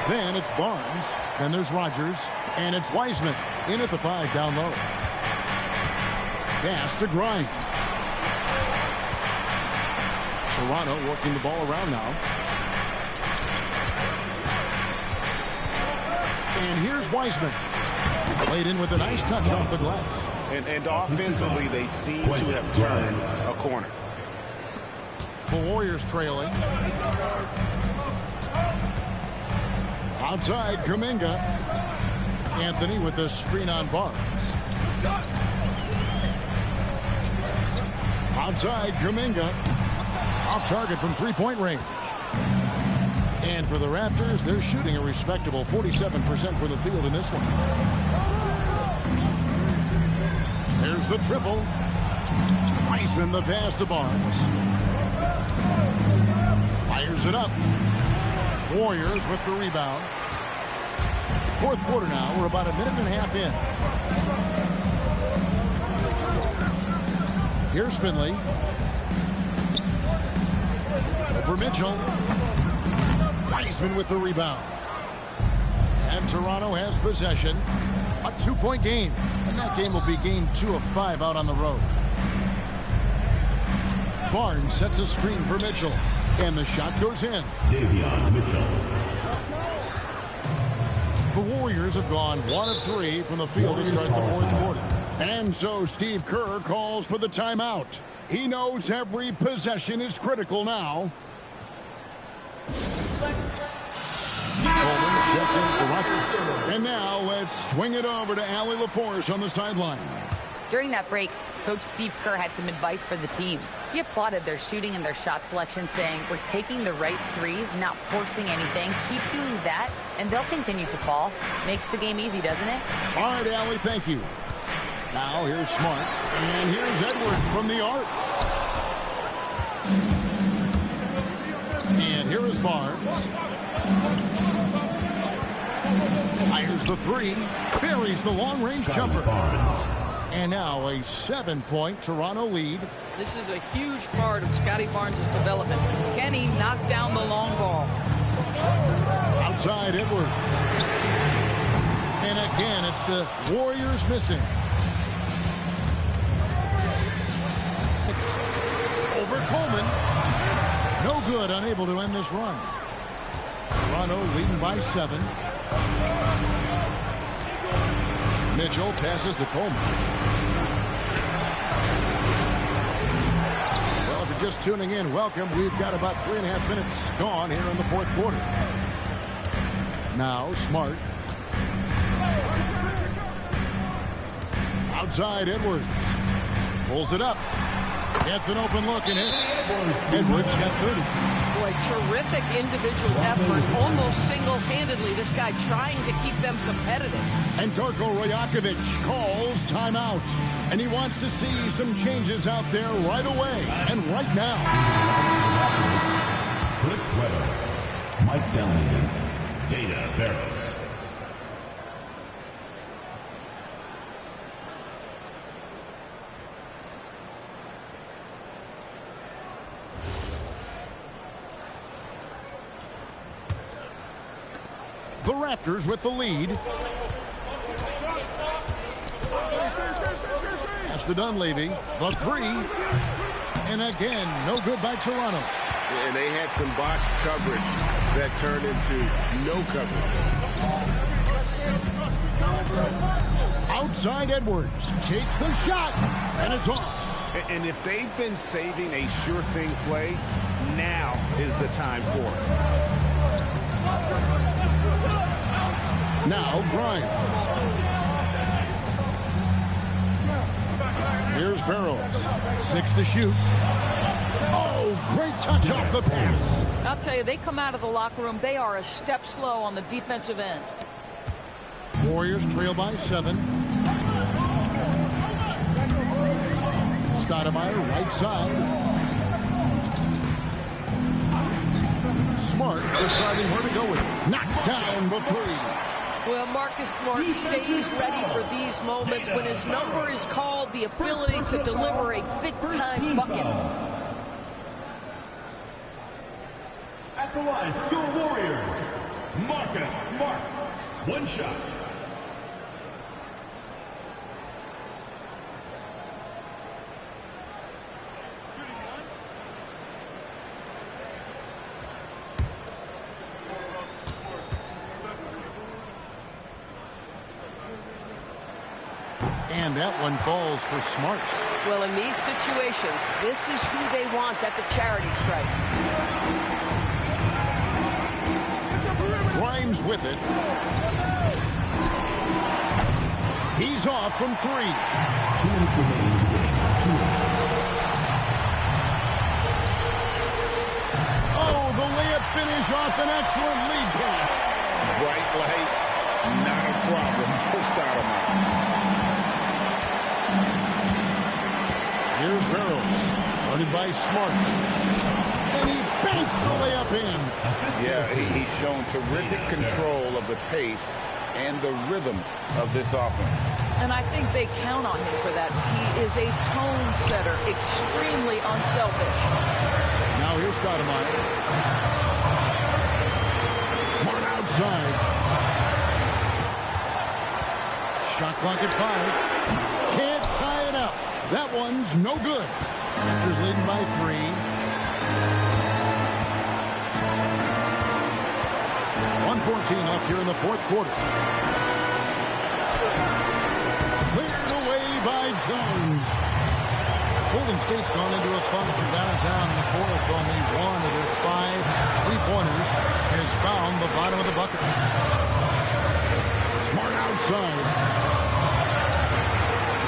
Then it's Barnes. Then there's Rogers. And it's Wiseman in at the 5 down low. Pass to Grimes. Toronto working the ball around now. And here's Wiseman. Played in with a nice touch off the glass. And offensively, they seem to have turned a corner. The Warriors trailing. Outside, Kuminga. Anthony with the screen on Barnes. Outside, Kuminga. Off target from three-point range. And for the Raptors, they're shooting a respectable 47% from the field in this one. There's the triple. Wiseman the pass to Barnes. Fires it up. Warriors with the rebound. Fourth quarter now. We're about a minute and a half in. Here's Finley. Over Mitchell. Wiseman with the rebound. And Toronto has possession. A 2-point game. And that game will be game 2 of 5 out on the road. Barnes sets a screen for Mitchell. And the shot goes in. Davion Mitchell. The Warriors have gone 1 of 3 from the field to start the fourth quarter. And so Steve Kerr calls for the timeout. He knows every possession is critical now. Coleman checked in for Rutgers. And now let's swing it over to Allie LaForce on the sideline. During that break, Coach Steve Kerr had some advice for the team. He applauded their shooting and their shot selection, saying, we're taking the right threes, not forcing anything. Keep doing that, and they'll continue to fall. Makes the game easy, doesn't it? All right, Allie, thank you. Now here's Smart, and here's Edwards from the arc. And here is Barnes. Fires the three, buries the long-range jumper. And now a 7-point Toronto lead. This is a huge part of Scotty Barnes' development. Can he knock down the long ball? Outside Edwards. And again, it's the Warriors missing. It's over Coleman. No good, unable to end this run. Toronto leading by 7. Mitchell passes to Coleman. Well, if you're just tuning in, welcome. We've got about 3.5 minutes gone here in the fourth quarter. Now, Smart. Outside, Edwards. Pulls it up. Gets an open look and hits. Edwards got 30. Boy, terrific individual effort. Almost single-handedly, this guy trying to keep them competitive. And Darko Rajakovic calls timeout. And he wants to see some changes out there right away and right now. Chris Webber, Mike Downey, Data Ferris. The Raptors with the lead. Pass to Dunleavy. The three. And again, no good by Toronto. And they had some botched coverage that turned into no coverage. Outside Edwards. Takes the shot. And it's off. And if they've been saving a sure thing play, now is the time for it. Now Grimes. Here's Barrows. 6 to shoot. Oh, great touch off the pass. I'll tell you, they come out of the locker room, they are a step slow on the defensive end. Warriors trail by 7. Stoudemire, right side. Smart deciding where to go with it. Knocks down the three. Well, Marcus Smart stays ready for these moments when his number is called, the ability to deliver a big-time bucket. At the line for your Warriors, Marcus Smart. One shot. And that one falls for Smart. Well, in these situations, this is who they want at the charity stripe. Grimes with it. He's off from 3. 2 minutes remaining in the game. 2 minutes. finish off an excellent lead pass. Bright lights, not a problem to start them out. Here's Barrows, running by Smart. And he banks the layup in. Yeah, he's shown terrific control of the pace and the rhythm of this offense. And I think they count on him for that. He is a tone setter, extremely unselfish. Now here's Stoudemire. Smart outside. Shot clock at 5. Can't tie it up. That one's no good. Raptors leading by 3. .114 left here in the fourth quarter. Cleared away by Jones. Golden State's gone into a funk from downtown in the fourth. Only one of their 5 three-pointers has found the bottom of the bucket. Smart outside.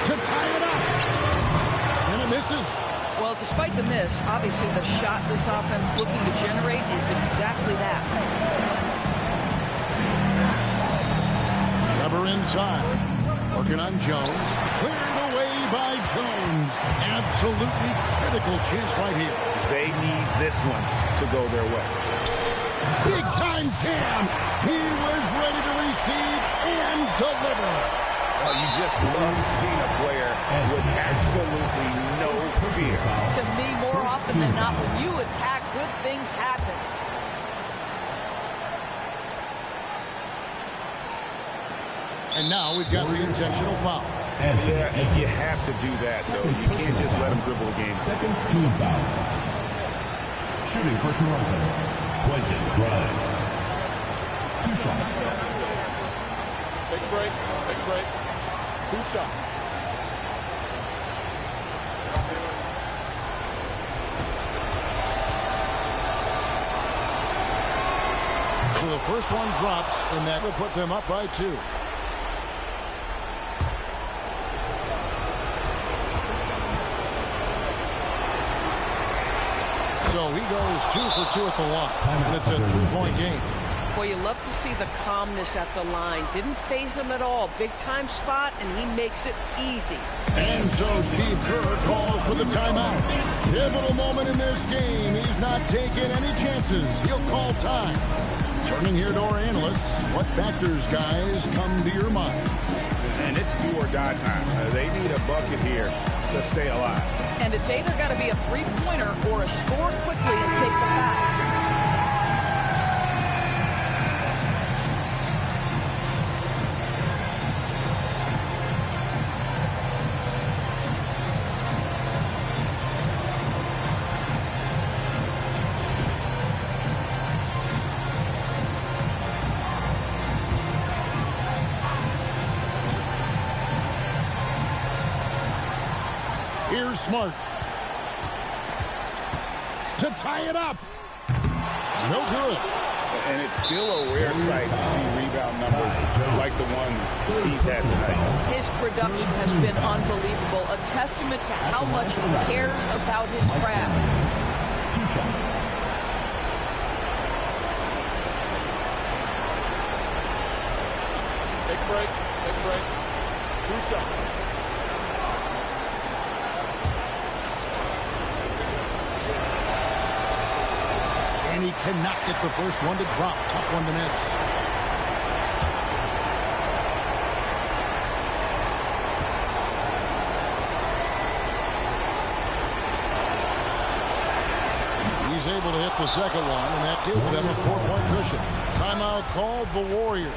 To tie it up. And it misses. Well, despite the miss, obviously the shot this offense looking to generate is exactly that. Weber inside. Working on Jones. Cleared away by Jones. Absolutely critical chance right here. They need this one to go their way. Big time jam. He was ready to receive and deliver. Well, you just love seeing a player with absolutely no fear. To me, more often than not, when you attack, good things happen. And now we've got the intentional foul. Yeah, you have to do that, though. You can't just let him dribble the game. Second team foul. Shooting for Toronto, Quentin Grimes. 2 shots. Take a break. Take a break. 2 shots. So the first one drops, and that will put them up by 2. So he goes 2 for 2 at the line, and it's a 3-point game. Boy, you love to see the calmness at the line. Didn't phase him at all. Big time spot, and he makes it easy. And so Steve Kerr calls for the timeout. Pivotal moment in this game. He's not taking any chances. He'll call time. Turning here to our analysts, what factors, guys, come to your mind? And it's do or die time. They need a bucket here to stay alive. And it's either got to be a three-pointer or a score quickly and take the foul. Here's Smart. To tie it up. No good. And it's still a rare sight to see rebound numbers like the ones he's had tonight. His production has been unbelievable. A testament to how much he cares about his craft. 2 shots. Take a break. Take a break. 2 shots. And he cannot get the first one to drop. Tough one to miss. He's able to hit the second one, and that gives them a 4-point cushion. Timeout called the Warriors.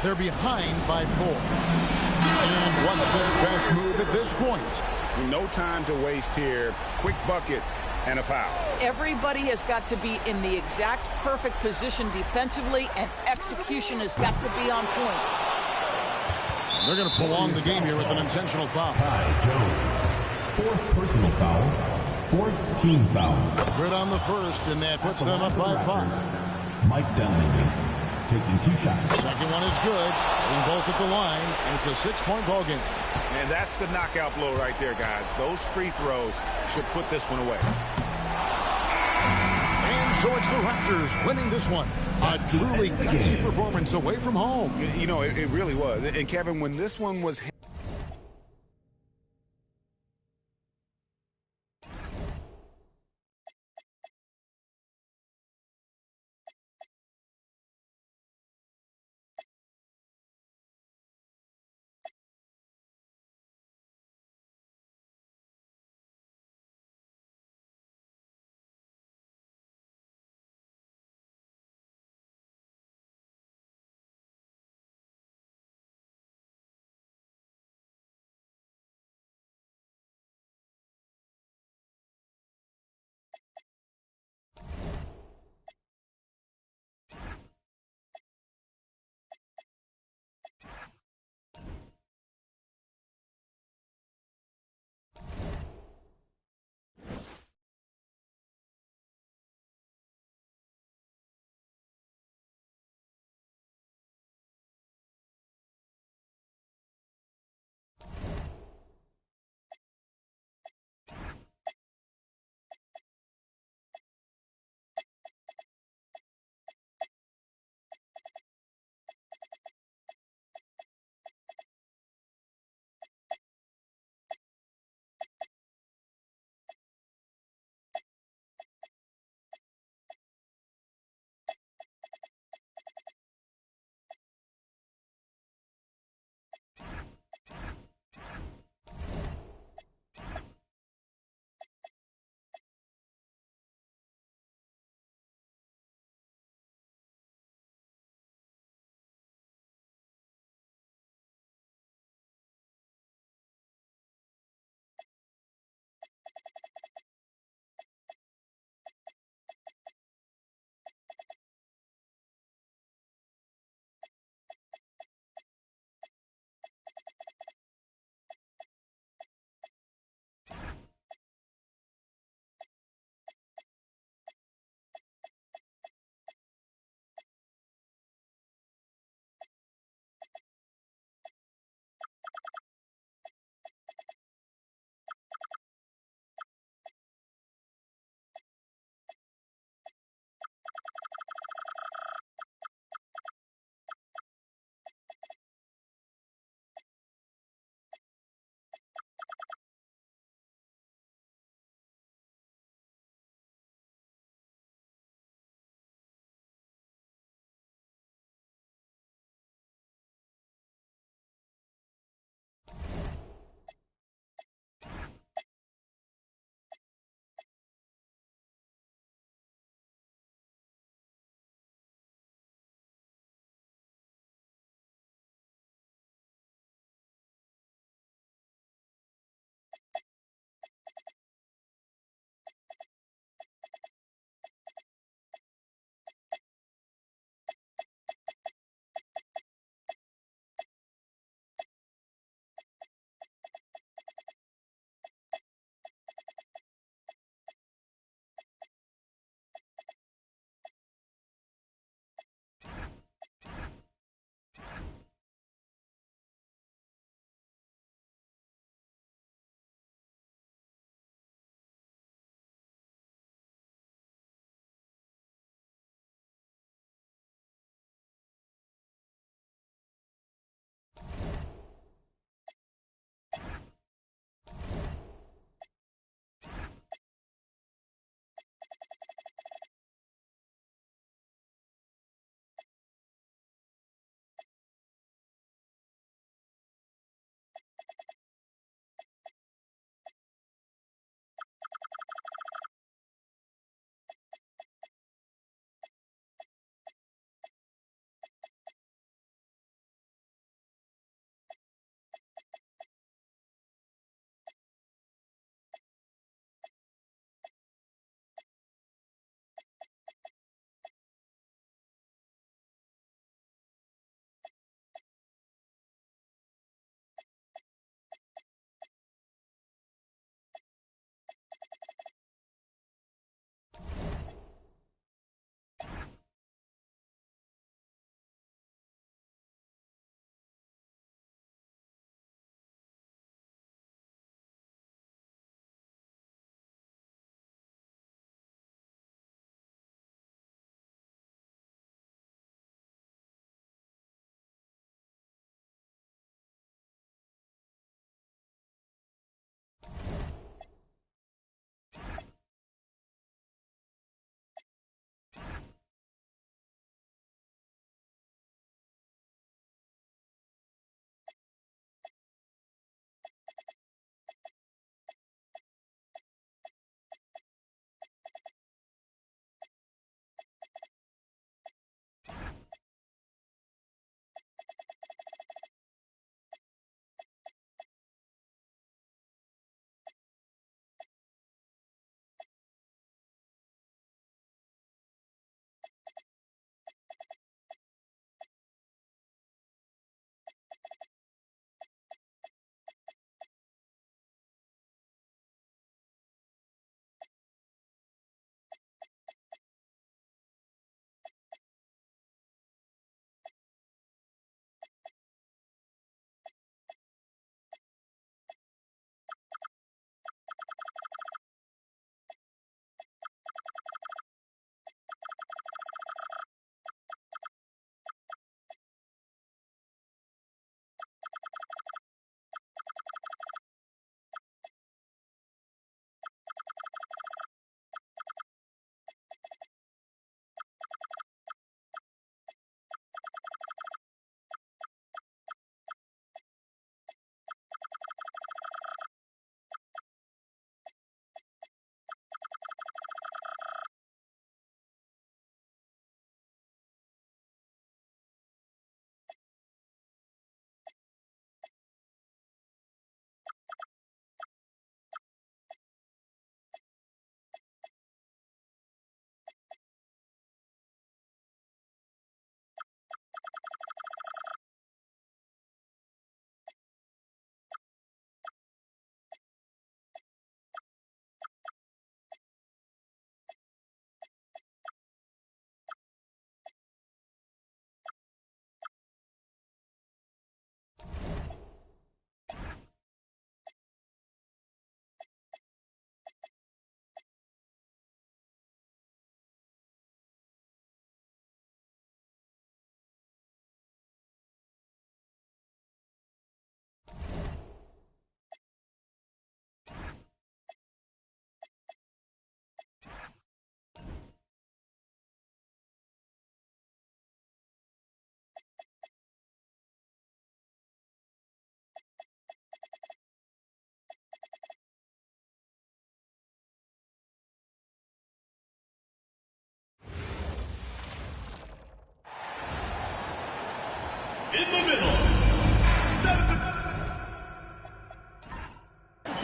They're behind by 4. And what's their best move at this point? No time to waste here. Quick bucket and a foul. Everybody has got to be in the exact perfect position defensively, and execution has got to be on point. They're going to prolong the game here with an intentional foul. Jones. 4th personal foul. 4th team foul. Good on the first, and that puts them up by 5. Mike Dunleavy taking 2 shots. Second one is good. Hitting both at the line, and it's a 6-point ball game. And that's the knockout blow right there, guys. Those free throws should put this one away. And So it's the Raptors winning this one. A truly gutsy performance away from home. You know, it really was. And Kevin, when this one was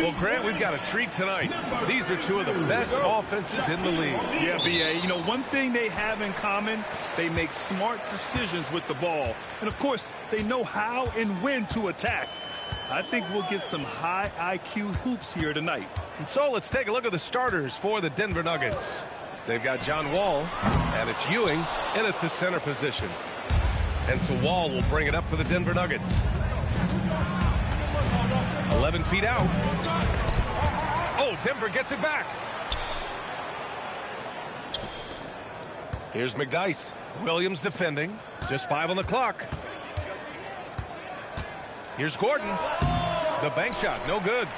Well, Grant, we've got a treat tonight. These are two of the best offenses in the league. Yeah, B.A. You know, one thing they have in common, they make smart decisions with the ball. And, of course, they know how and when to attack. I think we'll get some high IQ hoops here tonight. And so let's take a look at the starters for the Denver Nuggets. They've got John Wall, and it's Ewing in at the center position. And so Wall will bring it up for the Denver Nuggets. 11 feet out. Oh, Denver gets it back. Here's McDyess. Williams defending. Just 5 on the clock. Here's Gordon. The bank shot, no good.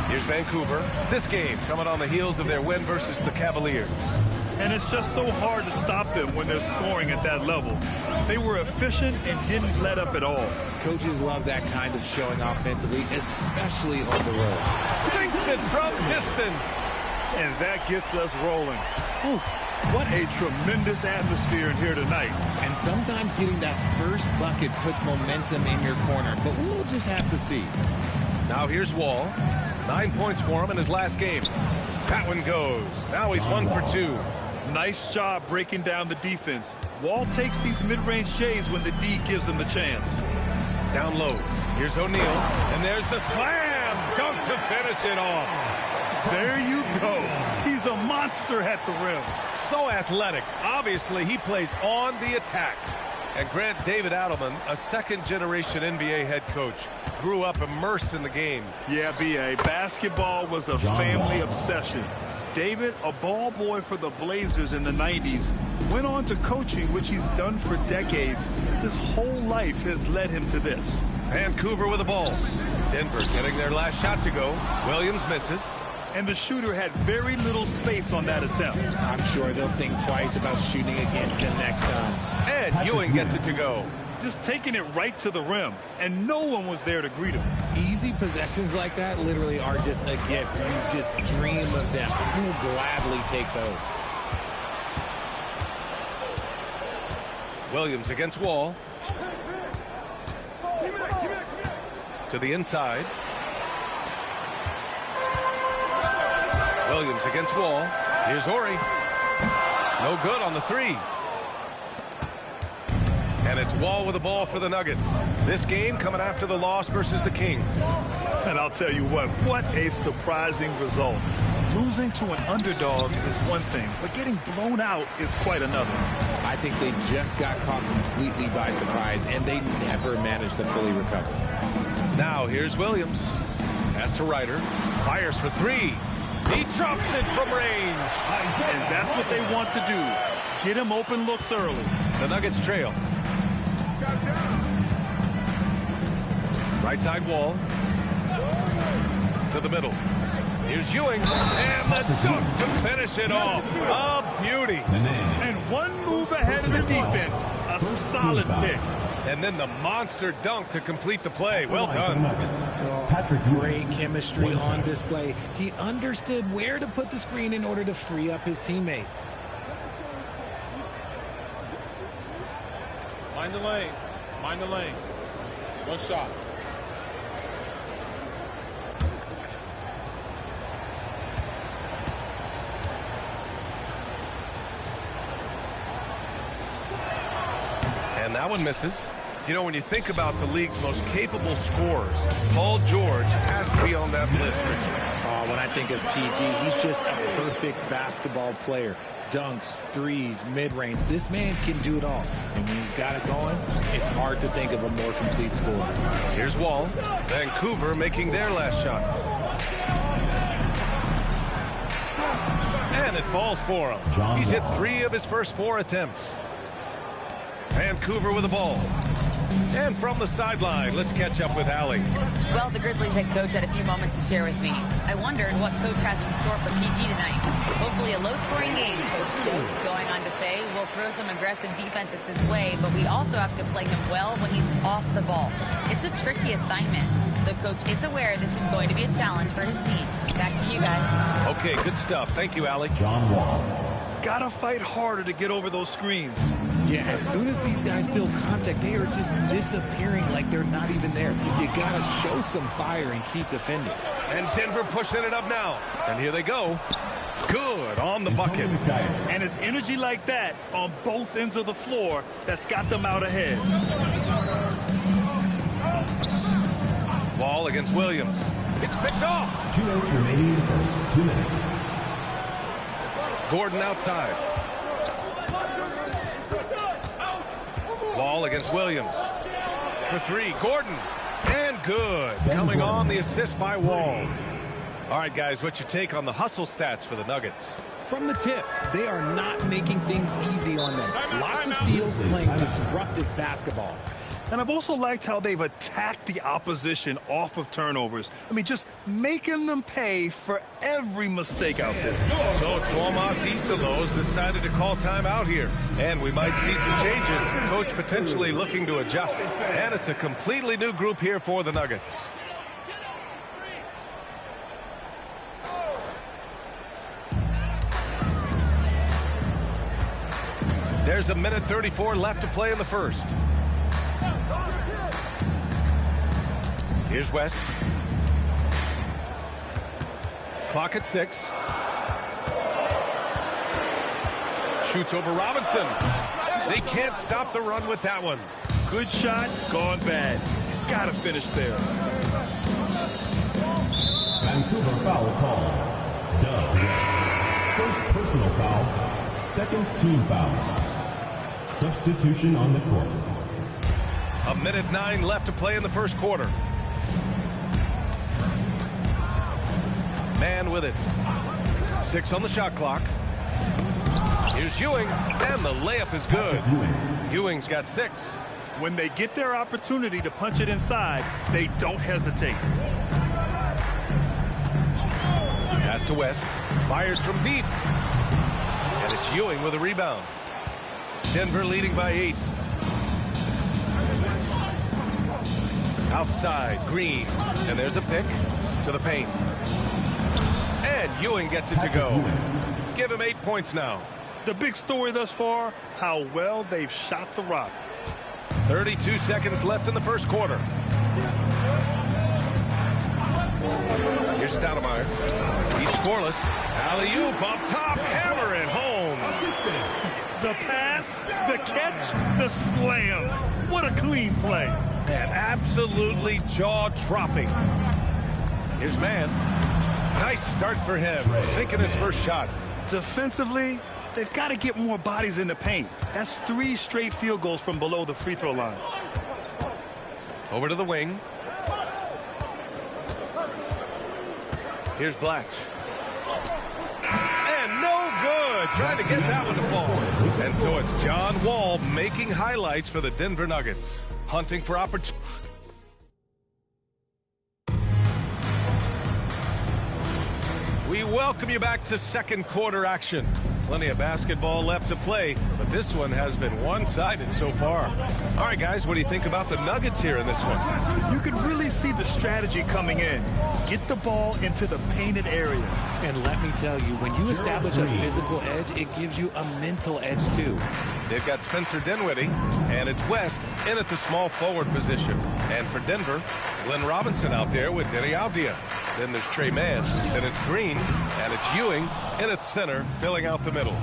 Here's Vancouver. This game coming on the heels of their win versus the Cavaliers. And it's just so hard to stop them when they're scoring at that level. They were efficient and didn't let up at all. Coaches love that kind of showing offensively, especially on the road. Sinks it from distance. And that gets us rolling. Whew, what a tremendous atmosphere in here tonight. And sometimes getting that first bucket puts momentum in your corner, but we'll just have to see. Now here's Wall. 9 points for him in his last game. That one goes. Now he's 1 for 2. Nice job breaking down the defense. Wall takes these mid-range J's when the D gives him the chance. Down low. Here's O'Neal. And there's the slam. Dunk to finish it off. There you go. He's a monster at the rim. So athletic. Obviously, he plays on the attack. And Grant, David Adelman, a second-generation NBA head coach, grew up immersed in the game. Yeah, B.A. Basketball was a family obsession. David, a ball boy for the Blazers in the 90s, went on to coaching, which he's done for decades. His whole life has led him to this. Vancouver with the ball. Denver getting their last shot to go. Williams misses. And the shooter had very little space on that attempt. I'm sure they'll think twice about shooting against him next time. And Ewing gets it to go. Just taking it right to the rim, and no one was there to greet him. Easy possessions like that literally are just a gift. You just dream of them. You'll gladly take those. Williams against Wall. To the inside. Williams against Wall. Here's Horry. No good on the 3. And it's Wall with the ball for the Nuggets. This game coming after the loss versus the Kings. And I'll tell you what a surprising result. Losing to an underdog is one thing, but getting blown out is quite another. I think they just got caught completely by surprise, and they never managed to fully recover. Now here's Williams. Pass to Ryder. Fires for 3. He drops it from range. And that's what they want to do. Get him open looks early. The Nuggets trail. Right side Wall. To the middle. Here's Ewing. And the dunk to finish it off. A beauty. And one move ahead of the defense. A solid pick. And then the monster dunk to complete the play. Well done. Great chemistry on display. He understood where to put the screen in order to free up his teammate. Mind the lanes. Mind the lanes. One shot. And that one misses. You know, when you think about the league's most capable scorers, Paul George has to be on that list, Richard. When I think of PG, he's just a perfect basketball player. Dunks, threes, mid-range. This man can do it all. And when he's got it going, it's hard to think of a more complete scorer. Here's Wall. Vancouver making their last shot. And it falls for him. He's hit 3 of his first 4 attempts. Vancouver with the ball. And from the sideline, let's catch up with Allie. Well, the Grizzlies head coach had a few moments to share with me. I wondered what coach has in store for PG tonight. Hopefully a low-scoring game, Coach joked, going on to say, we'll throw some aggressive defenses his way, but we also have to play him well when he's off the ball. It's a tricky assignment, so Coach is aware this is going to be a challenge for his team. Back to you guys. Okay, good stuff. Thank you, Allie. John Wall. got to fight harder to get over those screens. Yeah, as soon as these guys feel contact, they are just disappearing like they're not even there. You got to show some fire and keep defending. And Denver pushing it up now. And here they go. Good on the bucket. And it's energy like that on both ends of the floor that's got them out ahead. Wall against Williams. It's picked off. 2 minutes remaining in the first. 2 minutes. Gordon outside. Wall against Williams. For three, Gordon. And good. Coming on the assist by Wall. All right, guys, what's your take on the hustle stats for the Nuggets? From the tip, they are not making things easy on them. Lots of steals, playing disruptive basketball. And I've also liked how they've attacked the opposition off of turnovers. I mean, just making them pay for every mistake out there. So Tomas Isalos decided to call timeout here. And we might see some changes. Coach potentially looking to adjust. And it's a completely new group here for the Nuggets. There's a minute 34 left to play in the first. Here's West. Clock at 6. Shoots over Robinson. They can't stop the run with that one. Good shot, gone bad. Gotta finish there. Vancouver foul call. Doug. First personal foul. Second team foul. Substitution on the court. A minute 9 left to play in the first quarter. Man with it. 6 on the shot clock. Here's Ewing, and the layup is good. Ewing's got 6. When they get their opportunity to punch it inside, they don't hesitate. Pass to West. Fires from deep. And it's Ewing with a rebound. Denver leading by 8. Outside, Green. And there's a pick to the paint. And Ewing gets it to go. Give him 8 points now. The big story thus far, how well they've shot the rock. 32 seconds left in the first quarter. Here's Stoudemire. He's scoreless. Alley-oop up top. Hammer it home. The pass, the catch, the slam. What a clean play. And absolutely jaw-dropping. Here's Man. Nice start for him. Sinking his first shot. Defensively, they've got to get more bodies in the paint. That's 3 straight field goals from below the free throw line. Over to the wing. Here's Blatch. And no good. Trying to get that one to fall. And so it's John Wall making highlights for the Denver Nuggets. Hunting for opportunity. We welcome you back to second quarter action. Plenty of basketball left to play, but this one has been one-sided so far. All right, guys, what do you think about the Nuggets here in this one? You can really see the strategy coming in. Get the ball into the painted area. And let me tell you, when you establish a physical edge, it gives you a mental edge, too. They've got Spencer Dinwiddie, and it's West in at the small forward position. And for Denver, Glenn Robinson out there with Denny Avdia. Then there's Trey Mann, then it's Green, and it's Ewing in at center, filling out the middle.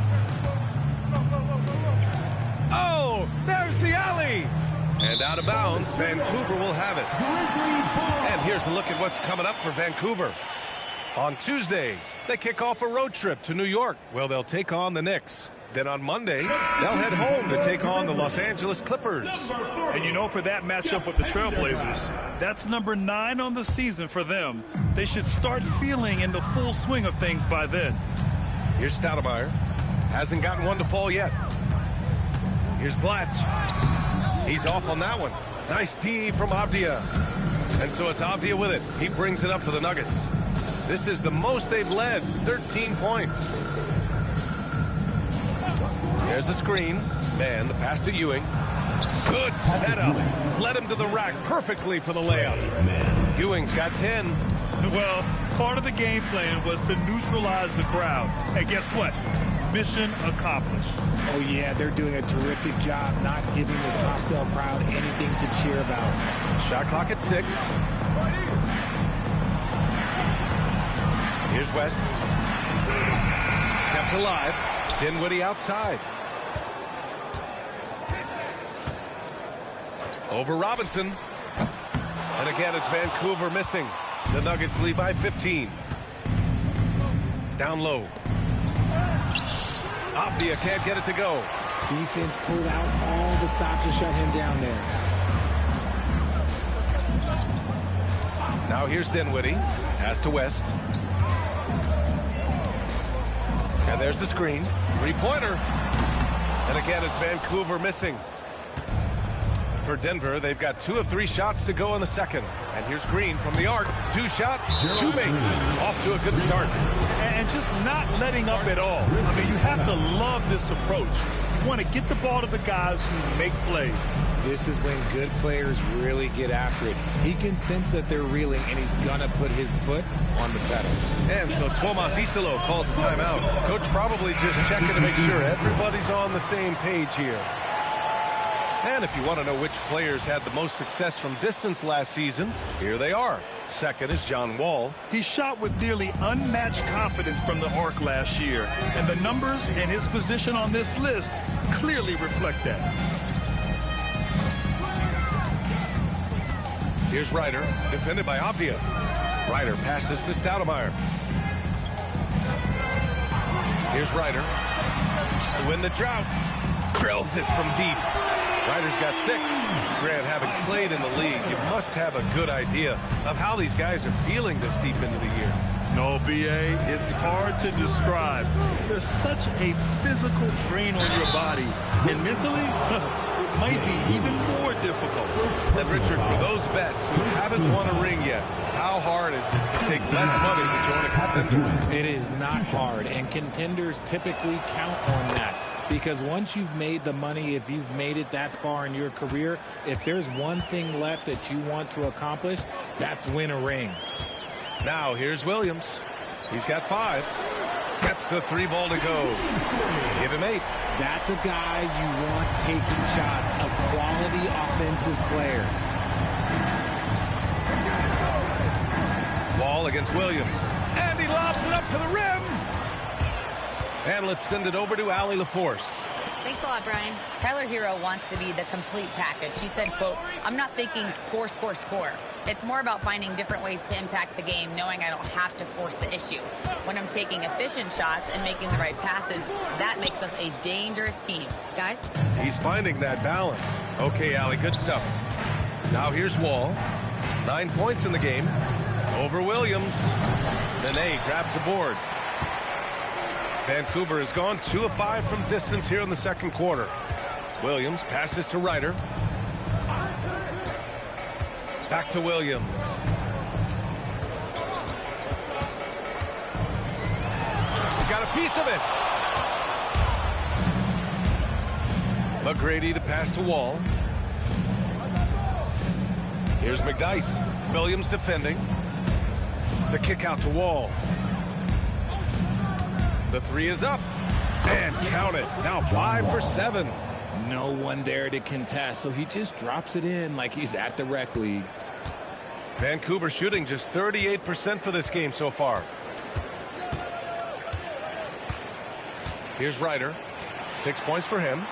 Oh, there's the alley! And out of bounds, Vancouver will have it. And here's a look at what's coming up for Vancouver. On Tuesday, they kick off a road trip to New York. Well, they'll take on the Knicks. Then on Monday, they'll head home to take on the Los Angeles Clippers. And you know, for that matchup with the Trailblazers, that's number 9 on the season for them. They should start feeling in the full swing of things by then. Here's Stoudemire. Hasn't gotten one to fall yet. Here's Blatch. He's off on that one. Nice D from Avdia. And so it's Avdia with it. He brings it up for the Nuggets. This is the most they've led, 13 points. There's the screen. Man, the pass to Ewing. Good setup. Led him to the rack perfectly for the layup. Ewing's got 10. Well, part of the game plan was to neutralize the crowd. And guess what? mission accomplished. Oh, yeah, they're doing a terrific job not giving this hostile crowd anything to cheer about. Shot clock at 6. Here's West. Kept alive. Dinwiddie outside. Over Robinson. And again, it's Vancouver missing. The Nuggets lead by 15. Down low. Afcr can't get it to go. Defense pulled out all the stops to shut him down there. Now here's Dinwiddie. Pass to West. And there's the screen. Three-pointer. And again, it's Vancouver missing. For Denver, they've got 2 of 3 shots to go in the second. And here's Green from the arc. 2 shots, 2 makes. Off to a good start. And just not letting up at all. I mean, you have to love this approach. You want to get the ball to the guys who make plays. This is when good players really get after it. He can sense that they're reeling, and he's going to put his foot on the pedal. And so Tomas Isalo calls the timeout. Coach probably just checking to make sure everybody's on the same page here. And if you want to know which players had the most success from distance last season, here they are. Second is John Wall. He shot with nearly unmatched confidence from the arc last year. And the numbers and his position on this list clearly reflect that. Here's Ryder, defended by Afcr. Ryder passes to Stoudemire. Here's Ryder to win the drought. Drills it from deep. Ryder's got 6. Grant, having played in the league, you must have a good idea of how these guys are feeling this deep into the year. No, B.A., it's hard to describe. There's such a physical drain on your body. And mentally, it might be even more difficult. And Richard, for those vets who haven't won a ring yet, how hard is it to take less money to join a contender? It is not hard, and contenders typically count on that. Because once you've made the money, if you've made it that far in your career, if there's one thing left that you want to accomplish, that's win a ring. Now here's Williams. He's got 5. Gets the 3 ball to go. Give him 8. That's a guy you want taking shots, a quality offensive player. Wall against Williams. And he lobs it up to the rim. And let's send it over to Allie LaForce. Thanks a lot, Brian. Tyler Hero wants to be the complete package. He said, quote, "I'm not thinking score, score, score. It's more about finding different ways to impact the game, knowing I don't have to force the issue. When I'm taking efficient shots and making the right passes, that makes us a dangerous team." Guys? He's finding that balance. Okay, Allie, good stuff. Now here's Wall. 9 points in the game. Over Williams. Nene grabs the board. Vancouver has gone 2 of 5 from distance here in the second quarter. Williams passes to Ryder. Back to Williams. He got a piece of it. McGrady to pass to Wall. Here's McDyess. Williams defending. The kick out to Wall. The 3 is up. And count it. Now 5 for 7. No one there to contest, so he just drops it in like he's at the rec league. Vancouver shooting just 38% for this game so far. Here's Ryder. 6 points for him.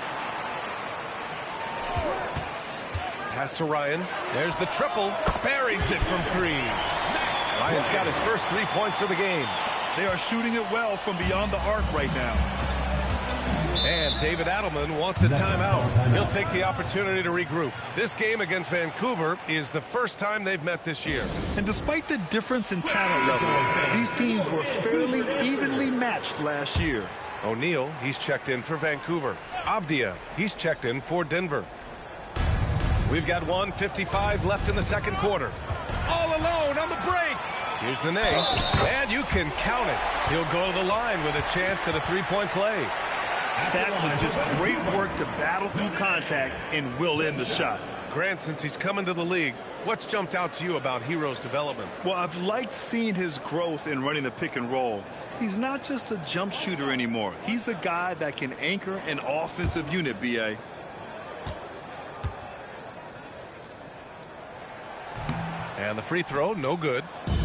Pass to Ryan. There's the triple. Buries it from 3. Ryan's got his first 3 points of the game. They are shooting it well from beyond the arc right now. And David Adelman wants a timeout. He'll take the opportunity to regroup. This game against Vancouver is the first time they've met this year. And despite the difference in talent level, these teams were fairly evenly matched last year. O'Neal, he's checked in for Vancouver. Avdia, he's checked in for Denver. We've got 1:55 left in the second quarter. All alone on the break. Here's Nene, and you can count it. He'll go to the line with a chance at a 3-point play. That was just great work to battle through contact and will end the shot. Grant, since he's come into the league, what's jumped out to you about Hero's development? Well, I've liked seeing his growth in running the pick and roll. He's not just a jump shooter anymore. He's a guy that can anchor an offensive unit, B.A. And the free throw, no good.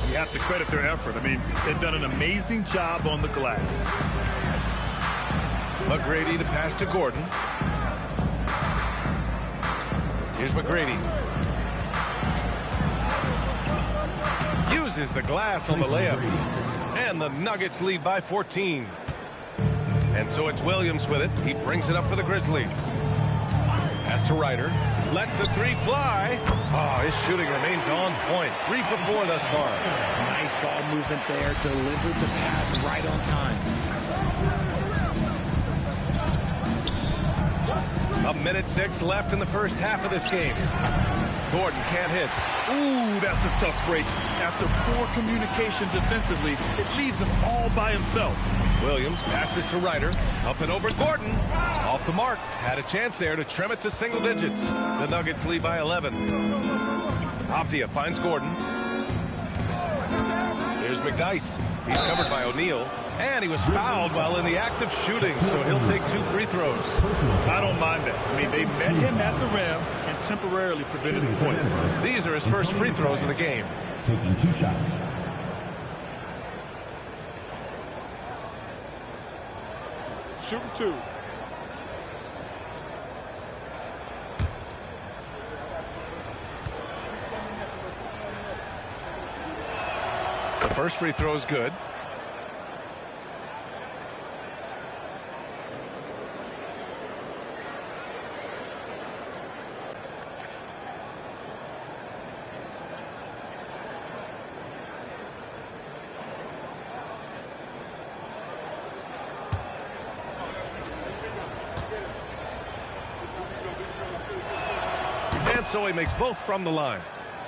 You have to credit their effort. I mean, they've done an amazing job on the glass. McGrady, the pass to Gordon. Here's McGrady. Uses the glass on the layup. And the Nuggets lead by 14. And so it's Williams with it. He brings it up for the Grizzlies. Pass to Ryder. Lets the three fly. Oh, his shooting remains on point. 3 for 4 thus far. Nice ball movement there. Delivered the pass right on time. A minute 6 left in the first half of this game. Gordon can't hit. Ooh, that's a tough break. After poor communication defensively, it leaves him all by himself. Williams passes to Ryder. Up and over Gordon. Off the mark. Had a chance there to trim it to single digits. The Nuggets lead by 11. Avdia finds Gordon. Here's McDice. He's covered by O'Neal. And he was fouled while in the act of shooting, so he'll take 2 free throws. I don't mind that. I mean, they met him at the rim and temporarily prevented the points. These are his first free throws of the game. Taking 2 shots. Shooting 2. The first free throw is good. And so he makes both from the line.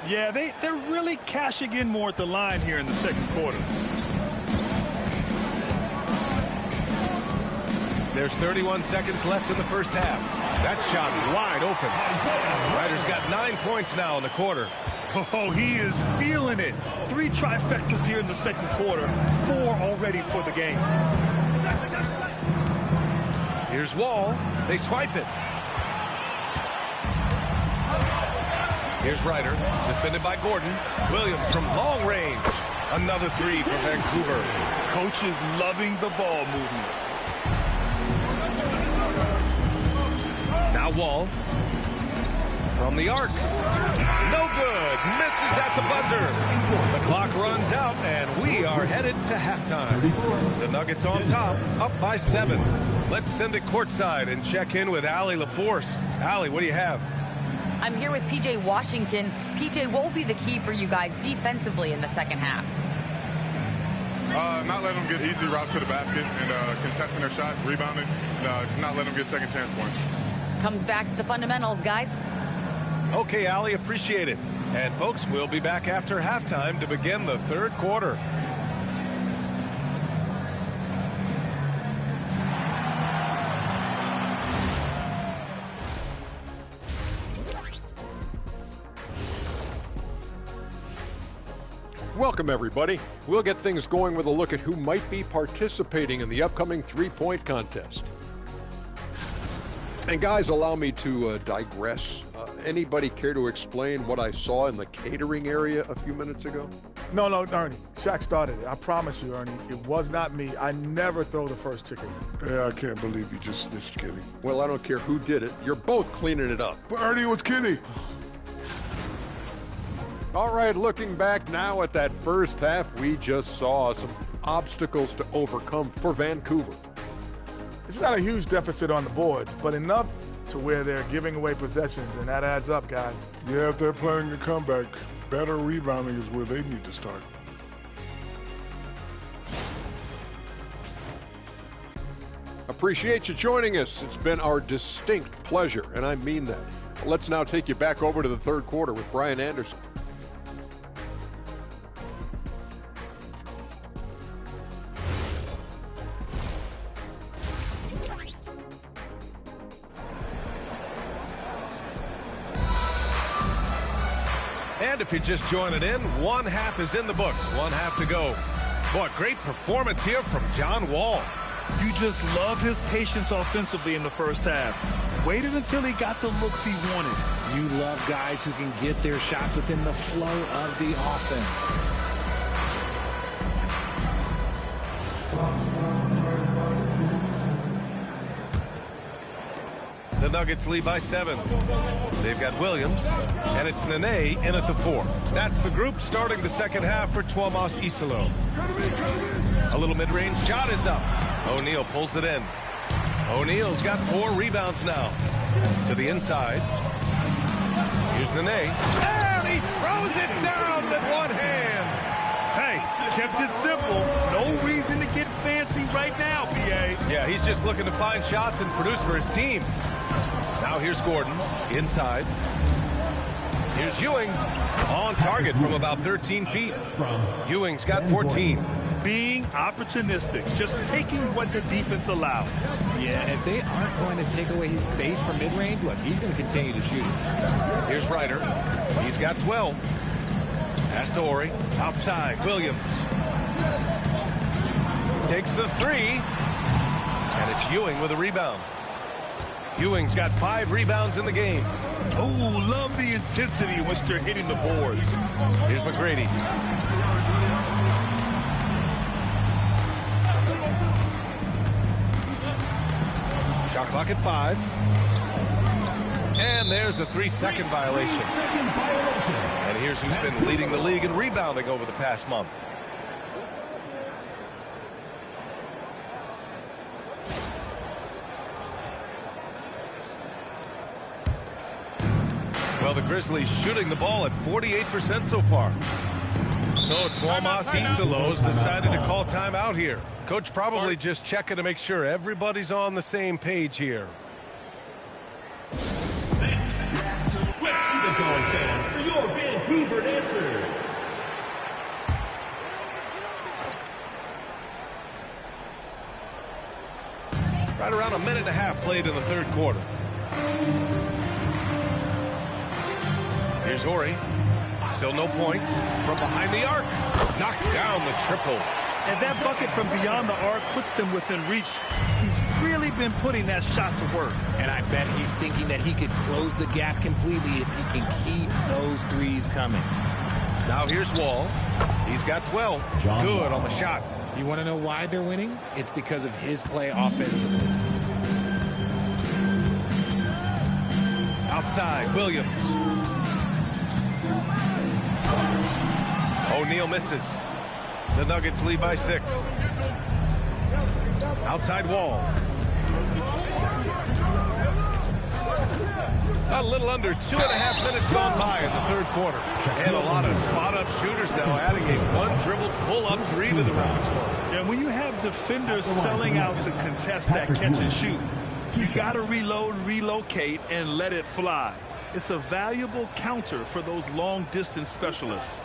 Yeah, they're really cashing in more at the line here in the second quarter. There's 31 seconds left in the first half. That shot wide open. Ryder's got 9 points now in the quarter. Oh, he is feeling it. 3 trifectas here in the second quarter. 4 already for the game. Here's Wall. They swipe it. Here's Ryder, defended by Gordon. Williams from long range. Another 3 for Vancouver. Coach is loving the ball movement. Now Wall. From the arc. No good. Misses at the buzzer. The clock runs out, and we are headed to halftime. The Nuggets on top, up by 7. Let's send it courtside and check in with Allie LaForce. Allie, what do you have? I'm here with P.J. Washington. P.J., what will be the key for you guys defensively in the second half? Not letting them get easy routes to the basket and contesting their shots, rebounding, not letting them get second chance points. Comes back to the fundamentals, guys. Okay, Allie, appreciate it. And folks, we'll be back after halftime to begin the third quarter. Welcome, everybody. We'll get things going with a look at who might be participating in the upcoming three-point contest. And guys, allow me to digress. Anybody care to explain what I saw in the catering area a few minutes ago? No, Ernie. Shaq started it. I promise you, Ernie. It was not me. I never throw the first chicken. Yeah, I can't believe you just snitched Kenny. Well, I don't care who did it. You're both cleaning it up. But Ernie, it was Kenny. All right, looking back now at that first half, we just saw some obstacles to overcome for Vancouver. It's not a huge deficit on the boards, but enough to where they're giving away possessions, and that adds up, guys. Yeah, if they're planning a comeback, better rebounding is where they need to start. Appreciate you joining us. It's been our distinct pleasure, and I mean that. Let's now take you back over to the third quarter with Brian Anderson. And if you're just joining in, one half is in the books. One half to go. Boy, great performance here from John Wall. You just love his patience offensively in the first half. Waited until he got the looks he wanted. You love guys who can get their shots within the flow of the offense. The Nuggets lead by 7. They've got Williams, and it's Nene in at the 4. That's the group starting the second half for Tuomas Isalo. A little mid-range shot is up. O'Neal pulls it in. O'Neal's got 4 rebounds now. To the inside. Here's Nene. And he throws it down with one hand. Hey, kept it simple. No reason to get fancy right now, BA. Yeah, he's just looking to find shots and produce for his team. Now here's Gordon inside. Here's Ewing on target from about 13 feet. Ewing's got 14. Being opportunistic, just taking what the defense allows. Yeah, if they aren't going to take away his space from mid-range, look, he's going to continue to shoot. Here's Ryder. He's got 12. Pass to Ori. Outside, Williams. Takes the 3. And it's Ewing with a rebound. Ewing's got 5 rebounds in the game. Oh, love the intensity in which they're hitting the boards. Here's McGrady. Shot clock at 5. And there's a 3-second violation. And here's who's been leading the league in rebounding over the past month. Well, the Grizzlies shooting the ball at 48% so far. So Tuomas Isalo's decided to call timeout here. Coach probably just checking to make sure everybody's on the same page here. Fans for your Vancouver Dancers. Right around a minute and a half played in the third quarter. Here's Ori. Still no points. From behind the arc. Knocks down the triple. And that bucket from beyond the arc puts them within reach. He's really been putting that shot to work. And I bet he's thinking that he could close the gap completely if he can keep those threes coming. Now here's Wall. He's got 12. Good on the shot. You want to know why they're winning? It's because of his play offensively. Outside, Williams. O'Neal misses. The Nuggets lead by 6. Outside Wall. A little under 2.5 minutes gone by in the third quarter. And a lot of spot-up shooters now adding a one-dribble pull-up 3 to the repertoire. And when you have defenders selling out to contest that catch and shoot, you got to reload, relocate, and let it fly. It's a valuable counter for those long-distance specialists.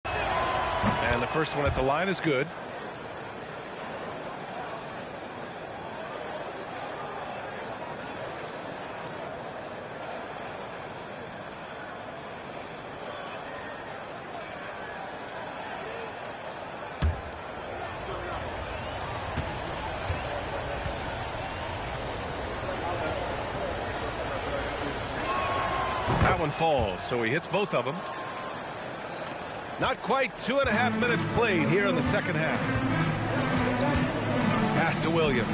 And the first one at the line is good. That one falls, so he hits both of them. Not quite 2.5 minutes played here in the second half. Pass to Williams.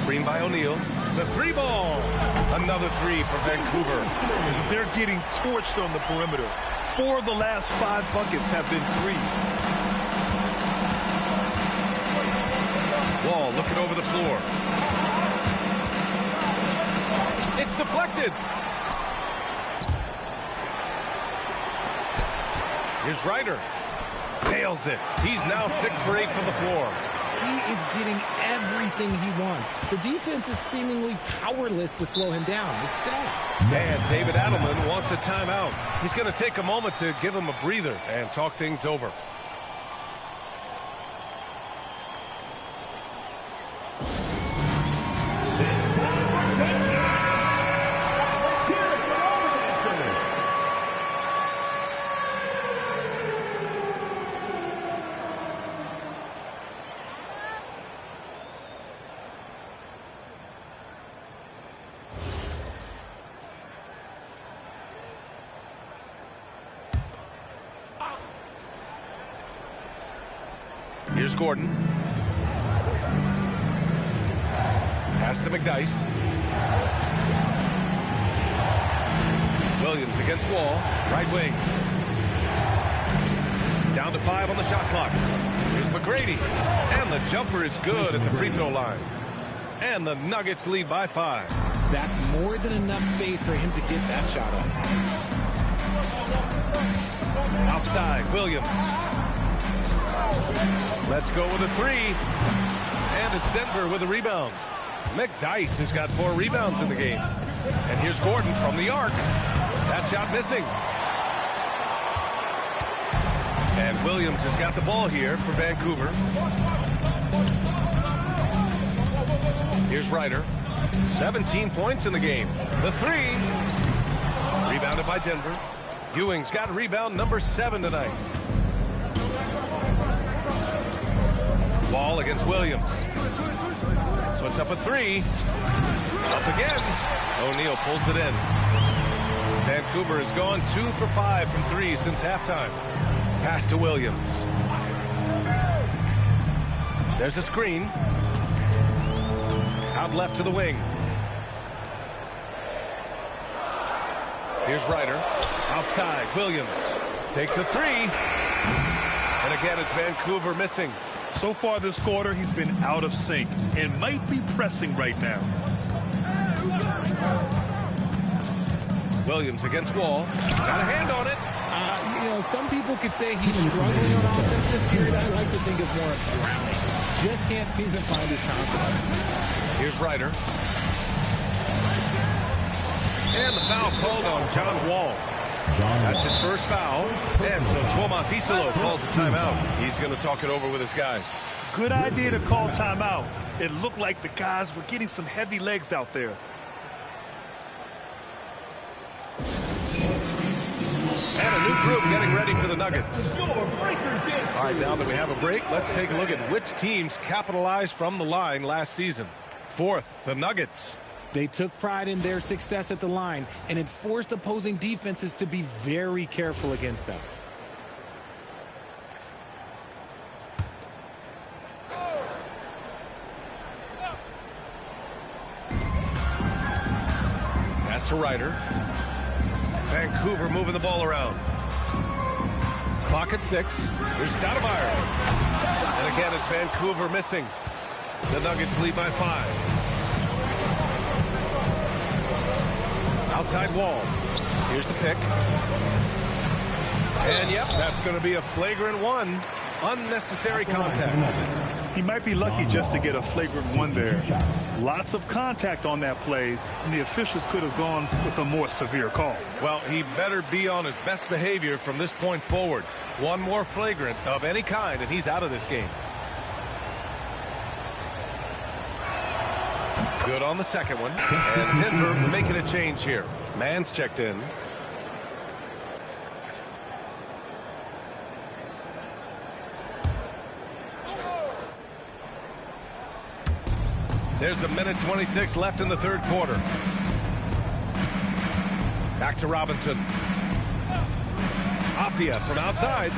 Screen by O'Neal. The 3-ball. Another 3 for Vancouver. They're getting torched on the perimeter. 4 of the last 5 buckets have been threes. Wall looking over the floor. It's deflected. Here's Ryder. Nails it. He's now 6 for 8 from the floor. He is getting everything he wants. The defense is seemingly powerless to slow him down. It's sad. As David Adelman wants a timeout. He's going to take a moment to give him a breather and talk things over. Here's Gordon. Pass to McDyess. Williams against Wall. Right wing. Down to 5 on the shot clock. Here's McGrady. And the jumper is good at the free throw line. And the Nuggets lead by 5. That's more than enough space for him to get that shot up. Outside, Williams. Let's go with a 3. And it's Denver with a rebound. McDyess has got 4 rebounds in the game. And here's Gordon from the arc. That shot missing. And Williams has got the ball here for Vancouver. Here's Ryder. 17 points in the game. The 3. Rebounded by Denver. Ewing's got rebound number 7 tonight. Ball against Williams. So it's up a 3. Up again. O'Neal pulls it in. Vancouver has gone 2 for 5 from 3 since halftime. Pass to Williams. There's a screen. Out left to the wing. Here's Ryder. Outside, Williams. Takes a 3. And again, it's Vancouver missing. So far this quarter, he's been out of sync and might be pressing right now. Williams against Wall. Got a hand on it. You know, some people could say he's struggling on offense this period. I like to think of more of drowning. Just can't seem to find his confidence. Here's Ryder. And the foul called on John Wall. That's his first foul. And so Tomas Isolo calls the timeout. He's going to talk it over with his guys. Good idea to call timeout. It looked like the guys were getting some heavy legs out there. And a new group getting ready for the Nuggets. All right, now that we have a break, let's take a look at which teams capitalized from the line last season. 4th, the Nuggets. They took pride in their success at the line, and it forced opposing defenses to be very careful against them. Pass to Ryder. Vancouver moving the ball around. Clock at 6. There's Stoudemire. And again, it's Vancouver missing. The Nuggets lead by 5. Outside Wall. Here's the pick. And yep, that's going to be a flagrant 1. Unnecessary contact. He might be lucky just to get a flagrant 1 there. Lots of contact on that play, and the officials could have gone with a more severe call. Well, he better be on his best behavior from this point forward. 1 more flagrant of any kind, and he's out of this game. Good on the second one. And Denver making a change here. Mann's checked in. There's a minute 26 left in the 3rd quarter. Back to Robinson. Afcr from outside.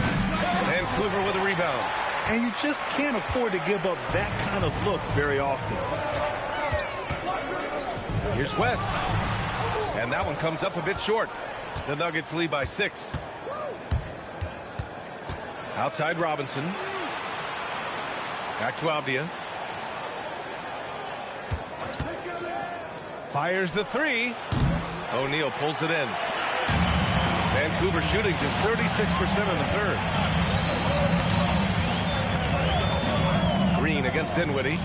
Vancouver with a rebound. And you just can't afford to give up that kind of look very often. Here's West. And that one comes up a bit short. The Nuggets lead by 6. Outside Robinson. Back to Avdia. Fires the 3. O'Neal pulls it in. Vancouver shooting just 36% in the 3rd. Green against Dinwiddie.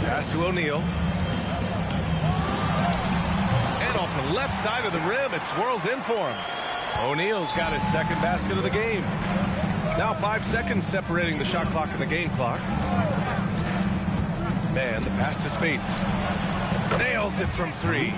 Pass to O'Neal. And off the left side of the rim, it swirls in for him. O'Neal's got his 2nd basket of the game. Now 5 seconds separating the shot clock and the game clock. Man, the pass to Spates. Nails it from 3.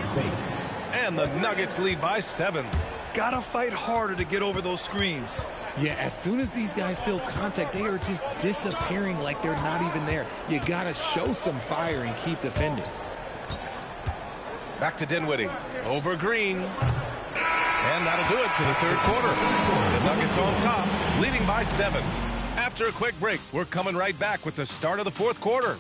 And the Nuggets lead by 7. Gotta fight harder to get over those screens. Yeah, as soon as these guys feel contact, they are just disappearing like they're not even there. You gotta show some fire and keep defending. Back to Dinwiddie. Over Green. And that'll do it for the 3rd quarter. The Nuggets on top, leading by 7. After a quick break, we're coming right back with the start of the fourth quarter.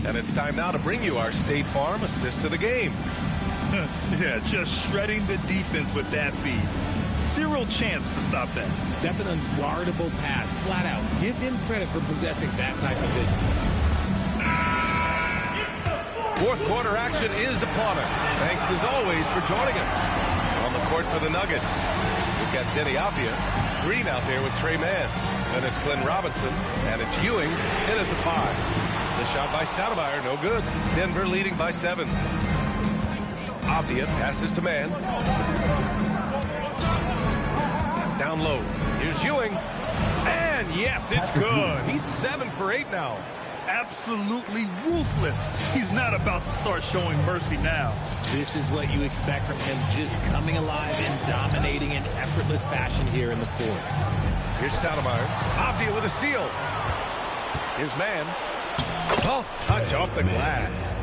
And it's time now to bring you our State Farm assist to the game. Yeah, just shredding the defense with that feed. Zero chance to stop that. That's an unguardable pass, flat out. Give him credit for possessing that type of vision. Fourth quarter action is upon us. Thanks as always for joining us. On the court for the Nuggets, we've got Denny Avdia, Green out there with Trey Mann. Then it's Glenn Robinson, and it's Ewing in at the 5. The shot by Stoudemire, no good. Denver leading by 7. Avdia passes to Mann. Down low. Here's Ewing. And yes, it's good. He's 7 for 8 now. Absolutely ruthless. He's not about to start showing mercy now. This is what you expect from him, just coming alive and dominating in effortless fashion here in the fourth. Here's Stoudemire. Avdia with a steal. Here's Mann. Soft touch off the glass.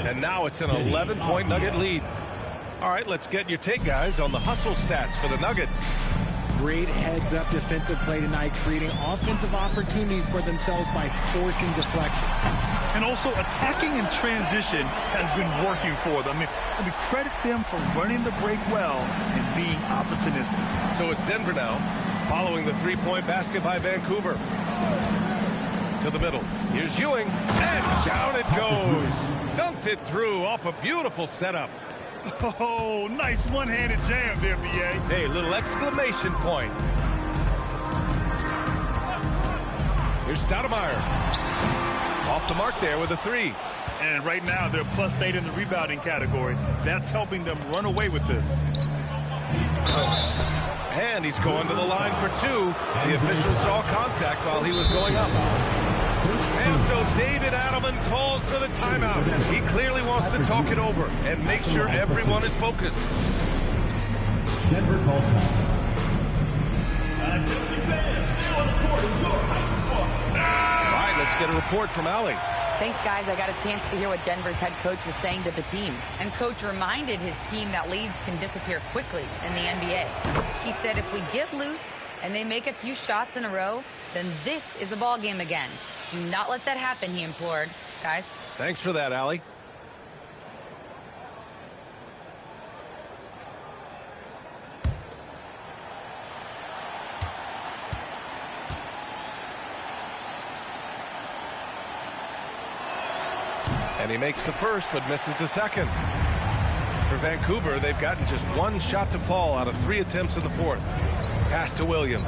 And now it's an 11-point Nugget lead. All right, let's get your take, guys, on the hustle stats for the Nuggets. Great heads-up defensive play tonight, creating offensive opportunities for themselves by forcing deflection. And also attacking in transition has been working for them. I mean, credit them for running the break well and being opportunistic. So it's Denver now, following the three-point basket by Vancouver. To the middle. Here's Ewing, and down it goes. Dunked it through off a beautiful setup. Oh, nice one-handed jam there, B.A. Hey, little exclamation point. Here's Stoudemire. Off the mark there with a 3. And right now, they're +8 in the rebounding category. That's helping them run away with this. And he's going to the line for 2. The official saw contact while he was going up. And so David Adelman calls for the timeout. He clearly wants to talk it over and make sure everyone is focused. Denver calls time. All right, let's get a report from Allie. Thanks, guys. I got a chance to hear what Denver's head coach was saying to the team. And coach reminded his team that leads can disappear quickly in the NBA. He said if we get loose and they make a few shots in a row, then this is a ball game again. Do not let that happen, he implored. Guys. Thanks for that, Allie. And he makes the first, but misses the second. For Vancouver, they've gotten just 1 shot to fall out of 3 attempts in the fourth. Pass to Williams.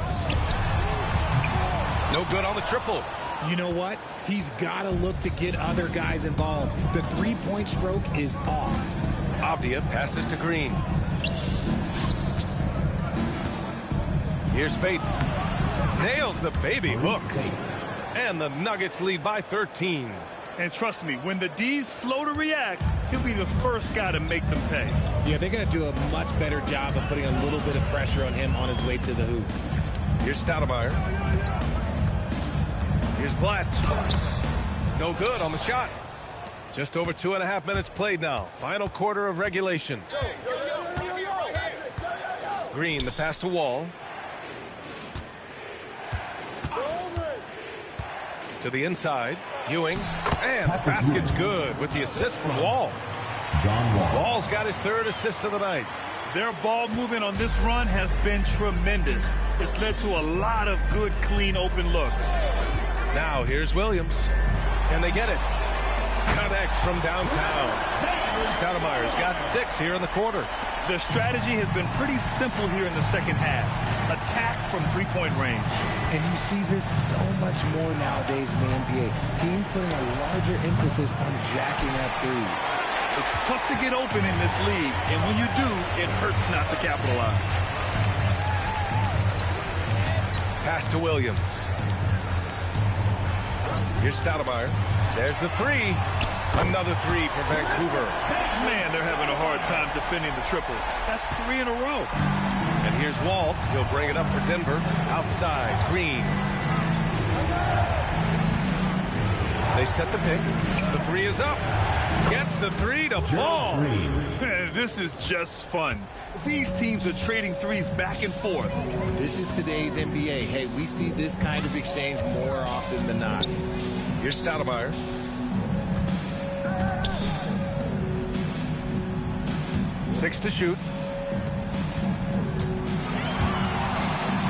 No good on the triple. You know what? He's got to look to get other guys involved. The three-point stroke is off. Avdia passes to Green. Here's Spates. Nails the baby hook. And the Nuggets lead by 13. And trust me, when the D's slow to react, he'll be the first guy to make them pay. Yeah, they're going to do a much better job of putting a little bit of pressure on him on his way to the hoop. Here's Stoudemire. Here's Blatt. No good on the shot. Just over 2.5 minutes played now. Final quarter of regulation. Green, the pass to Wall. To the inside. Ewing. And the basket's good with the assist from Wall. John Wall. Wall's got his 3rd assist of the night. Their ball movement on this run has been tremendous. It's led to a lot of good, clean, open looks. Now here's Williams. Can they get it? Connects from downtown. Stoudemire's got 6 here in the quarter. Their strategy has been pretty simple here in the second half. Attack from three-point range. And you see this so much more nowadays in the NBA. Teams putting a larger emphasis on jacking up threes. It's tough to get open in this league, and when you do, it hurts not to capitalize. Pass to Williams. Here's Stoudemire. There's the 3. Another 3 for Vancouver. Man, they're having a hard time defending the triple. That's 3 in a row. And here's Walt. He'll bring it up for Denver. Outside, Green. They set the pick. The three is up. Gets the three to fall. This is just fun. These teams are trading threes back and forth. This is today's NBA. Hey, we see this kind of exchange more often than not. Here's Stoudemire. Six to shoot.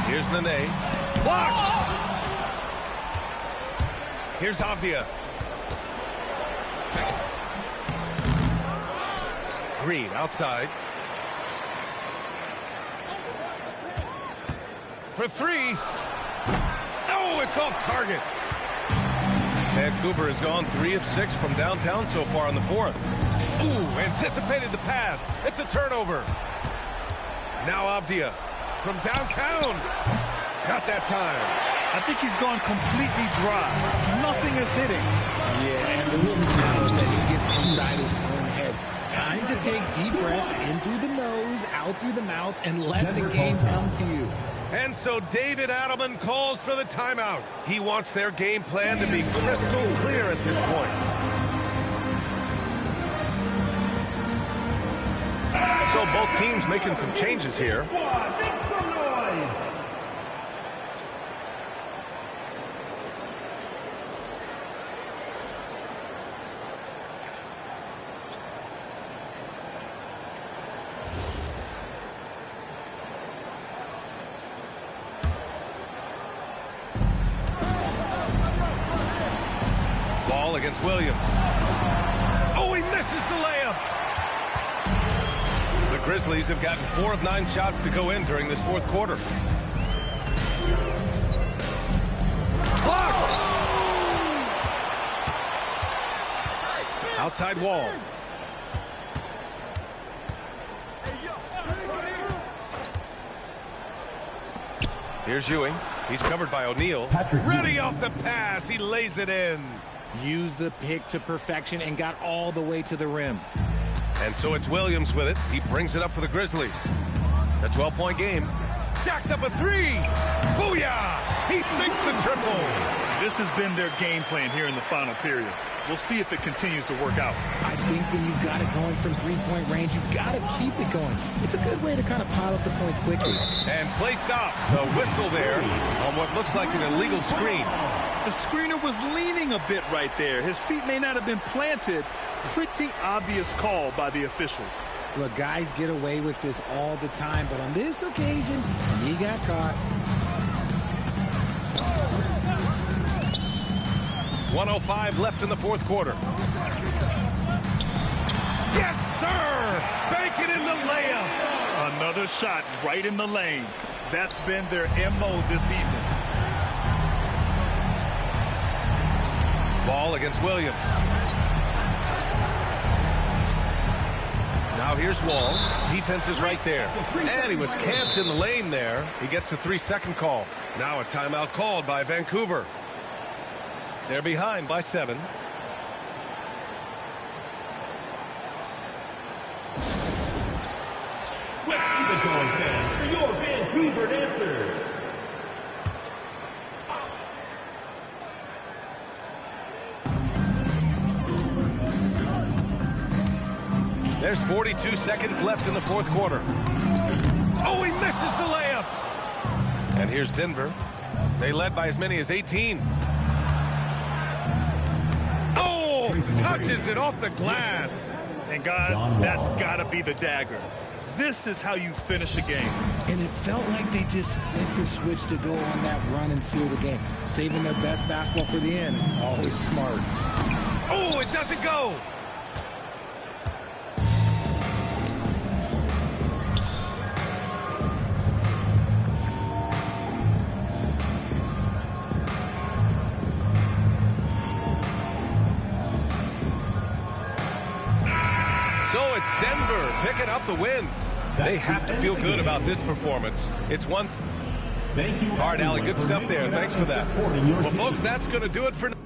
Here's Nene. Blocked! Here's Avdia. Green outside. For three. Oh, it's off target. Vancouver has gone 3 of 6 from downtown so far in the fourth. Ooh, anticipated the pass. It's a turnover. Now Avdia from downtown. Got that time. I think he's gone completely dry. Nothing is hitting. Yeah, and the risk now is that he gets inside his own head. Time to take deep breaths in through the nose, out through the mouth, and let the game come to you. And so David Adelman calls for the timeout. He wants their game plan to be crystal clear at this point. So both teams making some changes here. Make some noise. Ball against Williams. Oh, he misses the layup. The Grizzlies have gotten 4 of 9 shots to go in during this fourth quarter. Blocked! Outside wall. Here's Ewing. He's covered by O'Neal. Ready off the pass. He lays it in. Used the pick to perfection and got all the way to the rim. And so it's Williams with it. He brings it up for the Grizzlies. A 12-point game. Jacks up a three. Booyah! He sinks the triple. This has been their game plan here in the final period. We'll see if it continues to work out. I think when you've got it going from three-point range, you've got to keep it going. It's a good way to kind of pile up the points quickly. And play stops. A whistle there on what looks like an illegal screen. The screener was leaning a bit right there. His feet may not have been planted. Pretty obvious call by the officials. Look, guys get away with this all the time, but on this occasion, he got caught. 1:05 left in the fourth quarter. Yes, sir! Bank it in the layup. Another shot right in the lane. That's been their MO this evening. Ball against Williams. Now here's Wall. Defense is right there. And he was camped in the lane there. He gets a 3-second call. Now a timeout called by Vancouver. They're behind by 7. Let's keep it going, fans, for your Vancouver dancers. There's 42 seconds left in the fourth quarter. Oh, he misses the layup. And here's Denver. They led by as many as 18. Oh, touches it off the glass. And guys, that's got to be the dagger. This is how you finish a game. And it felt like they just flipped the switch to go on that run and seal the game. Saving their best basketball for the end. Always smart. Oh, it doesn't go. So it's Denver picking up the win. They have to feel good about this performance. It's one. Thank you. All right, Allie, good stuff there. Thanks for that. Well, folks, that's going to do it for now.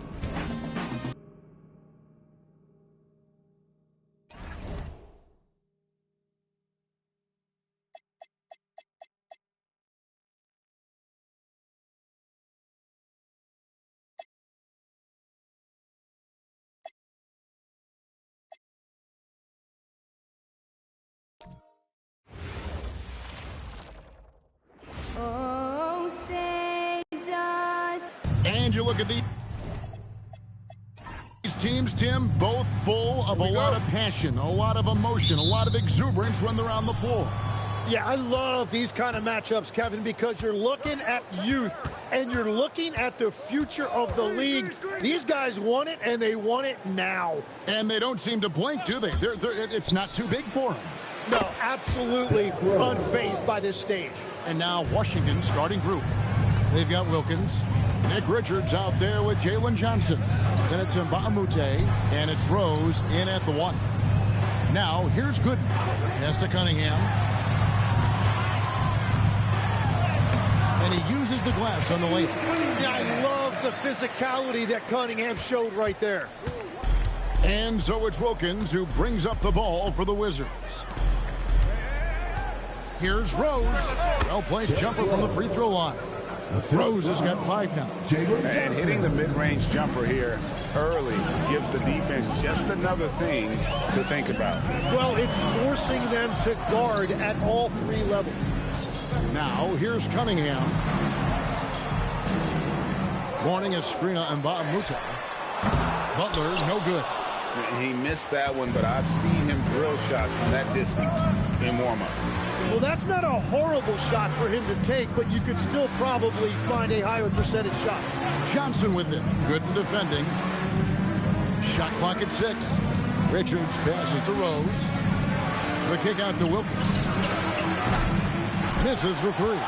look at these teams, Tim, both full of a lot of passion, a lot of emotion, a lot of exuberance when they're on the floor. Yeah, I love these kind of matchups, Kevin, because you're looking at youth and you're looking at the future of the league. These guys want it, and they want it now. And they don't seem to blink, do they? It's not too big for them. No, absolutely unfazed by this stage. And now Washington's starting group. They've got Wilkins. Nick Richards out there with Jalen Johnson. Then it's Mbamute, and it's Rose in at the 1. Now, here's Gooden. Pass to Cunningham. And he uses the glass on the layup. Yeah, I love the physicality that Cunningham showed right there. And so it's Wilkins who brings up the ball for the Wizards. Here's Rose. Well-placed jumper from the free throw line. Rose has got 5 now. And hitting the mid-range jumper here early gives the defense just another thing to think about. Well, it's forcing them to guard at all 3 levels. Now, here's Cunningham. Warning is Skrina and Mbamute. Butler, no good. He missed that one, but I've seen him drill shots from that distance in warm-up. Well, that's not a horrible shot for him to take, but you could still probably find a higher percentage shot. Johnson with it. Good in defending. Shot clock at 6. Richards passes to Rose. The kick out to Wilkins. Misses the 3.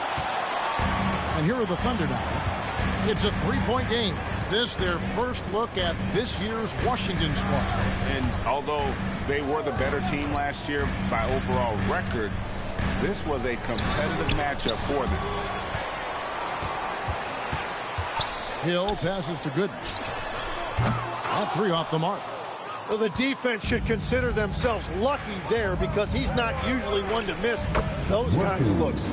And here are the Thunder now. It's a 3-point game. This their first look at this year's Washington squad. And although they were the better team last year by overall record, this was a competitive matchup for them. Hill passes to Gooden. That 3 off the mark. Well, the defense should consider themselves lucky there because he's not usually one to miss those kinds of looks.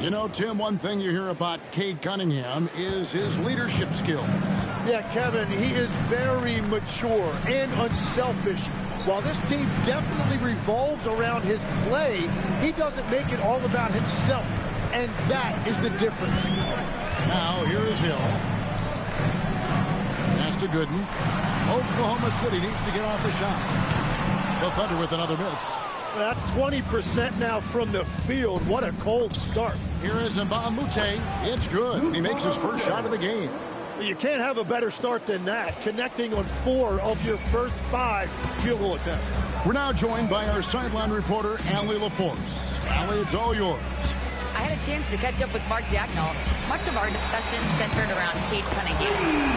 You know, Tim, one thing you hear about Cade Cunningham is his leadership skills. Yeah, Kevin, he is very mature and unselfish. While this team definitely revolves around his play, he doesn't make it all about himself. And that is the difference. Now, here is Hill. Pass to Gooden. Oklahoma City needs to get off the shot. The Thunder with another miss. That's 20% now from the field. What a cold start. Here is Mbamute. It's good. He makes his first shot of the game. You can't have a better start than that, connecting on 4 of your first 5 field goal attempts. We're now joined by our sideline reporter, Allie LaForce. Allie, it's all yours. I had a chance to catch up with Mark Dagnall. Much of our discussion centered around Cade Cunningham.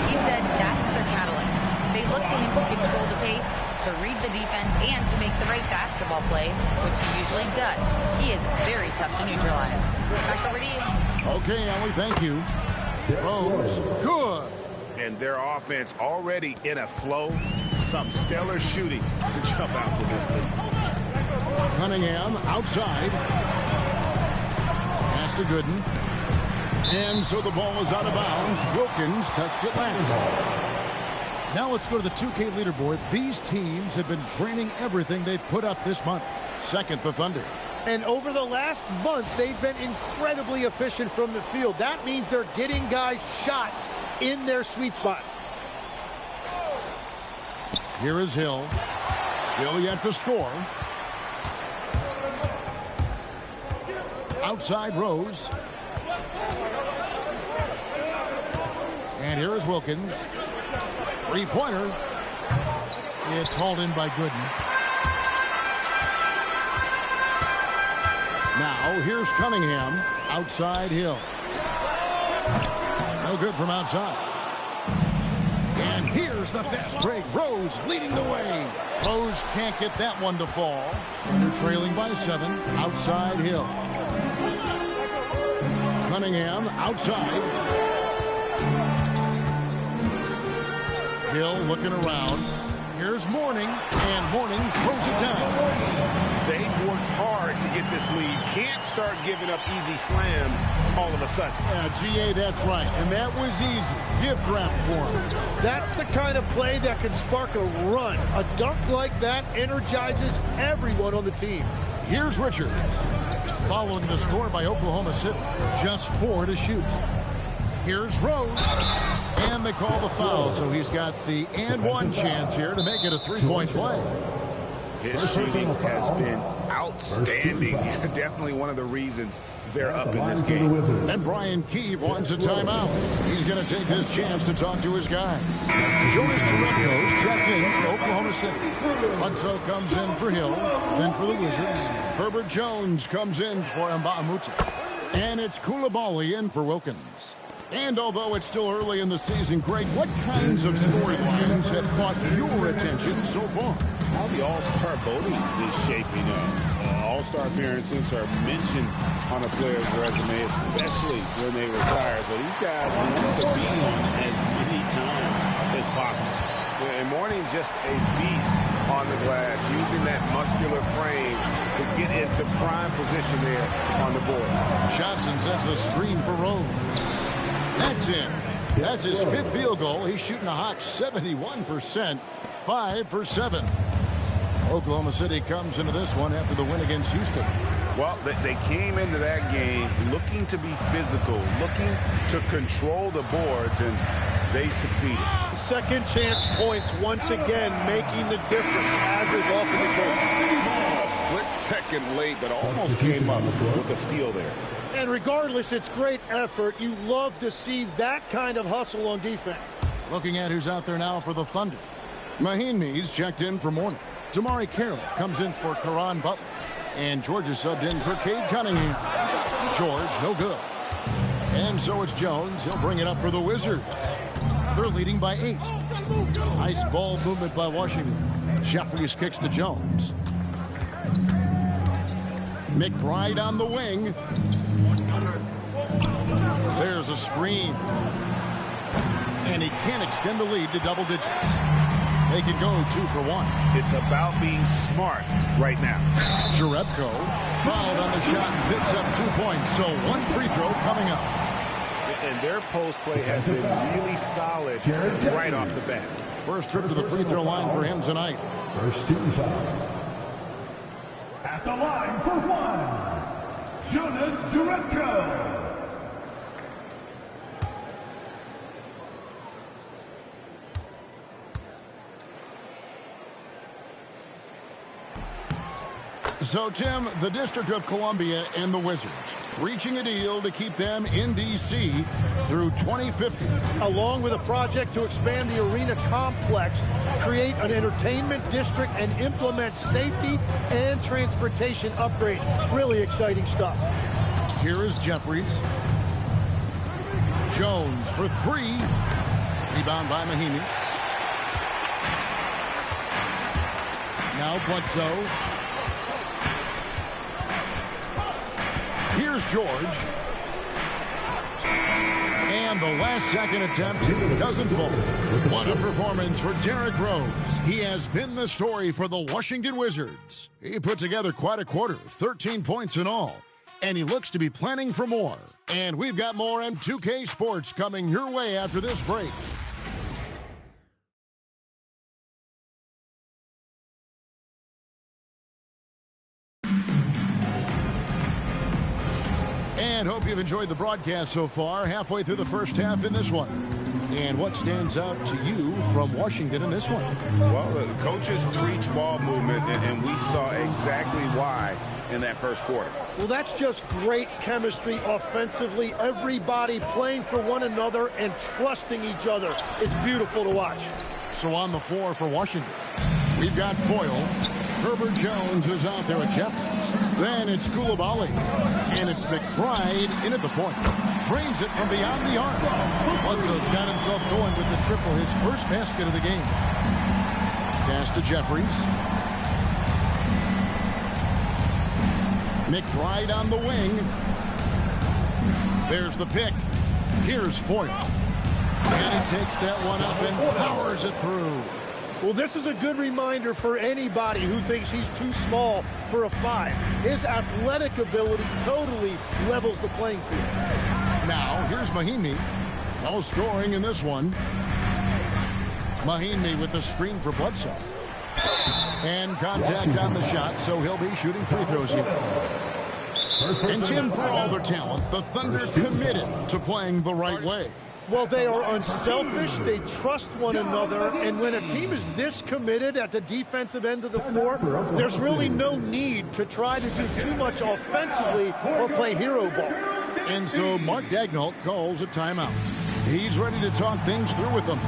He said that's their catalyst. They look to him to control the pace, to read the defense, and to make the right basketball play, which he usually does. He is very tough to neutralize. Back over to you. Okay, Allie, thank you. Rose, good. And their offense already in a flow. Some stellar shooting to jump out to this lead. Cunningham outside. Pass to Gooden. And so the ball is out of bounds. Wilkins touched it last. Now let's go to the 2K leaderboard. These teams have been draining everything they've put up this month. Second, the Thunder. And over the last month, they've been incredibly efficient from the field. That means they're getting guys shots in their sweet spots. Here is Hill. Still yet to score. Outside Rose. And here is Wilkins. 3-pointer. It's hauled in by Gooden. Now, here's Cunningham. Outside Hill. No good from outside. And here's the fast break. Rose leading the way. Rose can't get that one to fall. Under trailing by 7. Outside Hill. Cunningham outside. Hill looking around. Here's Mourning, and Mourning throws it down. They worked hard to get this lead. Can't start giving up easy slams all of a sudden. Yeah, GA, that's right. And that was easy. Gift wrap for him. That's the kind of play that can spark a run. A dunk like that energizes everyone on the team. Here's Richards. Following the score by Oklahoma City. Just 4 to shoot. Here's Rose. And they call the foul, so he's got the and one chance here to make it a three-point play. His shooting has been outstanding. Definitely one of the reasons they're up in this game. And Brian Keefe wants a timeout. He's going to take this chance to talk to his guy. Jonas Jerebko's checked in for Oklahoma City. Bledsoe comes in for Hill, then for the Wizards. Herbert Jones comes in for Mbaamuti. And it's Coulibaly in for Wilkins. And although it's still early in the season, Greg, what kinds of storylines have caught your attention so far? How the All-Star voting is shaping up. All-Star appearances are mentioned on a player's resume, especially when they retire. So these guys want to be on as many times as possible. And Mourning just a beast on the glass, using that muscular frame to get into prime position there on the board. Johnson sends the screen for Rose. That's in. That's his fifth field goal. He's shooting a hot 71%, 5 for 7. Oklahoma City comes into this one after the win against Houston. Well, they came into that game looking to be physical, looking to control the boards, and they succeeded. Second chance points once again making the difference, as is often the case. Split second late, but almost came up with a steal there. And regardless, it's great effort. You love to see that kind of hustle on defense. Looking at who's out there now for the Thunder. Mahinmi's checked in for Mourning. Damari Carroll comes in for Caron Butler. And George is subbed in for Cade Cunningham. George, no good. And so it's Jones. He'll bring it up for the Wizards. They're leading by 8. Nice ball movement by Washington. Jeffries kicks to Jones. McBride on the wing. There's a screen. And he can't extend the lead to double digits. They can go 2 for 1. It's about being smart right now. Jerebko fouled on the shot and picks up 2 points. So 1 free throw coming up. And their post play has been really solid right off the bat. First trip to the free throw line for him tonight. First team foul. At the line for 1, Jonas Jerebko. So, Tim, the District of Columbia and the Wizards reaching a deal to keep them in D.C. through 2050. Along with a project to expand the arena complex, create an entertainment district, and implement safety and transportation upgrades. Really exciting stuff. Here is Jeffries. Jones for 3. Rebound by Mahinmi. Now Bledsoe. Here's George. And the last second attempt doesn't fall. What a performance for Derrick Rose. He has been the story for the Washington Wizards. He put together quite a quarter, 13 points in all. And he looks to be planning for more. And we've got more M2K Sports coming your way after this break. And hope you've enjoyed the broadcast so far, halfway through the first half in this one. And what stands out to you from Washington in this one? Well, the coaches preach ball movement, and we saw exactly why in that first quarter. Well, that's just great chemistry offensively. Everybody playing for one another and trusting each other. It's beautiful to watch. So on the floor for Washington, we've got Foyle. Herbert Jones is out there at Jeffries. Then it's Coulibaly. And it's McBride in at the point. Drains it from beyond the arc. Bledsoe's got himself going with the triple, his first basket of the game. Pass to Jeffries. McBride on the wing. There's the pick. Here's Foyle. And he takes that one up and powers it through. Well, this is a good reminder for anybody who thinks he's too small for a 5. His athletic ability totally levels the playing field. Now, here's Mahinmi. No scoring in this one. Mahinmi with the screen for Bledsoe. And contact on the shot, so he'll be shooting free throws here. And Tim, for all their talent, the Thunder committed to playing the right way. Well, they are unselfish. They trust one another. And when a team is this committed at the defensive end of the floor, there's really no need to try to do too much offensively or play hero ball. And so Mark Daigneault calls a timeout. He's ready to talk things through with them.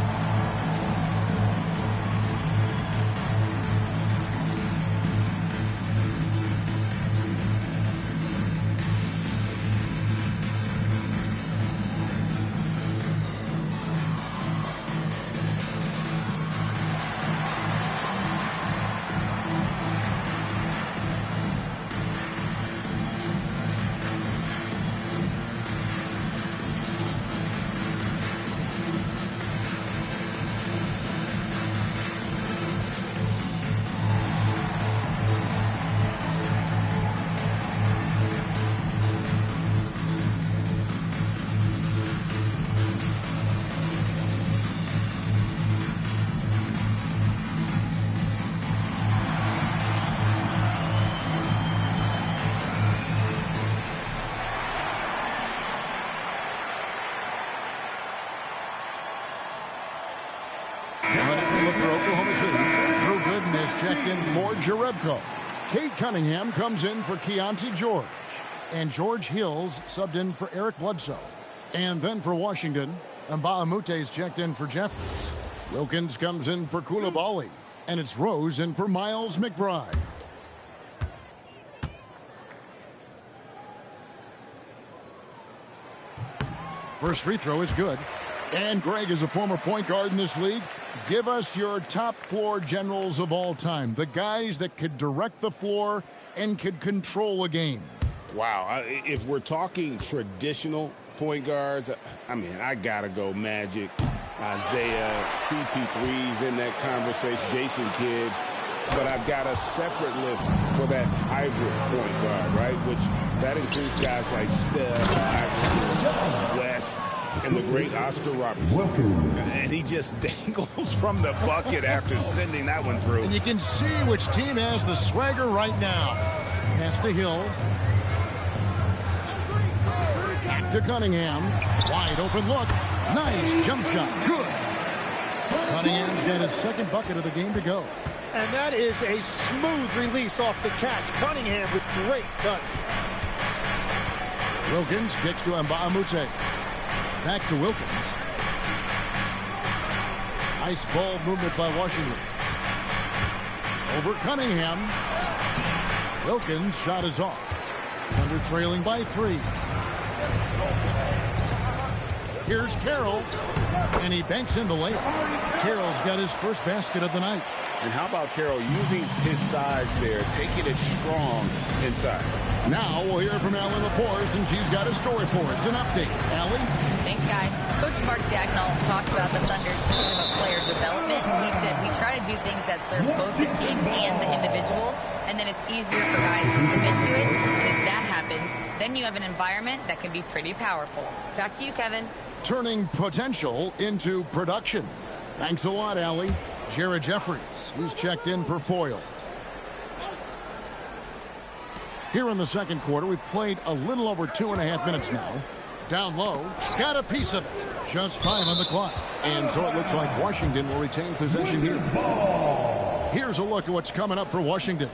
Checked in for Jerebko. Kate Cunningham comes in for Keontae George. And George Hills subbed in for Eric Bledsoe. And then for Washington, Mbamute is checked in for Jeffries. Wilkins comes in for Coulibaly. And it's Rose in for Miles McBride. First free throw is good. And Greg is a former point guard in this league. Give us your top floor generals of all time. The guys that could direct the floor and could control a game. Wow. If we're talking traditional point guards, I mean, I got to go Magic, Isaiah, CP3's in that conversation, Jason Kidd. But I've got a separate list for that hybrid point guard, right? Which that includes guys like Steph, Iverson, West, and the great Oscar Robertson. And he just dangles from the bucket after sending that one through. And you can see which team has the swagger right now. Pass to Hill. Back to Cunningham. Wide open look. Nice jump shot. Good. Cunningham's got his second bucket of the game to go. And that is a smooth release off the catch. Cunningham with great touch. Wilkins kicks to Mbamute. Back to Wilkins. Nice ball movement by Washington. Over Cunningham. Wilkins' shot is off. Under trailing by 3. Here's Carroll. And he banks in the layup. Carroll's got his first basket of the night. And how about Carroll using his size there, taking it strong inside. Now we'll hear from Allie LaForce, and she's got a story for us. An update. Allie? Thanks, guys. Coach Mark Daigneault talked about the Thunder's system of player development, and he said, we try to do things that serve both the team and the individual, and then it's easier for guys to commit to it. And if that happens, then you have an environment that can be pretty powerful. Back to you, Kevin. Turning potential into production. Thanks a lot, Allie. Jared Jeffries, who's checked in for Foyle. Here in the second quarter, we've played a little over 2.5 minutes now. Down low, got a piece of it. Just 5 on the clock. And so it looks like Washington will retain possession here. Here's a look at what's coming up for Washington.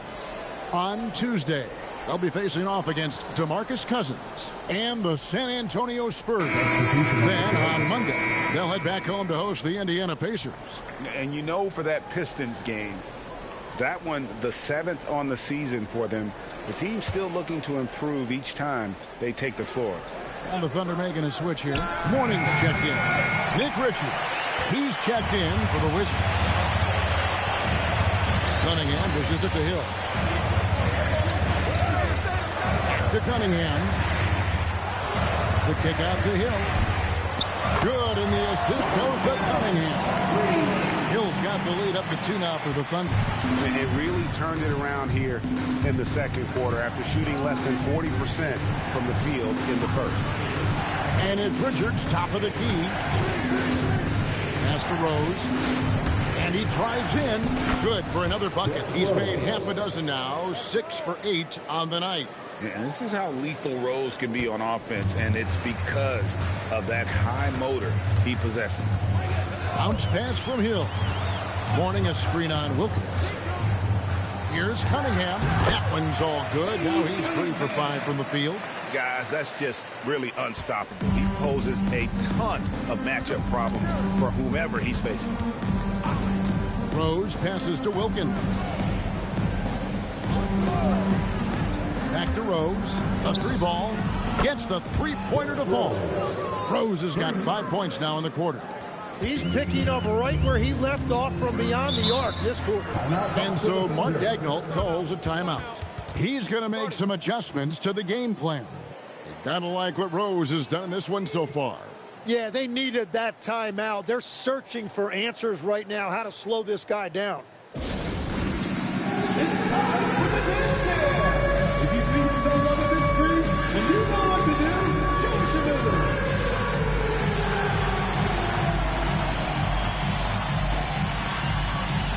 On Tuesday, they'll be facing off against DeMarcus Cousins and the San Antonio Spurs. Then on Monday, they'll head back home to host the Indiana Pacers. And you know, for that Pistons game, that one, the 7th on the season for them, the team's still looking to improve each time they take the floor. And the Thunder making a switch here. Morning's checked in. Nick Richards, he's checked in for the Wizards. Cunningham pushes it to Hill. To Cunningham. The kick out to Hill. Good, and the assist goes to Cunningham. Hill's got the lead up to 2 now for the Thunder. And it really turned it around here in the second quarter after shooting less than 40% from the field in the first. And it's Richards, top of the key. Pass to Rose. And he drives in. Good for another bucket. He's made half a dozen now. 6 for 8 on the night. And this is how lethal Rose can be on offense, and it's because of that high motor he possesses. Bounce pass from Hill. Mourning a screen on Wilkins. Here's Cunningham. That one's all good. Now he's 3 for 5 from the field. Guys, that's just really unstoppable. He poses a ton of matchup problems for whomever he's facing. Rose passes to Wilkins. Back to Rose. The 3 ball. Gets the 3-pointer to fall. Rose has got 5 points now in the quarter. He's picking up right where he left off from beyond the arc this quarter. And so Mark Daigneault calls a timeout. He's going to make some adjustments to the game plan. You gotta like what Rose has done in this one so far. Yeah, they needed that timeout. They're searching for answers right now, how to slow this guy down. It's time for the dance dance. If you see yourself on the big screen and you know what to do, change the rhythm.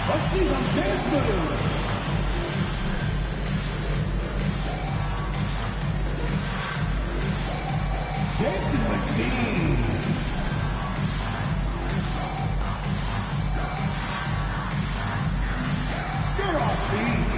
Let's see some dance moves. Dancing machine. Get off beat.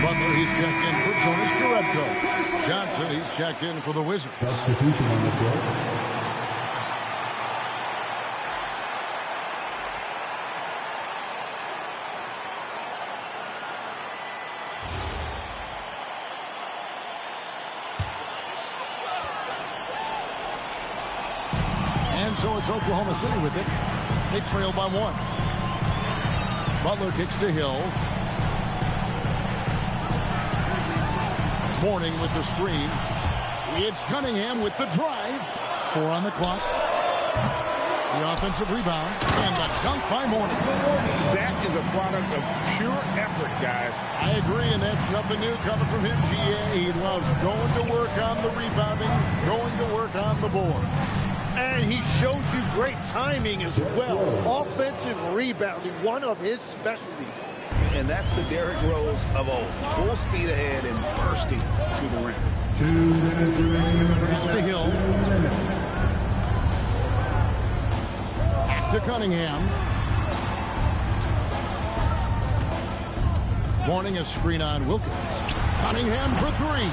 Butler, he's checked in for Jonas Jerebko. Johnson, he's checked in for the Wizards. Substitution on the floor. And so it's Oklahoma City with it. They trail by 1. Butler kicks to Hill. Mourning with the screen. It's Cunningham with the drive. 4 on the clock. The offensive rebound. And the dunk by Mourning. That is a product of pure effort, guys. I agree, and that's nothing new coming from him, GA. He loves going to work on the rebounding, going to work on the board. And he showed you great timing as well. Offensive rebounding, one of his specialties. And that's the Derrick Rose of old. Full speed ahead and bursting to the rim. 2 minutes remaining in the It's to Hill. Back to Cunningham. Mourning a screen on Wilkins. Cunningham for 3.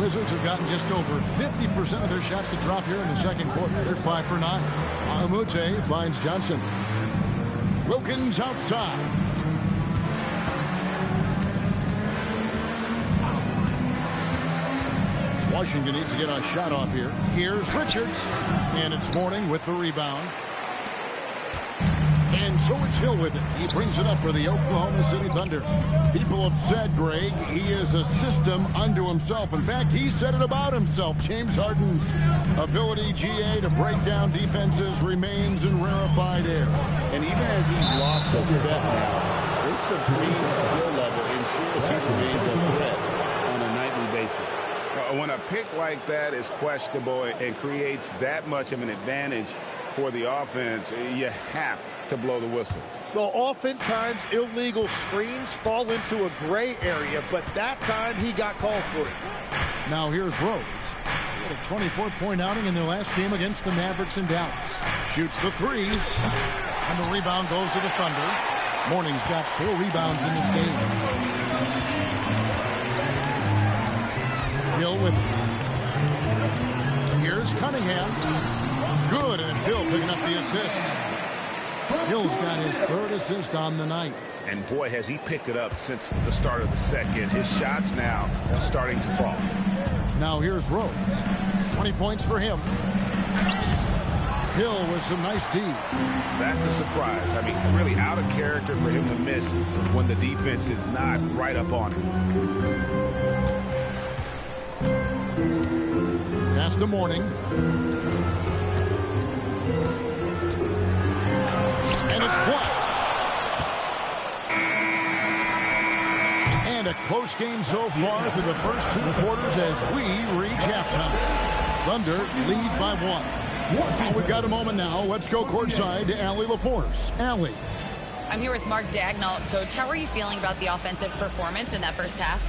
Wizards have gotten just over 50% of their shots to drop here in the second quarter. They're 5 for 9. Amute finds Johnson. Wilkins outside. Washington needs to get a shot off here. Here's Richards. And it's Mourning with the rebound. And so it's Hill with it. He brings it up for the Oklahoma City Thunder. People have said, Greg, he is a system unto himself. In fact, he said it about himself. James Harden's ability, GA, to break down defenses remains in rarefied air. And even as he's lost a step now, his supreme skill level ensures he remains a threat on a nightly basis. When a pick like that is questionable and creates that much of an advantage for the offense, you have to blow the whistle. Well, oftentimes illegal screens fall into a gray area, but that time he got called for it. Now here's Rose. He had a 24-point outing in their last game against the Mavericks in Dallas. Shoots the 3, and the rebound goes to the Thunder. Mourning's got 4 rebounds in this game. Hill with it. Here's Cunningham. Good, and it's Hill picking up the assist. Hill's got his 3rd assist on the night. And boy, has he picked it up since the start of the second. His shots now starting to fall. Now here's Rose. 20 points for him. Hill with some nice D. That's a surprise. I mean, really out of character for him to miss when the defense is not right up on him. Pass to Mourning. And it's blocked. And a close game so far through the first 2 quarters as we reach halftime. Thunder lead by 1. Well, we've got a moment now. Let's go courtside to Allie LaForce. Allie. I'm here with Mark Daigneault. Coach, how are you feeling about the offensive performance in that first half?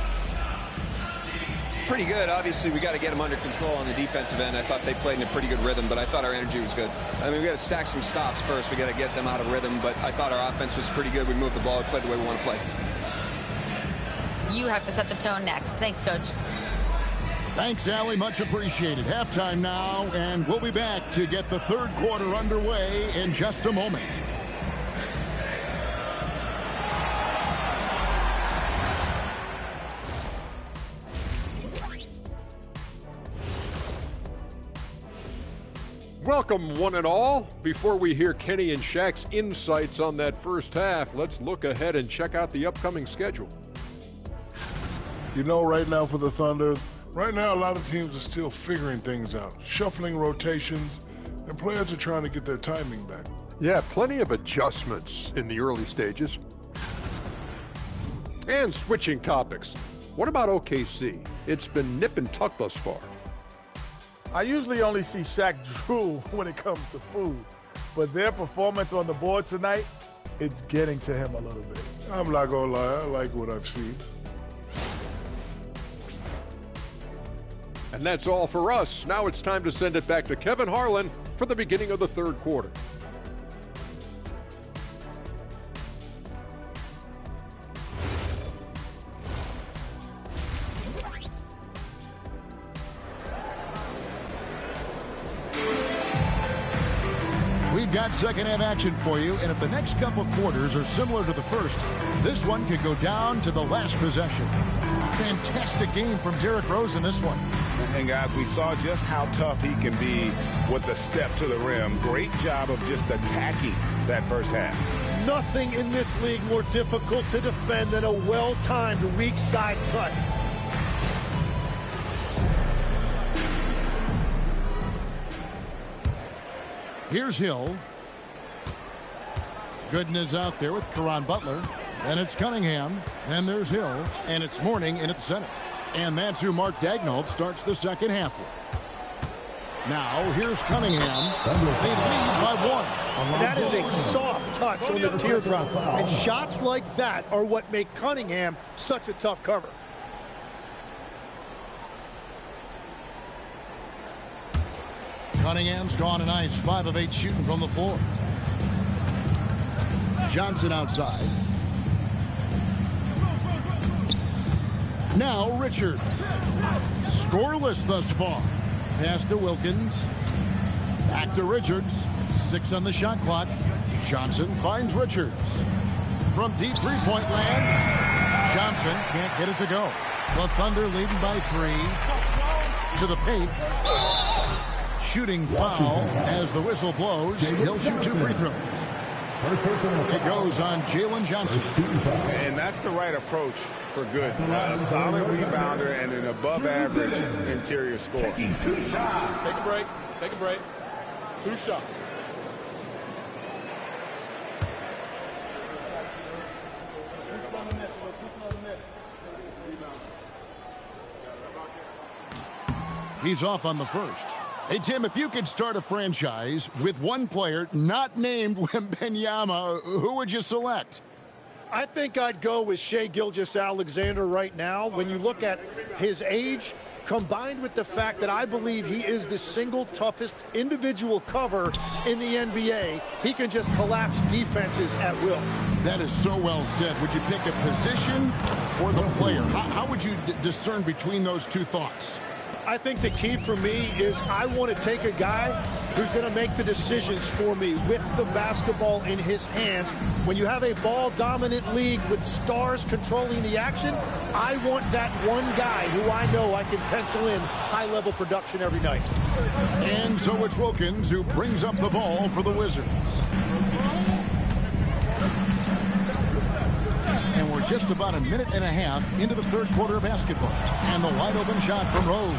Pretty good. Obviously, we got to get them under control on the defensive end. I thought they played in a pretty good rhythm, but I thought our energy was good. I mean, we got to stack some stops first. We got to get them out of rhythm, but I thought our offense was pretty good. We moved the ball. We played the way we want to play. You have to set the tone next. Thanks, Coach. Thanks, Allie. Much appreciated. Halftime now, and we'll be back to get the third quarter underway in just a moment. Welcome, one and all. Before we hear Kenny and Shaq's insights on that first half, let's look ahead and check out the upcoming schedule. You know, right now for the Thunder, right now a lot of teams are still figuring things out, shuffling rotations, and players are trying to get their timing back. Yeah, plenty of adjustments in the early stages. And switching topics. What about OKC? It's been nip and tuck thus far. I usually only see Shaq drool when it comes to food, but their performance on the board tonight, it's getting to him a little bit. I'm not gonna lie, I like what I've seen. And that's all for us. Now it's time to send it back to Kevin Harlan for the beginning of the third quarter. We've got second half action for you, and if the next couple quarters are similar to the first, this one could go down to the last possession. Fantastic game from Derrick Rose in this one. And guys, we saw just how tough he can be with the step to the rim. Great job of just attacking that first half. Nothing in this league more difficult to defend than a well-timed weak side cut. Here's Hill. Gooden is out there with Caron Butler. And it's Cunningham. And there's Hill. And it's Mourning in at center. And that's who Mark Daigneault starts the second half with. Now, here's Cunningham. They lead by 1. That is a soft touch on the teardrop. And shots like that are what make Cunningham such a tough cover. Cunningham's gone tonight. 5 of 8 shooting from the floor. Johnson outside. Now Richard. Scoreless thus far. Pass to Wilkins. Back to Richards. 6 on the shot clock. Johnson finds Richards. From deep three-point land. Johnson can't get it to go. The Thunder leading by 3. To the paint. Shooting foul as the whistle blows. He'll shoot 2 free throws. It goes on Jalen Johnson. And that's the right approach for Good. A solid rebounder and an above-average interior scorer. Taking 2 shots. Take a break. Take a break. 2 shots. He's off on the first. Hey, Tim, if you could start a franchise with one player not named Wembanyama, who would you select? I think I'd go with Shai Gilgeous-Alexander right now. When you look at his age, combined with the fact that I believe he is the single toughest individual cover in the NBA, he can just collapse defenses at will. That is so well said. Would you pick a position or the player? How would you discern between those two thoughts? I think the key for me is I want to take a guy who's going to make the decisions for me with the basketball in his hands. When you have a ball-dominant league with stars controlling the action, I want that one guy who I know I can pencil in high-level production every night. And so it's Wilkins who brings up the ball for the Wizards. And we're just about a minute and a half into the third quarter of basketball. And the wide-open shot from Rose.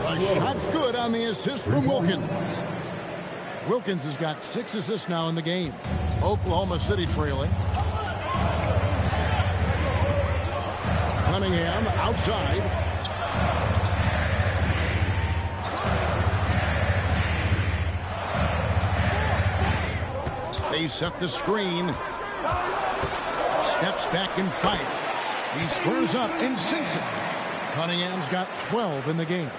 A shot's good on the assist from Wilkins. Wilkins has got 6 assists now in the game. Oklahoma City trailing. Cunningham outside. They set the screen. Steps back and fires. He squares up and sinks it. Cunningham's got 12 in the game.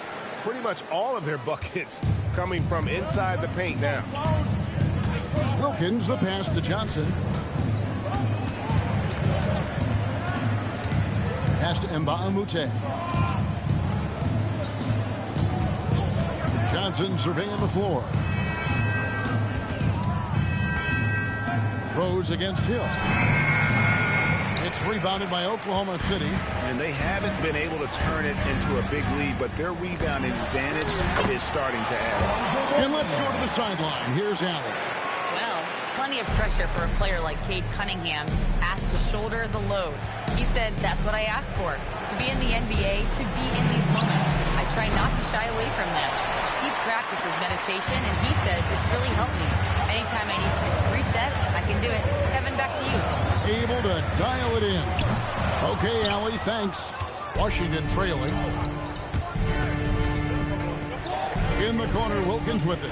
Pretty much all of their buckets coming from inside the paint now. Wilkins, the pass to Johnson. Pass to Mbamute. Johnson surveying the floor. Rose against Hill. It's rebounded by Oklahoma City. And they haven't been able to turn it into a big lead, but their rebounding advantage is starting to add up. And let's go to the sideline. Here's Allen. Well, plenty of pressure for a player like Cade Cunningham, asked to shoulder the load. He said, that's what I asked for, to be in the NBA, to be in these moments. I try not to shy away from them. He practices meditation, and he says it's really helped me. Anytime I need to just reset, I can do it. Kevin, back to you. Able to dial it in. Okay, Allie, thanks. Washington trailing. In the corner, Wilkins with it.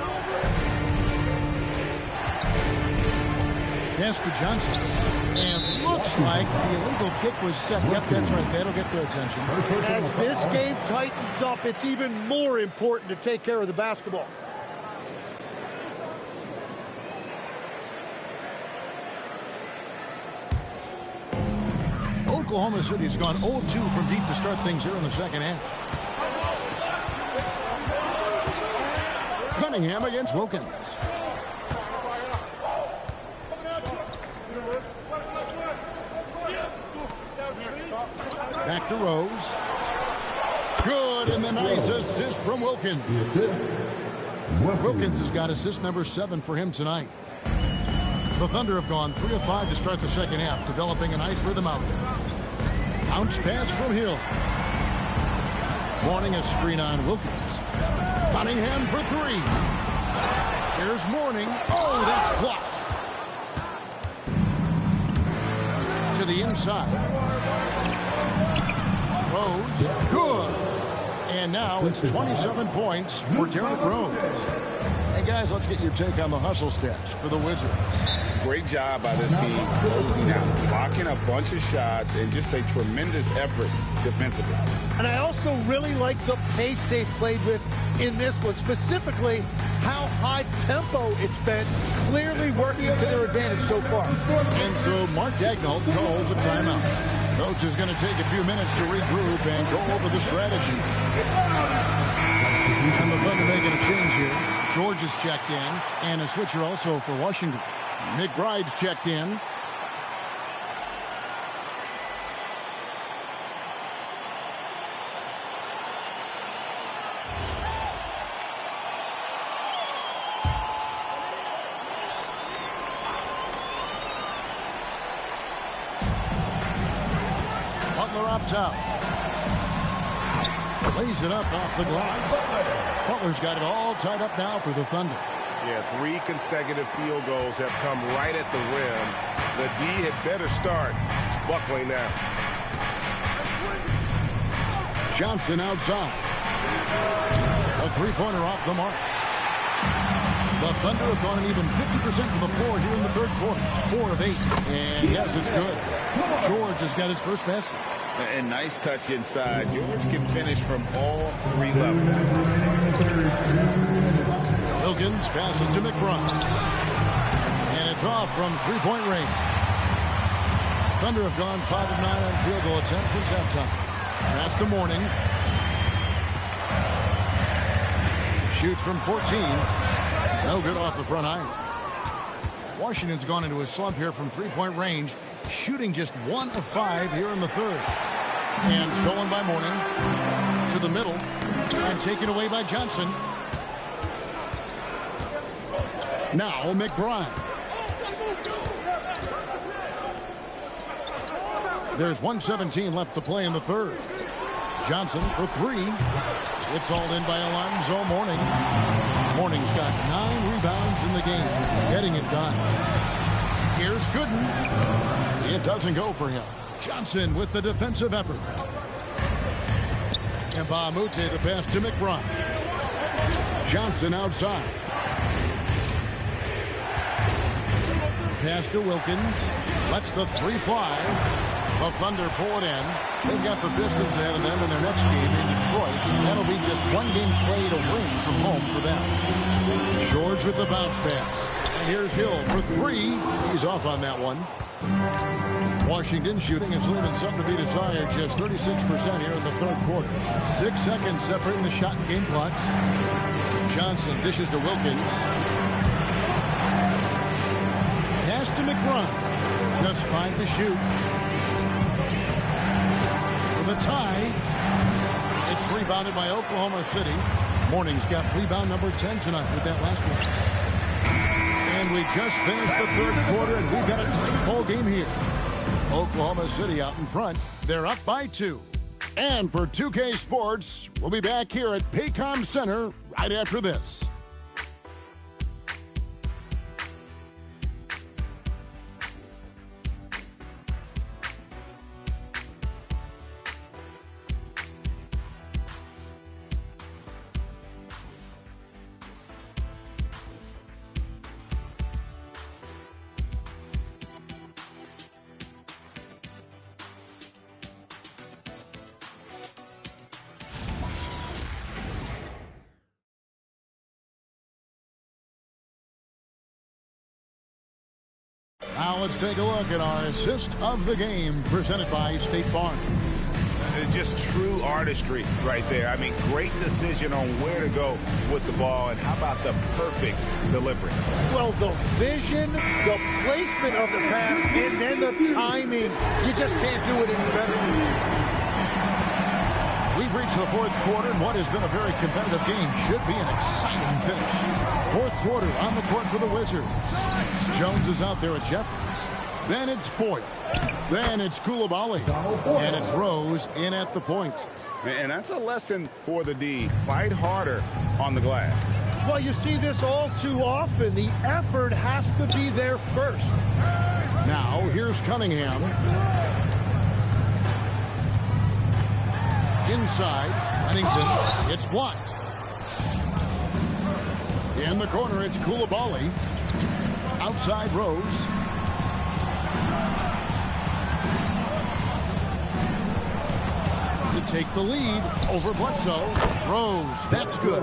Pass to Johnson. And looks like the illegal kick was set. Yep, that's right. That'll get their attention. As this game tightens up, it's even more important to take care of the basketball. Oklahoma City's gone 0-2 from deep to start things here in the second half. Cunningham against Wilkins. Back to Rose. Good, and the nice assist from Wilkins. Wilkins has got assist number 7 for him tonight. The Thunder have gone 3 of 5 to start the second half, developing a nice rhythm out there. Bounce pass from Hill. Morning a screen on Wilkins. Cunningham for 3. Here's Morning. Oh, that's blocked. To the inside. Rose. Good. And now it's 27 points for Derrick Rose. Hey, guys, let's get your take on the hustle stats for the Wizards. Great job by this team closing out, blocking a bunch of shots, and just a tremendous effort defensively. And I also really like the pace they've played with in this one, specifically how high tempo it's been, clearly working to their advantage so far. And so Mark Daigneault calls a timeout. Coach is going to take a few minutes to regroup and go over the strategy. And the Thunder making a change here. George is checked in, and a switcher also for Washington. McBride's checked in. Butler up top. Lays it up off the glass. Butler's got it all tied up now for the Thunder. Yeah, 3 consecutive field goals have come right at the rim. The D had better start buckling now. Johnson outside. A three-pointer off the mark. The Thunder have gone an even 50% from the floor here in the third quarter. 4 of 8. And yes, it's good. George has got his first basket. And nice touch inside. George can finish from all 3 levels. Wilkins passes to McBride. And it's off from three-point range. Thunder have gone 5 of 9 on field goal attempts since halftime. Pass to Morning. Shoots from 14. No good off the front iron. Washington's gone into a slump here from three-point range, shooting just 1 of 5 here in the third. And stolen by Mourning to the middle and taken away by Johnson. Now McBride. There's 1:17 left to play in the third. Johnson for 3. It's all in by Alonzo Mourning. Mourning's got 9 rebounds in the game, getting it done. Here's Gooden. It doesn't go for him. Johnson with the defensive effort. And Bahamute the pass to McBride. Johnson outside. Pass to Wilkins. Lets the 3 fly. The Thunder pull it in. They've got the Pistons ahead of them in their next game in Detroit. That'll be just 1 game played away from home for them. George with the bounce pass. And here's Hill for 3. He's off on that one. Washington shooting is leaving something to be desired. Just 36% here in the third quarter. 6 seconds separating the shot and game clocks. Johnson dishes to Wilkins. Pass to McBride. Just 5 to shoot. For the tie. It's rebounded by Oklahoma City. Mourning's got rebound number 10 tonight with that last one. And we just finished the third quarter, and we've got a tight ball game here. Oklahoma City out in front. They're up by 2. And for 2K Sports, we'll be back here at Paycom Center right after this. Now let's take a look at our assist of the game presented by State Farm. Just true artistry right there. I mean, great decision on where to go with the ball, and how about the perfect delivery? Well, the vision, the placement of the pass, and then the timing. You just can't do it any better. We've reached the fourth quarter, and what has been a very competitive game should be an exciting finish. Fourth quarter on the court for the Wizards. Jones is out there at Jeffries. Then it's Foyt. Then it's Coulibaly. And it's Rose in at the point. And that's a lesson for the D. Fight harder on the glass. Well, you see this all too often. The effort has to be there first. Now, here's Cunningham. Inside, Pennington. It's blocked. In the corner, it's Coulibaly. Outside, Rose. To take the lead over Bledsoe. Rose, that's good.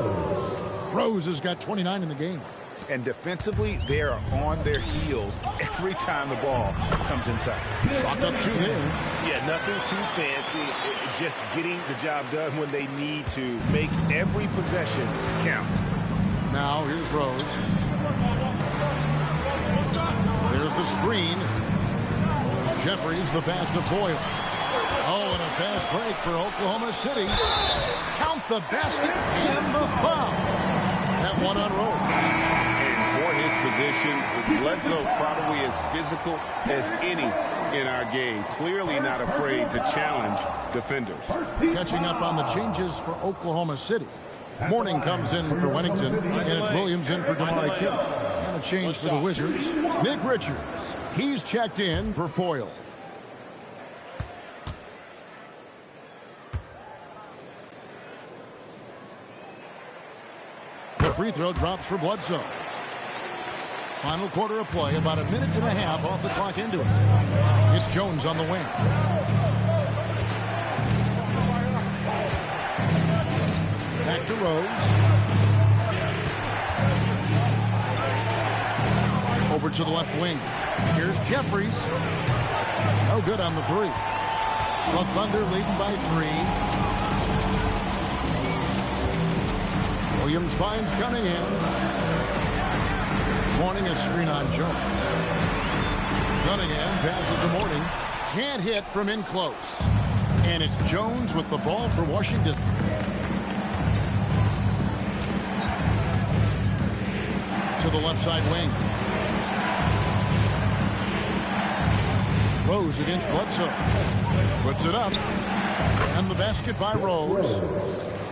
Rose has got 29 in the game. And defensively, they are on their heels every time the ball comes inside. Chalk up 2 there. Yeah, nothing too fancy. Just getting the job done when they need to. Make every possession count. Now, here's Rose. There's the screen. Jeffries, the pass to Foyle. Oh, and a fast break for Oklahoma City. Count the basket and the foul. That one on Rose. His position, Bledsoe probably as physical as any in our game. Clearly not afraid to challenge defenders. Catching up on the changes for Oklahoma City. Mourning comes in for Wennington, and it's Williams in for Damari Kidd. And a change for the Wizards. Nick Richards, he's checked in for Foyle. The free throw drops for Bledsoe. Final quarter of play, about 1.5 minutes off the clock into it. It's Jones on the wing. Back to Rose. Over to the left wing. Here's Jeffries. No good on the 3. The Thunder leading by 3. Williams finds Cunningham. Morning a screen on Jones. Cunningham passes to Morning. Can't hit from in close. And it's Jones with the ball for Washington. To the left side wing. Rose against Bledsoe. Puts it up. And the basket by Rose.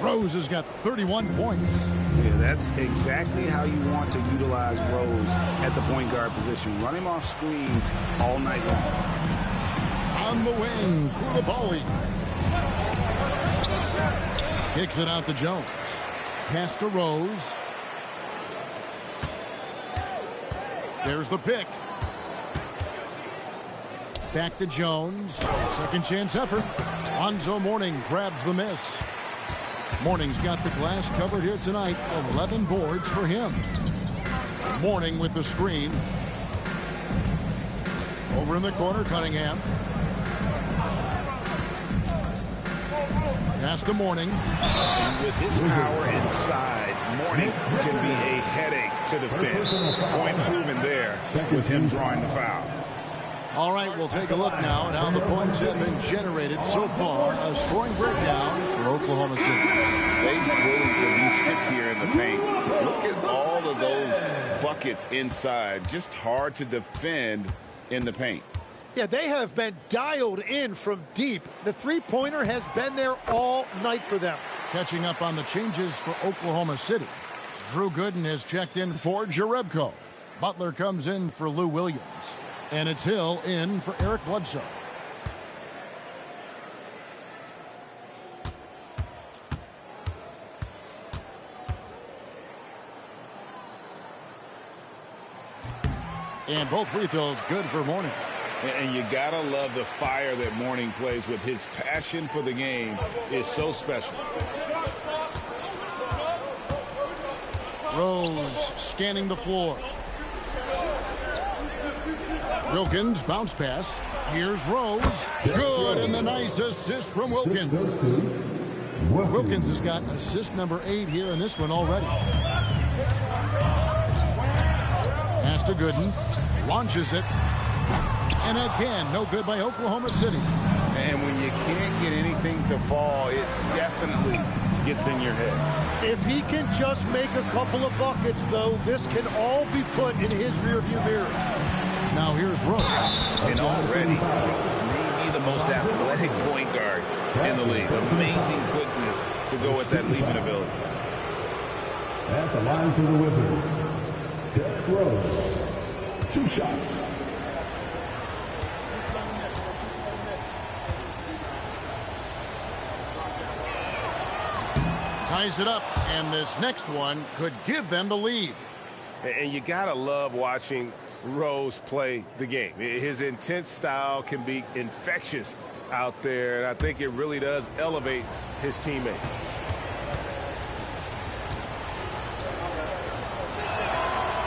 Rose has got 31 points. Yeah, that's exactly how you want to utilize Rose at the point guard position. Run him off screens all night long. On the wing, Koulibaly. Kicks it out to Jones. Pass to Rose. There's the pick. Back to Jones. Second chance effort. Lonzo Mourning grabs the miss. Mourning's got the glass covered here tonight. 11 boards for him. Mourning with the screen. Over in the corner, Cunningham. Pass to Mourning. And with his power and size, Mourning can be a headache to defend. Point proven there with him drawing the foul. All right, we'll take a look now at how the points have been generated so far. A scoring breakdown for Oklahoma City. They bullied the D6 here in the paint. Look at all of those buckets inside. Just hard to defend in the paint. Yeah, they have been dialed in from deep. The three-pointer has been there all night for them. Catching up on the changes for Oklahoma City. Drew Gooden has checked in for Jerebko. Butler comes in for Lou Williams. And it's Hill in for Eric Bledsoe. And both free throws good for Mourning. And you gotta love the fire that Mourning plays with. His passion for the game is so special. Rose scanning the floor. Wilkins bounce pass. Here's Rose. Good, and the nice assist from Wilkins. Wilkins has got assist number 8 here in this one already. Pass to Gooden. Launches it. And again, no good by Oklahoma City. And when you can't get anything to fall, it definitely gets in your head. If he can just make a couple of buckets, though, this can all be put in his rearview mirror. Now here's Rose. And already, Rose may be the most athletic point guard in the league. Amazing quickness to go with that leaping ability. At the line for the Wizards, Derrick Rose. 2 shots. Ties it up, and this next one could give them the lead. And you gotta love watching Rose play the game. His intense style can be infectious out there, and I think it really does elevate his teammates.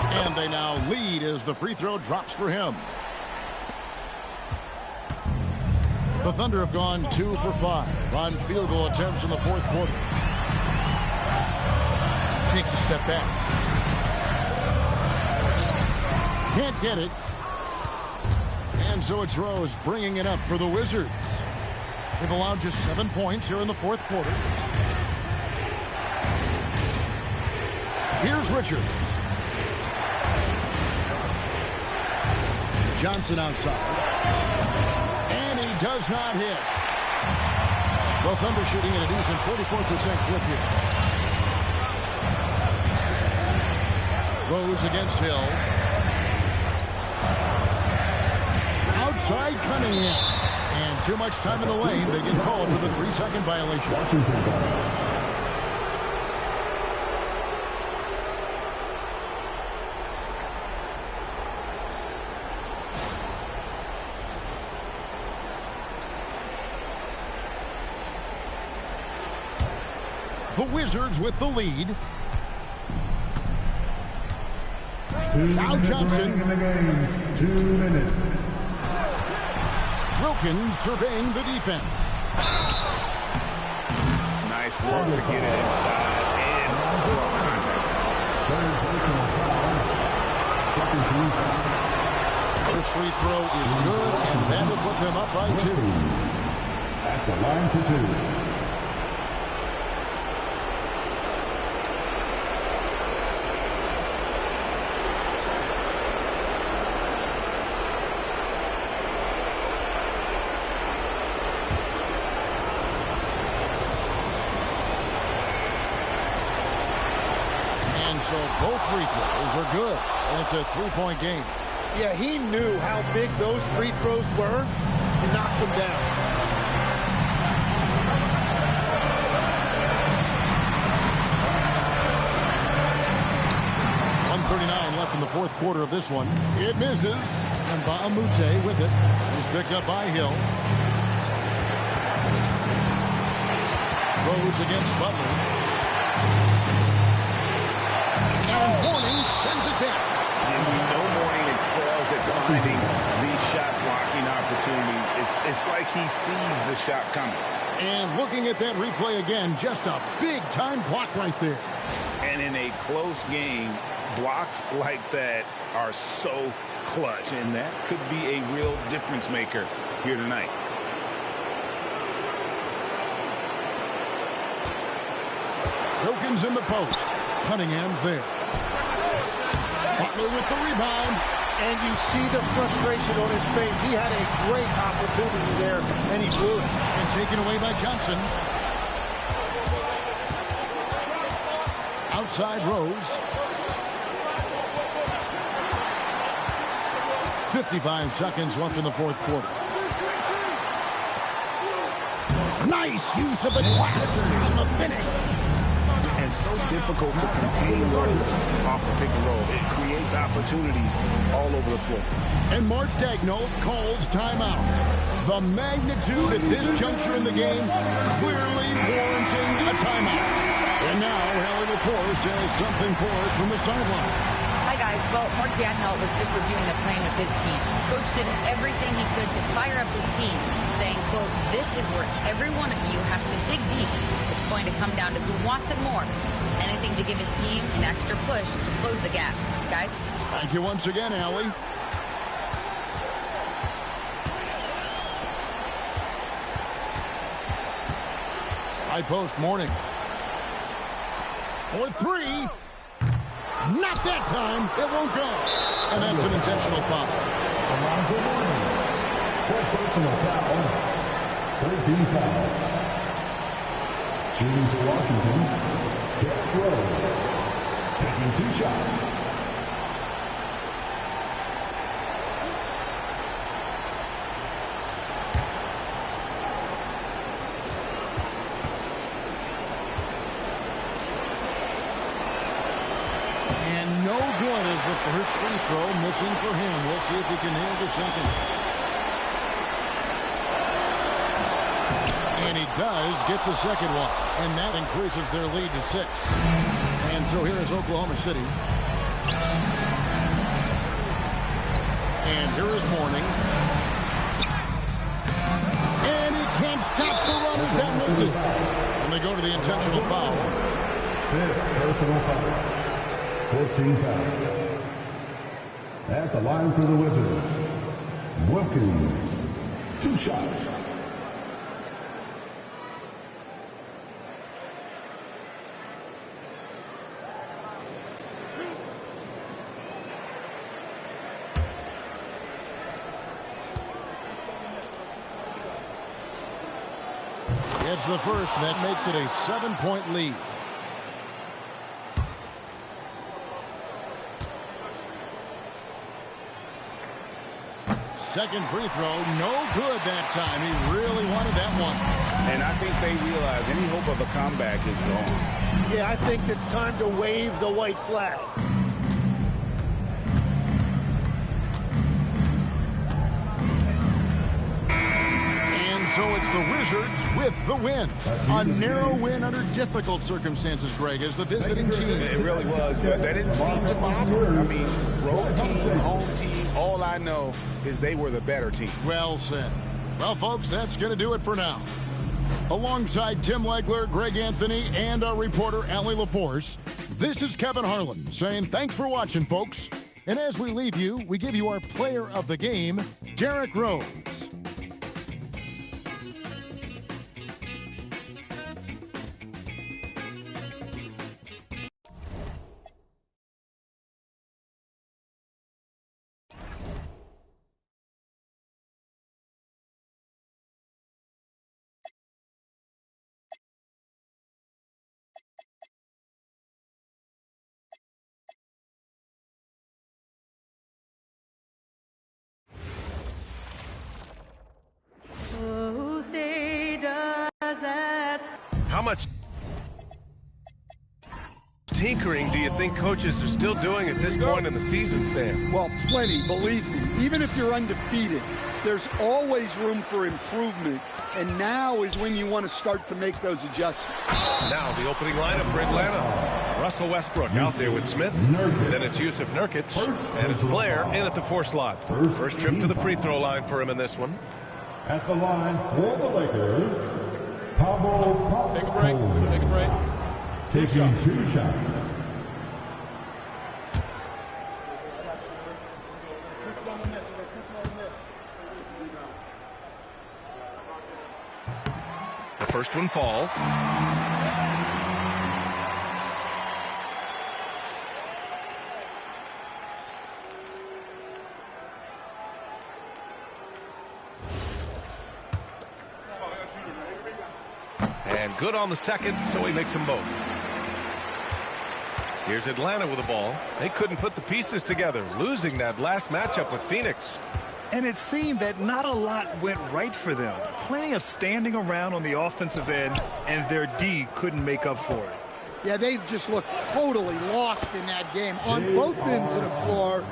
And they now lead as the free throw drops for him. The Thunder have gone 2 for 5 on field goal attempts in the fourth quarter. Takes a step back. Can't get it. And so it's Rose bringing it up for the Wizards. They've allowed just 7 points here in the fourth quarter. Here's Richard. Johnson outside. And he does not hit. The Thunder shooting at a decent 44% clip here. Rose against Hill. Outside Cunningham. And too much time in the lane. They get called for the 3-second violation. The Wizards with the lead. Now Johnson. In the game. 2 minutes. Wilkins surveying the defense. Nice work to get it inside and draw contact. First free throw is good, and that will put them up by 2. At the line for 2. And so both free throws are good, and it's a 3-point game. Yeah, he knew how big those free throws were to knock them down. .139 left in the fourth quarter of this one. It misses, and Baamute with it. He's picked up by Hill. Rose against Butler. And Mourning sends it back. And we know Mourning excels at finding these shot blocking opportunities. It's like he sees the shot coming. And looking at that replay again, just a big-time block right there. And in a close game, blocks like that are so clutch, and that could be a real difference maker here tonight. Wilkins in the post. Cunningham's there. Butler with the rebound. And you see the frustration on his face. He had a great opportunity there, and he blew it. And taken away by Johnson. Outside Rose. 55 seconds left in the fourth quarter. Nice use of the glass on the finish. And so difficult to contain Rose off the pick and roll. It creates opportunities all over the floor. And Mark Daigneault calls timeout. The magnitude at this juncture in the game clearly warranting a timeout. And now, Hallie LaForce has something for us from the sideline. Hi, guys. Well, Mark Daigneault was just reviewing the plan with his team. Coach did everything he could to fire up his team, saying, quote, "This is where every one of you has to dig deep. It's going to come down to who wants it more. Anything to give his team an extra push to close the gap." Guys? Thank you once again, Hallie. High post Mourning. For 3. Not that time. It won't go. And that's an intentional foul. Alonzo Mourning. For personal foul. 13 foul. Shooting to Washington. Derrick Rose. Taking 2 shots. And no good as the first free throw missing for him. We'll see if he can nail the second. And he does get the second one. And that increases their lead to 6. And so here is Oklahoma City. And here is Mourning. And he can't stop the runners that miss it. And they go to the intentional foul. 5th personal foul. 14 foul. At the line for the Wizards, Wilkins. 2 shots. It's the first. That makes it a 7-point lead. Second free throw, no good that time. He really wanted that one. And I think they realize any hope of a comeback is gone. Yeah, I think it's time to wave the white flag. And so it's the Wizards with the win. A narrow win under difficult circumstances, Greg, as the visiting team. It really was. That didn't seem to bother them. I mean, road team, home team, all I know is they were the better team. Well said. Well, folks, that's going to do it for now. Alongside Tim Legler, Greg Anthony, and our reporter, Hallie LaForce, this is Kevin Harlan saying thanks for watching, folks. And as we leave you, we give you our player of the game, Derrick Rose. How much tinkering do you think coaches are still doing at this point in the season, Stan? Well, plenty, believe me. Even if you're undefeated, there's always room for improvement, and now is when you want to start to make those adjustments. Now the opening lineup for Atlanta. Russell Westbrook out there with Smith. Then it's Yusuf Nurkic, and it's Blair in at the 4 slot. First trip to the free throw line for him in this one. At the line for the Lakers, Pablo. Take a break. Take a break. Taking 2 shots. The first one falls. And good on the second, so he makes them both. Here's Atlanta with the ball. They couldn't put the pieces together, losing that last matchup with Phoenix. And it seemed that not a lot went right for them. Plenty of standing around on the offensive end, and their D couldn't make up for it. Yeah, they just looked totally lost in that game on both ends of the floor.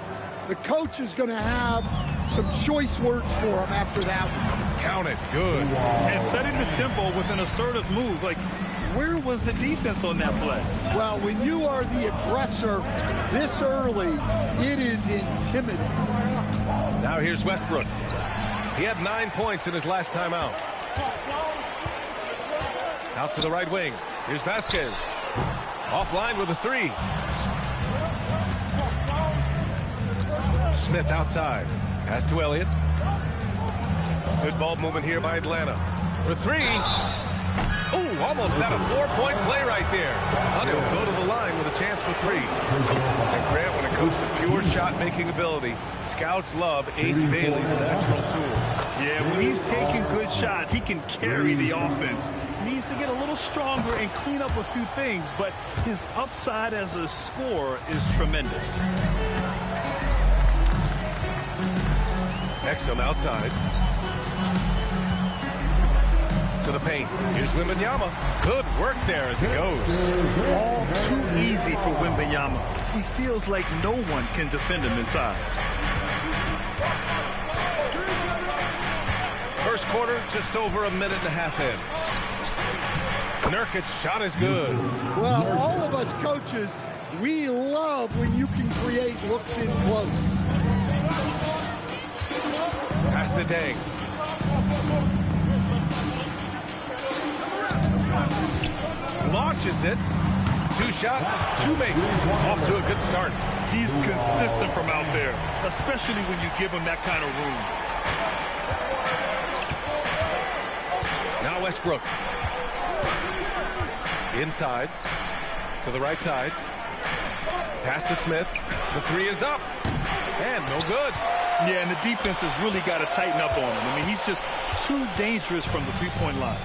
The coach is going to have some choice words for him after that one. Count it. Good. And setting the tempo with an assertive move. Like, where was the defense on that play? Well, when you are the aggressor this early, it is intimidating. Now here's Westbrook. He had 9 points in his last time out. Out to the right wing. Here's Vasquez. Offline with a 3. Smith outside. Pass to Elliott. Good ball movement here by Atlanta. For 3. Oh, almost had a 4-point play right there. Hunt will go to the line with a chance for 3. And Grant, when it comes to pure shot-making ability, scouts love Ace Bailey's natural tools. Yeah, when he's taking good shots, he can carry the offense. He needs to get a little stronger and clean up a few things, but his upside as a scorer is tremendous. Exum outside. To the paint. Here's Wembanyama. Good work there as he goes. All too easy for Wembanyama. He feels like no one can defend him inside. First quarter, just over a minute and a half in. Nurkic shot is good. Well, all of us coaches, we love when you can create looks in close. Pass to Deng. Launches it. 2 shots, 2 makes. Off to a good start. He's consistent from out there, especially when you give him that kind of room. Now Westbrook. Inside. To the right side. Pass to Smith. The 3 is up. And no good. Yeah, and the defense has really got to tighten up on him. I mean, he's just too dangerous from the 3-point line.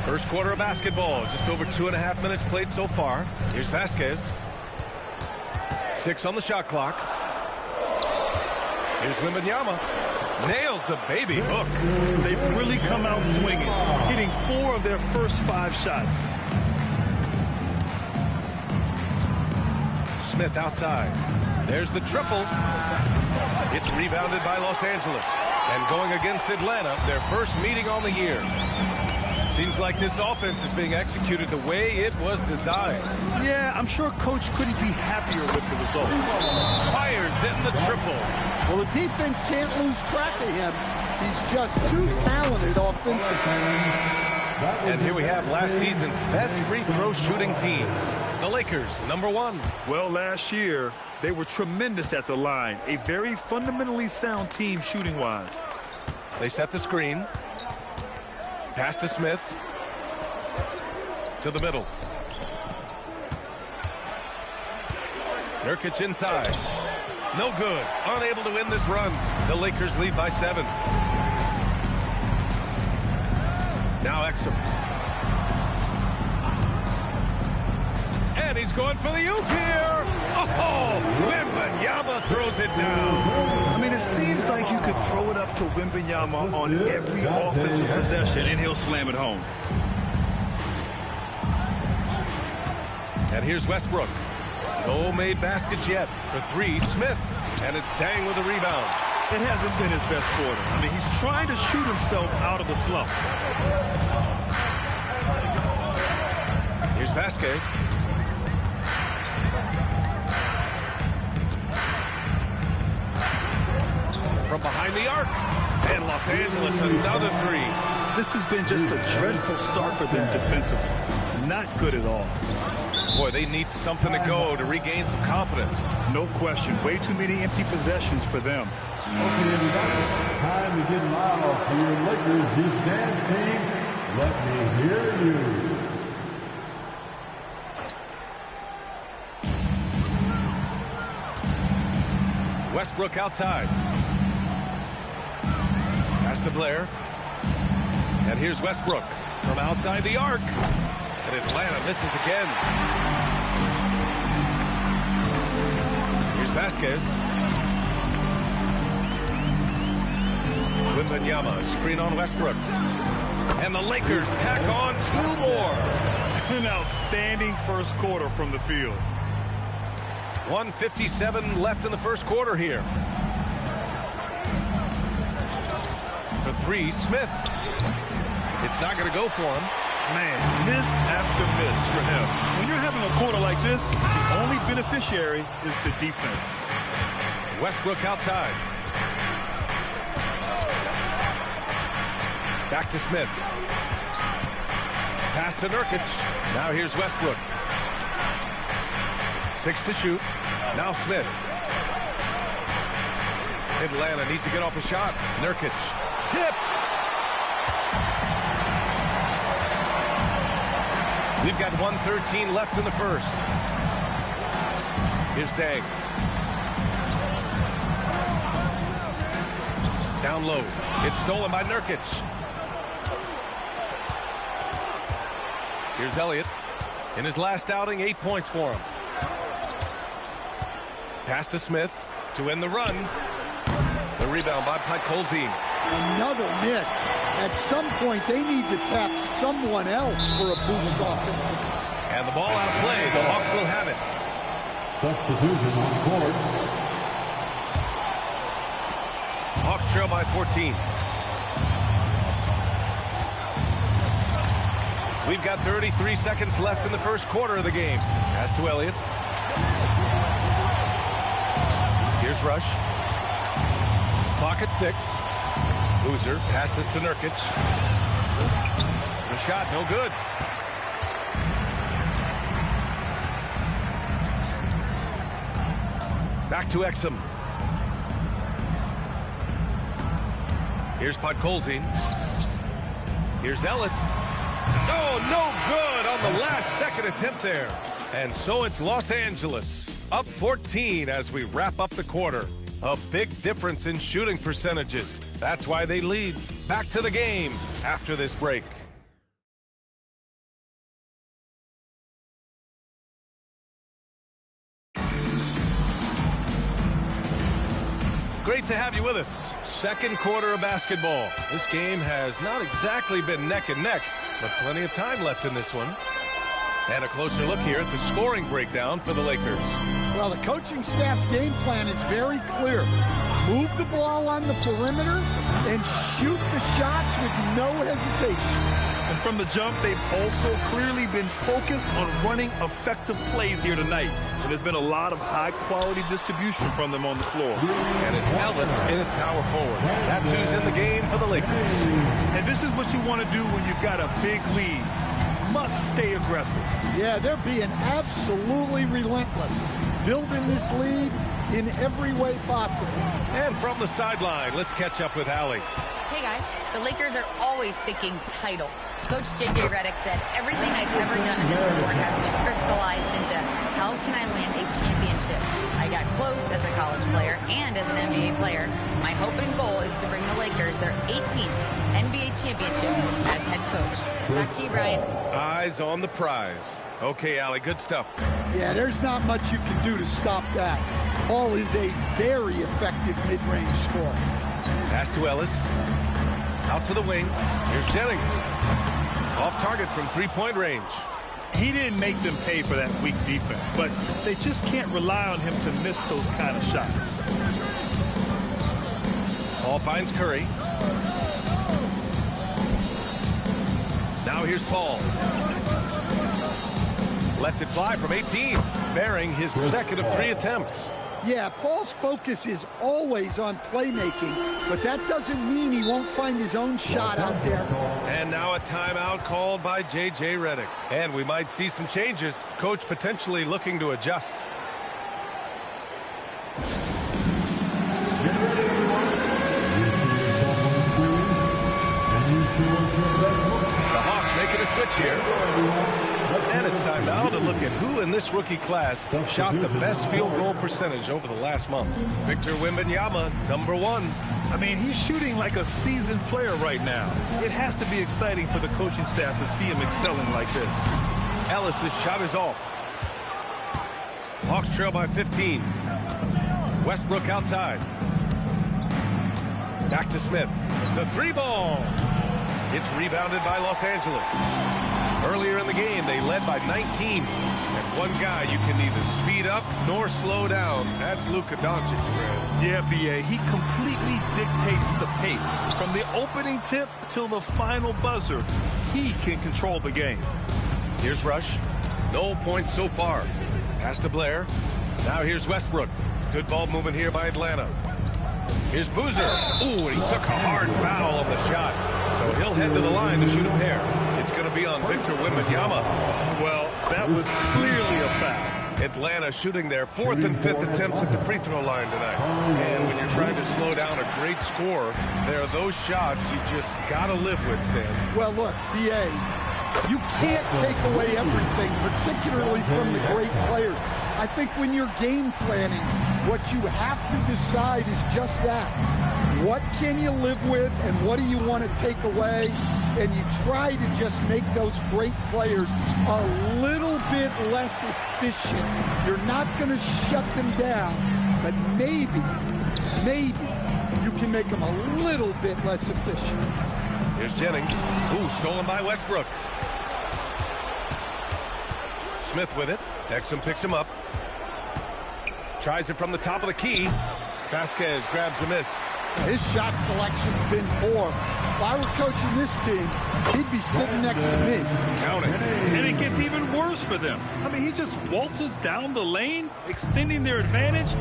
First quarter of basketball. Just over 2.5 minutes played so far. Here's Vasquez. 6 on the shot clock. Here's Wembanyama. Nails the baby hook. They've really come out swinging, hitting 4 of their first 5 shots. Smith outside. There's the triple. It's rebounded by Los Angeles. And going against Atlanta, their first meeting on the year. Seems like this offense is being executed the way it was designed. Yeah, I'm sure Coach couldn't be happier with the results. Fires in the triple. Well, the defense can't lose track of him. He's just too talented offensively. And here we have last season's best free throw shooting teams. The Lakers, number 1. Well, last year, they were tremendous at the line. A very fundamentally sound team shooting-wise. They set the screen. Pass to Smith. To the middle. Nurkic inside. No good. Unable to win this run. The Lakers lead by 7. Now Exum. And he's going for the oop here. Oh, Wembanyama throws it down. I mean, it seems like you could throw it up to Wembanyama on every offensive possession, and he'll slam it home. And here's Westbrook. No made baskets yet. For 3, Smith. And it's Dang with a rebound. It hasn't been his best quarter. I mean, he's trying to shoot himself out of the slump. Here's Vasquez. From behind the arc. And Los Angeles, another 3. This has been just a dreadful start for them defensively. Not good at all. Boy, they need something to go to regain some confidence. No question. Way too many empty possessions for them. Okay, everybody. Time to get loud for your Lakers. You dance team. Let me hear you. Westbrook outside. Pass to Blair. And here's Westbrook from outside the arc. And Atlanta misses again. Here's Vasquez. Wembanyama, screen on Westbrook. And the Lakers tack on 2 more. An outstanding first quarter from the field. 1:57 left in the first quarter here. For 3, Smith. It's not going to go for him. Man, miss after miss for him. When you're having a quarter like this, the only beneficiary is the defense. Westbrook outside. Back to Smith. Pass to Nurkic. Now here's Westbrook. 6 to shoot. Now Smith. Atlanta needs to get off a shot. Nurkic. Tipped. We've got 1:13 left in the first. Here's Dang. Down low. It's stolen by Nurkic. Here's Elliott. In his last outing, 8 points for him. Pass to Smith to end the run. The rebound by Colzine. Another miss. At some point, they need to tap someone else for a boost offensive. And the ball out of play. The Hawks will have it. Substitution on the board. Hawks trail by 14. We've got 33 seconds left in the first quarter of the game. Pass to Elliott. Here's Rush. Clock at 6. Boozer passes to Nurkic. The shot, no good. Back to Exum. Here's Podkolzin. Here's Ellis. Oh, no good on the last second attempt there. And so it's Los Angeles up 14 as we wrap up the quarter. A big difference in shooting percentages. That's why they lead. Back to the game after this break. Great to have you with us. Second quarter of basketball. This game has not exactly been neck and neck, but plenty of time left in this one. And a closer look here at the scoring breakdown for the Lakers. Well, the coaching staff's game plan is very clear. Move the ball on the perimeter and shoot the shots with no hesitation. And from the jump, they've also clearly been focused on running effective plays here tonight. And there's been a lot of high-quality distribution from them on the floor. And it's Ellis in power forward. That's who's in the game for the Lakers. And this is what you want to do when you've got a big lead. must stay aggressive. Yeah, they're being absolutely relentless, building this lead in every way possible. And from the sideline, let's catch up with Allie. Hey guys, the Lakers are always thinking title. Coach J.J. Redick said, everything I've ever done in this sport has been crystallized into how can I win a championship. I got close as a college player and as an NBA player. My hope and goal is to bring the Lakers their 18th NBA championship as head coach. Back to you, Brian. Eyes on the prize. Okay, Allie, good stuff. Yeah, there's not much you can do to stop that. Paul is a very effective mid-range scorer. Pass to Ellis. Out to the wing. Here's Jennings. Off target from three-point range. He didn't make them pay for that weak defense, but they just can't rely on him to miss those kind of shots. Paul finds Curry. Now here's Paul. Lets it fly from 18, bearing his second of 3 attempts. Yeah, Paul's focus is always on playmaking, but that doesn't mean he won't find his own shot out there. And now a timeout called by J.J. Redick. And we might see some changes. Coach potentially looking to adjust. The Hawks making a switch here. And it's time now to look at who in this rookie class shot the best field goal percentage over the last month. Victor Wembanyama, number 1. I mean, he's shooting like a seasoned player right now. It has to be exciting for the coaching staff to see him excelling like this. Ellis's shot is off. Hawks trail by 15. Westbrook outside. Back to Smith. The 3-ball. It's rebounded by Los Angeles. Earlier in the game, they led by 19. And one guy you can neither speed up nor slow down. That's Luka Doncic, Brad. Yeah, B.A., he completely dictates the pace. From the opening tip till the final buzzer, he can control the game. Here's Rush. No points so far. Pass to Blair. Now here's Westbrook. Good ball movement here by Atlanta. Here's Boozer. Ooh, and he took a hard foul on the shot. So he'll head to the line to shoot a pair. It's going to be on Victor Wembanyama. Well, that was clearly a foul. Atlanta shooting their 4th and 5th attempts at the free throw line tonight. And when you're trying to slow down a great score, there are those shots you just got to live with, Stan. Well, look, B.A., you can't take away everything, particularly from the great players. I think when you're game planning, what you have to decide is just that. What can you live with and what do you want to take away? And you try to just make those great players a little bit less efficient. You're not going to shut them down, but maybe you can make them a little bit less efficient. Here's Jennings. Ooh, stolen by Westbrook. Smith with it. Exum picks him up. Tries it from the top of the key. Vasquez grabs the miss. His shot selection's been poor. If I were coaching this team, he'd be sitting next to me. Count it. And it gets even worse for them. I mean, he just waltzes down the lane, extending their advantage.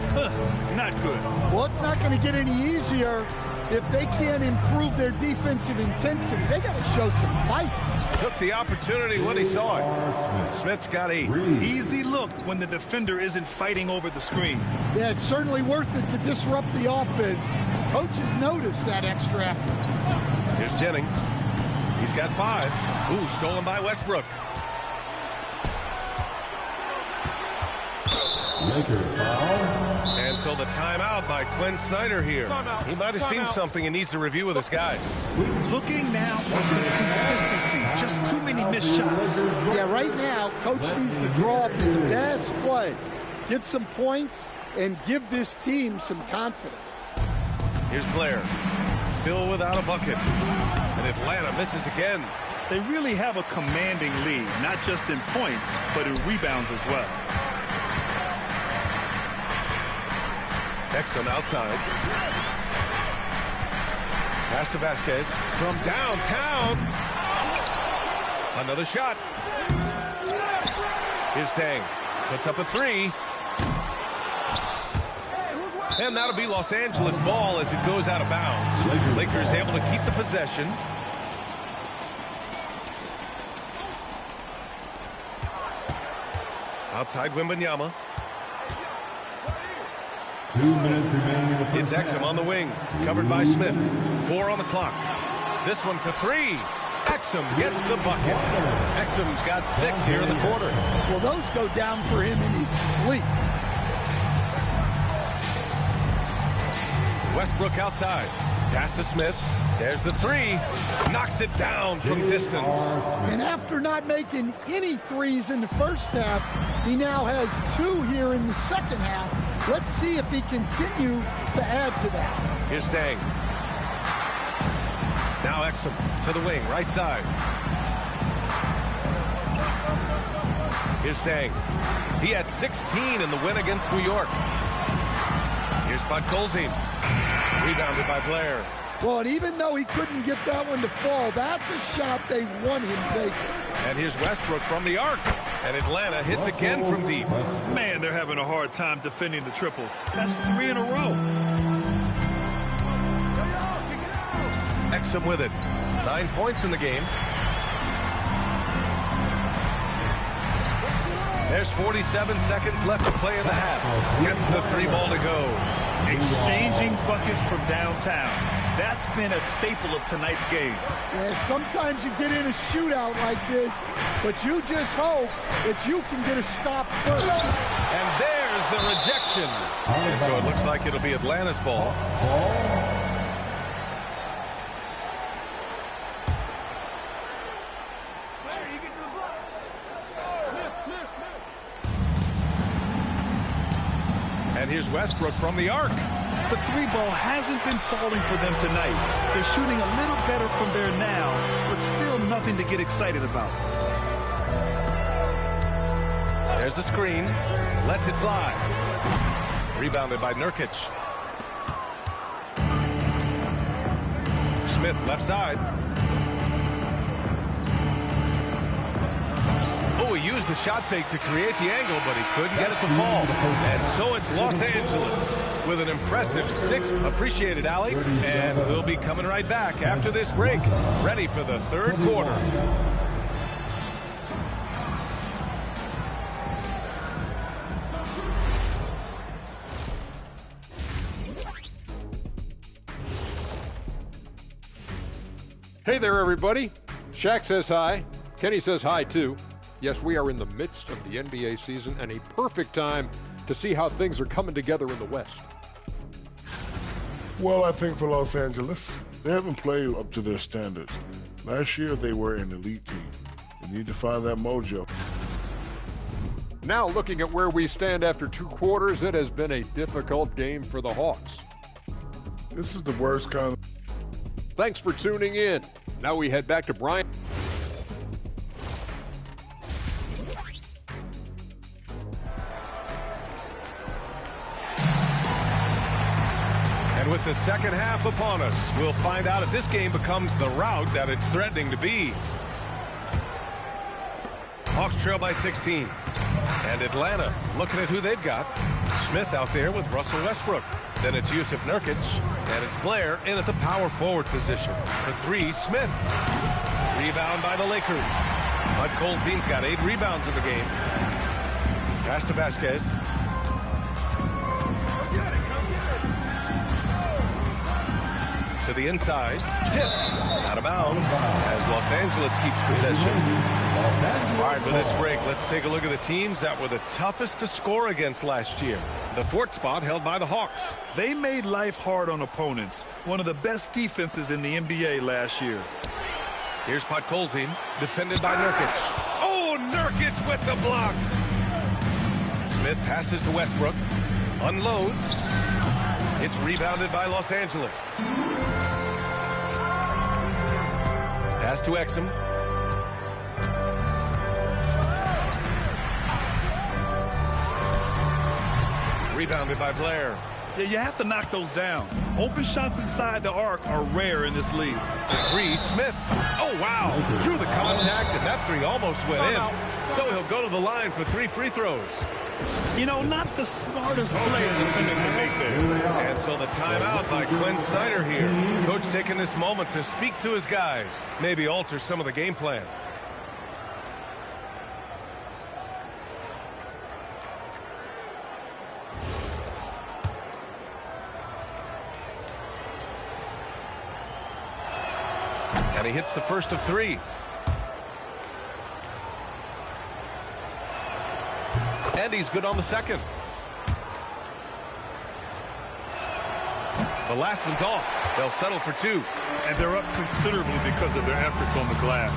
Not good. Well, it's not going to get any easier if they can't improve their defensive intensity. They got to show some fight. Took the opportunity when he saw it. Smith's got 8. Easy look when the defender isn't fighting over the screen. Yeah, it's certainly worth it to disrupt the offense. Coaches notice that extra effort. Here's Jennings. He's got 5. Ooh, stolen by Westbrook. And so the timeout by Quinn Snyder here. He might have seen something and needs to review with his guys. Looking now for some consistency. Just too many missed shots. Yeah, right now, Coach needs to draw up his best play, get some points, and give this team some confidence. Here's Blair. Still without a bucket. And Atlanta misses again. They really have a commanding lead, not just in points, but in rebounds as well. Exum outside. Pass to Vasquez from downtown. Another shot. Here's Dang. Puts up a 3. And that'll be Los Angeles ball as it goes out of bounds. Lakers able to keep the possession. Outside Wembanyama. 2 minutes remaining in the first It's Exum on the wing, covered by Smith. 4 on the clock. This one for 3. Exum gets the bucket. Exum's got 6 here in the quarter. Well, those go down for him in his sleep. Westbrook outside. Pass to Smith. There's the 3. Knocks it down from distance. And after not making any threes in the first half, he now has 2 here in the second half. Let's see if he continue to add to that. Here's Dang. Now Exum to the wing, right side. Here's Dang. He had 16 in the win against New York. Here's Bud Colzine. Rebounded by Blair. Well, and even though he couldn't get that one to fall, that's a shot they want him taking. And here's Westbrook from the arc. And Atlanta hits again from deep. Man, they're having a hard time defending the triple. That's 3 in a row. Exum with it. 9 points in the game. There's 47 seconds left to play in the half. Gets the 3 ball to go. Exchanging buckets from downtown. That's been a staple of tonight's game. Yeah, sometimes you get in a shootout like this, but you just hope that you can get a stop first. And there's the rejection. And so it looks like it'll be Atlanta's ball. And here's Westbrook from the arc. The 3-ball hasn't been falling for them tonight. They're shooting a little better from there now, but still nothing to get excited about. There's the screen. Lets it fly. Rebounded by Nurkic. Smith left side. Oh, he used the shot fake to create the angle, but he couldn't get it to fall. And so it's Los Angeles with an impressive 6. Appreciate it, Allie. And we'll be coming right back after this break, ready for the third quarter. Hey there, everybody. Shaq says hi. Kenny says hi, too. Yes, we are in the midst of the NBA season and a perfect time to see how things are coming together in the West. Well, I think for Los Angeles, they haven't played up to their standards. Last year, they were an elite team. They need to find that mojo. Now, looking at where we stand after 2 quarters, it has been a difficult game for the Hawks. This is the worst kind of... Thanks for tuning in. Now we head back to Brian. And with the second half upon us, we'll find out if this game becomes the rout that it's threatening to be. Hawks trail by 16. And Atlanta looking at who they've got. Smith out there with Russell Westbrook. Then it's Yusuf Nurkic. And it's Blair in at the power forward position. For 3, Smith. Rebound by the Lakers. Bud Colzine's got 8 rebounds in the game. Pass to Vasquez. To the inside. Tipped. Out of bounds as Los Angeles keeps possession. All right, for this break, let's take a look at the teams that were the toughest to score against last year. The 4th spot held by the Hawks. They made life hard on opponents. One of the best defenses in the NBA last year. Here's Podkolzin, defended by Nurkic. Oh, Nurkic with the block. Smith passes to Westbrook. Unloads. It's rebounded by Los Angeles. Pass to Exum. Rebounded by Blair. Yeah, you have to knock those down. Open shots inside the arc are rare in this league. The 3, Smith. Oh, wow. Drew the contact, and that 3 almost went in. So he'll go to the line for 3 free throws. You know, not the smartest player defender to make there. And so the timeout by Quinn Snyder here. Coach taking this moment to speak to his guys. Maybe alter some of the game plan. And he hits the first of 3. And he's good on the second. The last one's off. They'll settle for 2. And they're up considerably because of their efforts on the glass.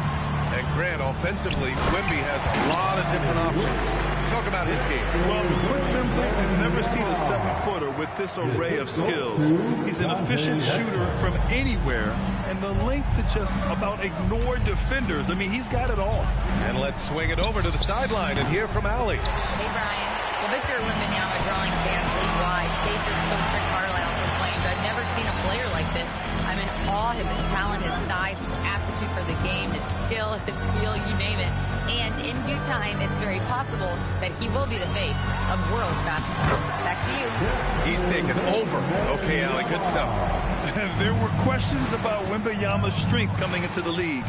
And Grant, offensively, Wemby has a lot of different options. Talk about his game. Well, put simply, I've never seen a 7-footer with this array of skills. He's an efficient shooter from anywhere, and the length to just about ignore defenders. I mean, he's got it all. And let's swing it over to the sideline and hear from Allie. Hey, Brian. Well, Victor Wembanyama drawing fans league-wide. Pacers coach Rick Carlisle proclaimed, "I've never seen a player like this. I'm in awe of his talent, his size, his aptitude for the game, his skill, his feel, you name it. And in due time, it's very possible that he will be the face of world basketball." Back to you. He's taken over. Okay, Allie, good stuff. There were questions about Wembanyama's strength coming into the league.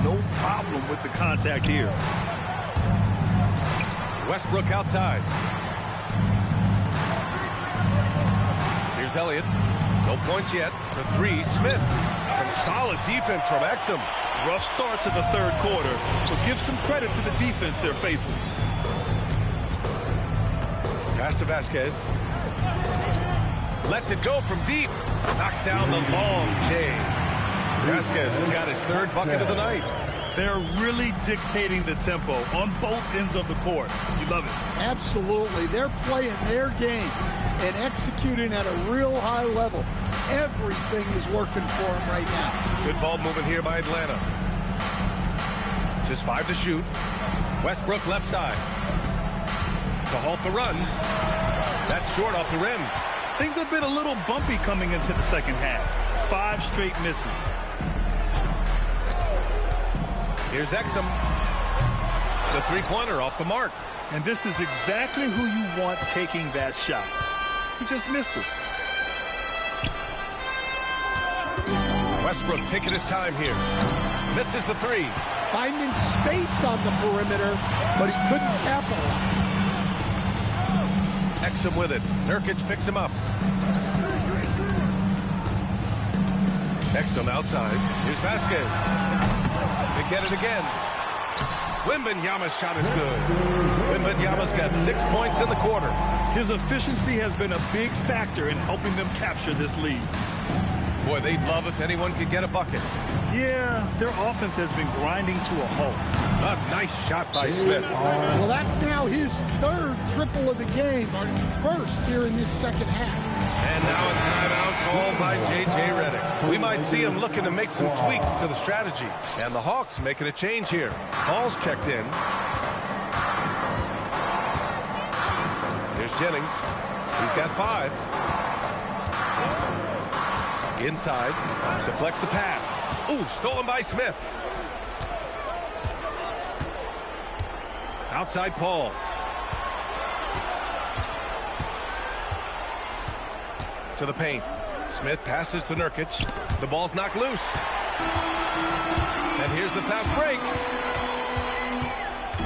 No problem with the contact here. Westbrook outside. Here's Elliott. No points yet. For 3, Smith. Some solid defense from Exum. Rough start to the third quarter, but give some credit to the defense they're facing. Pass to Vasquez. Lets it go from deep. Knocks down the long J. Vasquez has got his 3rd bucket of the night. They're really dictating the tempo on both ends of the court. You love it. Absolutely. They're playing their game and executing at a real high level. Everything is working for them right now. Good ball movement here by Atlanta. Just 5 to shoot. Westbrook left side. To halt the run. That's short off the rim. Things have been a little bumpy coming into the second half. 5 straight misses. Here's Exum. The 3-pointer off the mark. And this is exactly who you want taking that shot. He just missed it. Westbrook taking his time here. Misses the 3. Finding space on the perimeter, but he couldn't capitalize. Exum with it. Nurkic picks him up. Exum outside. Here's Vasquez. They get it again. Wembanyama's shot is good. Wembanyama's got 6 points in the quarter. His efficiency has been a big factor in helping them capture this lead. Boy, they'd love if anyone could get a bucket. Yeah, their offense has been grinding to a halt. A nice shot by Smith. Well, that's now his 3rd triple of the game. First here in this second half. And now a timeout called by J.J. Redick. We might see him looking to make some tweaks to the strategy. And the Hawks making a change here. Paul's checked in. Here's Jennings. He's got 5. Inside. Deflects the pass. Ooh, stolen by Smith. Outside Paul. To the paint. Smith passes to Nurkic. The ball's knocked loose. And here's the fast break.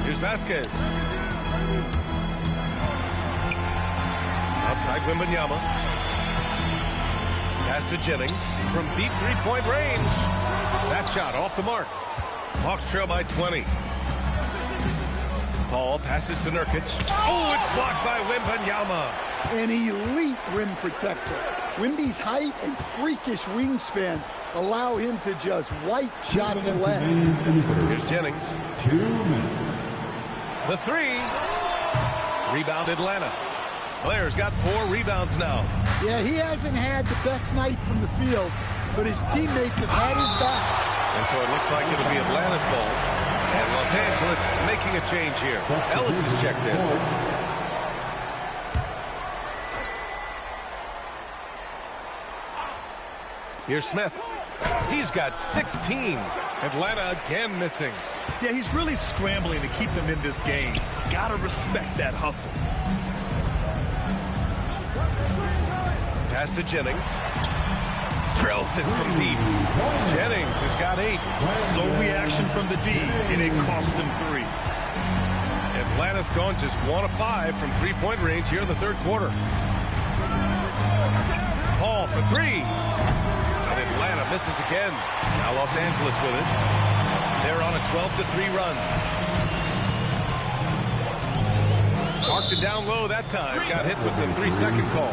Here's Vasquez. Outside Wembanyama. Pass to Jennings from deep 3-point range. That shot off the mark. Hawks trail by 20. Paul passes to Nurkic. Oh, it's blocked by Wembanyama. An elite rim protector. Wemby's height and freakish wingspan allow him to just wipe shots away. Here's Jennings. The 3. Rebound Atlanta. Blair's got 4 rebounds now. Yeah, he hasn't had the best night from the field, but his teammates have had his back. And so it looks like it'll be Atlanta's ball. And Los Angeles making a change here. Ellis is checked in. Here's Smith. He's got 16. Atlanta again missing. Yeah, he's really scrambling to keep them in this game. Gotta respect that hustle. Pass to Jennings. Drills it from deep. Jennings has got 8. Slow reaction from the D, and it cost them 3. Atlanta's gone just 1 of 5 from 3-point range here in the third quarter. Paul for 3. And Atlanta misses again. Now Los Angeles with it. They're on a 12-3 run. Marked it down low that time. Got hit with the 3-second call.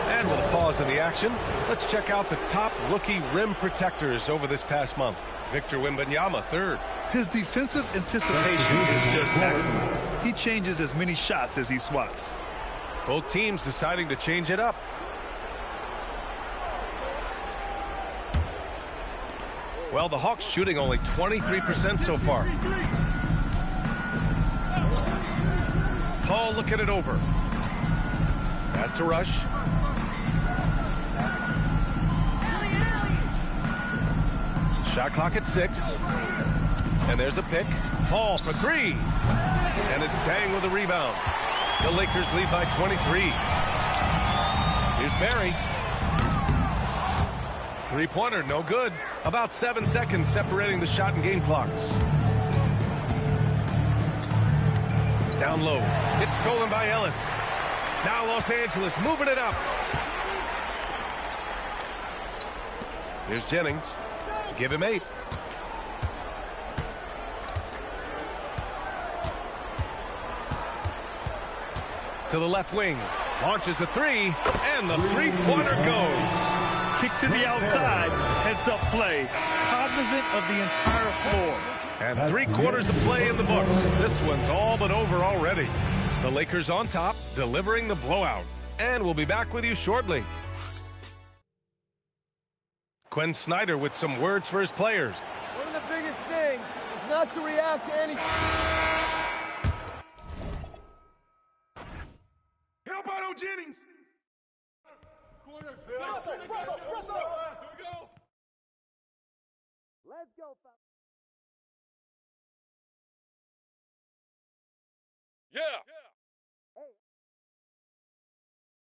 And with a pause in the action, let's check out the top rookie rim protectors over this past month. Victor Wembanyama, third. His defensive anticipation is just excellent. He changes as many shots as he swats. Both teams deciding to change it up. Well, the Hawks shooting only 23% so far. Paul looking it over. Pass to Rush. Shot clock at 6. And there's a pick. Paul for 3. And it's Dang with a rebound. The Lakers lead by 23. Here's Barry. Three-pointer, no good. About 7 seconds separating the shot and game clocks. Down low. It's stolen by Ellis. Now Los Angeles moving it up. Here's Jennings. Give him 8. To the left wing. Launches a 3. And the three-pointer goes. Kick to the outside. Heads up play. Cognizant of the entire floor. And 3/4 of play in the books. This one's all but over already. The Lakers on top, delivering the blowout. And we'll be back with you shortly. Quinn Snyder with some words for his players. One of the biggest things is not to react to anything. Help out on Jennings. Press up, press up, press up. Here we go. Let's go, fellas. Yeah. Woo!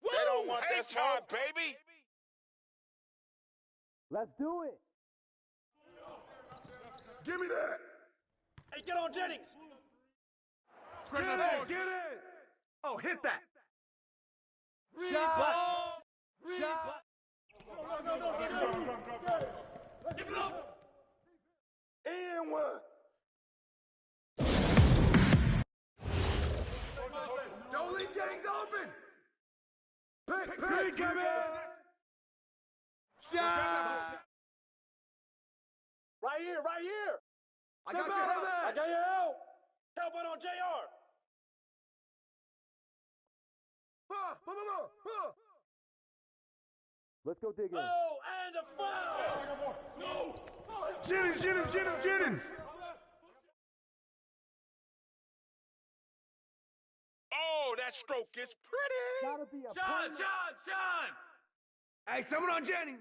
They don't want that shot, baby. Let's do it. Give me that. Hey, get on Jennings. Get it. Get it. Oh, hit that. Shot. Shot. Give it up. And one. Don't leave Jennings open. Pick, give it. Shot. Right here, right here. I got Step your out help. of that. I got your help. Help out on JR. Let's go dig in. Oh, and a foul. No. Jennings. Oh, that stroke is pretty. Gotta be a Sean. Hey, someone on Jennings.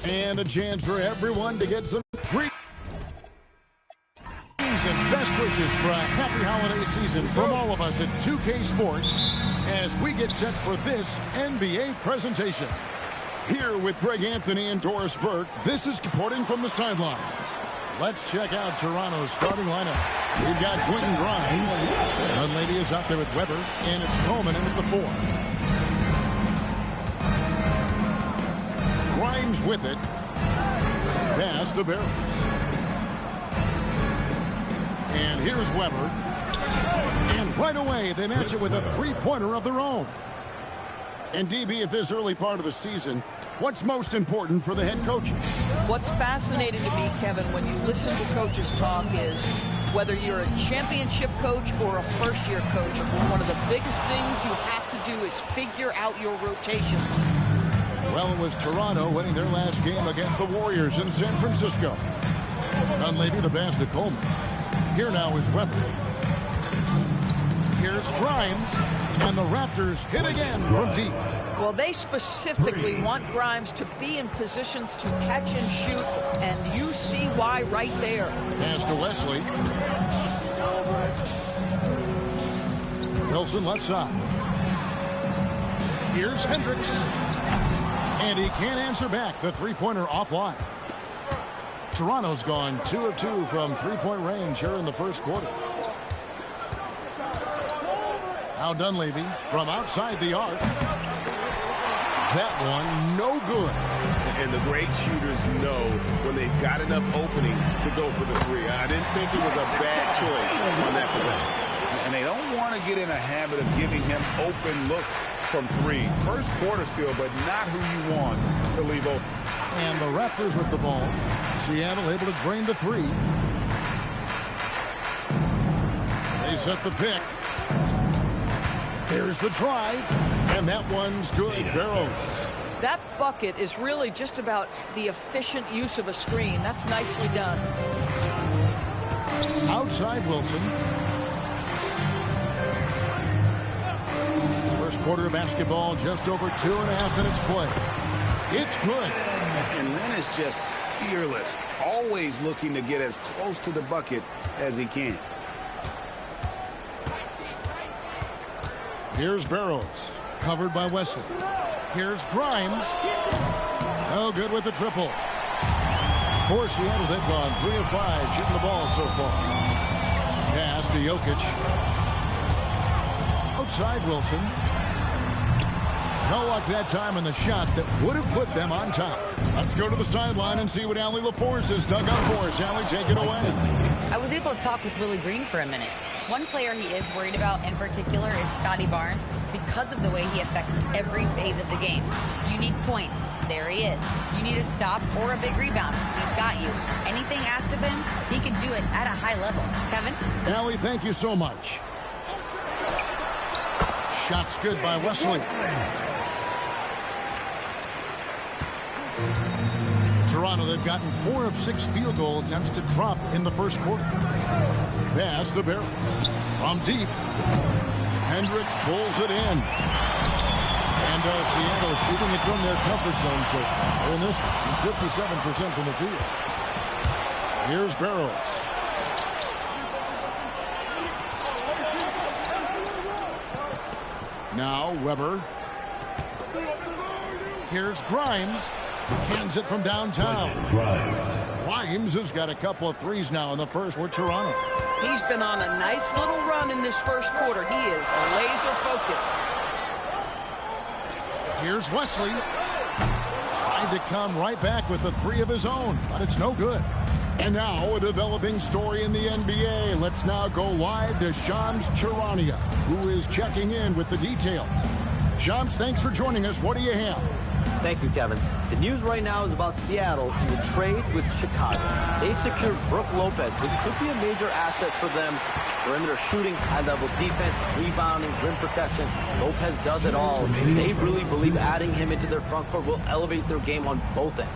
And a chance for everyone to get some free and best wishes for a happy holiday season from all of us at 2K Sports as we get set for this NBA presentation. Here with Greg Anthony and Doris Burke, this is reporting from the sidelines. Let's check out Toronto's starting lineup. We've got Quentin Grimes. Dunleavy is out there with Weber, and it's Coleman in at the 4. Grimes with it. Pass to Barrows. And here's Weber. And right away, they match it with a three-pointer of their own. And DB, at this early part of the season, what's most important for the head coaches? What's fascinating to me, Kevin, when you listen to coaches talk is whether you're a championship coach or a first-year coach, one of the biggest things you have to do is figure out your rotations. Well, it was Toronto winning their last game against the Warriors in San Francisco. Dunleavy the pass to Coleman. Here now is Weber. Here's Grimes, and the Raptors hit again from deep. Well, they specifically want Grimes to be in positions to catch and shoot, and you see why right there. Pass to Wesley. Wilson left side. Here's Hendricks. And he can't answer back. The three-pointer offline. Toronto's gone 2 of 2 from three-point range here in the first quarter. Now Dunleavy from outside the arc. That one no good. And the great shooters know when they've got enough opening to go for the three. I didn't think it was a bad choice on that possession. And they don't want to get in a habit of giving him open looks from three. First quarter still, but not who you want to leave open. And the Raptors with the ball. Seattle able to drain the three. They set the pick. Here's the drive. And that one's good. Barrows. That bucket is really just about the efficient use of a screen. That's nicely done. Outside Wilson. First quarter of basketball, just over 2.5 minutes play. It's good. And Lynn is just fearless, always looking to get as close to the bucket as he can. Here's Barrows, covered by Wesley. Here's Grimes. No good with the triple. For Seattle, they've gone 3 of 5 shooting the ball so far. Pass to Jokic. Outside Wilson. No luck that time on the shot that would have put them on top. Let's go to the sideline and see what Allie LaForce has dug up for us. Allie, take it away. I was able to talk with Willie Green for a minute. One player he is worried about in particular is Scotty Barnes because of the way he affects every phase of the game. You need points. There he is. You need a stop or a big rebound. He's got you. Anything asked of him, he can do it at a high level. Kevin? Allie, thank you so much. Shot's good by Wesley. Toronto, they've gotten 4 of 6 field goal attempts to drop in the first quarter. Pass to Barrows. From deep. Hendricks pulls it in. And Seattle shooting it from their comfort zone so far in this one. 57% from the field. Here's Barrows. Now Weber. Here's Grimes. Cans it from downtown. Grimes has got a couple of threes now in the first with Toronto. He's been on a nice little run in this first quarter. He is laser focused. Here's Wesley. Tried to come right back with the 3 of his own, but it's no good. And now a developing story in the NBA. Let's now go live to Shams Charania, who is checking in with the details. Shams, thanks for joining us. What do you have? Thank you, Kevin. The news right now is about Seattle and the trade with Chicago. They secured Brook Lopez, who could be a major asset for them. Perimeter shooting, high-level defense, rebounding, rim protection. Lopez does it all. They really believe adding him into their front court will elevate their game on both ends.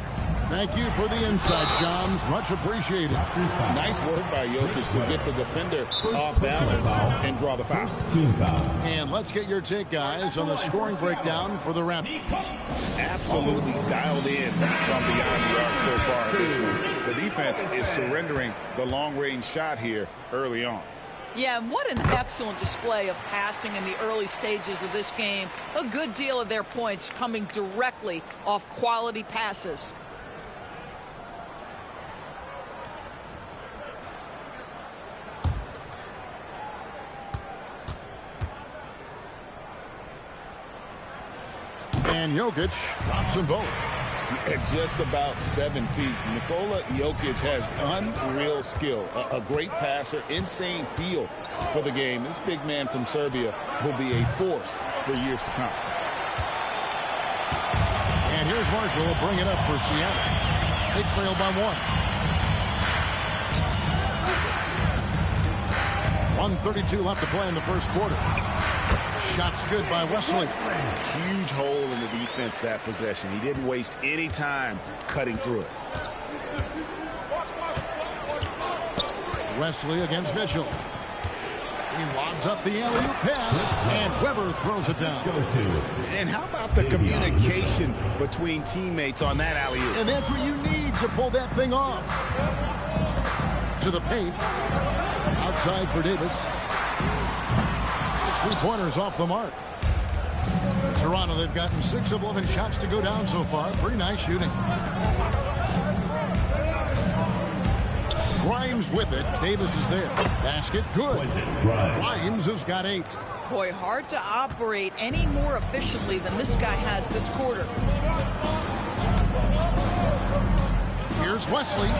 Thank you for the insight, Shams. Much appreciated. Nice work by Jokic to get the defender off balance and draw the foul. And let's get your take, guys, on the scoring breakdown for the Raptors. Absolutely dialed in from beyond the arc so far in this one. The defense is surrendering the long-range shot here early on. Yeah, and what an excellent display of passing in the early stages of this game. A good deal of their points coming directly off quality passes. And Jokic drops them both. At just about 7 feet, Nikola Jokic has unreal skill. A great passer, insane feel for the game. This big man from Serbia will be a force for years to come. And here's Marshall will bring it up for Seattle. They trail by 1. 1:32 left to play in the first quarter. Shots good by Wesley. Huge hole in the defense that possession. He didn't waste any time cutting through it. Wesley against Mitchell. He lobs up the alley-oop pass, and Weber throws it down. And how about the communication between teammates on that alley-oop? And that's what you need to pull that thing off. To the paint. Outside for Davis. 3-pointers off the mark. Toronto, they've gotten 6 of 11 shots to go down so far. Pretty nice shooting. Grimes with it. Davis is there. Basket good. Grimes has got 8. Boy, hard to operate any more efficiently than this guy has this quarter. Here's Wesley.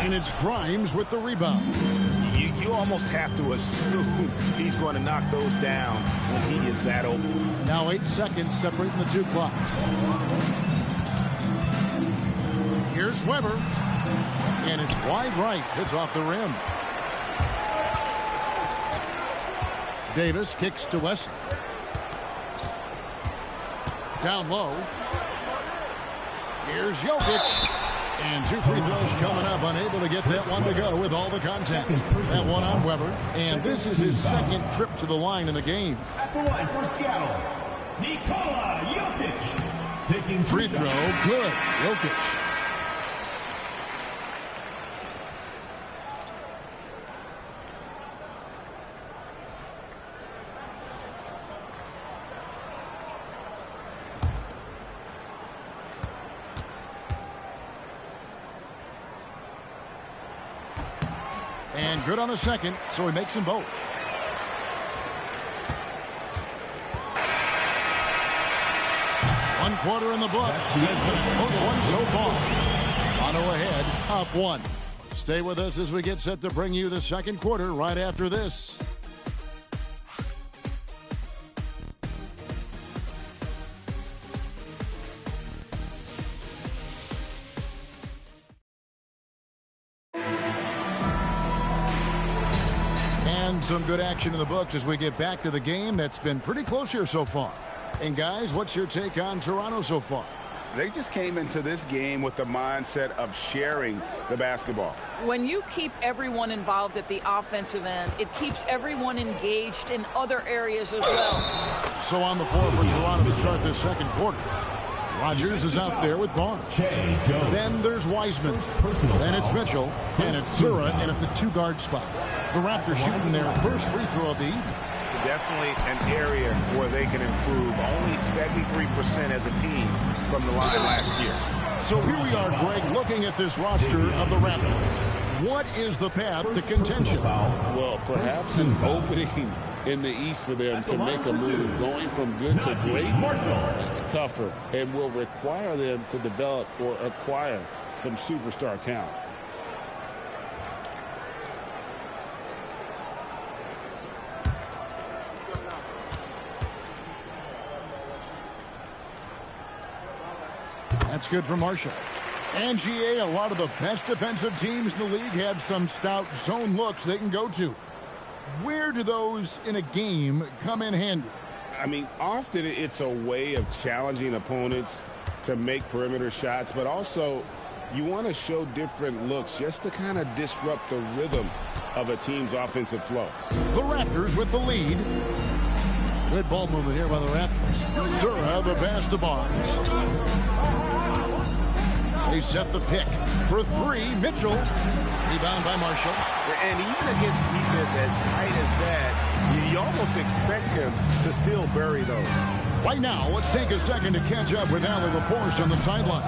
And it's Grimes with the rebound. You almost have to assume he's going to knock those down when he is that open. Now 8 seconds separating the 2 clocks. Here's Weber. And it's wide right. It's off the rim. Davis kicks to Wesley. Down low. Here's Jokic. And 2 free throws coming up. Unable to get that one to go with all the contact. That one on Weber. And this is his second trip to the line in the game. At the line for Seattle, Nikola Jokic. Taking free throw. Good. Jokic. And good on the second, so he makes them both. One quarter in the books. It's been a close one so far. Toronto ahead, up 1. Stay with us as we get set to bring you the second quarter right after this. Some good action in the books as we get back to the game that's been pretty close here so far. And guys, what's your take on Toronto so far? They just came into this game with the mindset of sharing the basketball. When you keep everyone involved at the offensive end, it keeps everyone engaged in other areas as well. So on the floor for Toronto to start this second quarter. Rogers is out there with Barnes. Then there's Wiseman. Then it's Mitchell. And it's Zura in at the 2-guard spot. The Raptors shooting their first free throw of the evening. Definitely an area where they can improve. Only 73% as a team from the line last year. So here we are, Greg, looking at this roster of the Raptors. What is the path to contention? Well, perhaps an opening in the East for them to make a move. Going from good to great, it's tougher and will require them to develop or acquire some superstar talent. That's good for Marshall. And GA, a lot of the best defensive teams in the league have some stout zone looks they can go to. Where do those in a game come in handy? I mean, often it's a way of challenging opponents to make perimeter shots, but also you want to show different looks just to kind of disrupt the rhythm of a team's offensive flow. The Raptors with the lead. Good ball movement here by the Raptors. Zura the pass to Barnes. They set the pick for three. Mitchell. Rebound by Marshall. And even against defense as tight as that, you almost expect him to still bury those. Right now, let's take a second to catch up with Allie LaForce on the sideline.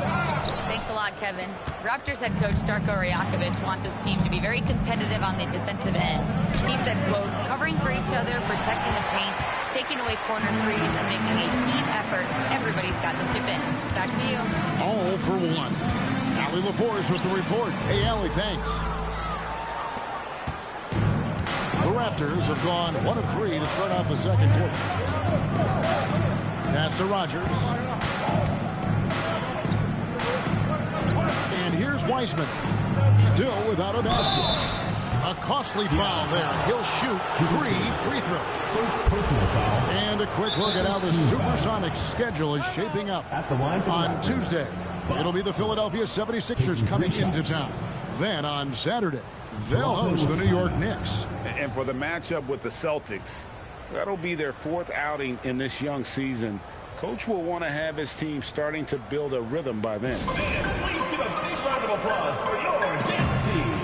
Thanks a lot, Kevin. Raptors head coach Darko Rajakovic wants his team to be very competitive on the defensive end. He said, quote, covering for each other, protecting the paint, taking away corner threes, and making a team effort. Everybody's got to chip in. Back to you. All for one. Allie LaForce with the report. Hey, Allie, thanks. The Raptors have gone 1 of 3 to start out the second quarter. Pass to Rogers. And here's Wiseman. Still without a basket. A costly foul there. He'll shoot 3 free throws. First personal foul. And a quick look at how the Supersonics schedule is shaping up. At the line on Tuesday, it'll be the Philadelphia 76ers coming into town. Then on Saturday, they'll host the New York Knicks. And for the matchup with the Celtics, that'll be their 4th outing in this young season. Coach will want to have his team starting to build a rhythm by then. Please give a big round of applause for your dance team.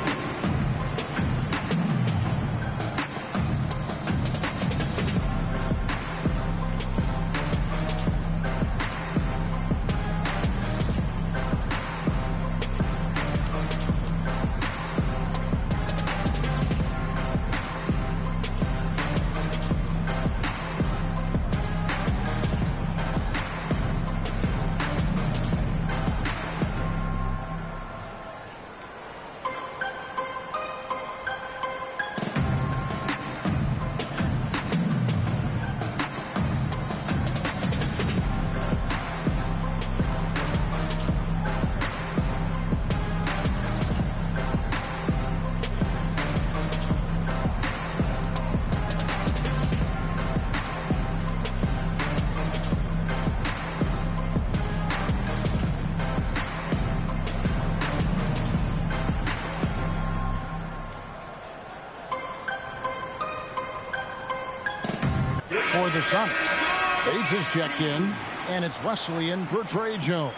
For the Sonics, Bates is checked in, and it's Wesley in for Trey Jones.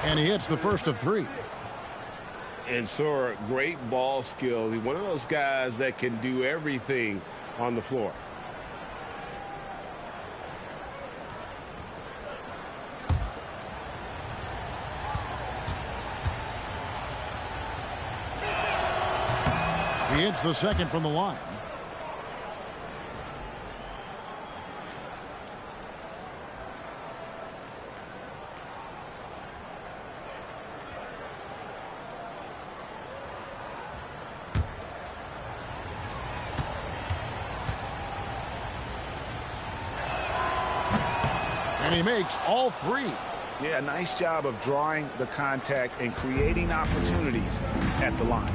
And he hits the first of 3. And so great ball skills. He's one of those guys that can do everything on the floor. He hits the second from the line. And he makes all 3. Yeah, nice job of drawing the contact and creating opportunities at the line.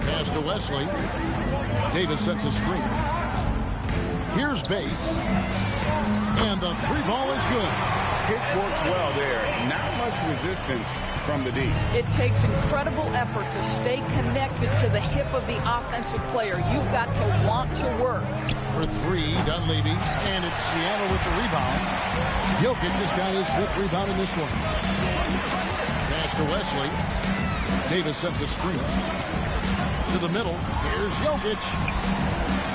Pass to Wesley. Davis sets a screen. Here's Bates. And the 3-ball is good. It works well there. Not much resistance from the D. It takes incredible effort to stay connected to the hip of the offensive player. You've got to want to work. For 3, Dunleavy, and it's Seattle with the rebound. Jokic just got his 5th rebound in this one. Pass to Wesley. Davis sets a screen. To the middle, here's Jokic.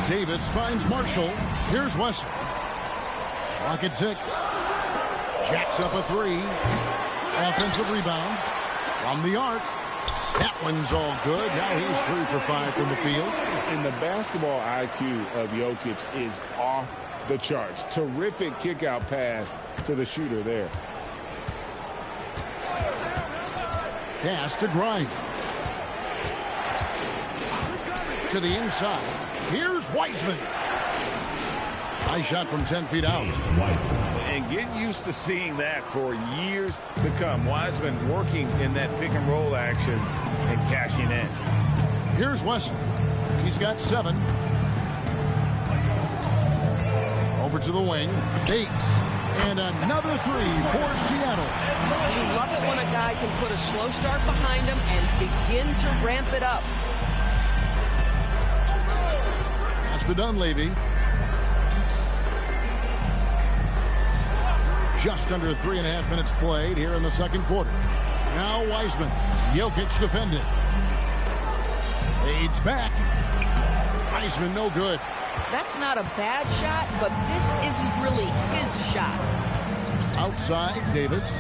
Davis finds Marshall. Here's Wesley. Clock at 6. Jacks up a 3. Offensive rebound from the arc. That one's all good. Now he's 3 for 5 from the field. And the basketball IQ of Jokic is off the charts. Terrific kick-out pass to the shooter there. Pass to Grimes. to the inside. Here's Wiseman. Nice shot from 10 feet out. And get used to seeing that for years to come. Wiseman working in that pick and roll action and cashing in. Here's Wesley. He's got 7. Over to the wing. Bates. And another 3 for Seattle. You love it when a guy can put a slow start behind him and begin to ramp it up. That's the Dunleavy. Just under 3.5 minutes played here in the second quarter. Now Wiseman. Jokic defended. Fades back. Wiseman no good. That's not a bad shot, but this isn't really his shot. Outside, Davis.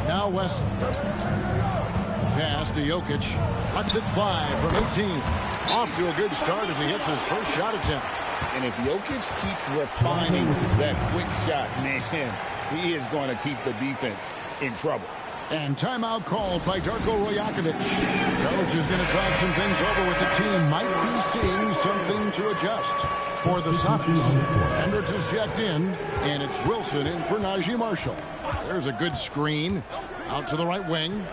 Now Wesley. Pass to Jokic. Lets it fly from 18. Off to a good start as he hits his first shot attempt. And if Jokic keeps refining that quick shot, man, he is going to keep the defense in trouble. And timeout called by Darko Rajakovic. Coach is going to talk some things over with the team. Might be seeing something to adjust. For the Sonics, Hendricks is checked in, and it's Wilson in for Najee Marshall. There's a good screen. Out to the right wing.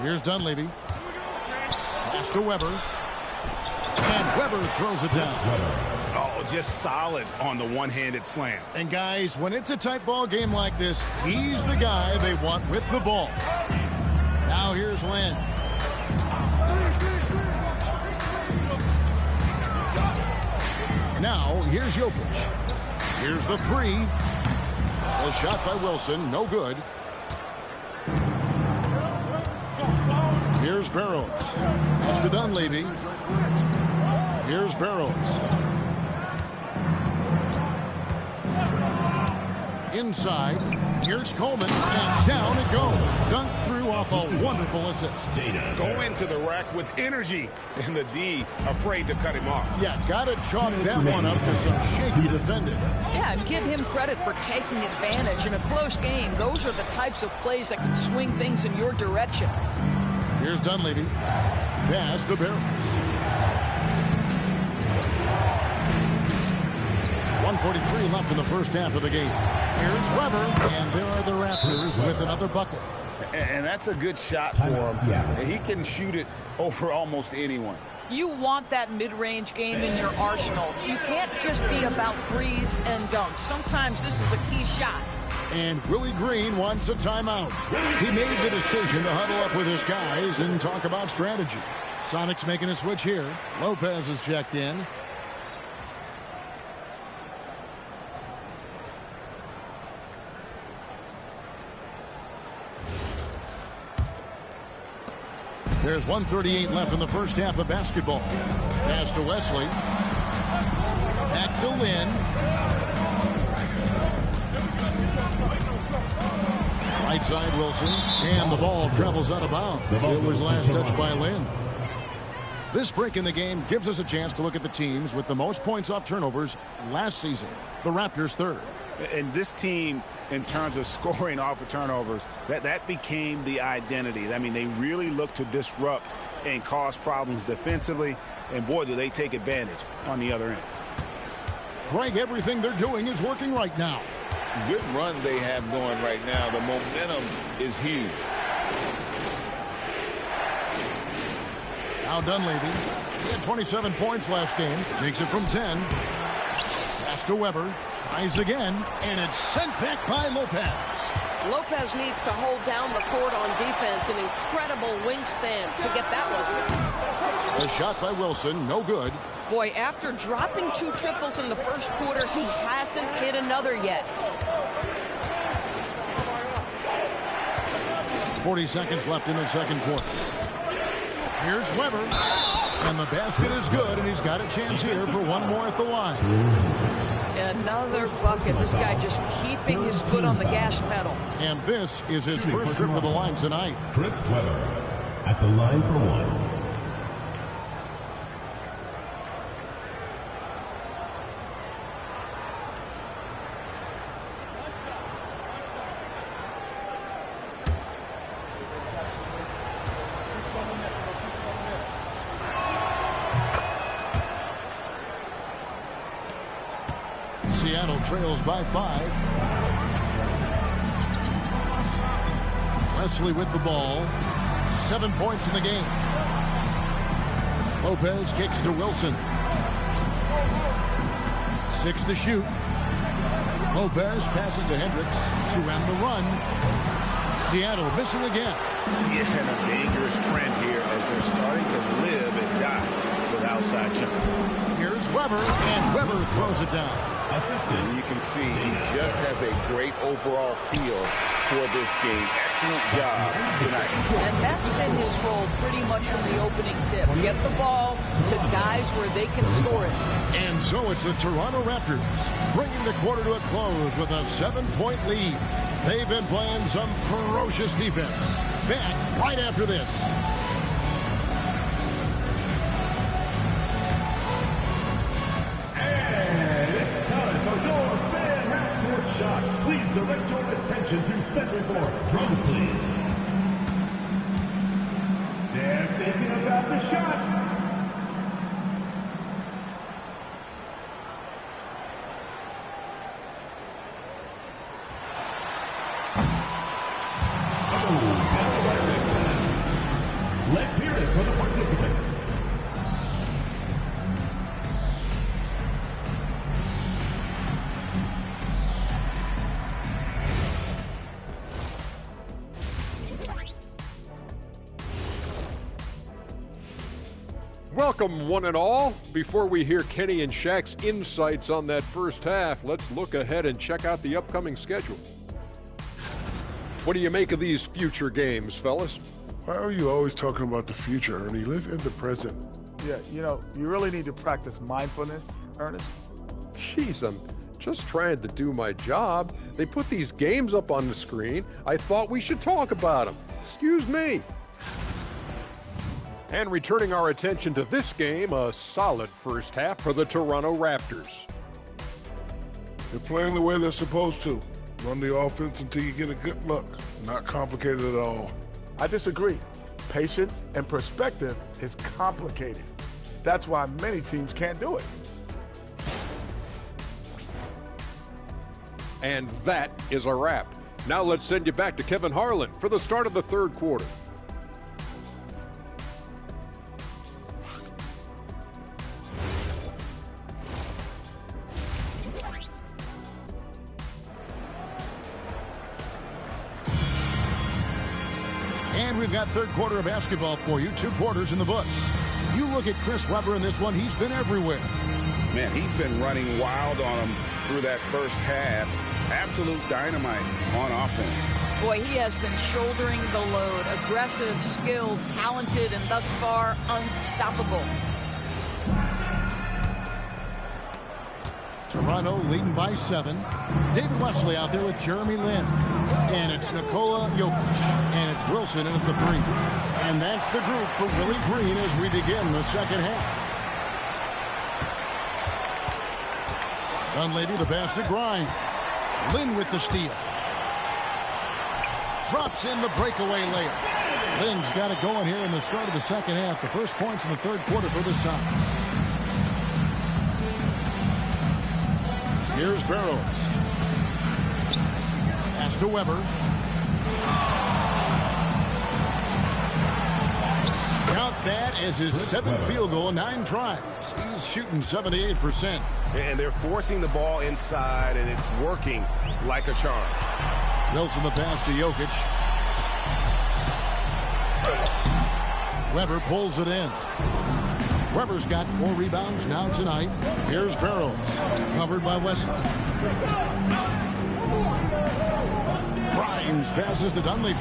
Here's Dunleavy. Pass to Weber. And Weber throws it down. Oh, just solid on the one-handed slam. And guys, when it's a tight ball game like this, he's the guy they want with the ball. Now here's Len. Now here's Jokic. Here's the 3. A shot by Wilson, no good. Here's Barrows. That's to Dunleavy. Here's Barrows. Inside. Here's Coleman. And down it goes. Dunked through off a wonderful assist. Go into the rack with energy. And the D afraid to cut him off. Yeah, got to chalk that one up to some shaky defending. Yeah, and give him credit for taking advantage in a close game. Those are the types of plays that can swing things in your direction. Here's Dunleavy. Pass to Barrows. 1:43 left in the first half of the game. Here's Weber, and there are the Raptors with another bucket. And that's a good shot for him. He can shoot it over almost anyone. You want that mid-range game in your arsenal. You can't just be about threes and dunks. Sometimes this is a key shot. And Willie Green wants a timeout. He made the decision to huddle up with his guys and talk about strategy. Sonics making a switch here. Lopez is checked in. There's 1:38 left in the first half of basketball. Pass to Wesley. Back to Lynn. Right side Wilson. And the ball travels out of bounds. It was last touched by Lynn. This break in the game gives us a chance to look at the teams with the most points off turnovers last season. The Raptors third. And this team, in terms of scoring off of turnovers, that became the identity. I mean, they really look to disrupt and cause problems defensively. And boy, do they take advantage on the other end. Greg, everything they're doing is working right now. Good run they have going right now. The momentum is huge. Now Dunleavy. He had 27 points last game. Takes it from 10. Pass to Weber. Tries again. And it's sent back by Lopez. Lopez needs to hold down the fort on defense. An incredible wingspan to get that one. A shot by Wilson. No good. Boy, after dropping 2 triples in the first quarter, he hasn't hit another yet. 40 seconds left in the second quarter. Here's Weber. And the basket is good, and he's got a chance here for one more at the line. Another bucket. This guy just keeping his foot on the gas pedal. And this is his first trip to the line tonight. Chris Weber at the line for one. Seattle trails by 5. Wesley with the ball. 7 points in the game. Lopez kicks to Wilson. 6 to shoot. Lopez passes to Hendricks to end the run. Seattle missing again. Yeah, and a dangerous trend here as they're starting to live and die with outside jump. Here's Weber, and Weber throws it down. And you can see he just has a great overall feel for this game. Excellent job tonight. And that's been his role pretty much from the opening tip. Get the ball to guys where they can score it. And so it's the Toronto Raptors bringing the quarter to a close with a 7-point lead. They've been playing some ferocious defense. Back right after this. And it's time for your fan half-court shot. Please direct your attention to center court. Drums, please. They're thinking about the shot. Let's hear it for the participant. Welcome, one and all. Before we hear Kenny and Shaq's insights on that first half, let's look ahead and check out the upcoming schedule. What do you make of these future games, fellas? Why are you always talking about the future, Ernie? Live in the present. Yeah, you know, you really need to practice mindfulness, Ernest. Jeez, I'm just trying to do my job. They put these games up on the screen. I thought we should talk about them. Excuse me. And returning our attention to this game, a solid first half for the Toronto Raptors. They're playing the way they're supposed to. Run the offense until you get a good look. Not complicated at all. I disagree. Patience and perspective is complicated. That's why many teams can't do it. And that is a wrap. Now let's send you back to Kevin Harlan for the start of the third quarter. And we've got third quarter of basketball for you. 2 quarters in the books. You look at Chris Webber in this one. He's been everywhere. Man, he's been running wild on him through that first half. Absolute dynamite on offense. Boy, he has been shouldering the load. Aggressive, skilled, talented, and thus far unstoppable. Toronto leading by 7. David Wesley out there with Jeremy Lin. And it's Nikola Jokic. And it's Wilson in at the 3. And that's the group for Willie Green as we begin the second half. Dunleavy, the pass to Grimes. Lin with the steal. Drops in the breakaway layup. Lin's got it going here in the start of the second half. The first points in the third quarter for the Suns. Here's Barrows. Pass to Weber. Count that as his 7th field goal, 9 tries. He's shooting 78%. And they're forcing the ball inside, and it's working like a charm. Wilson the pass to Jokic. Weber pulls it in. Weber's got 4 rebounds now tonight. Here's Barrows. Covered by Wesley. Grimes passes to Dunleavy.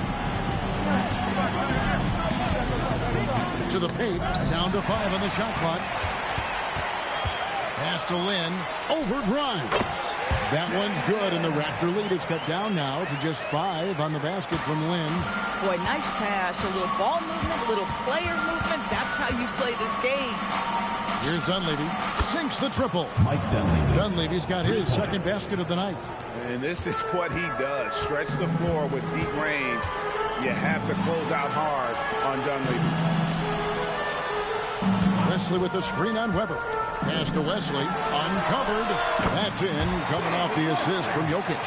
To the paint. Down to 5 on the shot clock. Pass to Lin. Over Grimes. That one's good, and the Raptor lead is cut down now to just 5 on the basket from Lin. Boy, nice pass. A little ball movement, a little player movement. That's how you play this game. Here's Dunleavy. Sinks the triple. Mike Dunleavy. Dunleavy's got his second basket of the night. And this is what he does. Stretch the floor with deep range. You have to close out hard on Dunleavy. Wesley with the screen on Weber. Pass to Wesley. Uncovered. That's in. Coming off the assist from Jokic.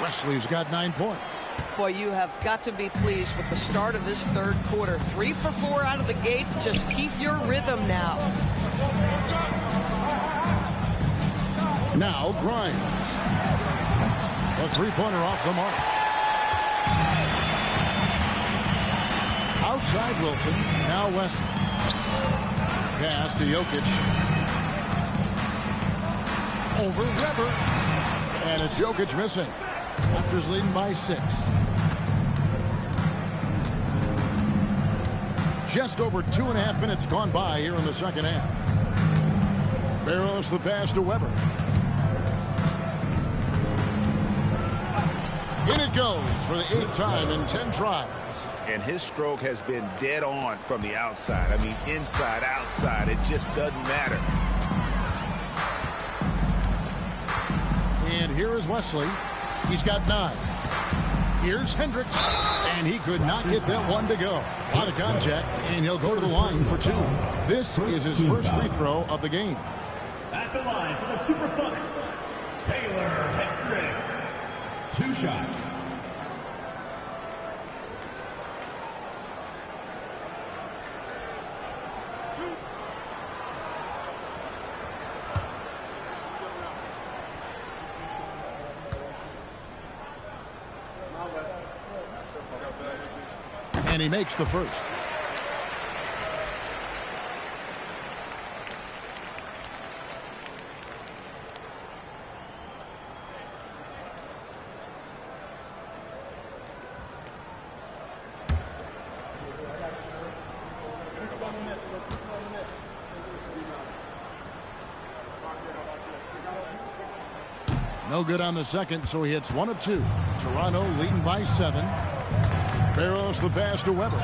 Wesley's got 9 points. Boy, you have got to be pleased with the start of this third quarter. 3 for 4 out of the gate. Just keep your rhythm now. Now Grimes. A three-pointer off the mark. Outside Wilson. Now Wesley. Pass to Jokic. Over Weber. And it's Jokic missing. Raptors leading by 6. Just over 2.5 minutes gone by here in the second half. Barrows the pass to Weber. In it goes for the 8th time in 10 tries. And his stroke has been dead on from the outside. I mean, inside, outside, it just doesn't matter. And here is Wesley. He's got 9. Here's Hendricks. And he could not get that one to go. A lot of contact, and he'll go to the line for 2. This is his first free throw of the game. At the line for the Supersonics, Taylor Hendricks. 2 shots. And he makes the first. No good on the second, so he hits 1 of 2. Toronto leading by 7. Barrows the pass to Weber.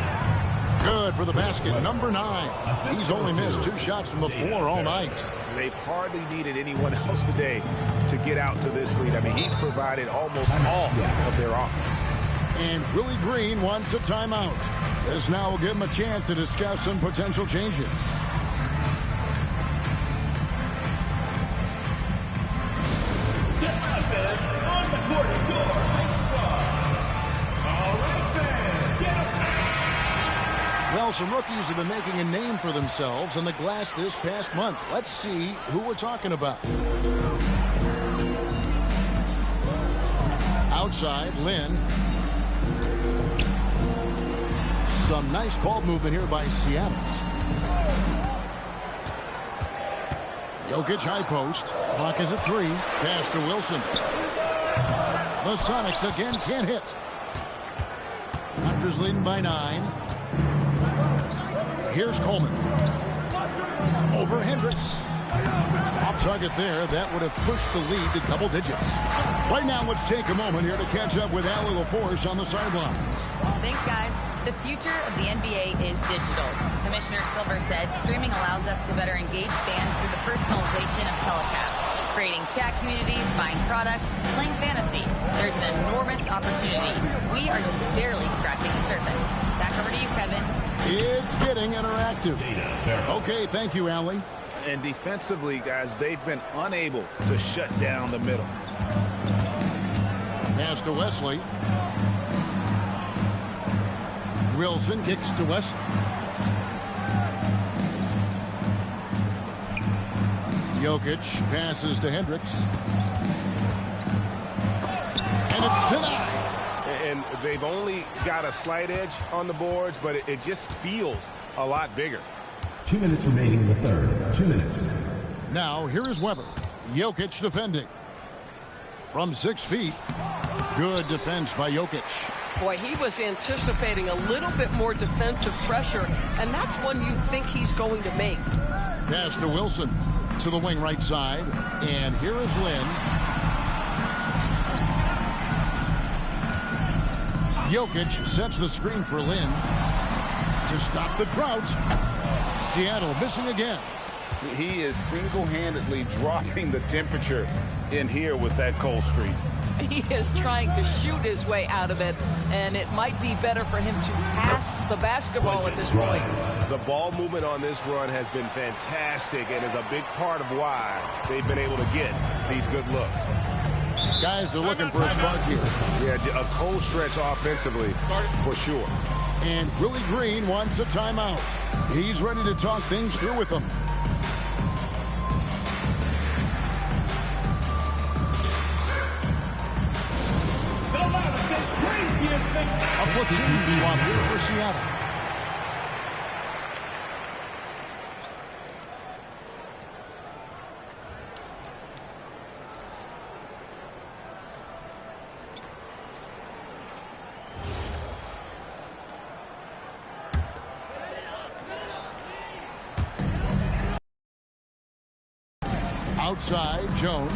Good for the basket. Number 9. He's only missed 2 shots from the floor all night. They've hardly needed anyone else today to get out to this lead. I mean, he's provided almost all of their offense. And Willie Green wants a timeout. This now will give him a chance to discuss some potential changes. On the court is your squad. All right, fans, get up. Well, some rookies have been making a name for themselves on the glass this past month. Let's see who we're talking about. Outside, Lynn. Some nice ball movement here by Seattle. Jokic high post. Clock is at 3. Pass to Wilson. The Sonics again can't hit. Raptors leading by 9. Here's Coleman. Over Hendricks. Off target there. That would have pushed the lead to double digits. Right now, let's take a moment here to catch up with Allie LaForce on the sidelines. Thanks, guys. The future of the NBA is digital. Commissioner Silver said streaming allows us to better engage fans through the personalization of telecasts, creating chat communities, buying products, playing fantasy. There's an enormous opportunity. We are just barely scratching the surface. Back over to you, Kevin. It's getting interactive. Okay, thank you, Allie. And defensively, guys, they've been unable to shut down the middle. Pass to Wesley. Wilson kicks to Wesley. Jokic passes to Hendricks. And it's denied. And they've only got a slight edge on the boards, but it just feels a lot bigger. 2 minutes remaining in the third. 2 minutes. Now, here is Weber. Jokic defending. From 6 feet. Good defense by Jokic. Boy, he was anticipating a little bit more defensive pressure, and that's one you think he's going to make. Pass to Wilson. To the wing right side. And here is Lynn. Jokic sets the screen for Lynn. To stop the drought. Seattle missing again. He is single-handedly dropping the temperature in here with that cold streak. He is trying to shoot his way out of it, and it might be better for him to pass the basketball at this point. The ball movement on this run has been fantastic and is a big part of why they've been able to get these good looks. Guys are looking for a spark here. Yeah, a cold stretch offensively for sure. And Willie Green wants a timeout. He's ready to talk things through with them. A platoon swap here for Seattle. Outside, Jones.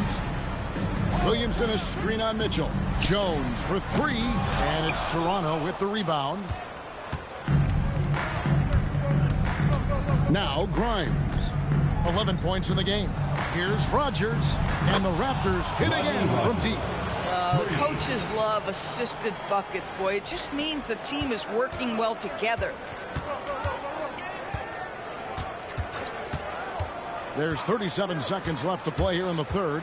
Williamson a screen on Mitchell. Jones for three, and it's Toronto with the rebound. Now Grimes. 11 points in the game. Here's Rogers, and the Raptors hit again from deep. Coaches love assisted buckets, boy. It just means the team is working well together. There's 37 seconds left to play here in the third.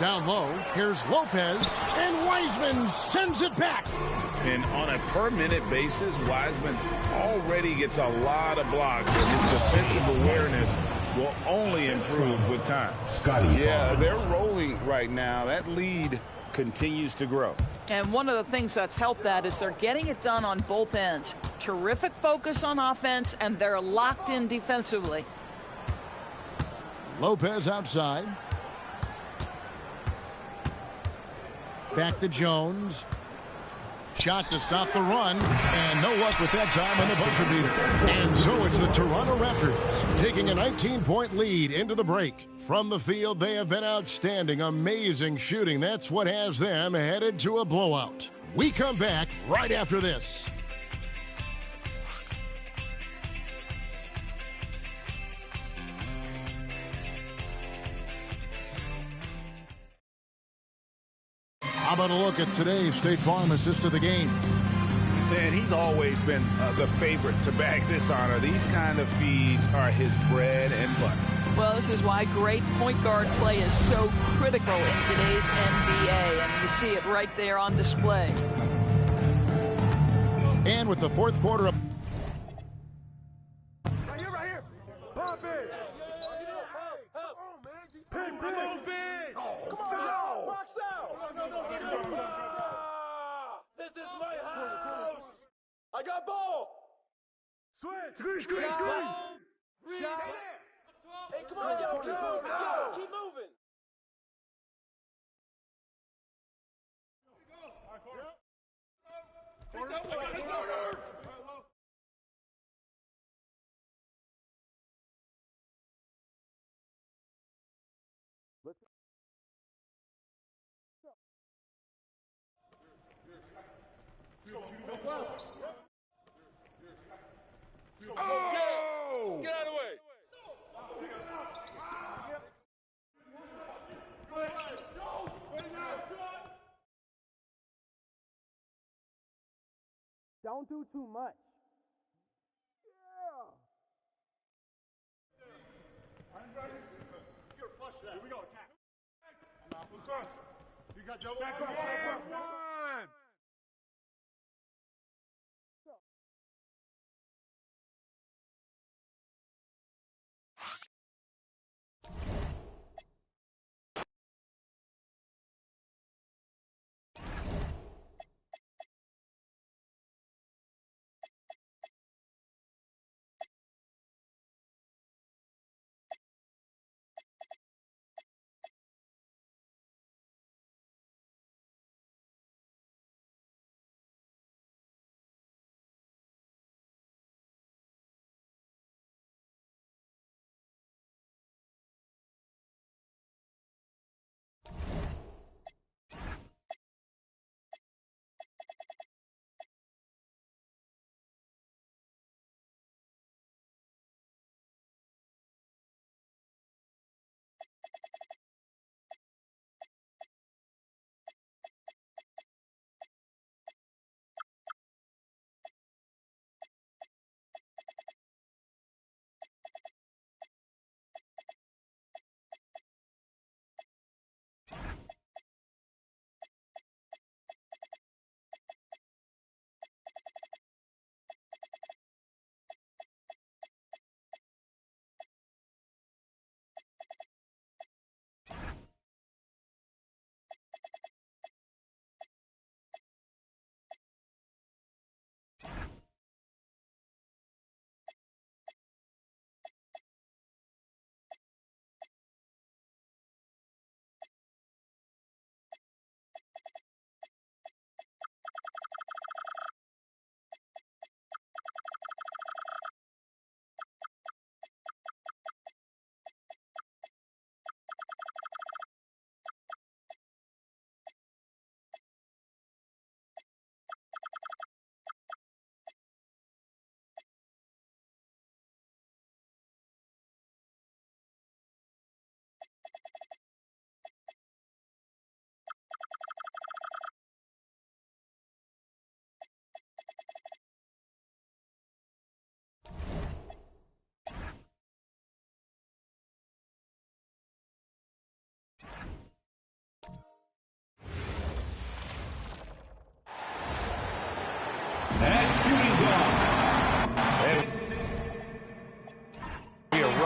Down low, here's Lopez, and Wiseman sends it back. And on a per-minute basis, Wiseman already gets a lot of blocks, and his defensive awareness will only improve with time. Yeah, they're rolling right now. That lead continues to grow. And one of the things that's helped that is they're getting it done on both ends. Terrific focus on offense, and they're locked in defensively. Lopez outside. Back to Jones. Shot to stop the run, and no luck with that time on the buzzer beater. And so it's the Toronto Raptors taking a 19-point lead into the break. From the field, they have been outstanding, amazing shooting. That's what has them headed to a blowout. We come back right after this. How about a look at today's State Farm assist of the game? And he's always been the favorite to bag this honor. These kind of feeds are his bread and butter. Well, this is why great point guard play is so critical in today's NBA, and you see it right there on display. And with the fourth quarter of... Right here. Pop it. Pin, big. Come on, box out. No. This is my house. I got ball. Switch. Screen. Hey, come on, yo, keep moving. Oh! Get out of the way. Don't do too much. You're flush that. Here we go, attack. You got double. Back up.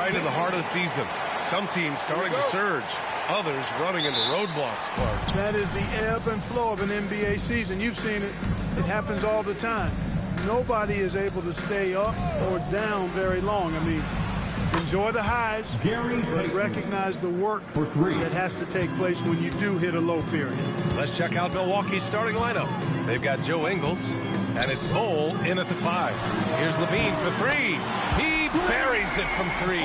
right in the heart of the season. Some teams starting to surge, others running into roadblocks, Clark. That is the ebb and flow of an NBA season. You've seen it. It happens all the time. Nobody is able to stay up or down very long. I mean, enjoy the highs, but recognize the work that has to take place when you do hit a low period. Let's check out Milwaukee's starting lineup. They've got Joe Ingles, and it's Bowl in at the 5. Here's Levine for 3. He buries it from 3.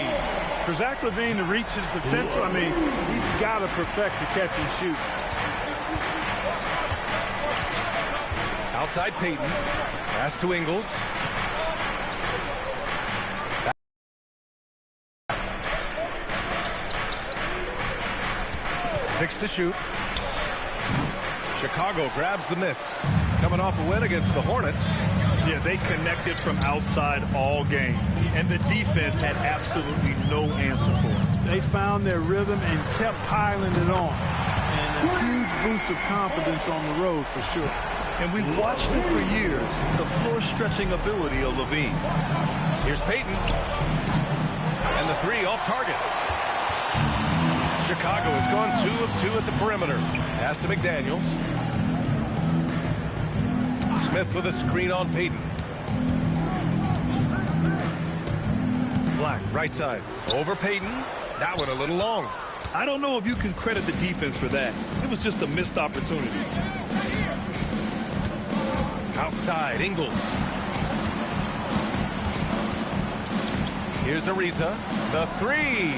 For Zach LaVine to reach his potential, I mean, he's got to perfect the catch and shoot. Outside Payton. Pass to Ingles. 6 to shoot. Chicago grabs the miss. Coming off a win against the Hornets. Yeah, they connected from outside all game, and the defense had absolutely no answer for it. They found their rhythm and kept piling it on, and a huge boost of confidence on the road for sure. And we've watched it for years, the floor-stretching ability of LaVine. Here's Payton. And the 3 off target. Chicago has gone 2 of 2 at the perimeter. Pass to McDaniels. Smith with a screen on Payton. Black, right side. Over Payton. That one a little long. I don't know if you can credit the defense for that. It was just a missed opportunity. Outside, Ingles. Here's Ariza. The 3.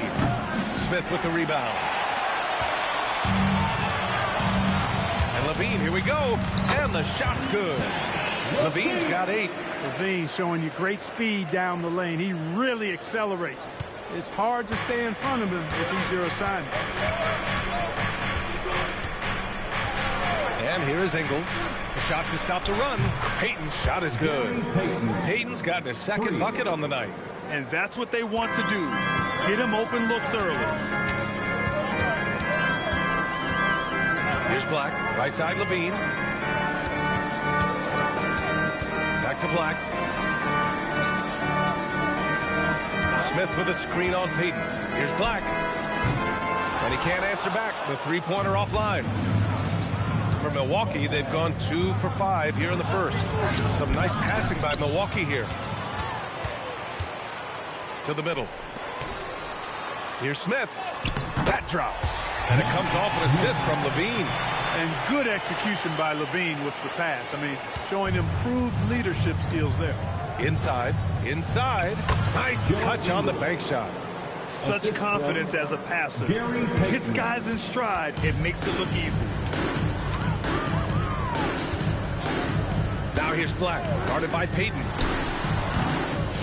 Smith with the rebound. And LaVine, here we go. And the shot's good. LaVine's got 8. LaVine showing you great speed down the lane. He really accelerates. It's hard to stay in front of him if he's your assignment. And here is Ingles. A shot to stop the run. Payton's shot is good. Payton's gotten his second bucket on the night. And that's what they want to do. Get him open looks early. Here's Black. Right side, LaVine. Back to Black. Smith with a screen on Payton. Here's Black. And he can't answer back. The three-pointer offline. For Milwaukee, they've gone 2 for 5 here in the first. Some nice passing by Milwaukee here. To the middle. Here's Smith. That drops. And it comes off an assist from LaVine. And good execution by LaVine with the pass. I mean, showing improved leadership skills there. Inside. Inside. Nice touch on the bank shot. Such confidence as a passer. Hits guys in stride. It makes it look easy. Now here's Black. Guarded by Payton.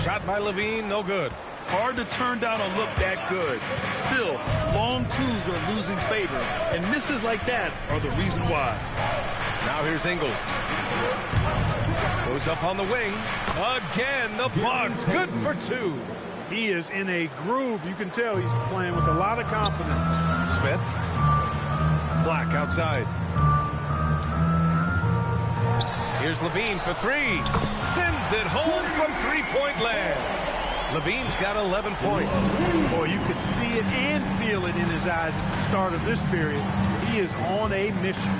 Shot by LaVine. No good. Hard to turn down a look that good. Still, long twos are losing favor, and misses like that are the reason why. Now here's Ingles. Goes up on the wing. Again, the Bucks. Good for 2. He is in a groove. You can tell he's playing with a lot of confidence. Smith. Black outside. Here's LaVine for 3. Sends it home from three-point land. LaVine's got 11 points. Boy, you could see it and feel it in his eyes at the start of this period. He is on a mission.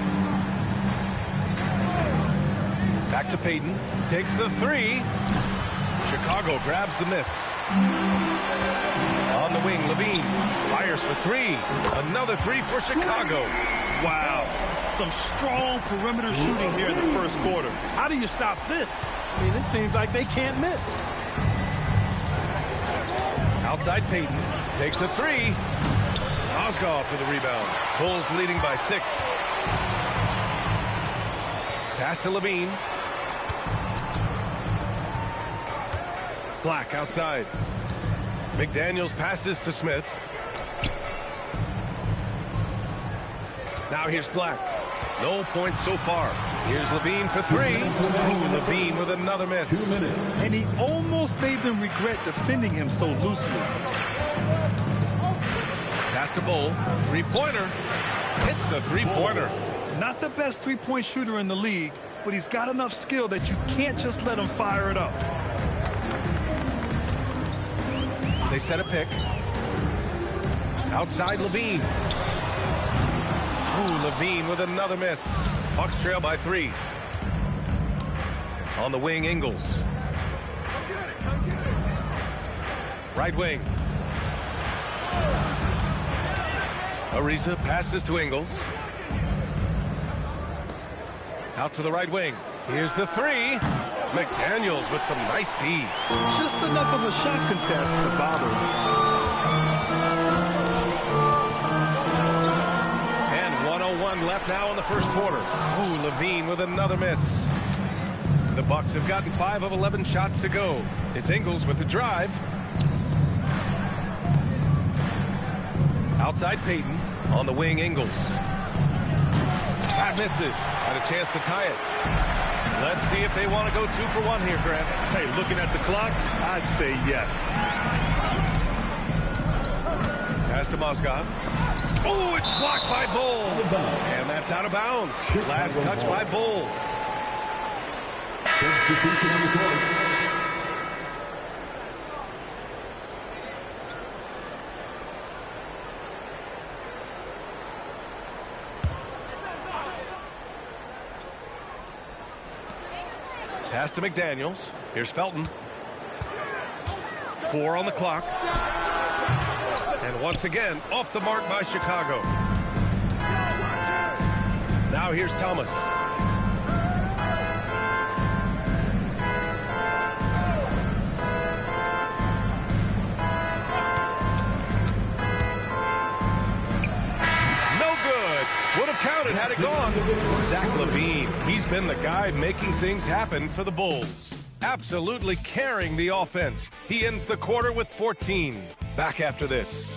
Back to Payton. Takes the 3. Chicago grabs the miss. On the wing, LaVine fires for 3. Another 3 for Chicago. Wow. Some strong perimeter shooting here in the first quarter. How do you stop this? I mean, it seems like they can't miss. Outside Payton. Takes a 3. Osgoff for the rebound. Bulls leading by 6. Pass to LaVine. Black outside. McDaniels passes to Smith. Now here's Black. No points so far. Here's LaVine for 3. LaVine with another miss. 2 minutes. And he almost made them regret defending him so loosely. Pass to Bull. Three-pointer. Hits the three-pointer. Not the best three-point shooter in the league, but he's got enough skill that you can't just let him fire it up. They set a pick. Outside Levine. Ooh, Levine with another miss. Bucks trail by 3. On the wing, Ingles. Right wing. Ariza passes to Ingles. Out to the right wing. Here's the 3. McDaniels with some nice D. Just enough of a shot contest to bother him. And 1:01 left now in the first quarter. Ooh, Levine with another miss. The Bucks have gotten 5 of 11 shots to go. It's Ingles with the drive. Outside Payton. On the wing, Ingles. That misses. Had a chance to tie it. Let's see if they want to go 2 for 1 here, Grant. Hey, looking at the clock, I'd say yes. Pass to Mozgov. Oh, it's blocked by Bull. And that's out of bounds. Last touch by Bull. Substitution on the court. Pass to McDaniels. Here's Felton. 4 on the clock. And once again, off the mark by Chicago. Now here's Thomas. No good. Would have counted had it gone. Zach LaVine. He's been the guy making things happen for the Bulls. Absolutely carrying the offense. He ends the quarter with 14. Back after this.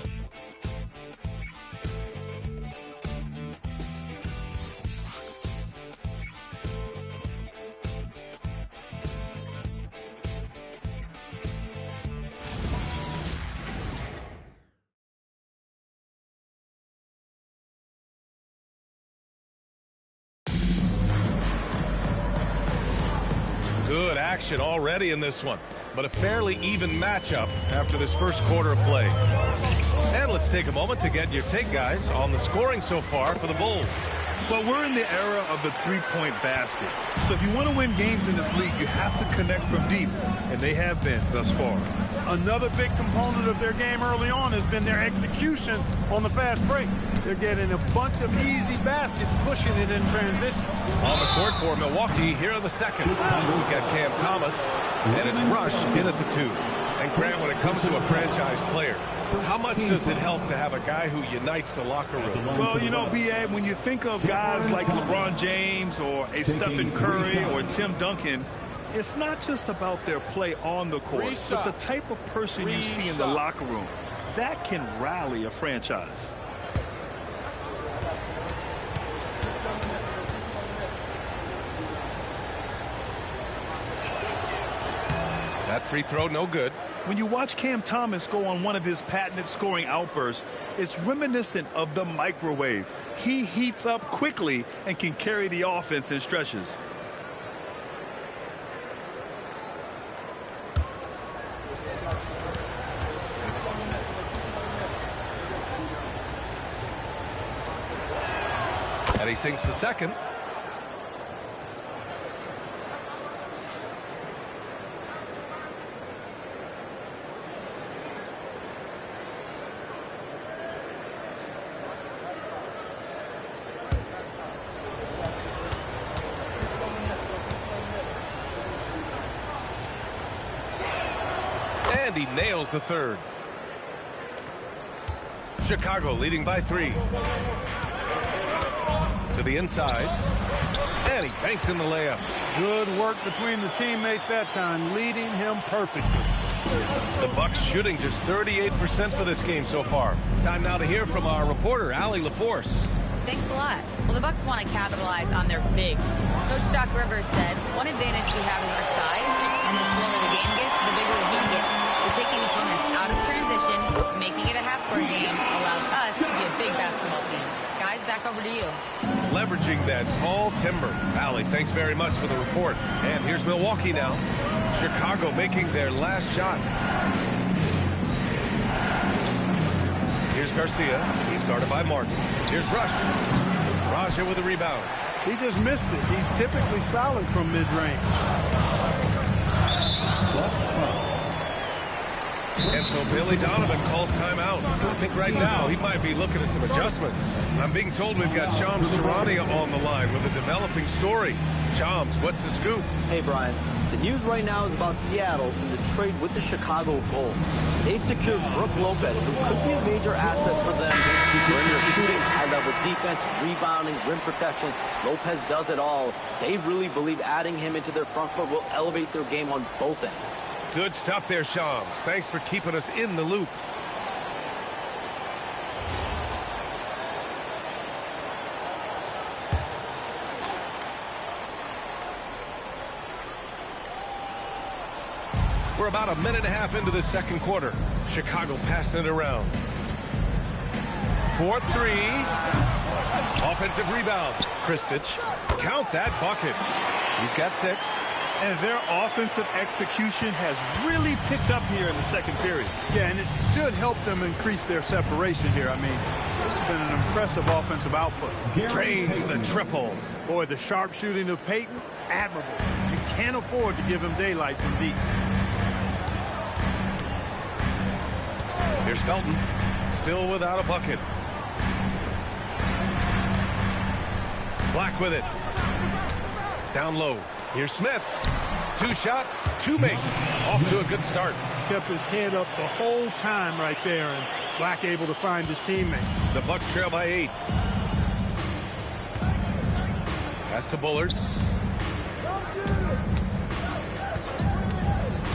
Good action already in this one, but a fairly even matchup after this first quarter of play. And let's take a moment to get your take, guys, on the scoring so far for the Bulls. Well, we're in the era of the three-point basket. So if you want to win games in this league, you have to connect from deep, and they have been thus far. Another big component of their game early on has been their execution on the fast break. They're getting a bunch of easy baskets, pushing it in transition. On the court for Milwaukee here in the second. We got Cam Thomas, and it's Rush in at the 2. And Grant, when it comes to a franchise player, how much does it help to have a guy who unites the locker room? Well, you know, B.A., when you think of guys like LeBron James or a Stephen Curry or Tim Duncan, it's not just about their play on the court, but the type of person you see in the locker room. That can rally a franchise. That free throw, no good. When you watch Cam Thomas go on one of his patented scoring outbursts, it's reminiscent of the microwave. He heats up quickly and can carry the offense in stretches. And he sinks the second. And he nails the third. Chicago leading by 3. To the inside. And he banks in the layup. Good work between the teammates that time, leading him perfectly. The Bucks shooting just 38% for this game so far. Time now to hear from our reporter, Allie LaForce. Thanks a lot. Well, the Bucks want to capitalize on their bigs. Coach Doc Rivers said, one advantage we have is our size, and the slower the game gets, the bigger we get. So taking opponents out of transition, making it a half-court game, allows us to be a big basketball team. Guys, back over to you. Leveraging that tall timber. Allie, thanks very much for the report. And here's Milwaukee now. Chicago making their last shot. Here's Garcia. He's guarded by Martin. Here's Rush. Raja with a rebound. He just missed it. He's typically solid from mid-range. And so Billy Donovan calls timeout. I think right now he might be looking at some adjustments. I'm being told we've got Shams Charania on the line with a developing story. Shams, what's the scoop? Hey, Brian. The news right now is about Seattle and the trade with the Chicago Bulls. They've secured Brook Lopez, who could be a major asset for them. Perimeter shooting, high-level defense, rebounding, rim protection. Lopez does it all. They really believe adding him into their front court will elevate their game on both ends. Good stuff there, Shams. Thanks for keeping us in the loop. We're about a minute and a half into the second quarter. Chicago passing it around. 4-3. Offensive rebound. Kristich. Count that bucket. He's got 6. And their offensive execution has really picked up here in the second period. Yeah, and it should help them increase their separation here. I mean, this has been an impressive offensive output. Drains the triple. Boy, the sharp shooting of Payton, admirable. You can't afford to give him daylight from deep. Here's Felton. Still without a bucket. Black with it. Down low. Here's Smith. 2 shots, 2 makes. Off to a good start. Kept his head up the whole time right there, and Black able to find his teammate. The Bucks trail by 8. Pass to Bullard.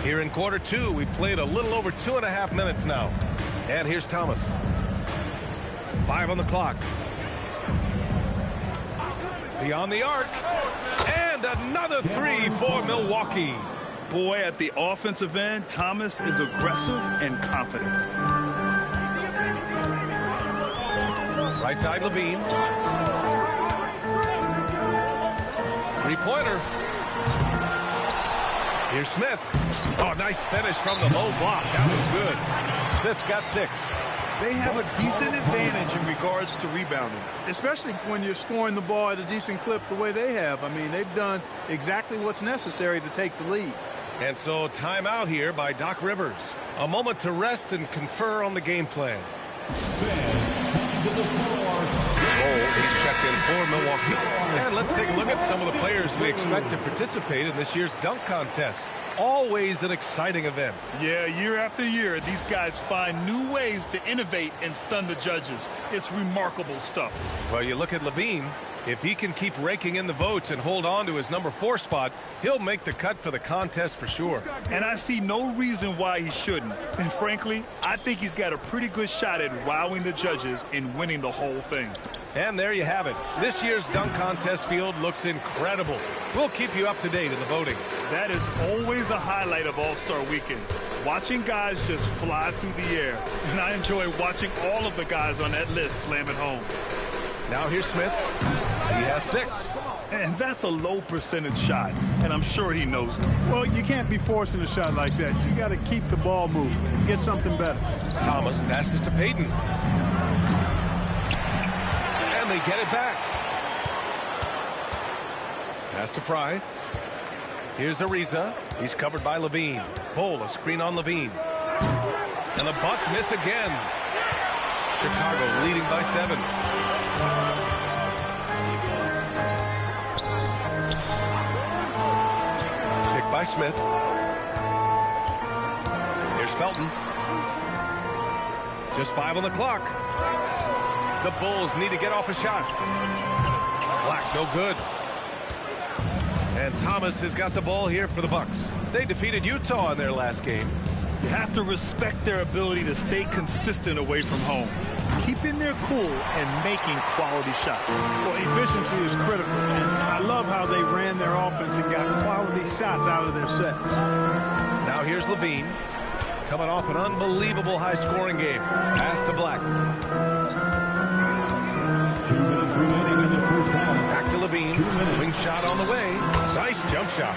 Here in quarter 2, we played a little over 2.5 minutes now. And here's Thomas. 5 on the clock. Beyond the arc. And another 3 for Milwaukee. Boy, at the offensive end, Thomas is aggressive and confident. Right side, Levine. 3-pointer. Here's Smith. Oh, nice finish from the low block. That was good. Smith's got 6. They have a decent advantage in regards to rebounding, especially when you're scoring the ball at a decent clip the way they have. I mean, they've done exactly what's necessary to take the lead. And so timeout here by Doc Rivers. A moment to rest and confer on the game plan. He's checked in for Milwaukee. And let's take a look at some of the players we expect to participate in this year's dunk contest. Always an exciting event. Yeah, year after year, these guys find new ways to innovate and stun the judges. It's remarkable stuff. Well, you look at Levine. If he can keep raking in the votes and hold on to his number 4 spot, he'll make the cut for the contest for sure. And I see no reason why he shouldn't. And frankly, I think he's got a pretty good shot at wowing the judges and winning the whole thing. And there you have it. This year's dunk contest field looks incredible. We'll keep you up to date in the voting. That is always a highlight of All-Star Weekend. Watching guys just fly through the air. And I enjoy watching all of the guys on that list slam it home. Now here's Smith. He has 6. And that's a low percentage shot, and I'm sure he knows it. Well, you can't be forcing a shot like that. You got to keep the ball moving, get something better. Thomas passes to Payton. And they get it back. Pass to Fry. Here's Ariza. He's covered by Levine. Bull, a screen on Levine. And the Bucks miss again. Chicago leading by 7. By Smith. Here's Felton. Just 5 on the clock. The Bulls need to get off a shot. Black, no good. And Thomas has got the ball here for the Bucks. They defeated Utah in their last game. You have to respect their ability to stay consistent away from home, keeping their cool and making quality shots. Well, efficiency is critical, and I love how they ran their offense and got quality shots out of their sets. Now here's Levine, coming off an unbelievable high-scoring game. Pass to Black. 2 minutes remaining in the first half. Back to Levine. Wing shot on the way. Nice jump shot.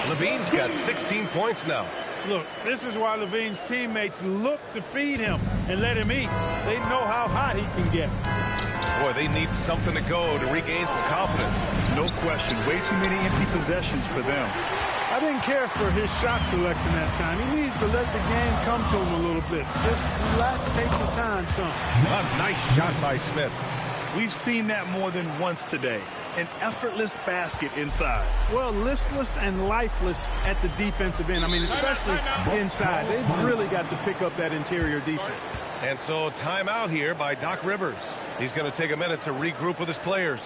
Levine's got 16 points now. Look, this is why Levine's teammates look to feed him and let him eat. They know how hot he can get. Boy, they need something to go to regain some confidence. No question. Way too many empty possessions for them. I didn't care for his shot selection that time. He needs to let the game come to him a little bit. Just relax, take your time, son. A nice shot by Smith. We've seen that more than once today. An effortless basket inside. Well, listless and lifeless at the defensive end. I mean, especially inside. They've really got to pick up that interior defense. And so timeout here by Doc Rivers. He's going to take a minute to regroup with his players.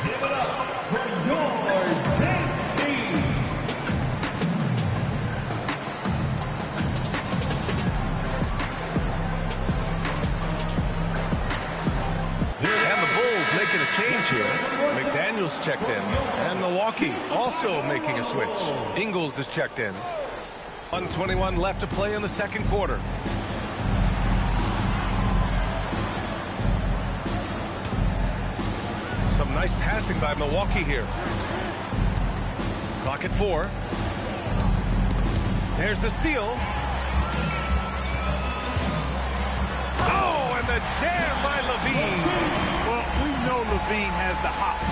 Give it up for your Saints team. And the Bulls making a change here. McDaniels checked in. And Milwaukee also making a switch. Ingles is checked in. 1:21 left to play in the second quarter. Some nice passing by Milwaukee here. Clock at 4. There's the steal. Oh, and the jam by Levine. Well, we know Levine has the hops.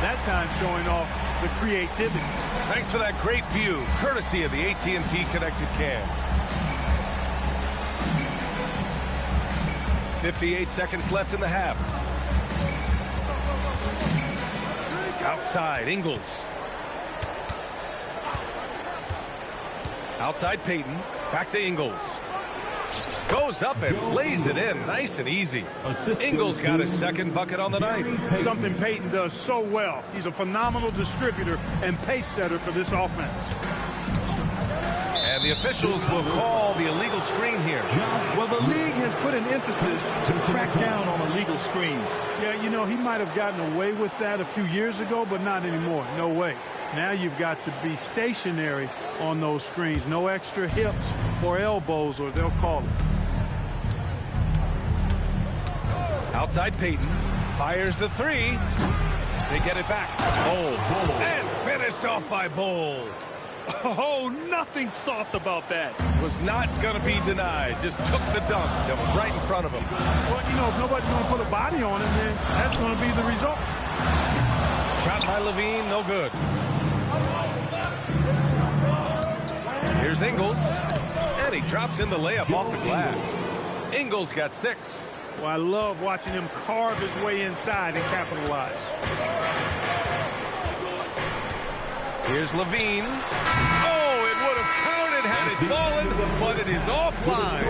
That time showing off the creativity. Thanks for that great view, courtesy of the AT&T Connected Cam. 58 seconds left in the half. Outside, Ingles. Outside, Payton. Back to Ingles. Goes up and lays it in, nice and easy. Ingles got his second bucket on the night. Something Payton does so well. He's a phenomenal distributor and pace setter for this offense. And the officials will call the illegal screen here. Well, the league has put an emphasis to crack down on illegal screens. Yeah, you know, he might have gotten away with that a few years ago, but not anymore. No way. Now you've got to be stationary on those screens. No extra hips or elbows, or they'll call it. Outside Payton. Fires the three. They get it back. Bull. And finished off by Bull. Oh, nothing soft about that. Was not going to be denied. Just took the dunk that was right in front of him. Well, you know, if nobody's going to put a body on him, then that's going to be the result. Shot by Levine, no good. Here's Ingles. And he drops in the layup off the glass. Ingles got 6. Well, I love watching him carve his way inside and capitalize. Here's Levine. Oh, it would have counted had it fallen, but it is offline.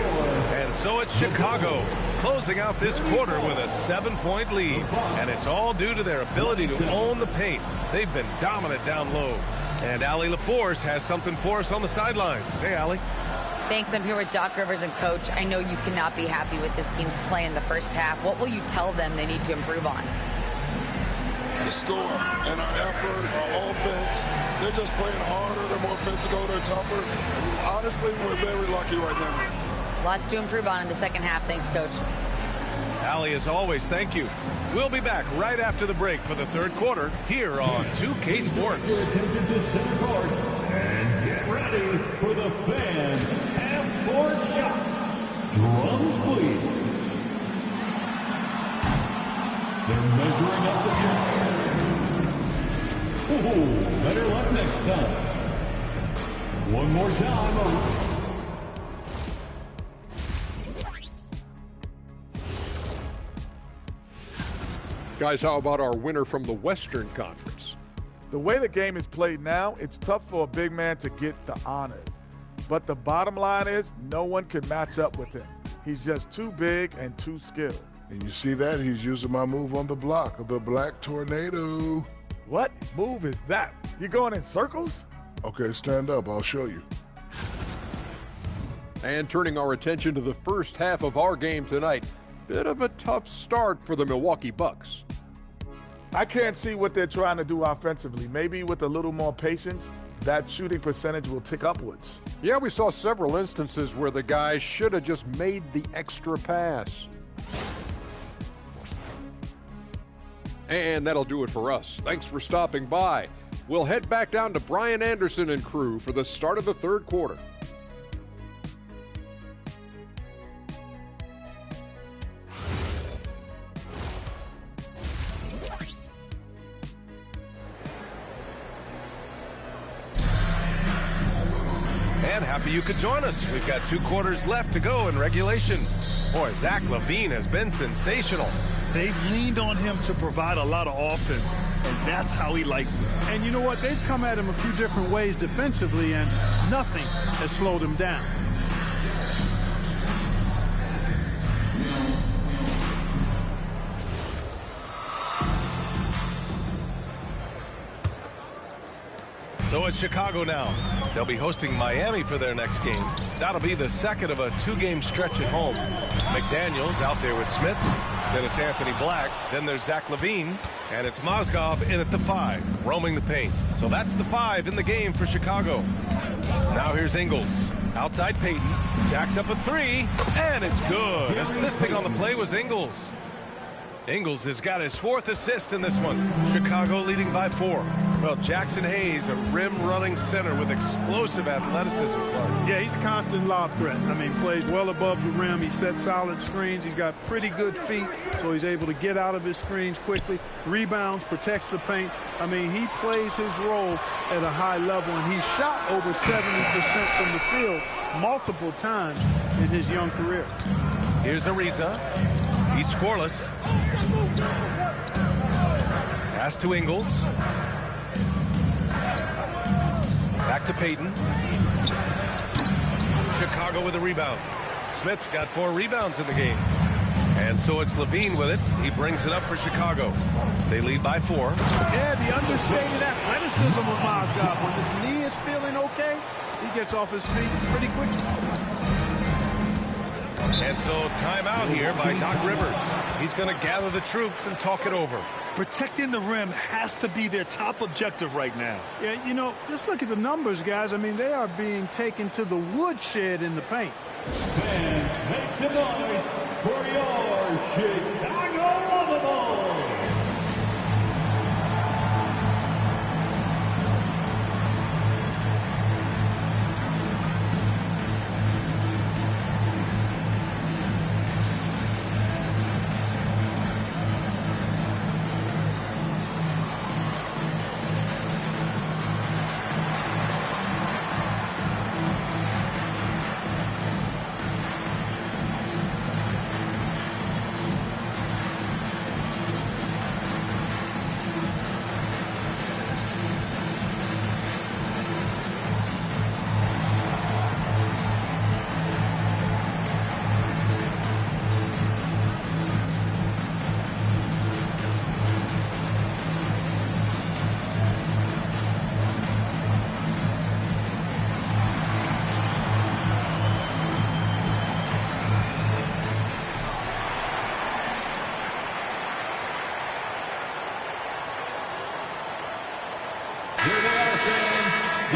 And so it's Chicago closing out this quarter with a 7-point lead. And it's all due to their ability to own the paint. They've been dominant down low. And Allie LaForce has something for us on the sidelines. Hey, Allie. Thanks. I'm here with Doc Rivers and Coach. I know you cannot be happy with this team's play in the first half. What will you tell them they need to improve on? The score and our effort, our offense. They're just playing harder. They're more physical. They're tougher. Honestly, we're very lucky right now. Lots to improve on in the second half. Thanks, Coach. Allie, as always, thank you. We'll be back right after the break for the third quarter here on 2K Sports. Your attention to center court and get ready for the fan half-court shots. Drums, please. They're measuring up the shot. Ooh, better luck next time. One more time. Guys, how about our winner from the Western Conference? The way the game is played now, it's tough for a big man to get the honors. But the bottom line is no one can match up with him. He's just too big and too skilled. And you see that? He's using my move on the block of the Black Tornado. What move is that? You going in circles? Okay, stand up. I'll show you. And turning our attention to the first half of our game tonight, bit of a tough start for the Milwaukee Bucks. I can't see what they're trying to do offensively. Maybe with a little more patience, that shooting percentage will tick upwards. Yeah, we saw several instances where the guys should have just made the extra pass. And that'll do it for us. Thanks for stopping by. We'll head back down to Brian Anderson and crew for the start of the third quarter. And happy you could join us. We've got 2 quarters left to go in regulation. Boy, Zach LaVine has been sensational. They've leaned on him to provide a lot of offense, and that's how he likes it. And you know what? They've come at him a few different ways defensively, and nothing has slowed him down. So it's Chicago now. They'll be hosting Miami for their next game. That'll be the second of a 2-game stretch at home. McDaniels out there with Smith. Then it's Anthony Black. Then there's Zach LaVine. And it's Mozgov in at the 5, roaming the paint. So that's the 5 in the game for Chicago. Now here's Ingles. Outside Payton. Jacks up a 3. And it's good. Assisting on the play was Ingles. Ingles has got his 4th assist in this one. Chicago leading by 4. Well, Jackson Hayes, a rim-running center with explosive athleticism, Clark. Yeah, he's a constant lob threat. I mean, plays well above the rim. He sets solid screens. He's got pretty good feet, so he's able to get out of his screens quickly. Rebounds, protects the paint. I mean, he plays his role at a high level, and he shot over 70% from the field multiple times in his young career. Here's Ariza. He's scoreless. Pass to Ingles. Back to Payton. Chicago with a rebound. Smith's got 4 rebounds in the game. And so it's LaVine with it. He brings it up for Chicago. They lead by 4. Yeah, the understated athleticism of Mozgov. When his knee is feeling okay, he gets off his feet pretty quickly. And so timeout here by Doc Rivers. He's going to gather the troops and talk it over. Protecting the rim has to be their top objective right now. Yeah, you know, just look at the numbers, guys. I mean, they are being taken to the woodshed in the paint. And make some noise for your Chicago Bulls.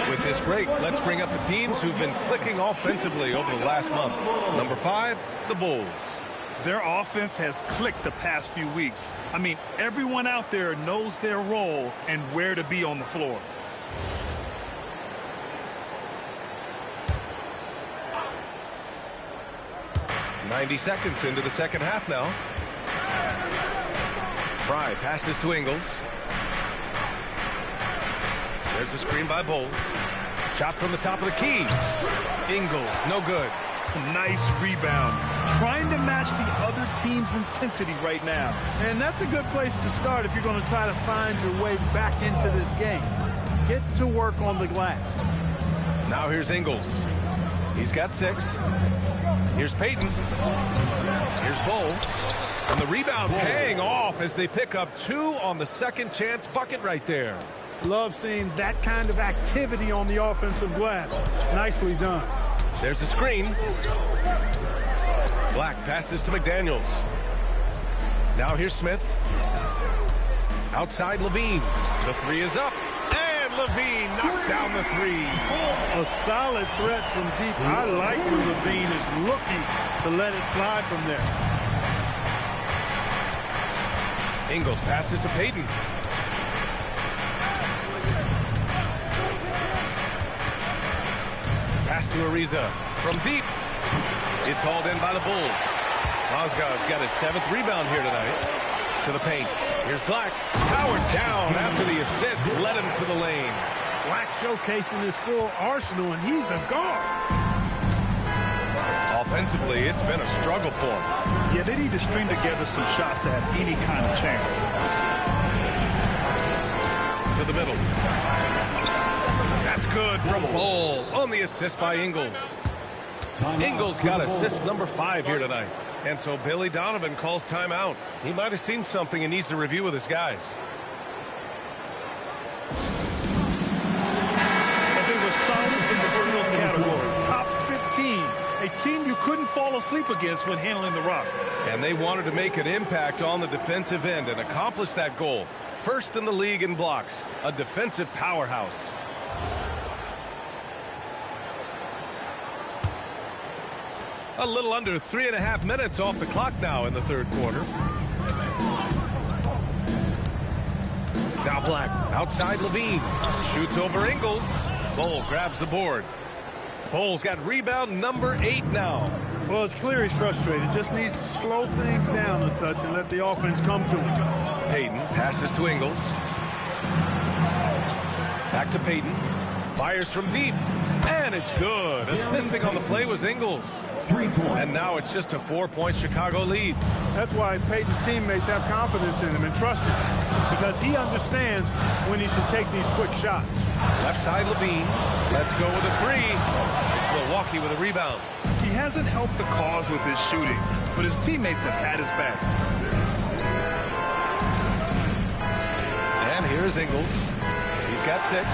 With this break, let's bring up the teams who've been clicking offensively over the last month. Number 5, the Bulls. Their offense has clicked the past few weeks. I mean, everyone out there knows their role and where to be on the floor. .90 seconds into the second half now. Fry passes to Ingles. There's a screen by Bull. Shot from the top of the key. Ingles, no good. Nice rebound. Trying to match the other team's intensity right now. And that's a good place to start if you're going to try to find your way back into this game. Get to work on the glass. Now here's Ingles. He's got 6. Here's Payton. Here's Bull. And the rebound paying off as they pick up 2 on the second chance bucket right there. Love seeing that kind of activity on the offensive glass. Nicely done. There's a screen. Black passes to McDaniels. Now here's Smith. Outside LaVine. The 3 is up. And LaVine knocks down the 3. A solid threat from deep. I like when LaVine is looking to let it fly from there. Ingles passes to Payton. Pass to Ariza from deep. It's hauled in by the Bulls. Mozgov's got his 7th rebound here tonight. To the paint. Here's Black. Powered down after the assist. Led him to the lane. Black showcasing his full arsenal, and he's a guard. Offensively, it's been a struggle for him. Yeah, they need to string together some shots to have any kind of chance. To the middle. That's good from Bull on the assist by Ingles. Ingles got assist number 5 here tonight. And so Billy Donovan calls timeout. He might have seen something and needs to review with his guys. And they were solid in the steals category. Top 15. A team you couldn't fall asleep against when handling the rock. And they wanted to make an impact on the defensive end and accomplish that goal. First in the league in blocks. A defensive powerhouse. A little under 3.5 minutes off the clock now in the third quarter. Now Black outside Levine. Shoots over Ingles. Bull grabs the board. Bull's got rebound number 8 now. Well, it's clear he's frustrated. Just needs to slow things down a touch and let the offense come to him. Payton passes to Ingles. Back to Payton. Fires from deep. And it's good. Assisting on the play was Ingles. 3 points. And now it's just a 4-point Chicago lead. That's why Peyton's teammates have confidence in him and trust him, because he understands when he should take these quick shots. Left side Levine. Let's go with a 3. It's Milwaukee with a rebound. He hasn't helped the cause with his shooting, but his teammates have had his back. And here's Ingles. He's got 6.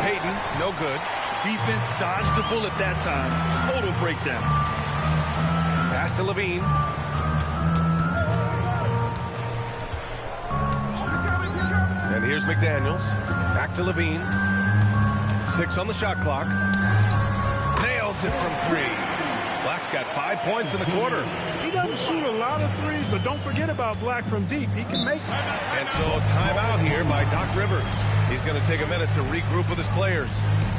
Payton, no good. Defense dodged the bullet that time. Total breakdown. Pass to Levine. And here's McDaniels. Back to Levine. 6 on the shot clock. Nails it from 3. Black's got 5 points in the quarter. He doesn't shoot a lot of threes, but don't forget about Black from deep. He can make them. And so timeout here by Doc Rivers. He's going to take a minute to regroup with his players.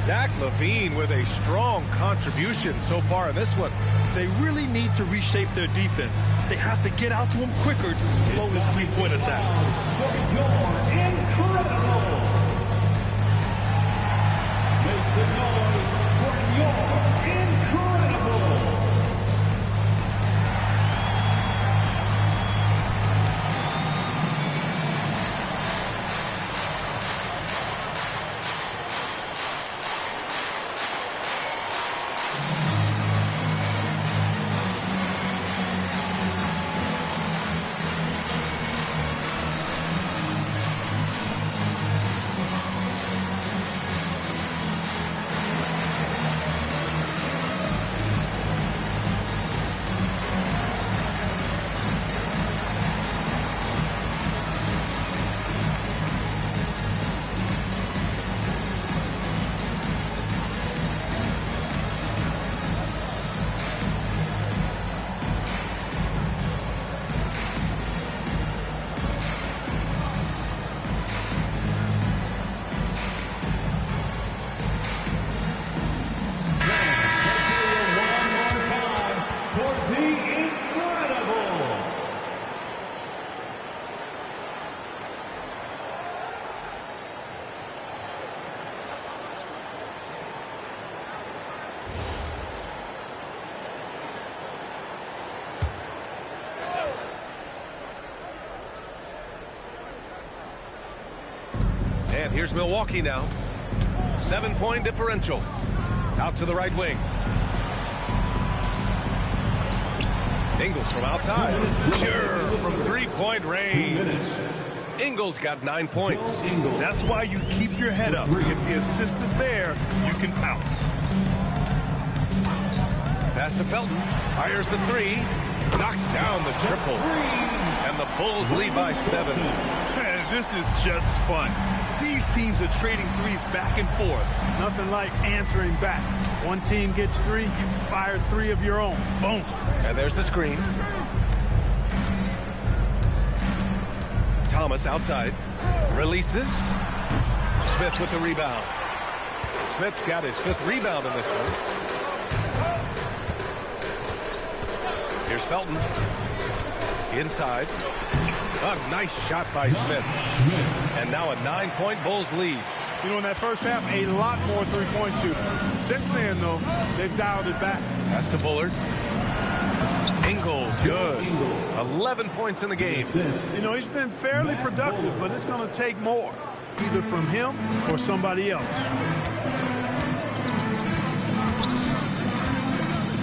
Zach LaVine with a strong contribution so far in this one. They really need to reshape their defense. They have to get out to him quicker to slow this 3-point attack. Incredible! Make some noise for your incredible! And here's Milwaukee now. 7-point differential. Out to the right wing. Ingles from outside. Sure, from 3-point range. Ingles got 9 points. That's why you keep your head up. If the assist is there, you can pounce. Pass to Felton. Fires the 3. Knocks down the triple. And the Bulls lead by 7. This is just fun. These teams are trading threes back and forth. Nothing like answering back. One team gets 3, you fire 3 of your own. Boom. And there's the screen. Thomas outside. Releases. Smith with the rebound. Smith's got his 5th rebound in this one. Here's Felton. Inside. A nice shot by Smith. And now a 9-point Bulls lead. You know, in that first half, a lot more three-point shooting. Since then, though, they've dialed it back. Pass to Bullard. Ingles, good. 11 points in the game. You know, he's been fairly productive, but it's going to take more, either from him or somebody else.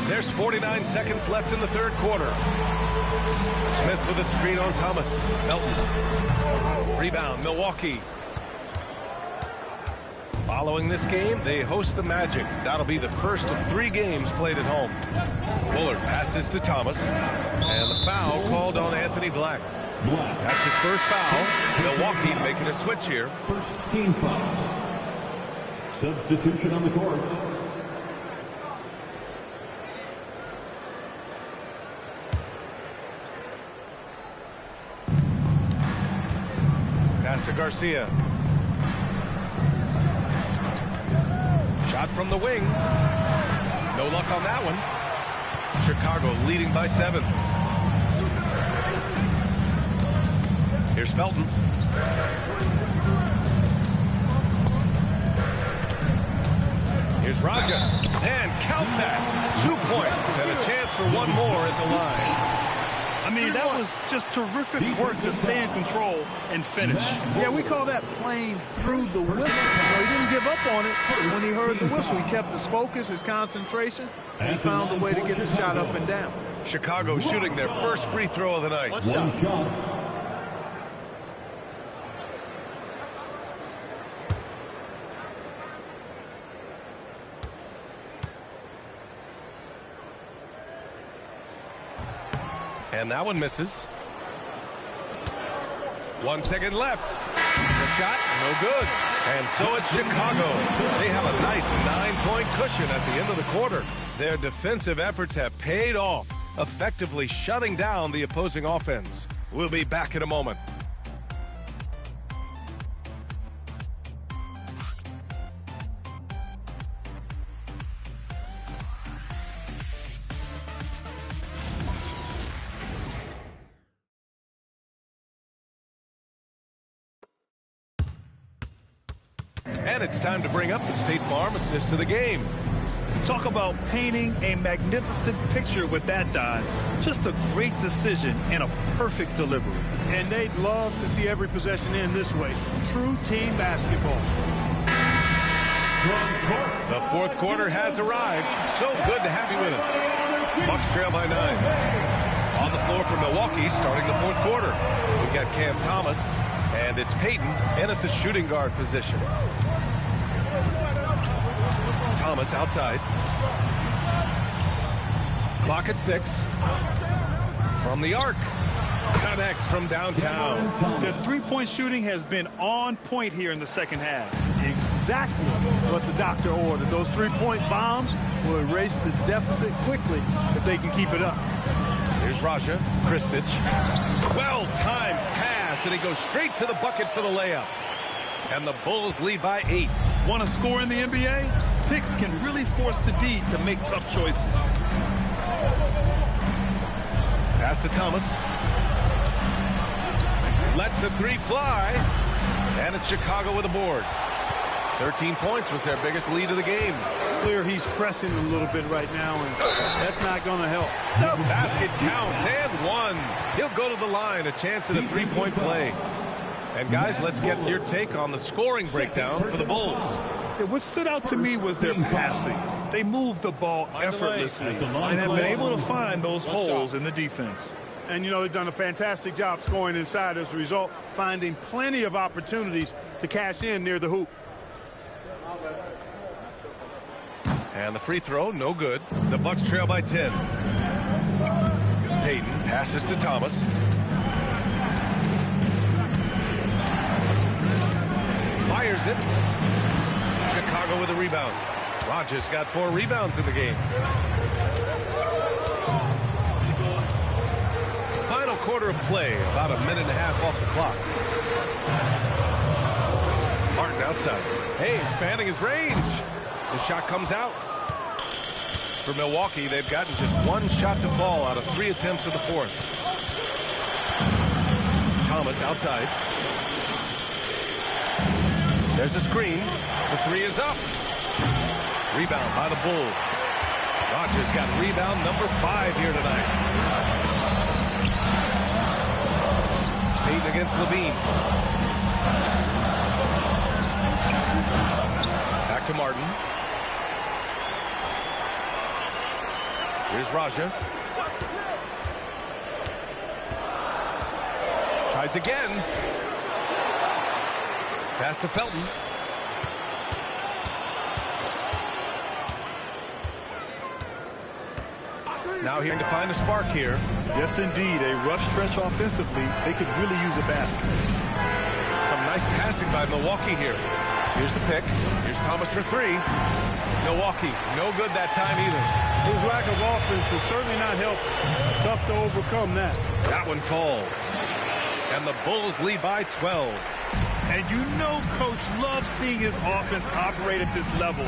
There's 49 seconds left in the 3rd quarter. Smith with a screen on Thomas. Felton. Rebound, Milwaukee. Following this game, they host the Magic. That'll be the first of 3 games played at home. Bullard passes to Thomas. And the foul called on Anthony Black. That's his first foul. Milwaukee making a switch here. First team foul. Substitution on the court. Pass to Garcia. Shot from the wing. No luck on that one. Chicago leading by 7. Here's Felton. Here's Raja. And count that. 2 points and a chance for one more at the line. I mean, that was just terrific work to stay in control and finish. Yeah, we call that playing through the whistle. He didn't give up on it when he heard the whistle. He kept his focus, his concentration, and he found a way to get the shot up and down. Chicago shooting their first free throw of the night. One shot. And that one misses. 1 second left. The shot, no good. And so it's Chicago. They have a nice 9-point cushion at the end of the quarter. Their defensive efforts have paid off, effectively shutting down the opposing offense. We'll be back in a moment. And it's time to bring up the State Farm assist to the game. Talk about painting a magnificent picture with that dive. Just a great decision and a perfect delivery. And they'd love to see every possession end this way. True team basketball. The 4th quarter has arrived. So good to have you with us. Bucks trail by 9. On the floor for Milwaukee starting the 4th quarter. We've got Cam Thomas, and it's Payton in at the shooting guard position. Thomas outside. Clock at 6. From the arc. Connects from downtown. The three-point shooting has been on point here in the second half. Exactly what the doctor ordered. Those three-point bombs will erase the deficit quickly if they can keep it up. Here's Raja. Kristich. Well-timed pass, and he goes straight to the bucket for the layup. And the Bulls lead by 8. Want to score in the NBA? Picks can really force the D to make tough choices. Pass to Thomas. Lets the 3 fly. And it's Chicago with a board. 13 points was their biggest lead of the game. Clear he's pressing a little bit right now, and that's not going to help. The basket counts, and 1. He'll go to the line, a chance at a 3-point play. And guys, let's get your take on the scoring breakdown for the Bulls. What stood out to me was their passing. They moved the ball effortlessly and have been able to find those holes in the defense. And, you know, they've done a fantastic job scoring inside as a result, finding plenty of opportunities to cash in near the hoop. And the free throw, no good. The Bucks trail by 10. Payton passes to Thomas. Fires it. Chicago with a rebound. Rogers got 4 rebounds in the game. Final quarter of play, about a minute and a half off the clock. Martin outside. Hey, expanding his range. The shot comes out. For Milwaukee, they've gotten just one shot to fall out of 3 attempts in the fourth. Thomas outside. There's a screen. The 3 is up. Rebound by the Bulls. Rogers got rebound number 5 here tonight. Payton against Levine. Back to Martin. Here's Raja. Tries again. Pass to Felton. Now here to find a spark here. Yes, indeed. A rough stretch offensively. They could really use a basket. Some nice passing by Milwaukee here. Here's the pick. Here's Thomas for 3. Milwaukee, no good that time either. His lack of offense is certainly not helping. Tough to overcome that. That one falls. And the Bulls lead by 12. And you know Coach loves seeing his offense operate at this level.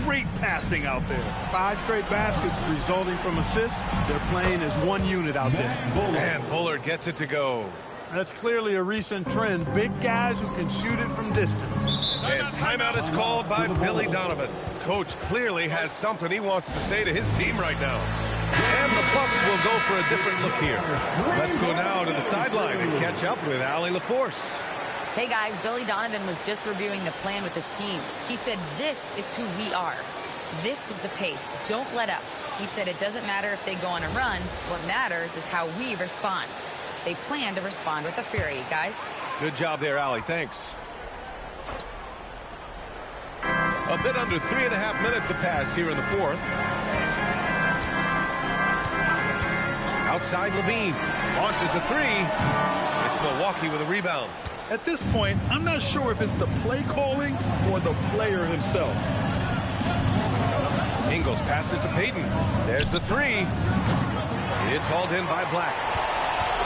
Great passing out there. 5 straight baskets resulting from assists. They're playing as one unit out there. And Bullard gets it to go. That's clearly a recent trend. Big guys who can shoot it from distance. And timeout is called by Billy Donovan. Coach clearly has something he wants to say to his team right now. And the Bucks will go for a different look here. Let's go now to the sideline and catch up with Allie LaForce. Hey guys, Billy Donovan was just reviewing the plan with his team. He said, this is who we are. This is the pace. Don't let up. He said it doesn't matter if they go on a run. What matters is how we respond. They plan to respond with a fury, guys. Good job there, Allie. Thanks. A bit under 3.5 minutes have passed here in the fourth. Outside Levine. Launches a 3. It's Milwaukee with a rebound. At this point, I'm not sure if it's the play calling or the player himself. Ingles passes to Payton. There's the 3. It's hauled in by Black.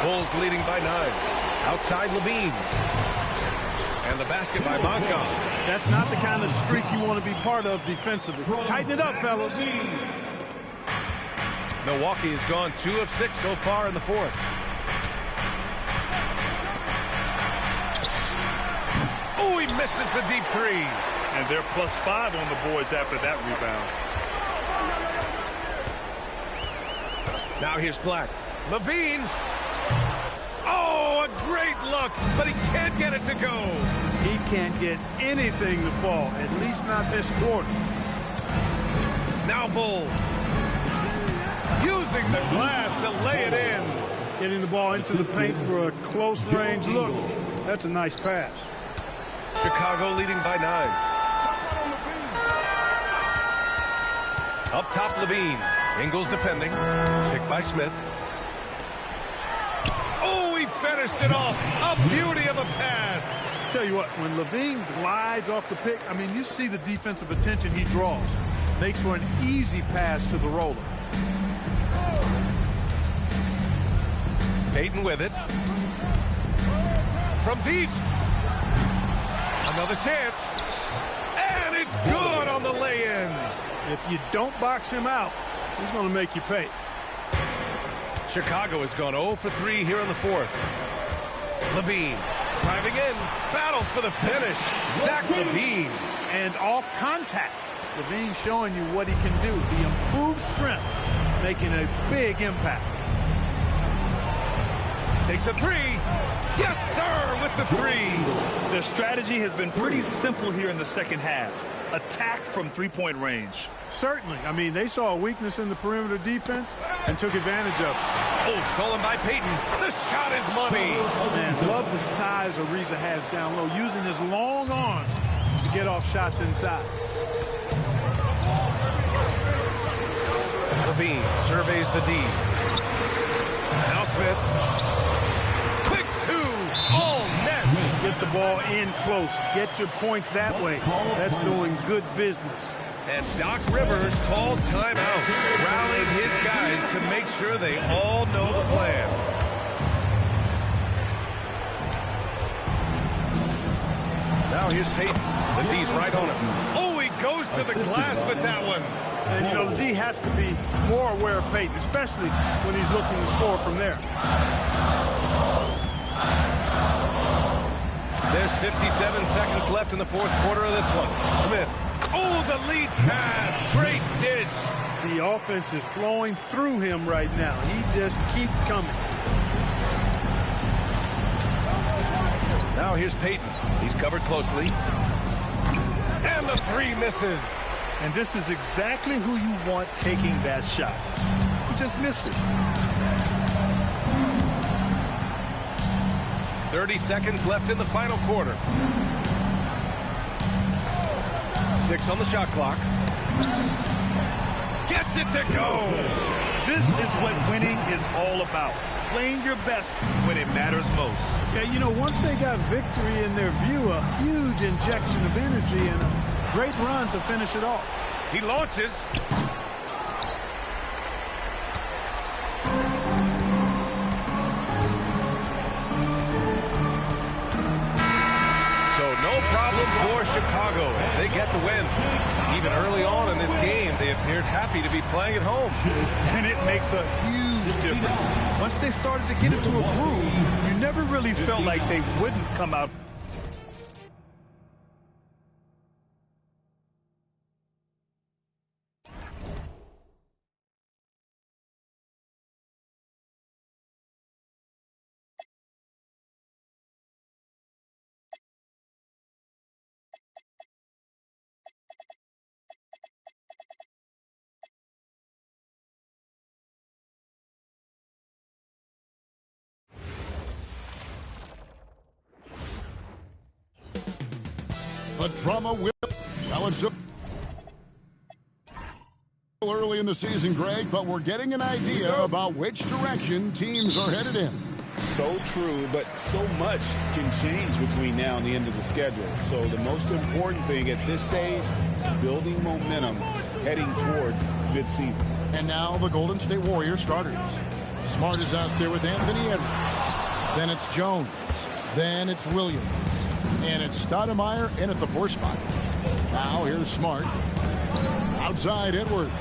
Bulls leading by 9. Outside Levine. And the basket by Mozgov. That's not the kind of streak you want to be part of defensively. Tighten it up, fellas. Milwaukee has gone 2 of 6 so far in the fourth. Oh, he misses the deep 3. And they're +5 on the boards after that rebound. Now here's Black. Levine. Oh, a great look, but he can't get it to go. He can't get anything to fall, at least not this quarter. Now Bull. Using the glass to lay it in. Getting the ball into the paint for a close range look. That's a nice pass. Chicago leading by 9. Up top, Levine. Ingles defending. Picked by Smith. Oh, he finished it off. A beauty of a pass. Tell you what, when Levine glides off the pick, I mean, you see the defensive attention he draws. Makes for an easy pass to the roller. Payton with it. From deep. Another chance. And it's good on the lay-in. If you don't box him out, he's going to make you pay. Chicago has gone 0 for 3 here in the fourth. Levine driving in. Battles for the finish. Zach Levine. And off contact. Levine showing you what he can do. The improved strength making a big impact. Takes a 3. Yes, sir, with the 3. Their strategy has been pretty simple here in the second half. Attack from three-point range. Certainly. I mean, they saw a weakness in the perimeter defense and took advantage of it. Oh, stolen by Payton. The shot is money. Man, love the size Ariza has down low, using his long arms to get off shots inside. Levine surveys the D. Now Smith. Quick 2. Oh, net. Get the ball in close. Get your points that way. That's doing good business. And Doc Rivers calls timeout, rallying his guys to make sure they all know the plan. Now here's Peyton. The D's right on him. Oh, he goes to the glass with that one. And, you know, the D has to be more aware of Peyton, especially when he's looking to score from there. There's 57 seconds left in the fourth quarter of this one. Smith. Oh, the lead pass. Great dish. The offense is flowing through him right now. He just keeps coming. Now here's Peyton. He's covered closely. And the three misses. And this is exactly who you want taking that shot. He just missed it. 30 seconds left in the final quarter. 6 on the shot clock. Gets it to go. This is what winning is all about. Playing your best when it matters most. Yeah, you know, once they got victory in their view, a huge injection of energy and a great run to finish it off. He launches. So no problem for Chicago as they get the win. Even early on in this game, they appeared happy to be playing at home. And it makes a huge difference. Once they started to get into a groove, you never really felt like they wouldn't come out. The drama will balance up early in the season, Greg, but we're getting an idea about which direction teams are headed in. So true, but so much can change between now and the end of the schedule. So the most important thing at this stage, building momentum heading towards midseason. And now the Golden State Warriors starters. Smart is out there with Anthony Edwards. Then it's Jones. Then it's Williams. And it's Stoudemire in at the 4 spot. Now here's Smart. Outside Edwards.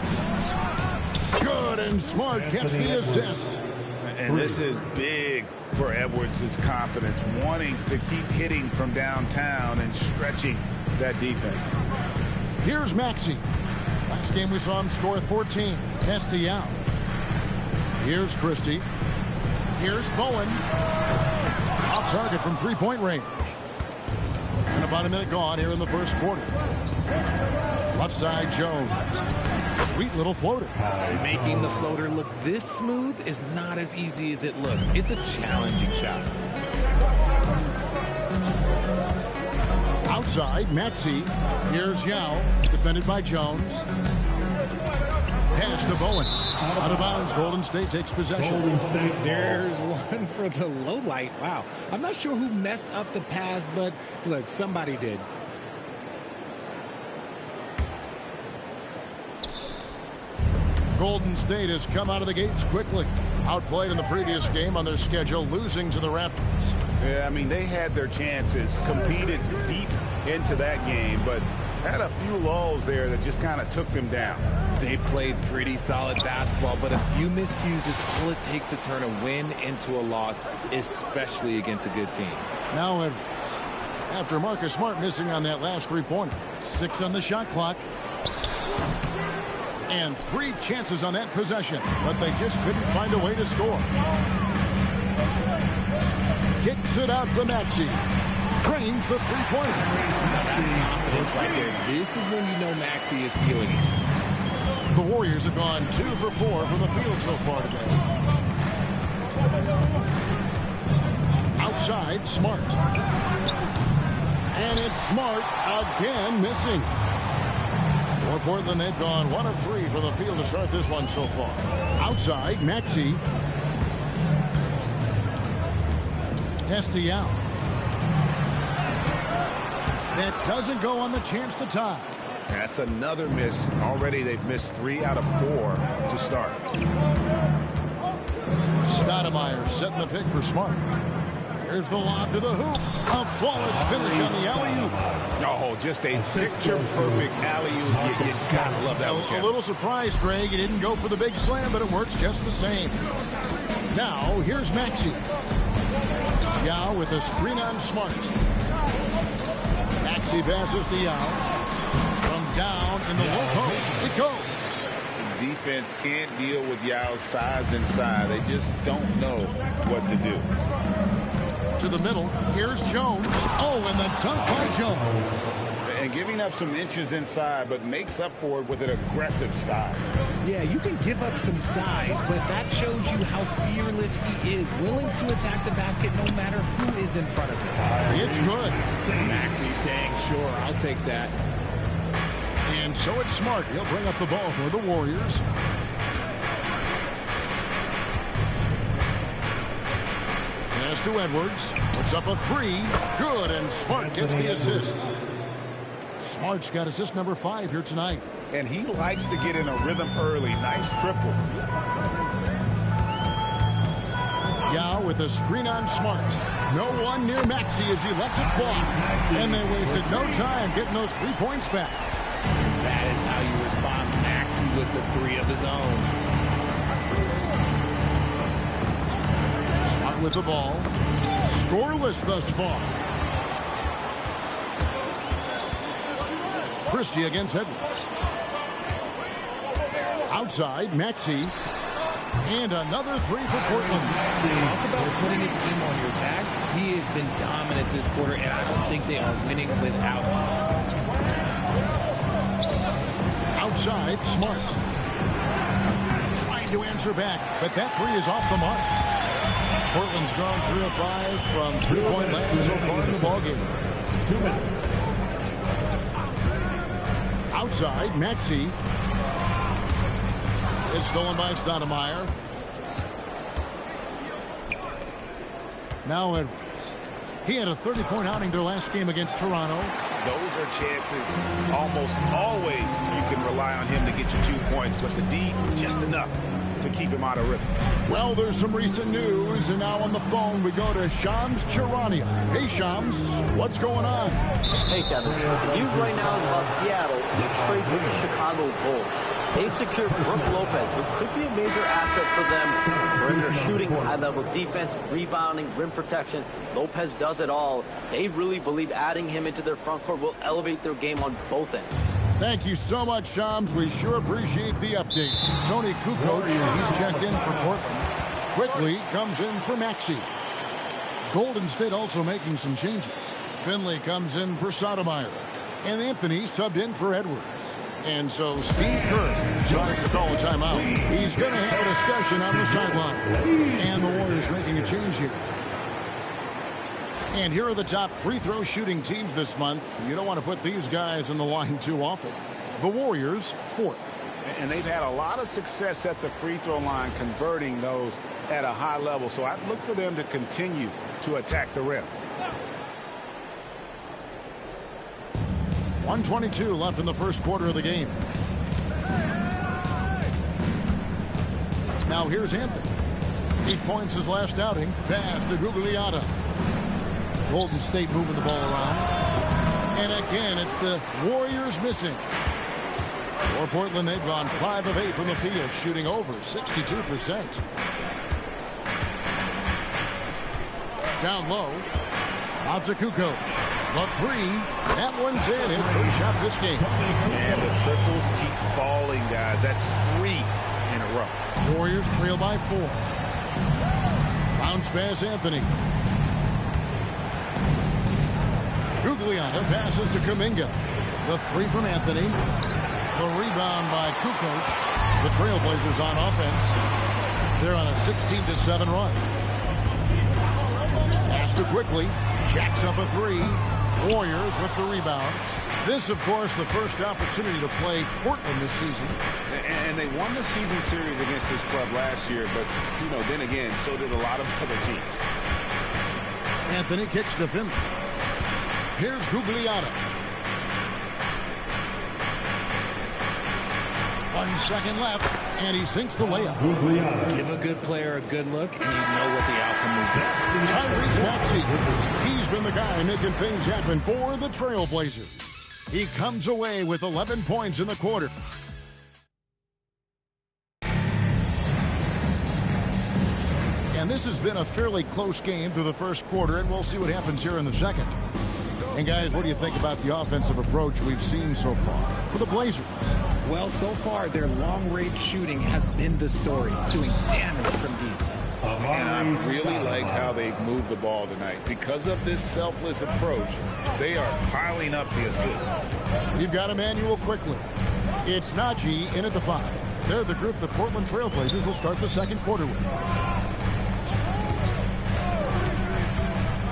Good, and Smart gets the assist. And this is big for Edwards' confidence, wanting to keep hitting from downtown and stretching that defense. Here's Maxey. Last game we saw him score 14. Testy out. Here's Christie. Here's Bowen. Off target from three-point range. And about a minute gone here in the first quarter. Left side Jones. Sweet little floater. Making the floater look this smooth is not as easy as it looks. It's a challenging shot. Outside, Maxey. Here's Yao, defended by Jones. Pass to Bowen. Out of bounds, Golden State takes possession. There's one for the low light. Wow. I'm not sure who messed up the pass, but look, somebody did. Golden State has come out of the gates quickly. Outplayed in the previous game on their schedule, losing to the Raptors. Yeah, I mean, they had their chances, competed deep into that game, but had a few lulls there that just kind of took them down. They played pretty solid basketball, but a few miscues is all it takes to turn a win into a loss, especially against a good team. Now Edwards. After Marcus Smart missing on that last three-pointer. 6 on the shot clock. And 3 chances on that possession, but they just couldn't find a way to score. Kicks it out to Maxey. Trains the three-pointer. Now that's confidence right there. This is when you know Maxey is feeling it. The Warriors have gone 2 for 4 from the field so far today. Outside, Smart. And it's Smart again missing. For Portland, they've gone 1 of 3 from the field to start this one so far. Outside, Maxey. Testy out. That doesn't go on the chance to tie. That's another miss. Already they've missed 3 out of 4 to start. Stoudemire setting the pick for Smart. Here's the lob to the hoop. A flawless finish on the alley-oop. Oh, just a picture-perfect alley-oop. You gotta love that one, A little surprised, Greg. He didn't go for the big slam, but it works just the same. Now, here's Maxey. Yao with a screen on Smart. Maxey passes to Yao. From down in the low post, it goes. Defense can't deal with Yao's size inside. They just don't know what to do. To the middle, here's Jones. Oh, and the dunk by Jones. And giving up some inches inside, but makes up for it with an aggressive style. Yeah, you can give up some size, but that shows you how fearless he is, willing to attack the basket no matter who is in front of him. It's good. Maxey saying, sure, I'll take that. And so it's Smart. He'll bring up the ball for the Warriors. Pass to Edwards. Puts up a three. Good, and Smart gets the assist. Smart's got assist number 5 here tonight. And he likes to get in a rhythm early. Nice triple. Yao with a screen on Smart. No one near Maxey as he lets it fly. And they wasted no time getting those 3 points back. That is how you respond. Maxey with the 3 of his own. Smart with the ball. Scoreless thus far. Christie against Edwards. Outside, Maxey. And another 3 for Portland. Talk about putting a team on your back. He has been dominant this quarter, and I don't think they are winning without him. Outside, Smart. Trying to answer back, but that 3 is off the mark. Portland's gone 3 of 5 from 3-point land so far in the ballgame. Outside, Maxey. Is stolen by Stoudemire. Now Edwards. He had a 30-point outing their last game against Toronto. Those are chances almost always you can rely on him to get you 2 points, but the D, just enough to keep him out of rhythm. Well, there's some recent news, and now on the phone we go to Shams Charania. Hey, Shams, what's going on? Hey, Kevin. The news right now is about Seattle and the trade with the Chicago Bulls. They've secured Brook Lopez, who could be a major asset for them. Perimeter shooting, high-level defense, rebounding, rim protection. Lopez does it all. They really believe adding him into their front court will elevate their game on both ends. Thank you so much, Shams. We sure appreciate the update. Tony Kukoc, he's checked in for Portland. Quickly comes in for Maxey. Golden State also making some changes. Finley comes in for Stoudemire. And Anthony subbed in for Edwards. And so Steve Kerr tries to call a timeout. He's going to have a discussion on the sideline. And the Warriors making a change here. And here are the top free throw shooting teams this month. You don't want to put these guys in the line too often. The Warriors, 4th. And they've had a lot of success at the free throw line converting those at a high level. So I'd look for them to continue to attack the rim. 1:22 left in the first quarter of the game. Now here's Anthony. 8 points his last outing. Pass to Gugliotta. Golden State moving the ball around. And again, it's the Warriors missing. For Portland, they've gone 5 of 8 from the field, shooting over 62%. Down low. Out to Kukoc. The 3. That one's in. His first shot this game. Man, the triples keep falling, guys. That's 3 in a row. Warriors trail by 4. Bounce pass, Anthony. Gugliotta passes to Kuminga. The 3 from Anthony. The rebound by Kukoc. The Trailblazers on offense. They're on a 16-7 run. Pass to Quickly. Jacks up a 3. Warriors with the rebound. This, of course, the first opportunity to play Portland this season. And they won the season series against this club last year, but, you know, then again, so did a lot of other teams. Anthony kicks to Finley. Here's Gugliotta. 1 second left, and he sinks the layup. Give a good player a good look, and you know what the outcome will be. Tyrese Chauncey. He's been the guy making things happen for the Trailblazers. He comes away with 11 points in the quarter. And this has been a fairly close game through the first quarter, and we'll see what happens here in the second. And guys, what do you think about the offensive approach we've seen so far for the Blazers? Well, so far, their long-range shooting has been the story, doing damage from deep. And I really liked how they moved the ball tonight. Because of this selfless approach, they are piling up the assists. You've got Emmanuel quickly. It's Najee in at the 5. They're the group the Portland Trailblazers will start the second quarter with.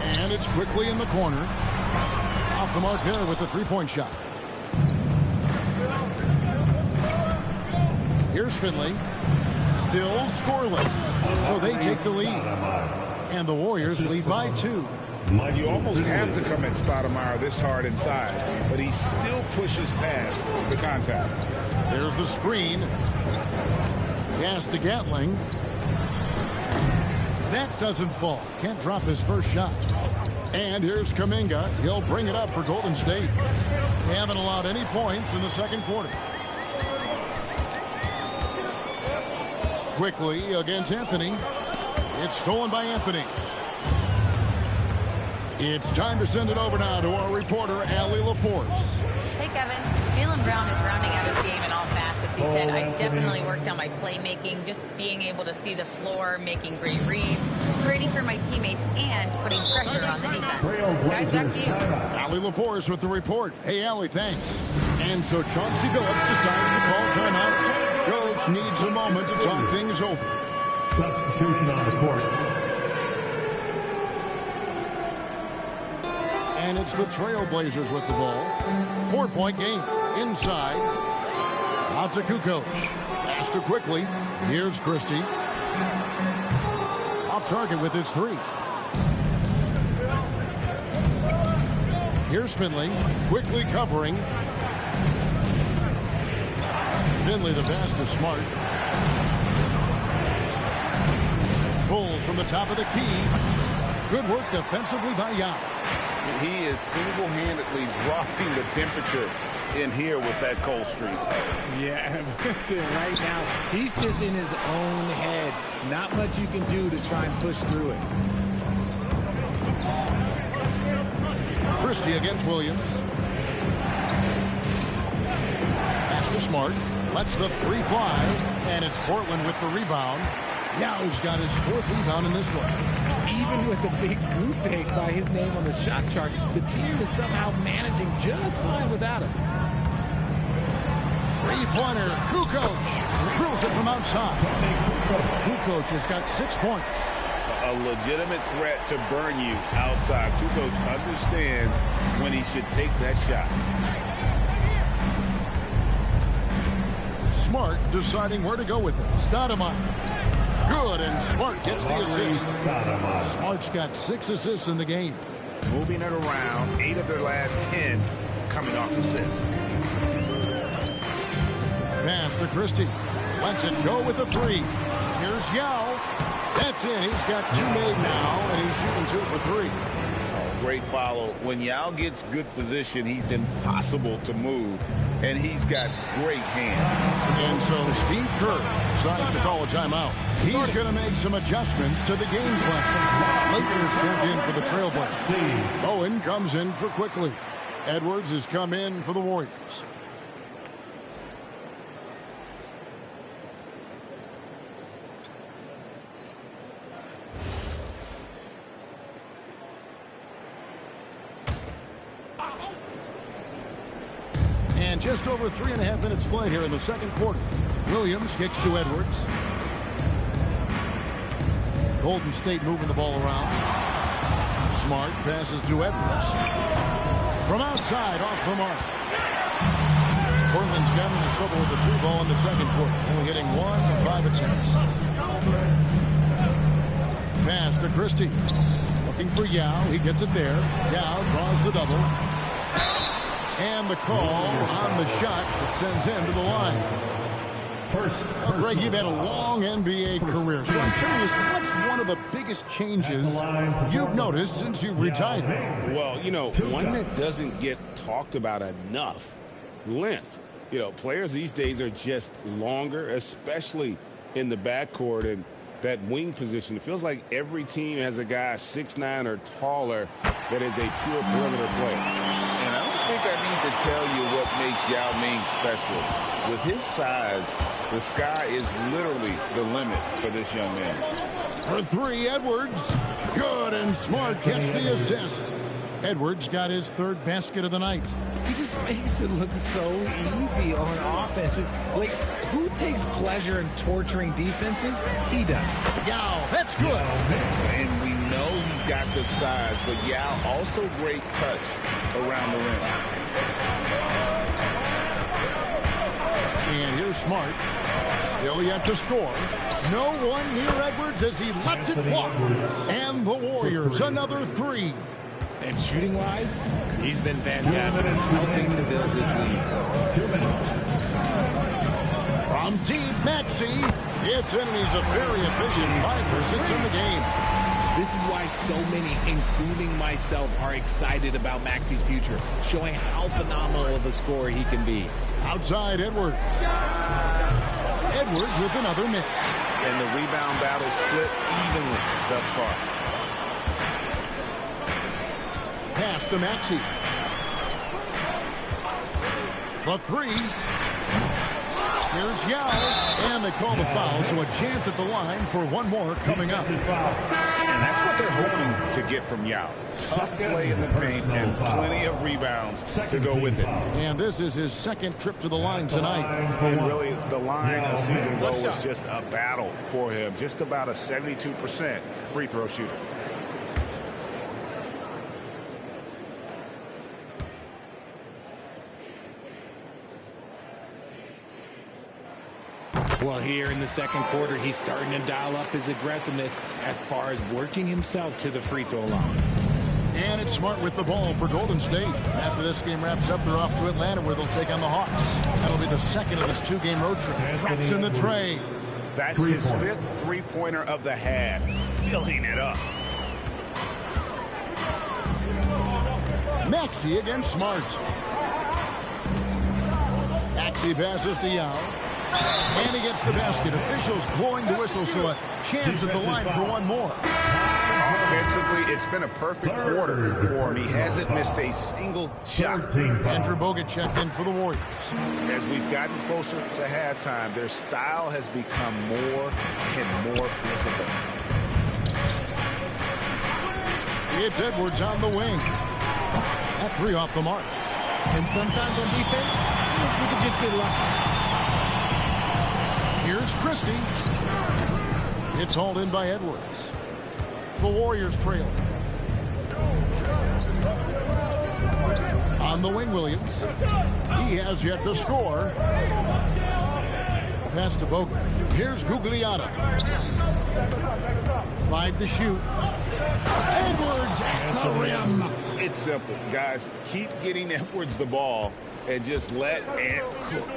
And it's quickly in the corner. Off the mark there with the three-point shot. Here's Finley. Still scoreless. So they take the lead. And the Warriors lead by 2. You almost have to come at Stoudemire this hard inside, but he still pushes past the contact. There's the screen. Pass to Gatling. That doesn't fall. Can't drop his first shot. And here's Kuminga. He'll bring it up for Golden State. They haven't allowed any points in the second quarter. Quickly against Anthony. It's stolen by Anthony. It's time to send it over now to our reporter, Allie LaForce. Hey, Kevin. Jaylen Brown is rounding out his game in all facets. He said, I definitely worked on my playmaking, just being able to see the floor, making great reads, creating for my teammates, and putting pressure on the defense. Guys, back to you. Allie LaForce with the report. Hey, Allie, thanks. And so Chauncey Billups decides to call timeout. Coach needs a moment to talk things over. Substitution on the court. And it's the Trailblazers with the ball. 4-point game. Inside. Out to Kukoc. Pass to quickly. Here's Christie. Off target with his 3. Here's Finley. Quickly covering. Finley the pass to Smart. Pulls from the top of the key. Good work defensively by Yao. He is single-handedly dropping the temperature in here with that cold streak. Yeah, right now, he's just in his own head. Not much you can do to try and push through it. Christie against Williams. Pass to Smart. Lets the 3 fly. And it's Portland with the rebound. Yao's got his 4th rebound in this one. Even with the big goose egg by his name on the shot chart, the team is somehow managing just fine without him. 3-pointer. Kukoc drills it from outside. Kukoc has got 6 points. A legitimate threat to burn you outside. Kukoc understands when he should take that shot. Smart deciding where to go with it. Stoudemire. Good, and Smart gets the assist. Smart's got 6 assists in the game. Moving it around, 8 of their last 10 coming off assists. Pass to Christie. Lets it go with a 3. Here's Yao. That's it. He's got 2 made now, and he's shooting 2 for 3. Oh, great follow. When Yao gets good position, he's impossible to move, and he's got great hands. And so Steve Kerr decides to call a timeout. He's going to make some adjustments to the game plan. Lakers check in for the Trailblazers. Owen comes in for Quickly. Edwards has come in for the Warriors. And just over 3.5 minutes played here in the second quarter. Williams kicks to Edwards. Golden State moving the ball around. Smart passes to Edwards. From outside, off the mark. Portland's gotten into trouble with the 3-ball in the second quarter. Only hitting 1 of 5 attempts. Pass to Christie. Looking for Yao. He gets it there. Yao draws the double. And the call on the shot that sends him to the line. Well, Greg, you've had a long NBA career, so I'm curious, what's one of the biggest changes you've noticed since you've retired? Well, you know, one that doesn't get talked about enough, length. You know, players these days are just longer, especially in the backcourt and that wing position. It feels like every team has a guy 6'9" or taller that is a pure perimeter player. And I don't think I need to tell you what makes Yao Ming special. With his size, the sky is literally the limit for this young man. For three, Edwards. Good and smart gets the assist. Edwards got his third basket of the night. He just makes it look so easy on offense. Like, who takes pleasure in torturing defenses? He does. Yao, that's good. And we know he's got the size, but Yao also great touch around the rim. And here's Smart. Still yet to score. No one near Edwards as he lets it fly. And the Warriors, another three. And shooting-wise, he's been fantastic, helping to build this lead. From deep, Maxey. It's in, and he's a very efficient 5% in the game. This is why so many, including myself, are excited about Maxey's future, showing how phenomenal of a scorer he can be. Outside, Edwards. Edwards with another miss. And the rebound battle split evenly thus far. Pass to Maxey. The three. Here's Yao. And they call the foul, so a chance at the line for one more coming up. And that's what they're hoping to get from Yao. Tough play in the paint and plenty of rebounds to go with it. And this is his second trip to the line tonight. And really, the line a season ago was just a battle for him. Just about a 72% free throw shooter. Well, here in the second quarter, he's starting to dial up his aggressiveness as far as working himself to the free throw line. And it's Smart with the ball for Golden State. After this game wraps up, they're off to Atlanta where they'll take on the Hawks. That'll be the second of this two-game road trip. Drops in the tray. That's his fifth three-pointer of the half. Filling it up. Maxey against Smart. Maxey passes to Yao. And he gets the basket. Officials blowing the whistle, so a chance at the line for one more. Offensively, it's been a perfect quarter for him. He hasn't missed a single shot. Andrew Bogut checked in for the Warriors. As we've gotten closer to halftime, their style has become more and more physical. It's Edwards on the wing. That three off the mark. And sometimes on defense, you can just get lucky. Here's Christie. It's hauled in by Edwards. The Warriors trail. On the wing, Williams. He has yet to score. Pass to Bogut. Here's Gugliotta. 5 to shoot. Edwards at the rim. It's simple, guys. Keep getting Edwards the ball and just let Ant cook.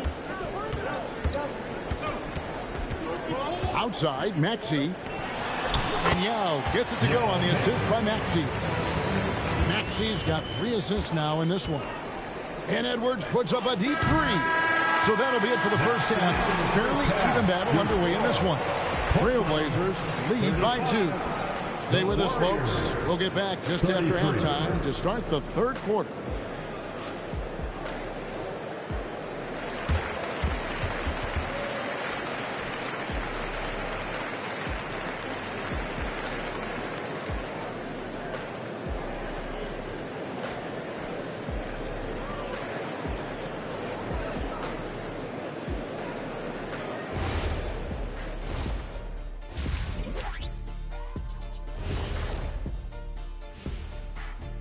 Outside, Maxey. And Yao gets it to go on the assist by Maxey. Maxey's got 3 assists now in this one. And Edwards puts up a deep three. So that'll be it for the first half. Fairly even battle underway in this one. Trailblazers lead by 2. Stay with us, folks. We'll get back just after halftime to start the third quarter.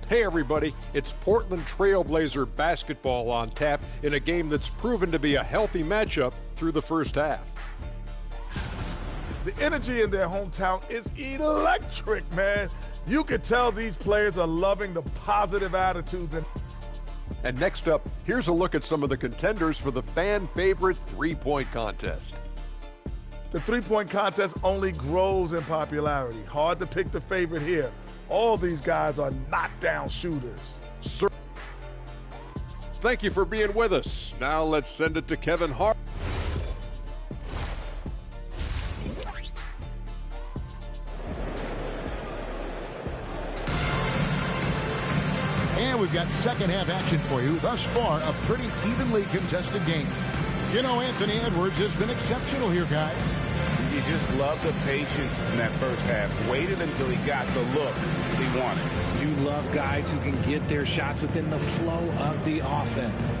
Hey everybody, it's Portland Trailblazer basketball on tap in a game that's proven to be a healthy matchup through the first half. The energy in their hometown is electric, man. You can tell these players are loving the positive attitudes. And And next up, here's a look at some of the contenders for the fan-favorite three-point contest. The three-point contest only grows in popularity. Hard to pick the favorite here. All these guys are knockdown shooters. Sir, thank you for being with us. Now let's send it to Kevin Hart. And we've got second half action for you. Thus far, a pretty evenly contested game. You know, Anthony Edwards has been exceptional here, guys. You just love the patience in that first half. Waited until he got the look he wanted. You love guys who can get their shots within the flow of the offense.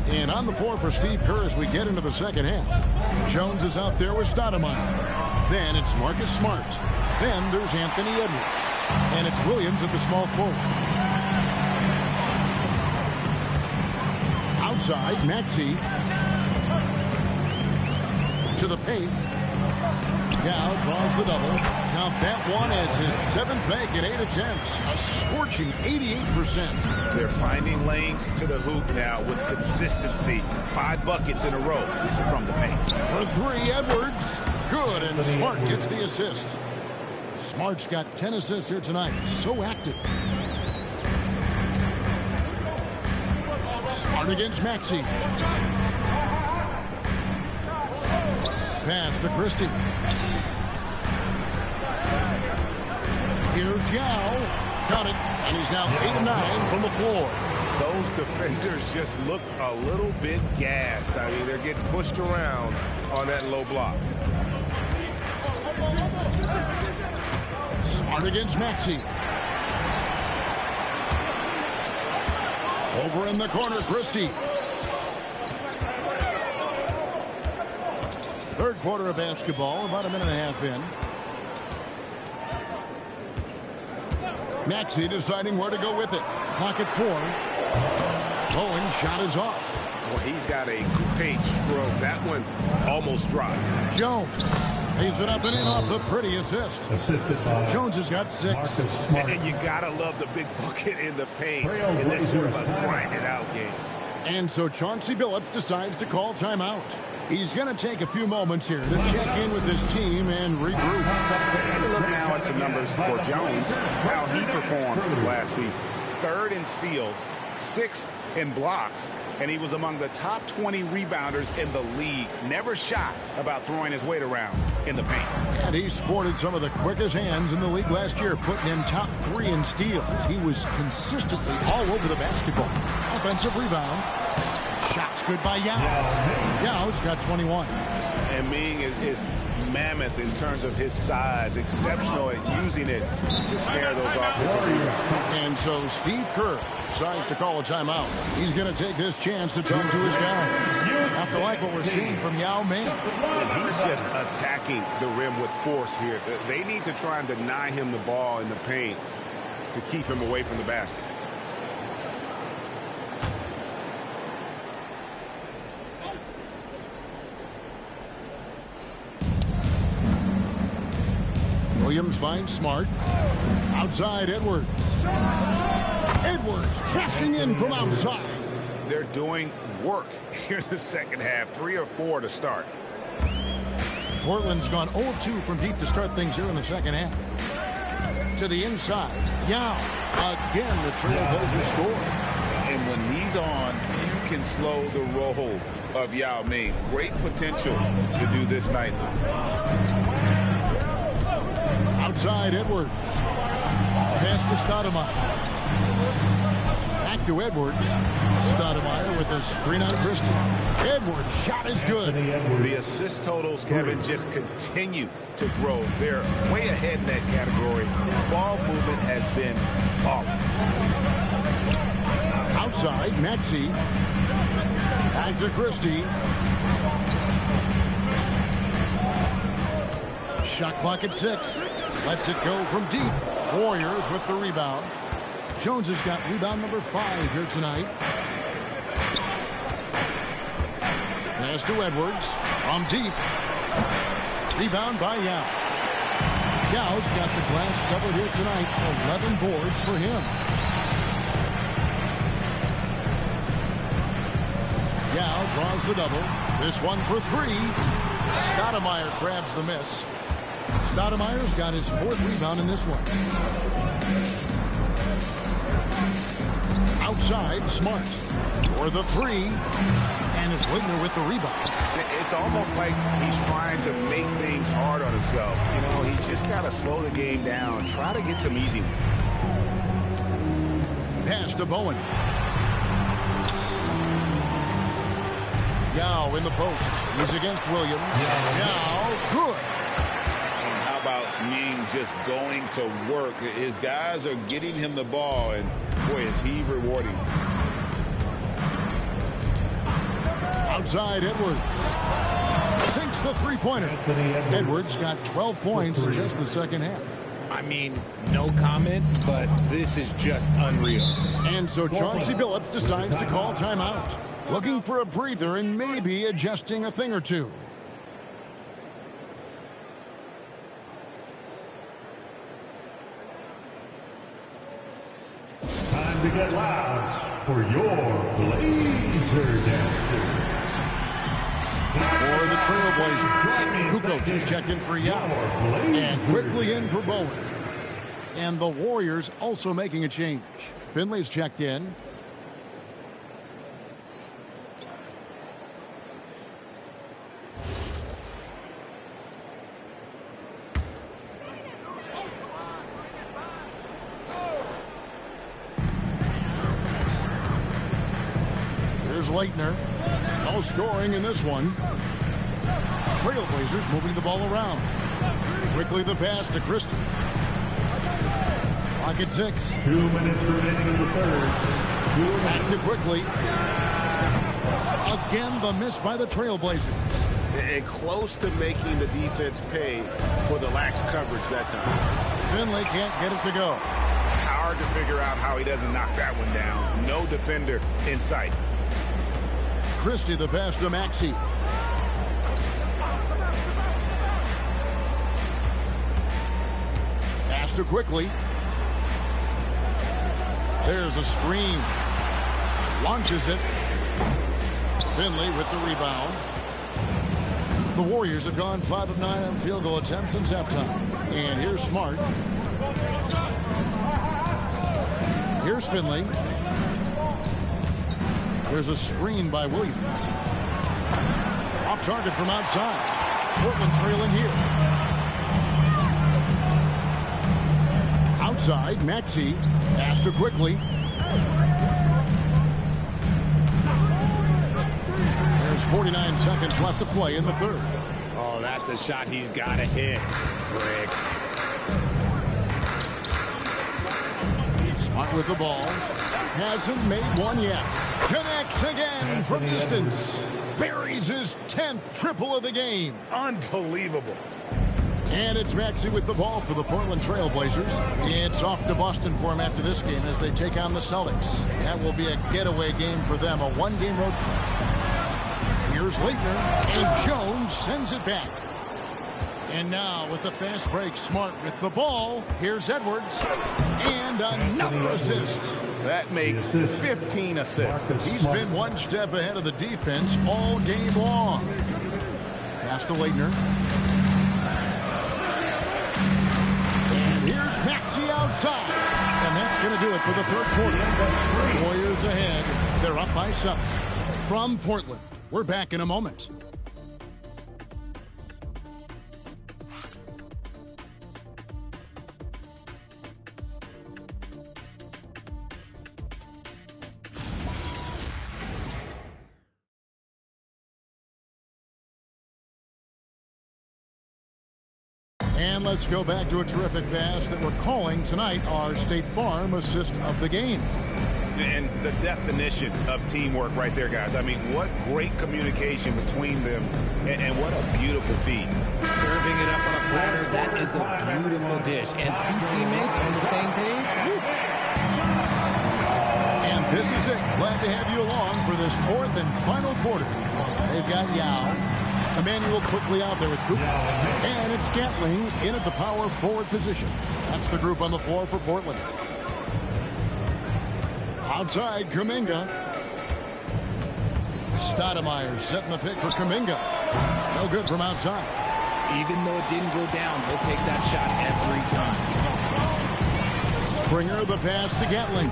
And on the floor for Steve Kerr as we get into the second half. Jones is out there with Stoudemire. Then it's Marcus Smart. Then there's Anthony Edwards. And it's Williams at the small forward. Outside, Maxey. To the paint. Now draws the double. Count that one as his seventh bank in 8 attempts. A scorching 88%. They're finding lanes to the hoop now with consistency. 5 buckets in a row from the paint. For 3, Edwards. Good, and Smart gets the assist. Smart's got 10 assists here tonight. So active. Smart against Maxey. Pass to Christie. Here's Yao. Got it. And he's now 8 of 9 from the floor. Those defenders just look a little bit gassed. I mean, they're getting pushed around on that low block. Smart against Maxey. Over in the corner, Christie. Third quarter of basketball, about a minute and a half in. Maxey deciding where to go with it. Clock at 4. Bowen's shot is off. Well, he's got a great stroke. That one almost dropped. Jones pays it up and in off the pretty assist. Jones has got 6. And you got to love the big bucket in the paint in this sort of a grinded out game. And so Chauncey Billups decides to call timeout. He's going to take a few moments here to check in with his team and regroup. Look now at some numbers for Jones, how he performed last season. 3rd in steals, 6th in blocks, and he was among the top 20 rebounders in the league. Never shy about throwing his weight around in the paint. And he sported some of the quickest hands in the league last year, putting in top 3 in steals. He was consistently all over the basketball. Offensive rebound. Shots good by Yao. Yao's got 21. And Ming is mammoth in terms of his size, exceptional at using it to snare those offensive rebounds. And so Steve Kerr decides to call a timeout. He's going to take this chance to talk to his guy. Have to like what we're seeing from Yao Ming. And he's just attacking the rim with force here. They need to try and deny him the ball in the paint to keep him away from the basket. Williams finds Smart. Outside, Edwards. Edwards cashing in from outside. They're doing work here in the second half. 3 or 4 to start. Portland's gone 0-2 from deep to start things here in the second half. To the inside. Yao. Again, the Trailblazers score. And when he's on, you can slow the roll of Yao Ming. Great potential to do this night. Outside, Edwards. Pass to Stoudemire. Back to Edwards. Stoudemire with a screen on Christie. Edwards' shot is good. The assist totals, Kevin, just continue to grow. They're way ahead in that category. Ball movement has been flawless. Outside, Maxey. Back to Christie. Shot clock at 6. Lets it go from deep. Warriors with the rebound. Jones has got rebound number 5 here tonight. Pass to Edwards from deep. Rebound by Yao. Yao's got the glass covered here tonight. 11 boards for him. Yao draws the double. This one for three. Stoudemire grabs the miss. Stoudemire's got his 4th rebound in this one. Outside, Smart. For the three. And it's Ligner with the rebound. It's almost like he's trying to make things hard on himself. You know, he's just got to slow the game down. Try to get some easy ones. Pass to Bowen. Yao in the post. He's against Williams. Yao, good. And how about Ming just going to work? His guys are getting him the ball, and boy, is he rewarding. Outside, Edwards. Sinks the three-pointer. Edwards got 12 points in just the second half. I mean, no comment, but this is just unreal. And so Chauncey Billups decides to call timeout. Looking for a breather and maybe adjusting a thing or two. Time to get loud for your Blazer Dancers. For the Trailblazers, Kukoc is checked in for Yao. And quickly in for Bowen. And the Warriors also making a change. Finley's checked in. Here's Leitner. No scoring in this one. Trailblazers moving the ball around. Quickly the pass to Christie. Clock at 6. 2 minutes remaining in the third. Back to Quickly. Again, the miss by the Trailblazers. And close to making the defense pay for the lax coverage that time. Finley can't get it to go. Hard to figure out how he doesn't knock that one down. No defender in sight. Christie the pass to Maxey. Pass to Quickly. There's a screen. Launches it. Finley with the rebound. The Warriors have gone 5 of 9 on field goal attempts since halftime. And here's Smart. Here's Finley. There's a screen by Williams. Off target from outside. Portland trailing here. Outside, Maxey. Pass to Quickly. There's 49 seconds left to play in the third. Oh, that's a shot he's got to hit. Brick. Smart with the ball. Hasn't made one yet. Connects again from distance. Buries his 10th triple of the game. Unbelievable. And it's Maxey with the ball for the Portland Trailblazers. It's off to Boston for him after this game as they take on the Celtics. That will be a getaway game for them, a one-game road trip. Here's Leitner, and Jones sends it back. And now with the fast break, Smart with the ball. Here's Edwards, and another assist. That makes 15 assists. He's been one step ahead of the defense all game long. Pass to Leitner. And here's Maxey outside. And that's going to do it for the third quarter. Warriors ahead. They're up by 7. From Portland, we're back in a moment. And let's go back to a terrific pass that we're calling tonight our State Farm assist of the game. And the definition of teamwork right there, guys. I mean, what great communication between them, and what a beautiful feed. Serving it up on a platter, that is a beautiful dish. And 2 teammates on the same page. Woo. And this is it. Glad to have you along for this 4th and final quarter. They've got Yao. Emmanuel quickly out there with Cooper. And it's Gatling in at the power forward position. That's the group on the floor for Portland. Outside, Kuminga. Stoudemire setting the pick for Kuminga. No good from outside. Even though it didn't go down, he'll take that shot every time. Springer, the pass to Gatling.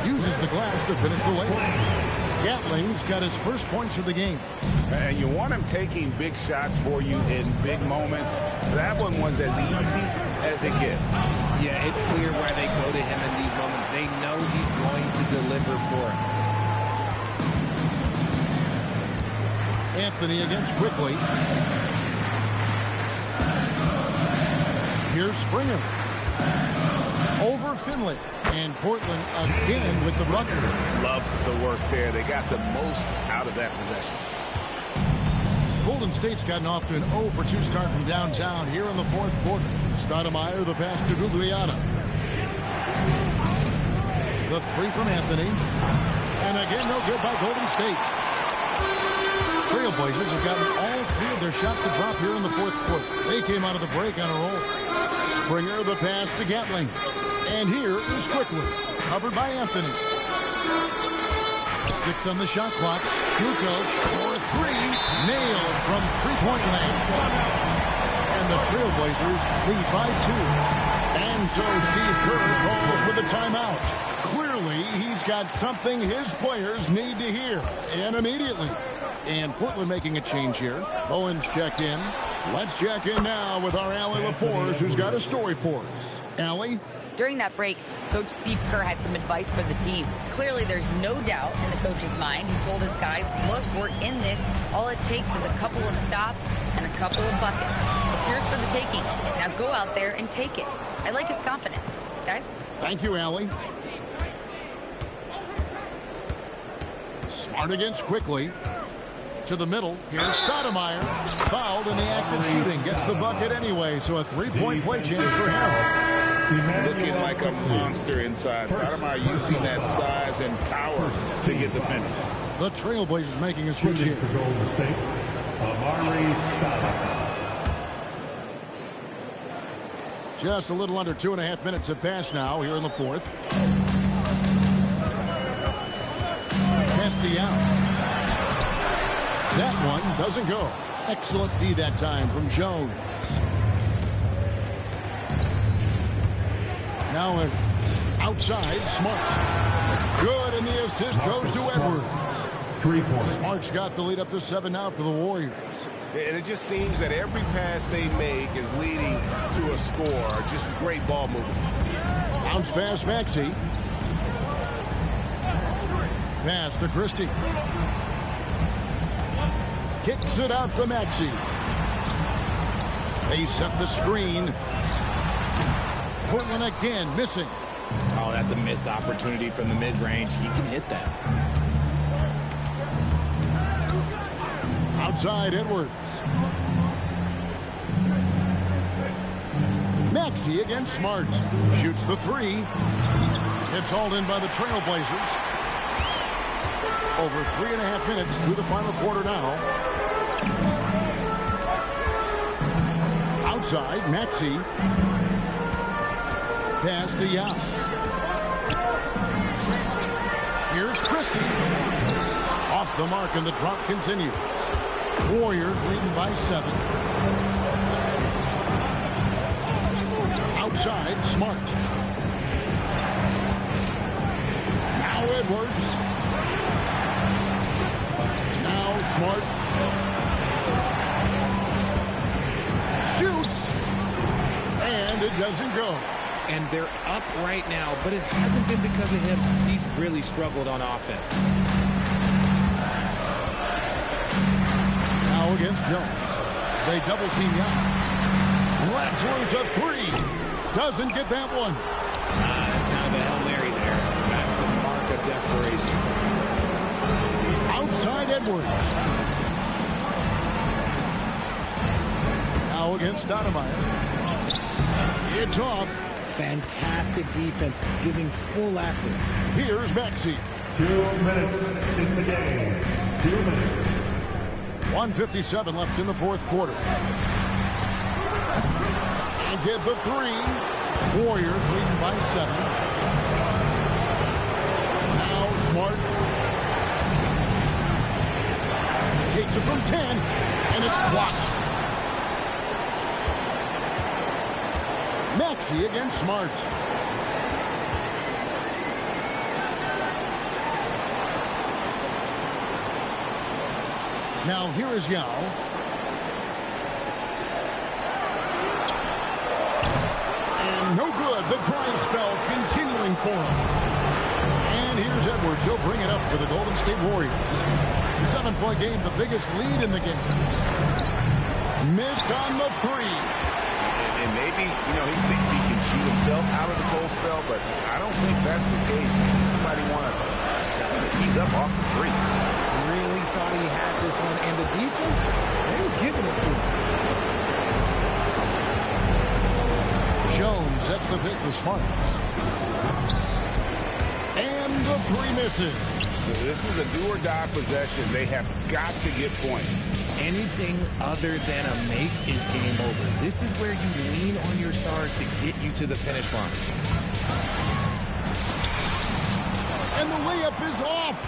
Uses the glass to finish the layup. Gatling's got his first points of the game. And you want him taking big shots for you in big moments. That one was as easy as it gets. Yeah, it's clear why they go to him in these moments. They know he's going to deliver for him. Anthony against Quickly. Here's Springer. Over Finley. And Portland again with the bucket. Love the work there. They got the most out of that possession. Golden State's gotten off to an 0-for-2 start from downtown here in the fourth quarter. Stoudemire, the pass to Guglielmo. The three from Anthony. And again, no good by Golden State. Trailblazers have gotten all three of their shots to drop here in the fourth quarter. They came out of the break on a roll. Springer, the pass to Gatling. And here is Quickly, covered by Anthony. 6 on the shot clock. Kukoc for 3. Nailed from three-point land. And the Trailblazers lead by 2. And so Steve Kerr calls for the timeout. Clearly, he's got something his players need to hear. And immediately. And Portland making a change here. Owens checked in. Let's check in now with our Allie LaForce, who's got a story for us. Allie? During that break, Coach Steve Kerr had some advice for the team. Clearly, there's no doubt in the coach's mind. He told his guys, look, we're in this. All it takes is a couple of stops and a couple of buckets. It's yours for the taking. Now go out there and take it. I like his confidence. Guys? Thank you, Allie. Smart against Quickly. To the middle. Here's Stoudemire. Fouled in the act of shooting. Gets the bucket anyway, so a three-point play chance for him. Looking like a monster inside. Stoudemire using that size and power to get the finish. The Trailblazers making a switch here. For Golden State, Amari Stoudemire. Just a little under 2.5 minutes have passed now here in the fourth. Castellano. That one doesn't go. Excellent D that time from Jones. Now outside, Smart. Good, and the assist goes to Edwards. 3 points. Smart's got the lead up to 7 now for the Warriors. And it just seems that every pass they make is leading to a score. Just great ball movement. Bounce pass, Maxey. Pass to Christie. Kicks it out to Maxey. They set the screen. Portland again missing. Oh, that's a missed opportunity from the mid-range. He can hit that. Outside, Edwards. Maxey against Smart. Shoots the 3. It's hauled in by the Trailblazers. Over 3.5 minutes through the final quarter now. Outside, Maxey. Pass to Yao. Here's Christie. Off the mark, and the drop continues. Warriors leading by 7. Outside, Smart. Now Edwards. Now Smart. Shoots. And it doesn't go. And they're up right now, but it hasn't been because of him. He's really struggled on offense. Now against Jones. They double team Young. Lets loose a 3. Doesn't get that one. That's kind of a Hail Mary there. That's the mark of desperation. Outside Edwards. Now against Stoudemire. It's off. Fantastic defense, giving full effort. Here's Maxey. 2 minutes in the game. 2 minutes. 1:57 left in the fourth quarter. And get the three. Warriors leading by 7. Now Smart. Takes it from 10, and it's blocked. Maxey against Smart. Now here is Yao. And no good. The dry spell continuing for him. And here's Edwards. He'll bring it up for the Golden State Warriors. 7-point game, the biggest lead in the game. Missed on the three. And maybe, he thinks he can shoot himself out of the cold spell, but I don't think that's the case. Somebody want to ease up off the three. Really thought he had this one, and the defense, they were giving it to him. Jones, that's the pick for Smart. And the three misses. This is a do-or-die possession. They have got to get points. Anything other than a make is game over. This is where you lean on your stars to get you to the finish line. And the layup is off.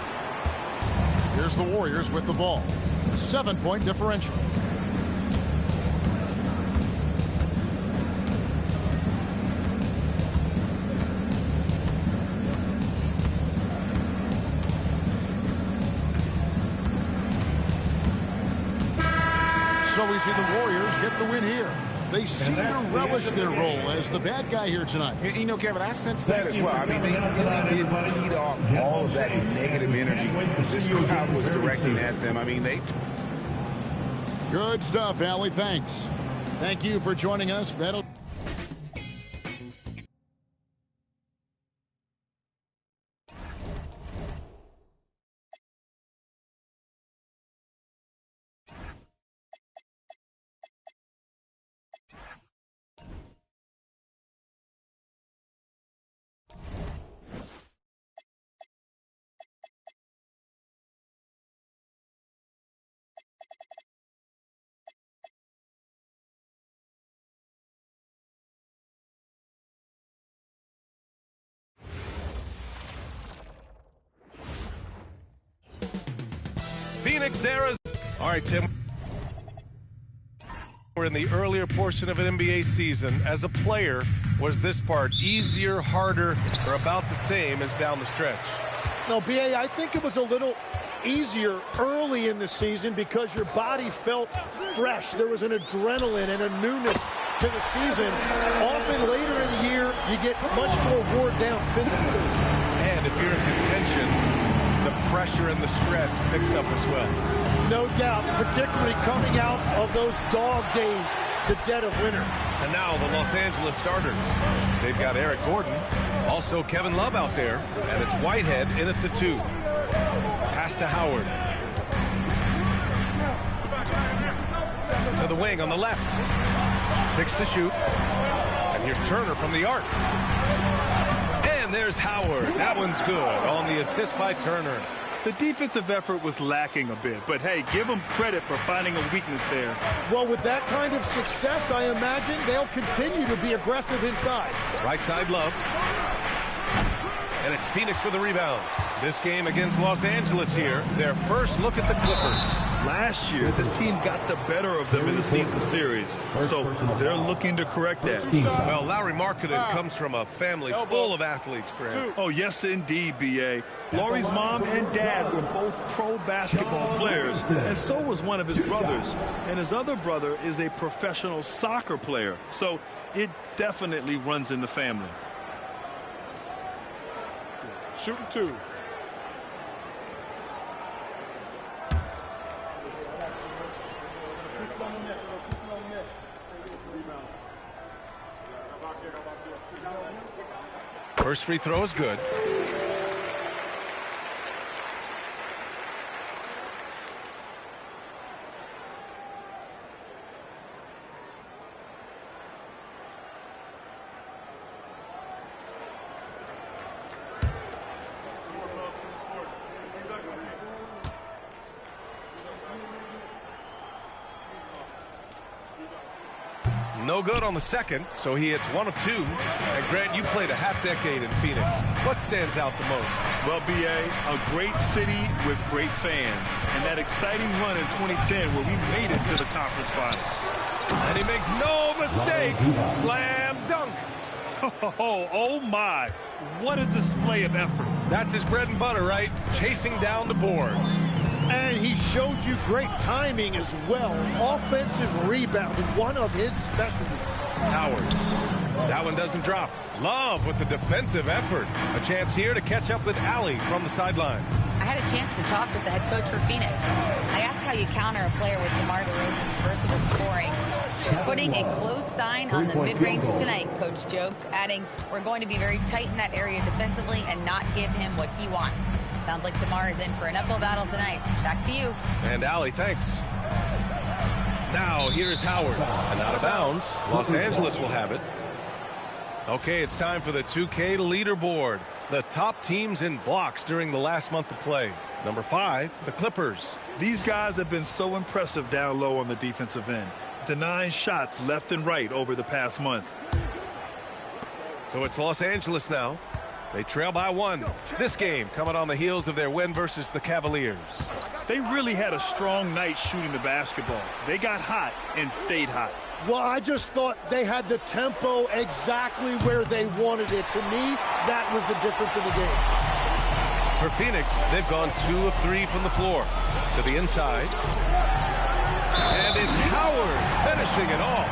Here's the Warriors with the ball. 7-point differential. So we see the Warriors get the win here. They seem to relish their role as the bad guy here tonight. Kevin, I sense that as well. I mean, they really did feed off all of that negative energy this crowd was directing at them. I mean, Good stuff, Allie. Thanks. Thank you for joining us. That'll... Phoenix, Arizona. All right, Tim. We're in the earlier portion of an NBA season. As a player, was this part easier, harder, or about the same as down the stretch? No, B.A., I think it was a little easier early in the season because your body felt fresh. There was an adrenaline and a newness to the season. Often later in the year, you get much more worn down physically. And if you're in contention, the pressure and the stress picks up as well. No doubt, particularly coming out of those dog days, the dead of winter. And now the Los Angeles starters. They've got Eric Gordon, also Kevin Love out there, and it's Whitehead in at the 2. Pass to Howard. To the wing on the left. 6 to shoot. And here's Turner from the arc. And there's Howard. That one's good on the assist by Turner. The defensive effort was lacking a bit, but hey, give them credit for finding a weakness there. Well, with that kind of success, I imagine they'll continue to be aggressive inside. Right side Love. And it's Phoenix with the rebound. This game against Los Angeles here, their first look at the Clippers. Last year, this team got the better of them in the season series, so they're looking to correct that. Well, Lauri Markkanen comes from a family full of athletes, Greg. Oh, yes, indeed, B.A. Lauri's mom and dad were both pro basketball players, and so was one of his brothers. And his other brother is a professional soccer player, so it definitely runs in the family. Shooting 2. First free throw is good. no good on the second, so he hits 1 of 2. And Grant, you played a half-decade in Phoenix. What stands out the most? Well, B.A., a great city with great fans. And that exciting run in 2010 where we made it to the conference finals. And he makes no mistake. Slam dunk. Oh my. What a display of effort. That's his bread and butter, right? Chasing down the boards. And he showed you great timing as well. Offensive rebound, one of his specialties. Howard. That one doesn't drop. Love with the defensive effort. A chance here to catch up with Allie from the sideline. I had a chance to talk with the head coach for Phoenix. I asked how you counter a player with DeMar DeRozan's versatile scoring. We're putting a close sign on the mid-range tonight, Coach joked, adding, we're going to be very tight in that area defensively and not give him what he wants. Sounds like DeMar is in for an uphill battle tonight. Back to you. And Allie, thanks. Now, here's Howard. And out of bounds. Los Angeles will have it. Okay, it's time for the 2K leaderboard. The top teams in blocks during the last month of play. Number 5, the Clippers. These guys have been so impressive down low on the defensive end, denying shots left and right over the past month. So it's Los Angeles now. They trail by 1. This game coming on the heels of their win versus the Cavaliers. They really had a strong night shooting the basketball. They got hot and stayed hot. Well, I just thought they had the tempo exactly where they wanted it. To me, that was the difference in the game. For Phoenix, they've gone 2 of 3 from the floor. To the inside. And it's Howard finishing it off.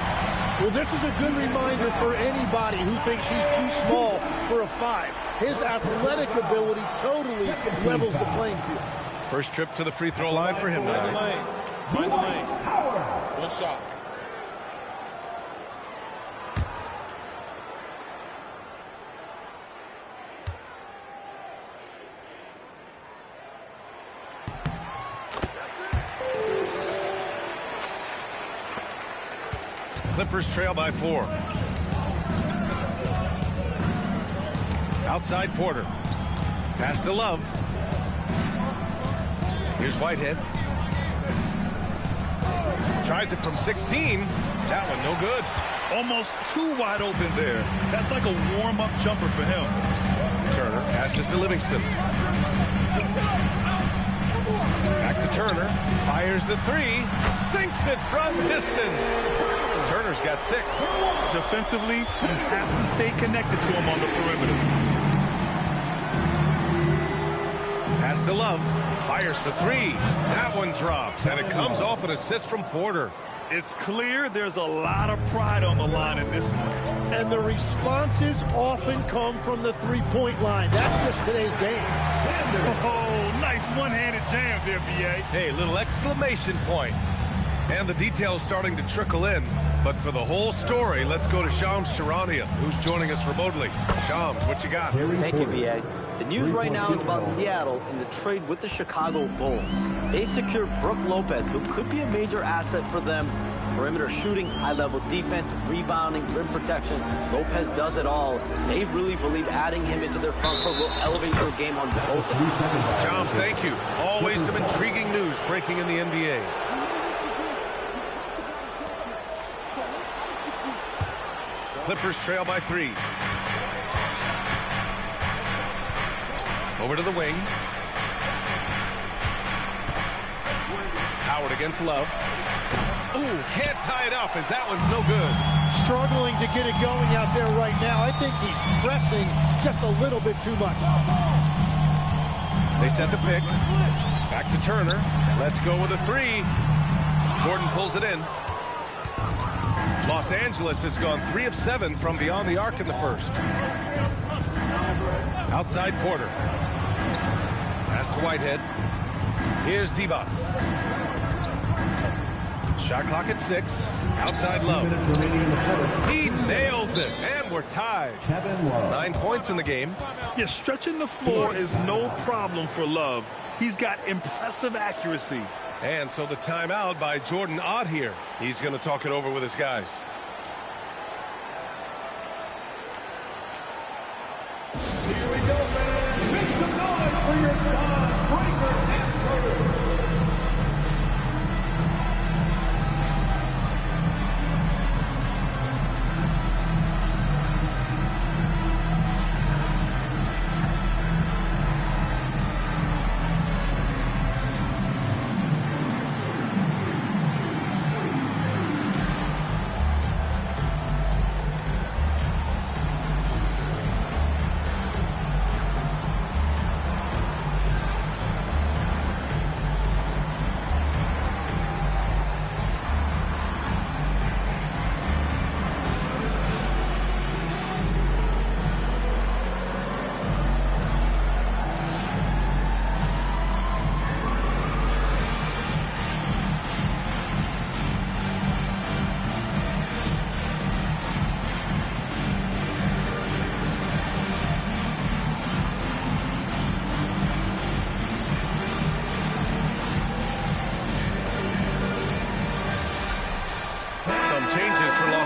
Well, this is a good reminder for anybody who thinks he's too small for a 5. His athletic ability totally levels the playing field. First trip to the free throw line for him Mind the tonight. lanes. Mind the lanes. One shot. Clippers trail by 4. Outside Porter. Pass to Love. Here's Whitehead. Tries it from 16. That one no good. Almost too wide open there. That's like a warm-up jumper for him. Turner passes to Livingston. Back to Turner. Fires the 3. Sinks it from distance. Turner's got 6. Defensively, you have to stay connected to him on the perimeter. Pass to Love. Fires for 3. That one drops, and it comes off an assist from Porter. It's clear there's a lot of pride on the line in this one. And the responses often come from the three-point line. That's just today's game. Oh, nice one-handed jam there, B.A. Hey, little exclamation point. And the details starting to trickle in. But for the whole story, let's go to Shams Charania, who's joining us remotely. Shams, what you got? Thank you, B.A. The news right now is about Seattle in the trade with the Chicago Bulls. They've secured Brook Lopez, who could be a major asset for them. Perimeter shooting, high-level defense, rebounding, rim protection. Lopez does it all. They really believe adding him into their front court will elevate their game on both ends. Shams, thank you. Always some intriguing news breaking in the NBA. Clippers trail by 3. Over to the wing. Howard against Love. Ooh, can't tie it up as that one's no good. Struggling to get it going out there right now. I think he's pressing just a little bit too much. They set the pick. Back to Turner. Let's go with a 3. Gordon pulls it in. Los Angeles has gone 3 of 7 from beyond the arc in the first. Outside Porter. Pass to Whitehead. Here's D8. Shot clock at 6. Outside Love. He nails it, and we're tied. 9 points in the game. Yeah, stretching the floor is no problem for Love. He's got impressive accuracy. And so the timeout by Jordan Ott here. He's going to talk it over with his guys. Here we go, man. Make some noise for your son, Breaker and Turner.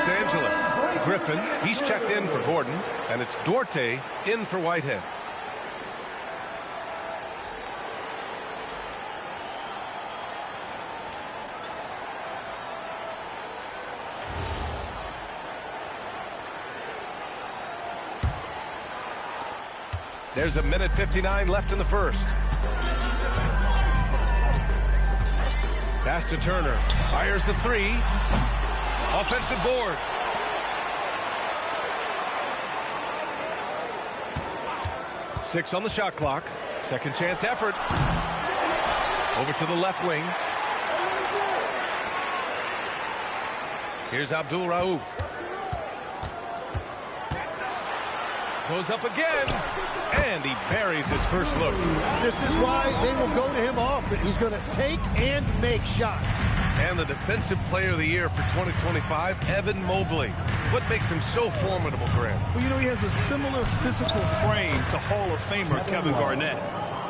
Los Angeles. Griffin, he's checked in for Gordon, and it's Duarte in for Whitehead. There's a minute 59 left in the first. Pass to Turner. Fires the three. Offensive board. Six on the shot clock. Second chance effort. Over to the left wing. Here's Abdul Rauf. Goes up again. And he buries his first look. This is why they will go to him often. He's going to take and make shots. And the Defensive Player of the Year for 2025, Evan Mobley. What makes him so formidable, Grant? Well, you know, he has a similar physical frame to Hall of Famer Kevin Garnett.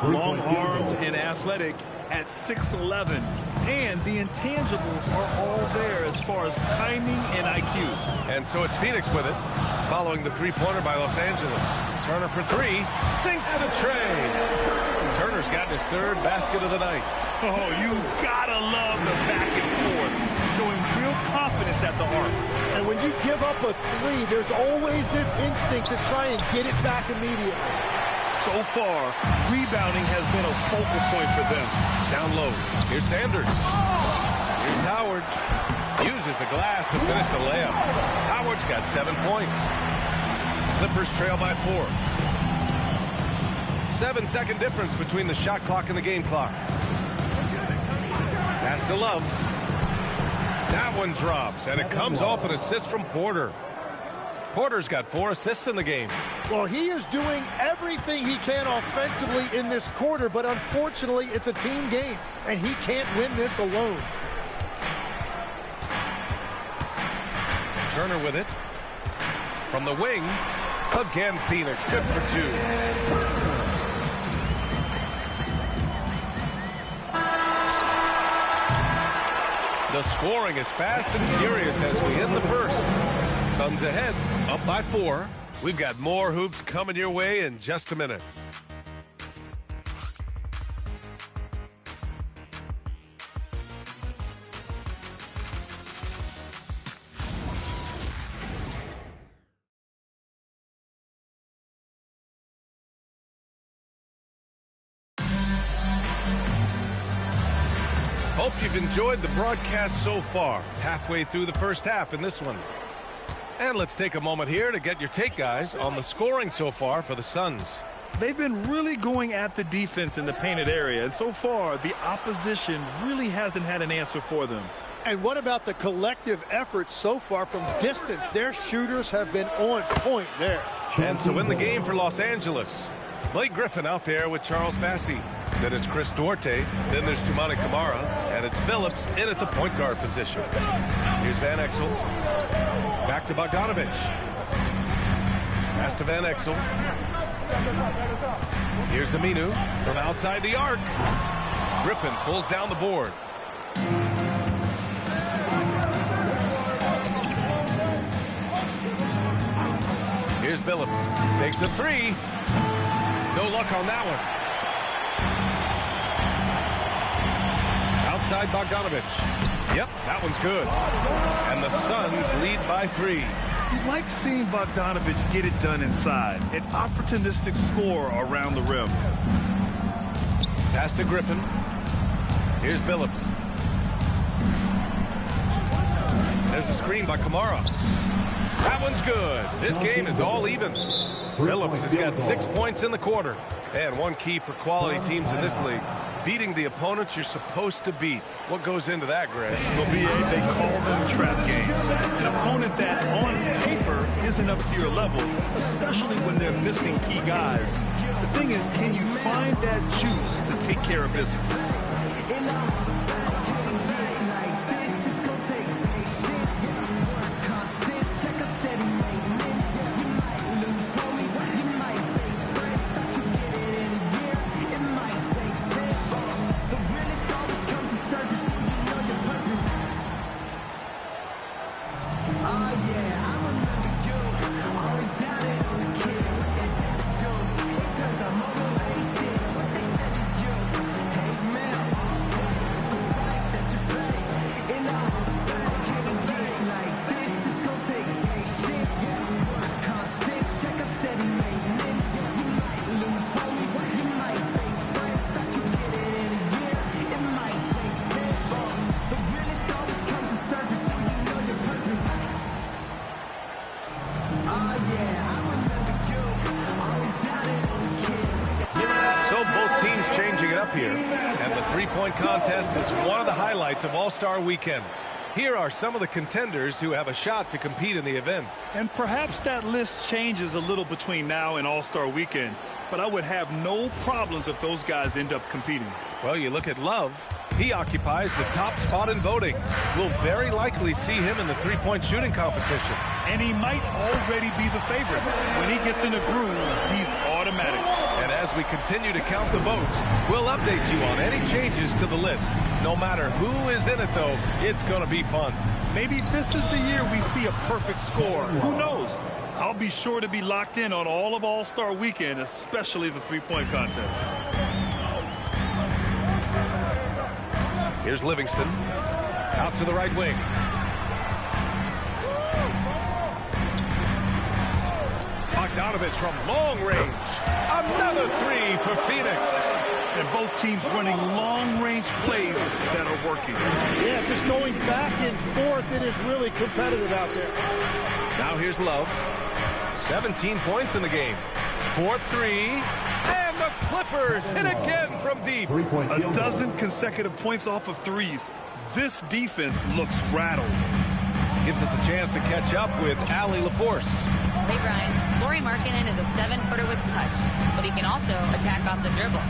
Long-armed and athletic at 6'11". And the intangibles are all there as far as timing and IQ. And so it's Phoenix with it, following the three-pointer by Los Angeles. Turner for three, sinks the tray. Turner's gotten his third basket of the night. Oh, you gotta love the back and forth, showing real confidence at the arc. And when you give up a three, there's always this instinct to try and get it back immediately. So far, rebounding has been a focal point for them. Down low. Here's Sanders. Here's Howard. Uses the glass to finish the layup. Howard's got 7 points. Clippers trail by 4. 7-second difference between the shot clock and the game clock. Pass to Love. That one drops, and it comes off an assist from Porter. Porter's got 4 assists in the game. Well, he is doing everything he can offensively in this quarter, but unfortunately, it's a team game, and he can't win this alone. Turner with it. From the wing. Again, Phoenix. Good for 2. The scoring is fast and furious as we end the first. Suns ahead, up by 4. We've got more hoops coming your way in just a minute. Hope you've enjoyed the broadcast so far. Halfway through the first half in this one. And let's take a moment here to get your take, guys, on the scoring so far for the Suns. They've been really going at the defense in the painted area, and so far the opposition really hasn't had an answer for them. And what about the collective effort so far from distance? Their shooters have been on point there. And so in the game for Los Angeles, Blake Griffin out there with Charles Bassey. Then it's Chris Duarte. Then there's Toumani Camara. And it's Billups in at the point guard position. Here's Van Exel. Back to Bogdanovich. Pass to Van Exel. Here's Aminu from outside the arc. Griffin pulls down the board. Here's Billups. Takes a three. No luck on that one. Outside Bogdanovich. Yep, that one's good. And the Suns lead by 3. You like seeing Bogdanovich get it done inside. An opportunistic score around the rim. Pass to Griffin. Here's Billups. There's a screen by Camara. That one's good. This game is all even. Billups has got 6 points in the quarter. And one key for quality teams in this league, beating the opponents you're supposed to beat. What goes into that, Greg? Well, BA, they call them trap games. An opponent that on paper isn't up to your level, especially when they're missing key guys. The thing is, can you find that juice to take care of business? three-point contest is one of the highlights of All-Star Weekend. Here are some of the contenders who have a shot to compete in the event. And perhaps that list changes a little between now and All-Star Weekend, but I would have no problems if those guys end up competing. Well, you look at Love. He occupies the top spot in voting. We'll very likely see him in the three-point shooting competition. And he might already be the favorite. When he gets in a groove, he's automatic. And as we continue to count the votes, we'll update you on any changes to the list. No matter who is in it, though, it's going to be fun. Maybe this is the year we see a perfect score. Who knows? I'll be sure to be locked in on all of All-Star Weekend, especially the three-point contest. Here's Livingston. Out to the right wing. Bogdanovich from long range. Another three for Phoenix. And both teams running long-range plays that are working. Yeah, just going back and forth. It is really competitive out there. Now here's Love. 17 points in the game. 4-3. And the Clippers hit again from deep. A dozen consecutive points off of threes. This defense looks rattled. Gives us a chance to catch up with Allie LaForce. Hey, Brian. Lauri Markkanen is a 7-footer with touch, but he can also attack off the dribble.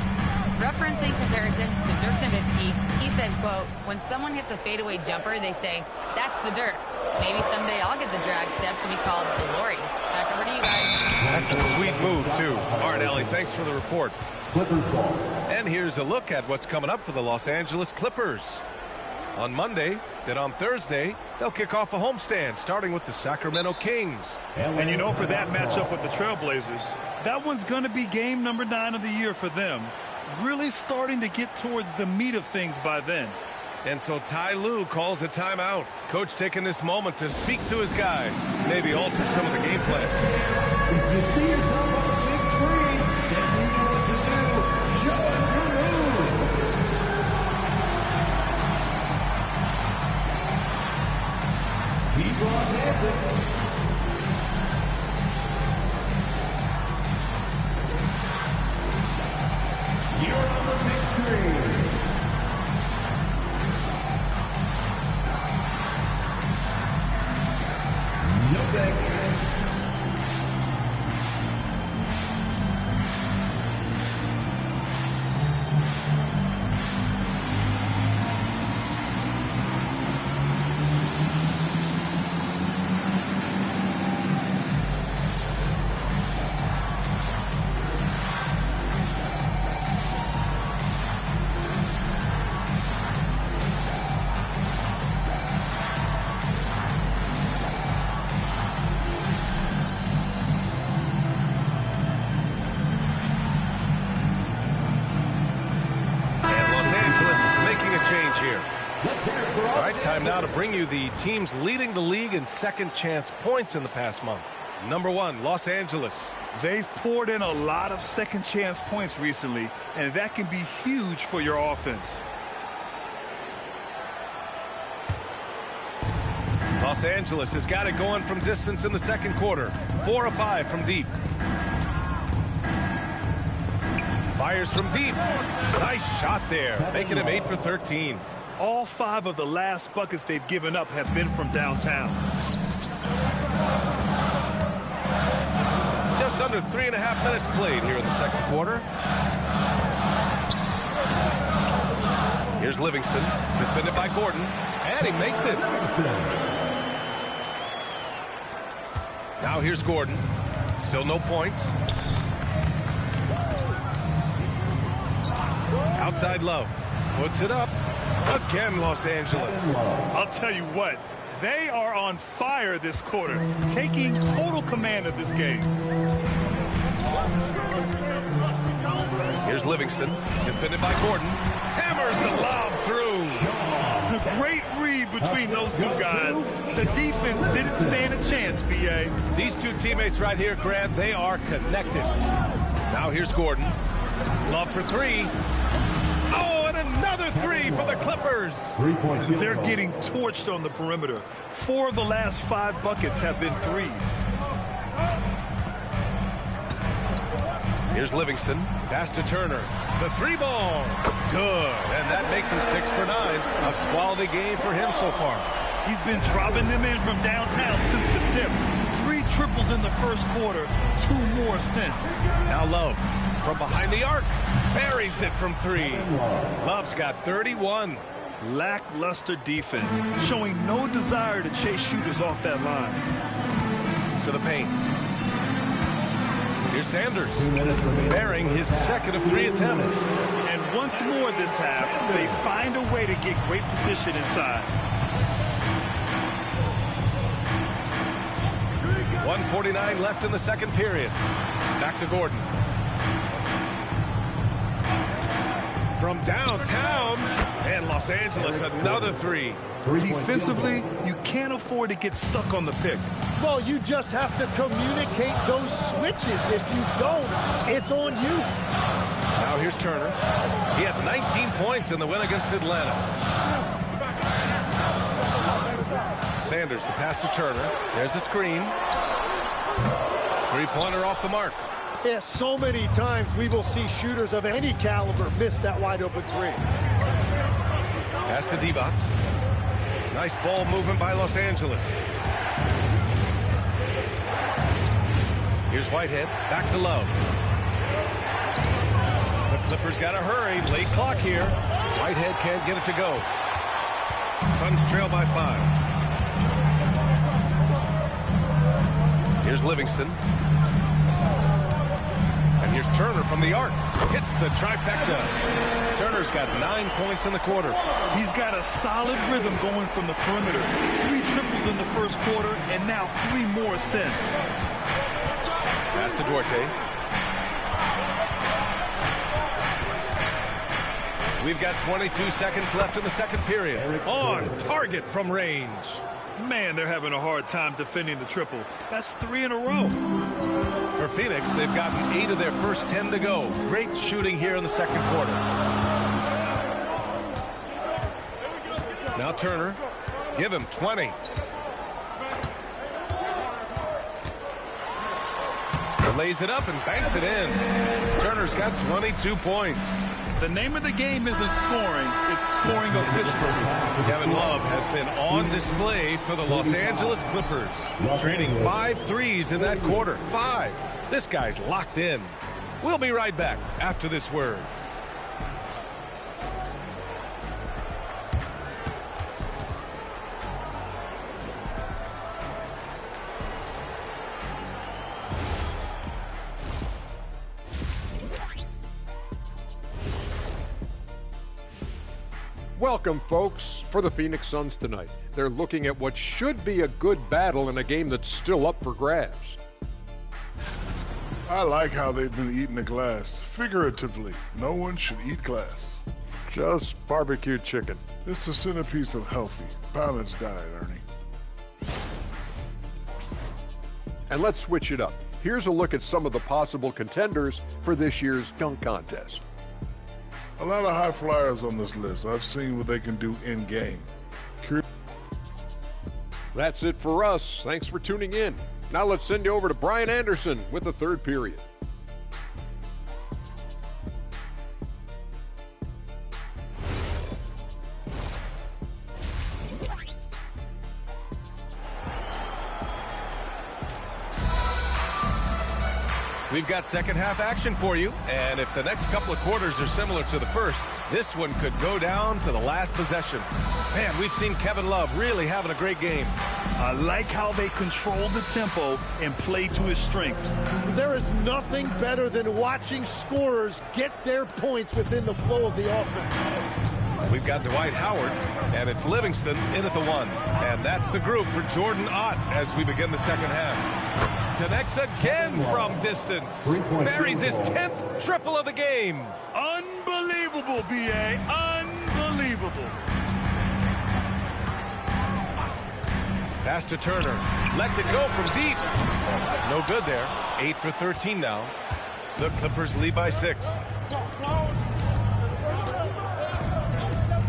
Referencing comparisons to Dirk Nowitzki, he said, quote, when someone hits a fadeaway jumper, they say, that's the Dirk. Maybe someday I'll get the drag step to be called the Lauri. Back over to you guys. That's a sweet move, too. All right, Allie, thanks for the report. Clippers ball. And here's a look at what's coming up for the Los Angeles Clippers. On Monday, then on Thursday, they'll kick off a homestand, starting with the Sacramento Kings. And you know, for that matchup with the Trailblazers, that one's going to be game number 9 of the year for them. Really starting to get towards the meat of things by then. And so Ty Lue calls a timeout. Coach taking this moment to speak to his guys, maybe alter some of the game plan. If you see yourself on the big screen, then you know what to do. Show us your move. Keep on dancing. You're on the big screen. No thanks. All right, time now to bring you the teams leading the league in second chance points in the past month. Number 1, Los Angeles. They've poured in a lot of second chance points recently, and that can be huge for your offense. Los Angeles has got it going from distance in the second quarter. 4 of 5 from deep. Fires from deep. Nice shot there, making him 8 for 13. All 5 of the last buckets they've given up have been from downtown. Just under 3.5 minutes played here in the second quarter. Here's Livingston, defended by Gordon, and he makes it. Now here's Gordon. Still no points. Outside Love. Puts it up. Again, Los Angeles. I'll tell you what, they are on fire this quarter, taking total command of this game. Here's Livingston, defended by Gordon. Hammers the lob through. A great read between those two guys. The defense didn't stand a chance, B.A. These two teammates right here, Grant, they are connected. Now here's Gordon. Love for 3. Oh, and another 3 for the Clippers. They're getting torched on the perimeter. 4 of the last 5 buckets have been threes. Here's Livingston. Pass to Turner. The three ball. Good. And that makes him 6 for 9. A quality game for him so far. He's been dropping them in from downtown since the tip. 3 triples in the first quarter, 2 more since. Now Love from behind the arc. Buries it from 3. Love's got 31. Lackluster defense, showing no desire to chase shooters off that line. To the paint. Here's Sanders, bearing his second of 3 attempts. And once more this half, they find a way to get great position inside. 1:49 left in the second period. Back to Gordon. From downtown, and Los Angeles, another 3. Defensively, you can't afford to get stuck on the pick. Well, you just have to communicate those switches. If you don't, it's on you. Now here's Turner. He had 19 points in the win against Atlanta. Sanders, the pass to Turner. There's a screen. 3-pointer off the mark. Yeah, so many times we will see shooters of any caliber miss that wide open 3. Pass to D8. Nice ball movement by Los Angeles. Here's Whitehead. Back to Love. The Clippers got to hurry. Late clock here. Whitehead can't get it to go. Suns trail by 5. Here's Livingston. And here's Turner from the arc. Hits the trifecta. Turner's got 9 points in the quarter. He's got a solid rhythm going from the perimeter. 3 triples in the first quarter, and now 3 more since. Pass to Duarte. We've got 22 seconds left in the second period. On target from range. Man, they're having a hard time defending the triple. That's 3 in a row. For Phoenix, they've gotten 8 of their first 10 to go. Great shooting here in the second quarter. Now Turner. Give him 20. Lays it up and banks it in. Turner's got 22 points. The name of the game isn't scoring, it's scoring efficiency. Kevin Love has been on display for the Los Angeles Clippers, trading 5 threes in that quarter. 5. This guy's locked in. We'll be right back after this word. Welcome, folks, for the Phoenix Suns tonight. They're looking at what should be a good battle in a game that's still up for grabs. I like how they've been eating the glass. Figuratively, no one should eat glass. Just barbecued chicken. It's the centerpiece of healthy, balanced diet, Ernie. And let's switch it up. Here's a look at some of the possible contenders for this year's dunk contest. A lot of high flyers on this list. I've seen what they can do in game. That's it for us. Thanks for tuning in. Now let's send you over to Brian Anderson with the third period. We've got second half action for you, and if the next couple of quarters are similar to the first, this one could go down to the last possession. Man, we've seen Kevin Love really having a great game. I like how they control the tempo and play to his strengths. There is nothing better than watching scorers get their points within the flow of the offense. We've got Dwight Howard, and it's Livingston in at the 1. And that's the group for Jordan Ott as we begin the second half. Connects again from distance. Buries his 10th triple of the game. Unbelievable, B.A. Unbelievable. Pass to Turner. Lets it go from deep. No good there. 8 for 13 now. The Clippers lead by 6.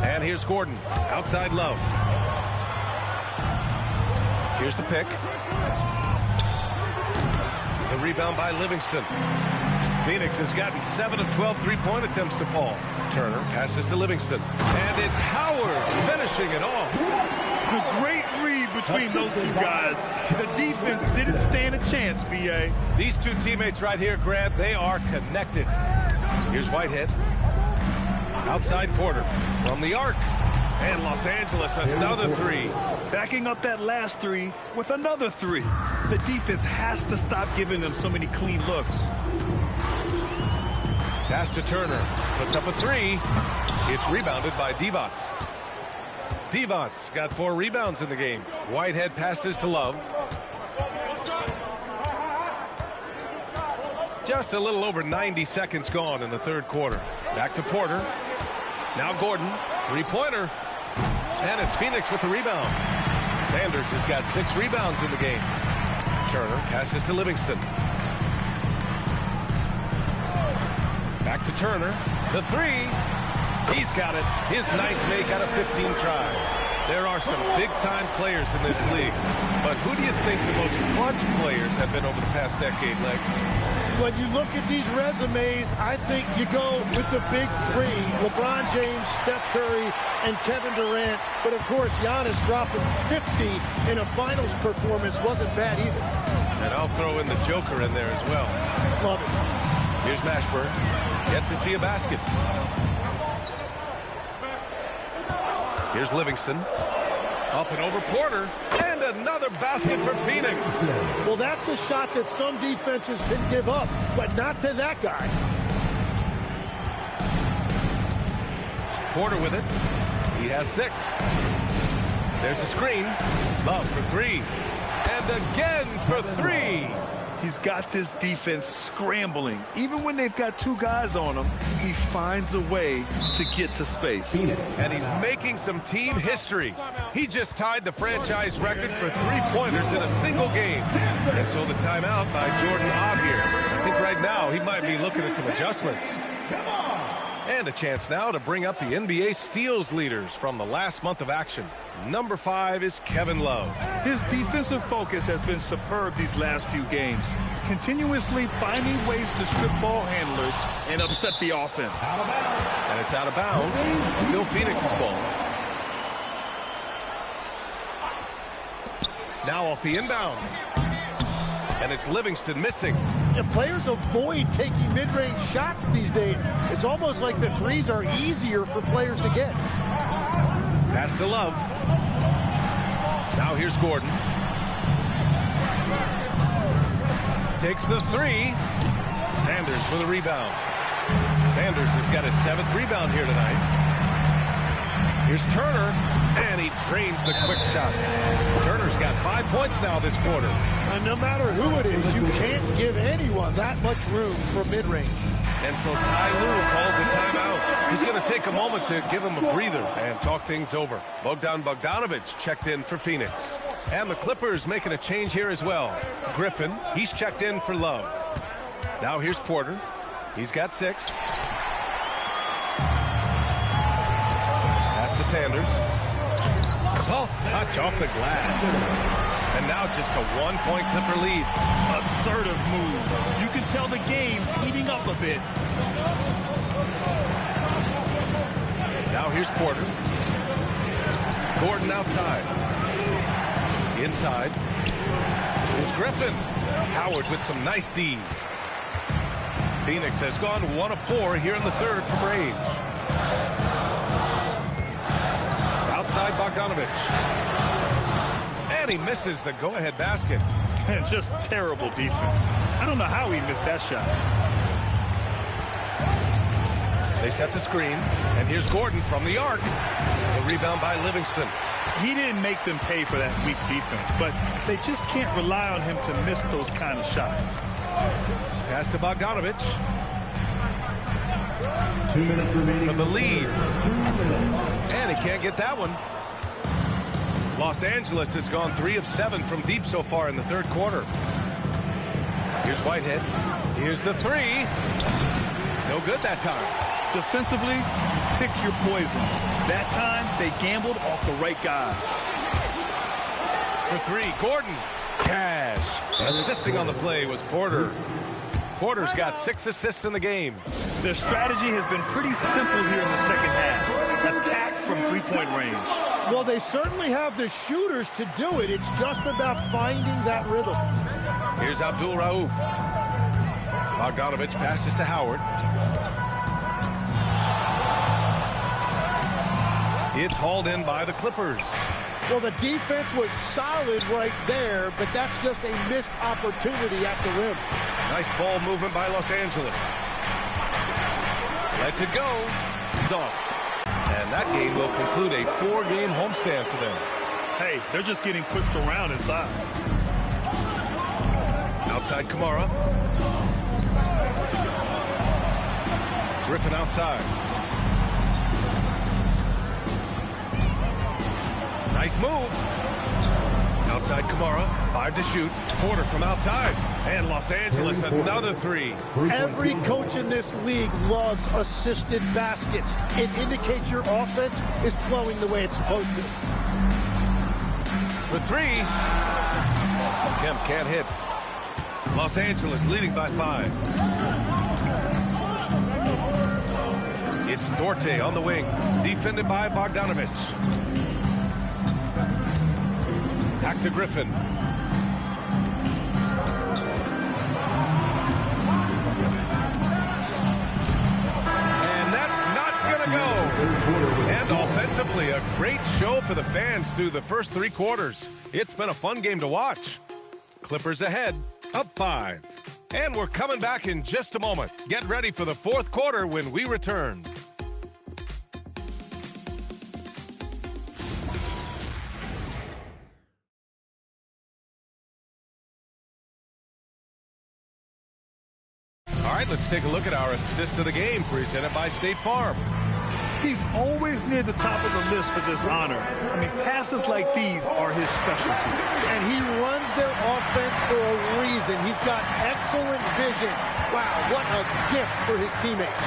And here's Gordon. Outside Love. Here's the pick. The rebound by Livingston. Phoenix has gotten 7 of 12 three-point attempts to fall. Turner passes to Livingston. And it's Howard finishing it off. A great read between those two guys. The defense didn't stand a chance, B.A. These two teammates right here, Grant, they are connected. Here's Whitehead. Outside Porter from the arc. And Los Angeles, another three. Backing up that last three with another three. The defense has to stop giving them so many clean looks. Pass to Turner. Puts up a three. It's rebounded by Divac. Divac got 4 rebounds in the game. Whitehead passes to Love. Just a little over 90 seconds gone in the third quarter. Back to Porter. Now Gordon. Three-pointer. And it's Phoenix with the rebound. Sanders has got 6 rebounds in the game. Turner passes to Livingston. Back to Turner. The three. He's got it. His 9th make out of 15 tries. There are some big-time players in this league. But who do you think the most clutch players have been over the past decade, Lex? When you look at these resumes, I think you go with the big three. LeBron James, Steph Curry, and Kevin Durant. But, of course, Giannis dropping 50 in a finals performance wasn't bad either. And I'll throw in the Joker in there as well. Love it. Here's Mashburn. Yet to see a basket. Here's Livingston. Up and over Porter. And another basket for Phoenix. Well, that's a shot that some defenses can give up, but not to that guy. Porter with it. He has 6. There's a screen. Love for 3. And again for 3. He's got this defense scrambling. Even when they've got 2 guys on him, he finds a way to get to space. And he's making some team history. He just tied the franchise record for three-pointers in a single game. And so the timeout by Jordan Augier. I think right now he might be looking at some adjustments. And a chance now to bring up the NBA steals leaders from the last month of action. Number 5 is Kevin Love. His defensive focus has been superb these last few games, continuously finding ways to strip ball handlers and upset the offense. And it's out of bounds. Still Phoenix's ball. Now off the inbound. And it's Livingston missing. Yeah, players avoid taking mid-range shots these days. It's almost like the threes are easier for players to get. Pass to Love. Now here's Gordon. Takes the 3. Sanders for the rebound. Sanders has got his 7th rebound here tonight. Here's Turner. And he drains the quick shot. Turner's got 5 points now this quarter. And no matter who it is, you can't give anyone that much room for mid-range. And so Ty Lue calls a timeout. He's going to take a moment to give him a breather and talk things over. Bogdan Bogdanovic checked in for Phoenix. And the Clippers making a change here as well. Griffin, he's checked in for Love. Now here's Porter. He's got 6. Pass to Sanders. Soft touch off the glass. And now just a 1-point Clipper lead. Assertive move. You can tell the game's heating up a bit. Now here's Porter. Gordon outside. Inside. Here's Griffin. Howard with some nice D. Phoenix has gone 1 of 4 here in the third from range. Outside Bogdanovic. And he misses the go-ahead basket. Just terrible defense. I don't know how he missed that shot. They set the screen. And here's Gordon from the arc. The rebound by Livingston. He didn't make them pay for that weak defense, but they just can't rely on him to miss those kind of shots. Pass to Bogdanovic. 2 minutes remaining. For the lead. And he can't get that one. Los Angeles has gone 3 of 7 from deep so far in the third quarter. Here's Whitehead. Here's the 3. No good that time. Defensively, pick your poison. That time, they gambled off the right guy. For 3, Gordon. Cash. Assisting on the play was Porter. Porter's got 6 assists in the game. Their strategy has been pretty simple here in the second half. Attack from three-point range. Well, they certainly have the shooters to do it. It's just about finding that rhythm. Here's Abdul Rauf. Bogdanovich passes to Howard. It's hauled in by the Clippers. Well, the defense was solid right there, but that's just a missed opportunity at the rim. Nice ball movement by Los Angeles. Lets it go. It's off. And that game will conclude a 4-game homestand for them. Hey, they're just getting pushed around inside. Outside Kamara. Griffin outside. Nice move. Outside Kamara. 5 to shoot. Porter from outside. And Los Angeles another 3. Every coach in this league loves assisted baskets. It indicates your offense is flowing the way it's supposed to. For 3. Kemp can't hit. Los Angeles leading by 5. It's Dorte on the wing. Defended by Bogdanovich. Back to Griffin. And that's not going to go. And offensively, a great show for the fans through the first 3 quarters. It's been a fun game to watch. Clippers ahead, up 5. And we're coming back in just a moment. Get ready for the 4th quarter when we return. All right, let's take a look at our assist of the game presented by State Farm. He's always near the top of the list for this honor. I mean, passes like these are his specialty. And he runs their offense for a reason. He's got excellent vision. Wow, what a gift for his teammates.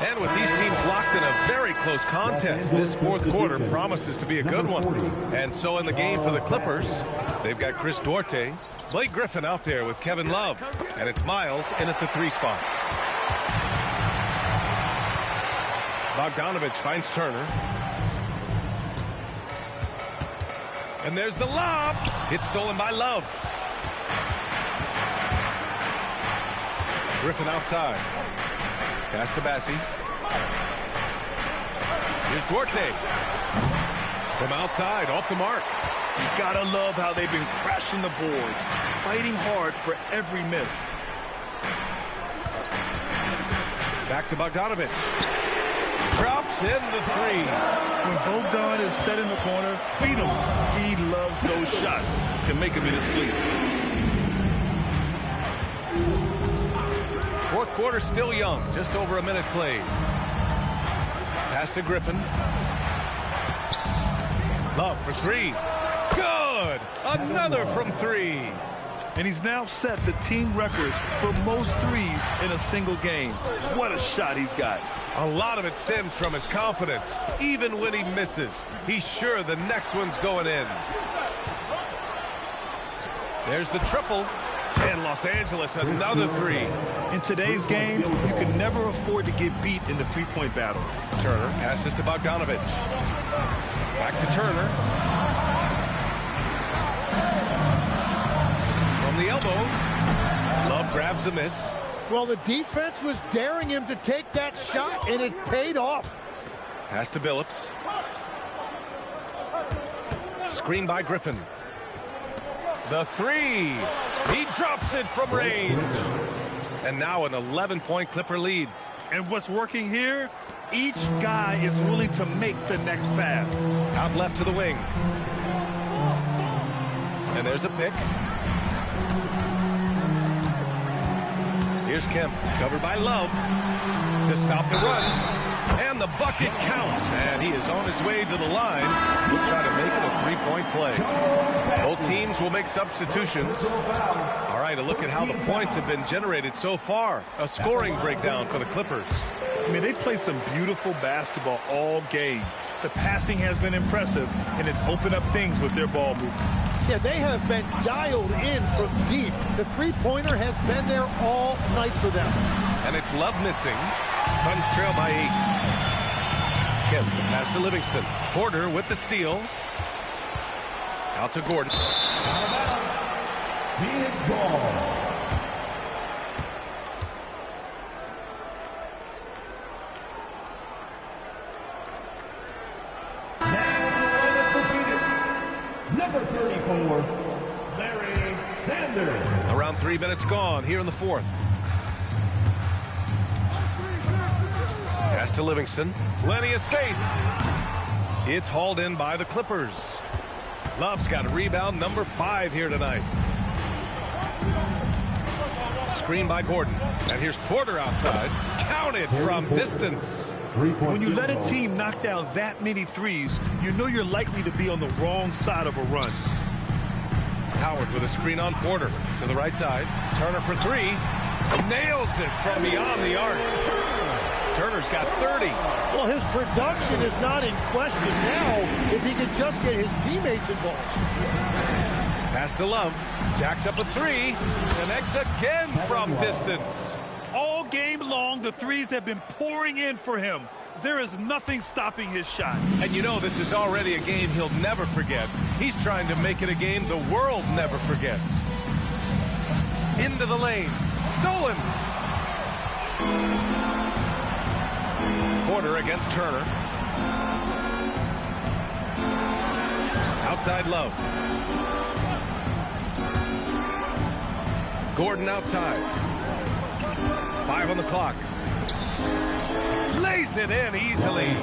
And with these teams locked in a very close contest, this 4th quarter promises to be a good one. And so in the game for the Clippers, they've got Chris Duarte, Blake Griffin out there with Kevin Love, and it's Miles in at the 3 spot. Bogdanovich finds Turner. And there's the lob. It's stolen by Love. Griffin outside. Pass to Bassi. Here's Duarte. From outside, off the mark. You gotta love how they've been crashing the boards, fighting hard for every miss. Back to Bogdanovich. Drops in the 3. When Bogdan is set in the corner, feed him. He loves those shots. Can make him in his sleep. 4th quarter still young. Just over a minute played. Pass to Griffin. Love for 3. Good! Another from 3. And he's now set the team record for most threes in a single game. What a shot he's got. A lot of it stems from his confidence. Even when he misses, he's sure the next one's going in. There's the triple. And Los Angeles, another 3. In today's game, you can never afford to get beat in the three-point battle. Turner passes to Bogdanovich. Back to Turner. From the elbow. Love grabs the miss. Well, the defense was daring him to take that shot, and it paid off. Pass to Billups. Screen by Griffin. The 3. He drops it from range. And now an 11-point Clipper lead. And what's working here? Each guy is willing to make the next pass. Out left to the wing. And there's a pick. Here's Kemp, covered by Love to stop the run. And the bucket counts. And he is on his way to the line. He'll try to make it a 3-point play. Both teams will make substitutions. All right, a look at how the points have been generated so far. A scoring breakdown for the Clippers. I mean, they played some beautiful basketball all game. The passing has been impressive, and it's opened up things with their ball movement. Yeah, they have been dialed in from deep. The three-pointer has been there all night for them. And it's Love missing. Suns trail by 8. Kemp, the pass to Livingston. Porter with the steal. Out to Gordon. Phoenix ball. Number 34, Larry Sanders. Around 3 minutes gone here in the fourth. Pass to Livingston. Plenty of space. It's hauled in by the Clippers. Love's got a rebound, number 5 here tonight. Screen by Gordon. And here's Porter outside. Counted from distance. When you let a team knock down that many threes, you know you're likely to be on the wrong side of a run. Howard with a screen on Porter. To the right side. Turner for 3. Nails it from beyond the arc. Turner's got 30. Well, his production is not in question now if he could just get his teammates involved. Pass to Love. Jacks up a 3. Connects again from distance. All game long, the threes have been pouring in for him. There is nothing stopping his shot. And you know this is already a game he'll never forget. He's trying to make it a game the world never forgets. Into the lane. Stolen. Porter against Turner. Outside Love. Gordon outside. 5 on the clock. Lays it in easily.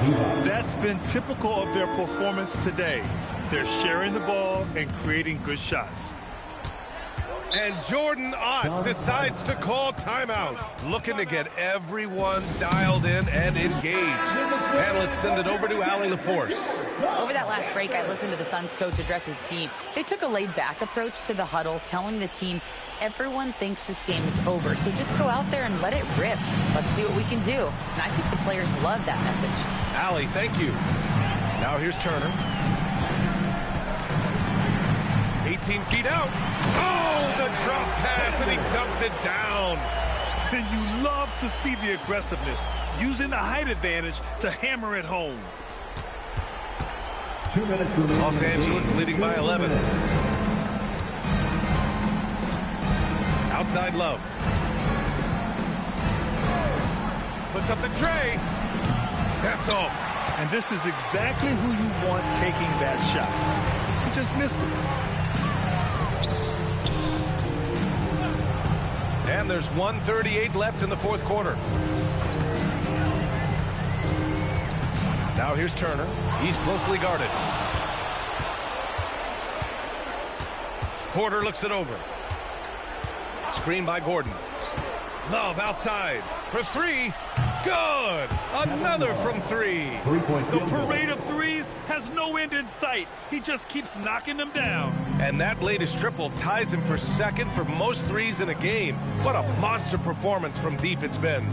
That's been typical of their performance today. They're sharing the ball and creating good shots. And Jordan Ott decides to call timeout. Looking to get everyone dialed in and engaged. And let's send it over to Allie LaForce. Over that last break, I listened to the Suns coach address his team. They took a laid-back approach to the huddle, telling the team, everyone thinks this game is over, so just go out there and let it rip. Let's see what we can do. And I think the players love that message. Allie, thank you. Now here's Turner. 18 feet out. Oh, the drop pass, and he dumps it down. And you love to see the aggressiveness, using the height advantage to hammer it home. 2 minutes remaining. Los Angeles leading by 11. Outside Love. Puts up the tray. That's off. And this is exactly who you want taking that shot. He just missed it. And there's 1:38 left in the fourth quarter. Now here's Turner. He's closely guarded. Porter looks it over. Screen by Gordon. Love outside for 3. Good. Another from 3. The parade of threes has no end in sight. He just keeps knocking them down. And that latest triple ties him for second for most threes in a game. What a monster performance from deep it's been.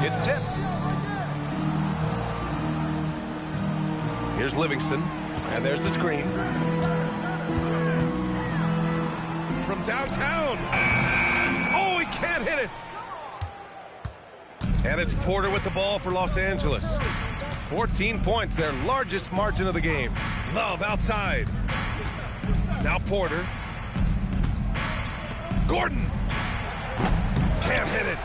It's tipped. Here's Livingston. And there's the screen. From downtown. Oh, he can't hit it. And it's Porter with the ball for Los Angeles. 14 points, their largest margin of the game. Love outside. Now Porter. Gordon. Can't hit it.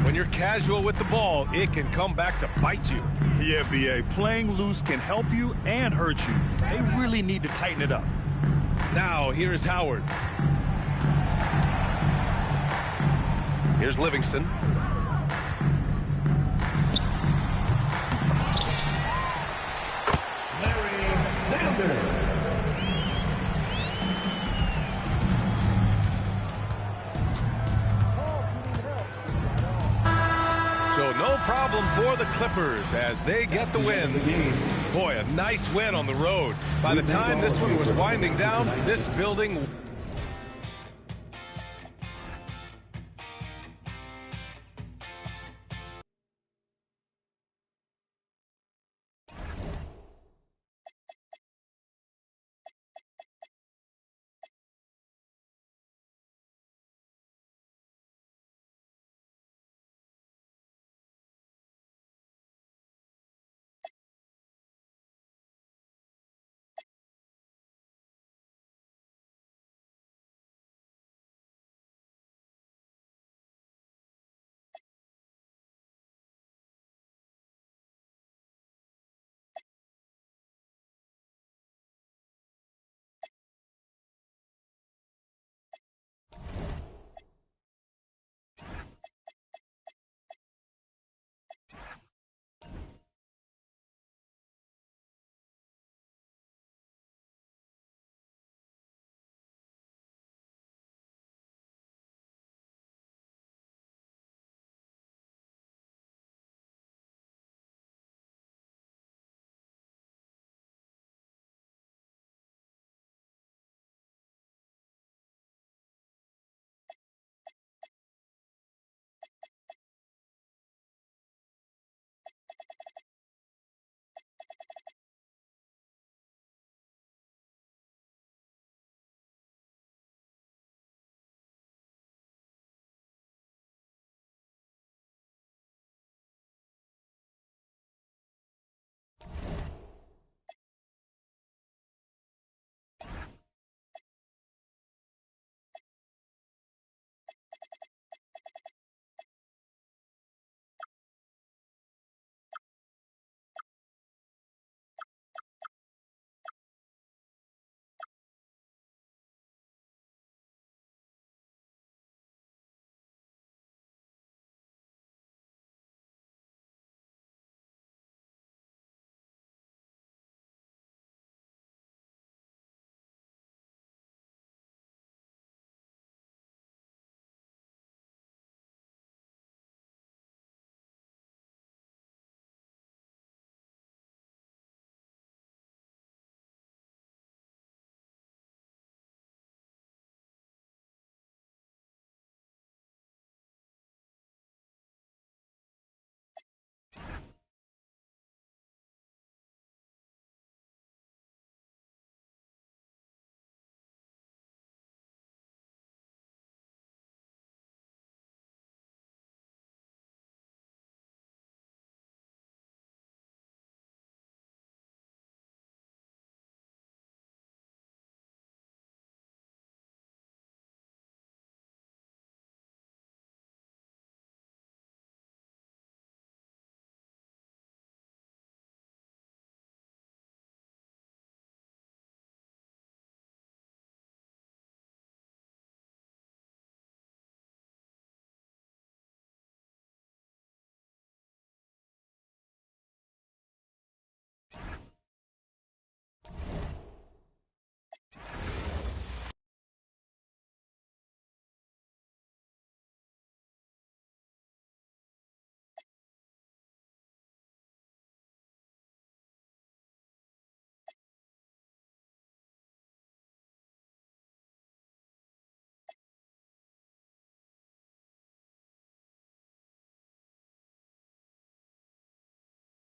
When you're casual with the ball, it can come back to bite you. Yeah, B.A., playing loose can help you and hurt you. They really need to tighten it up. Now, here's Howard. Here's Livingston. Larry Sanders. So no problem for the Clippers as they get the win. Boy, a nice win on the road. By the time this one was winding down, this building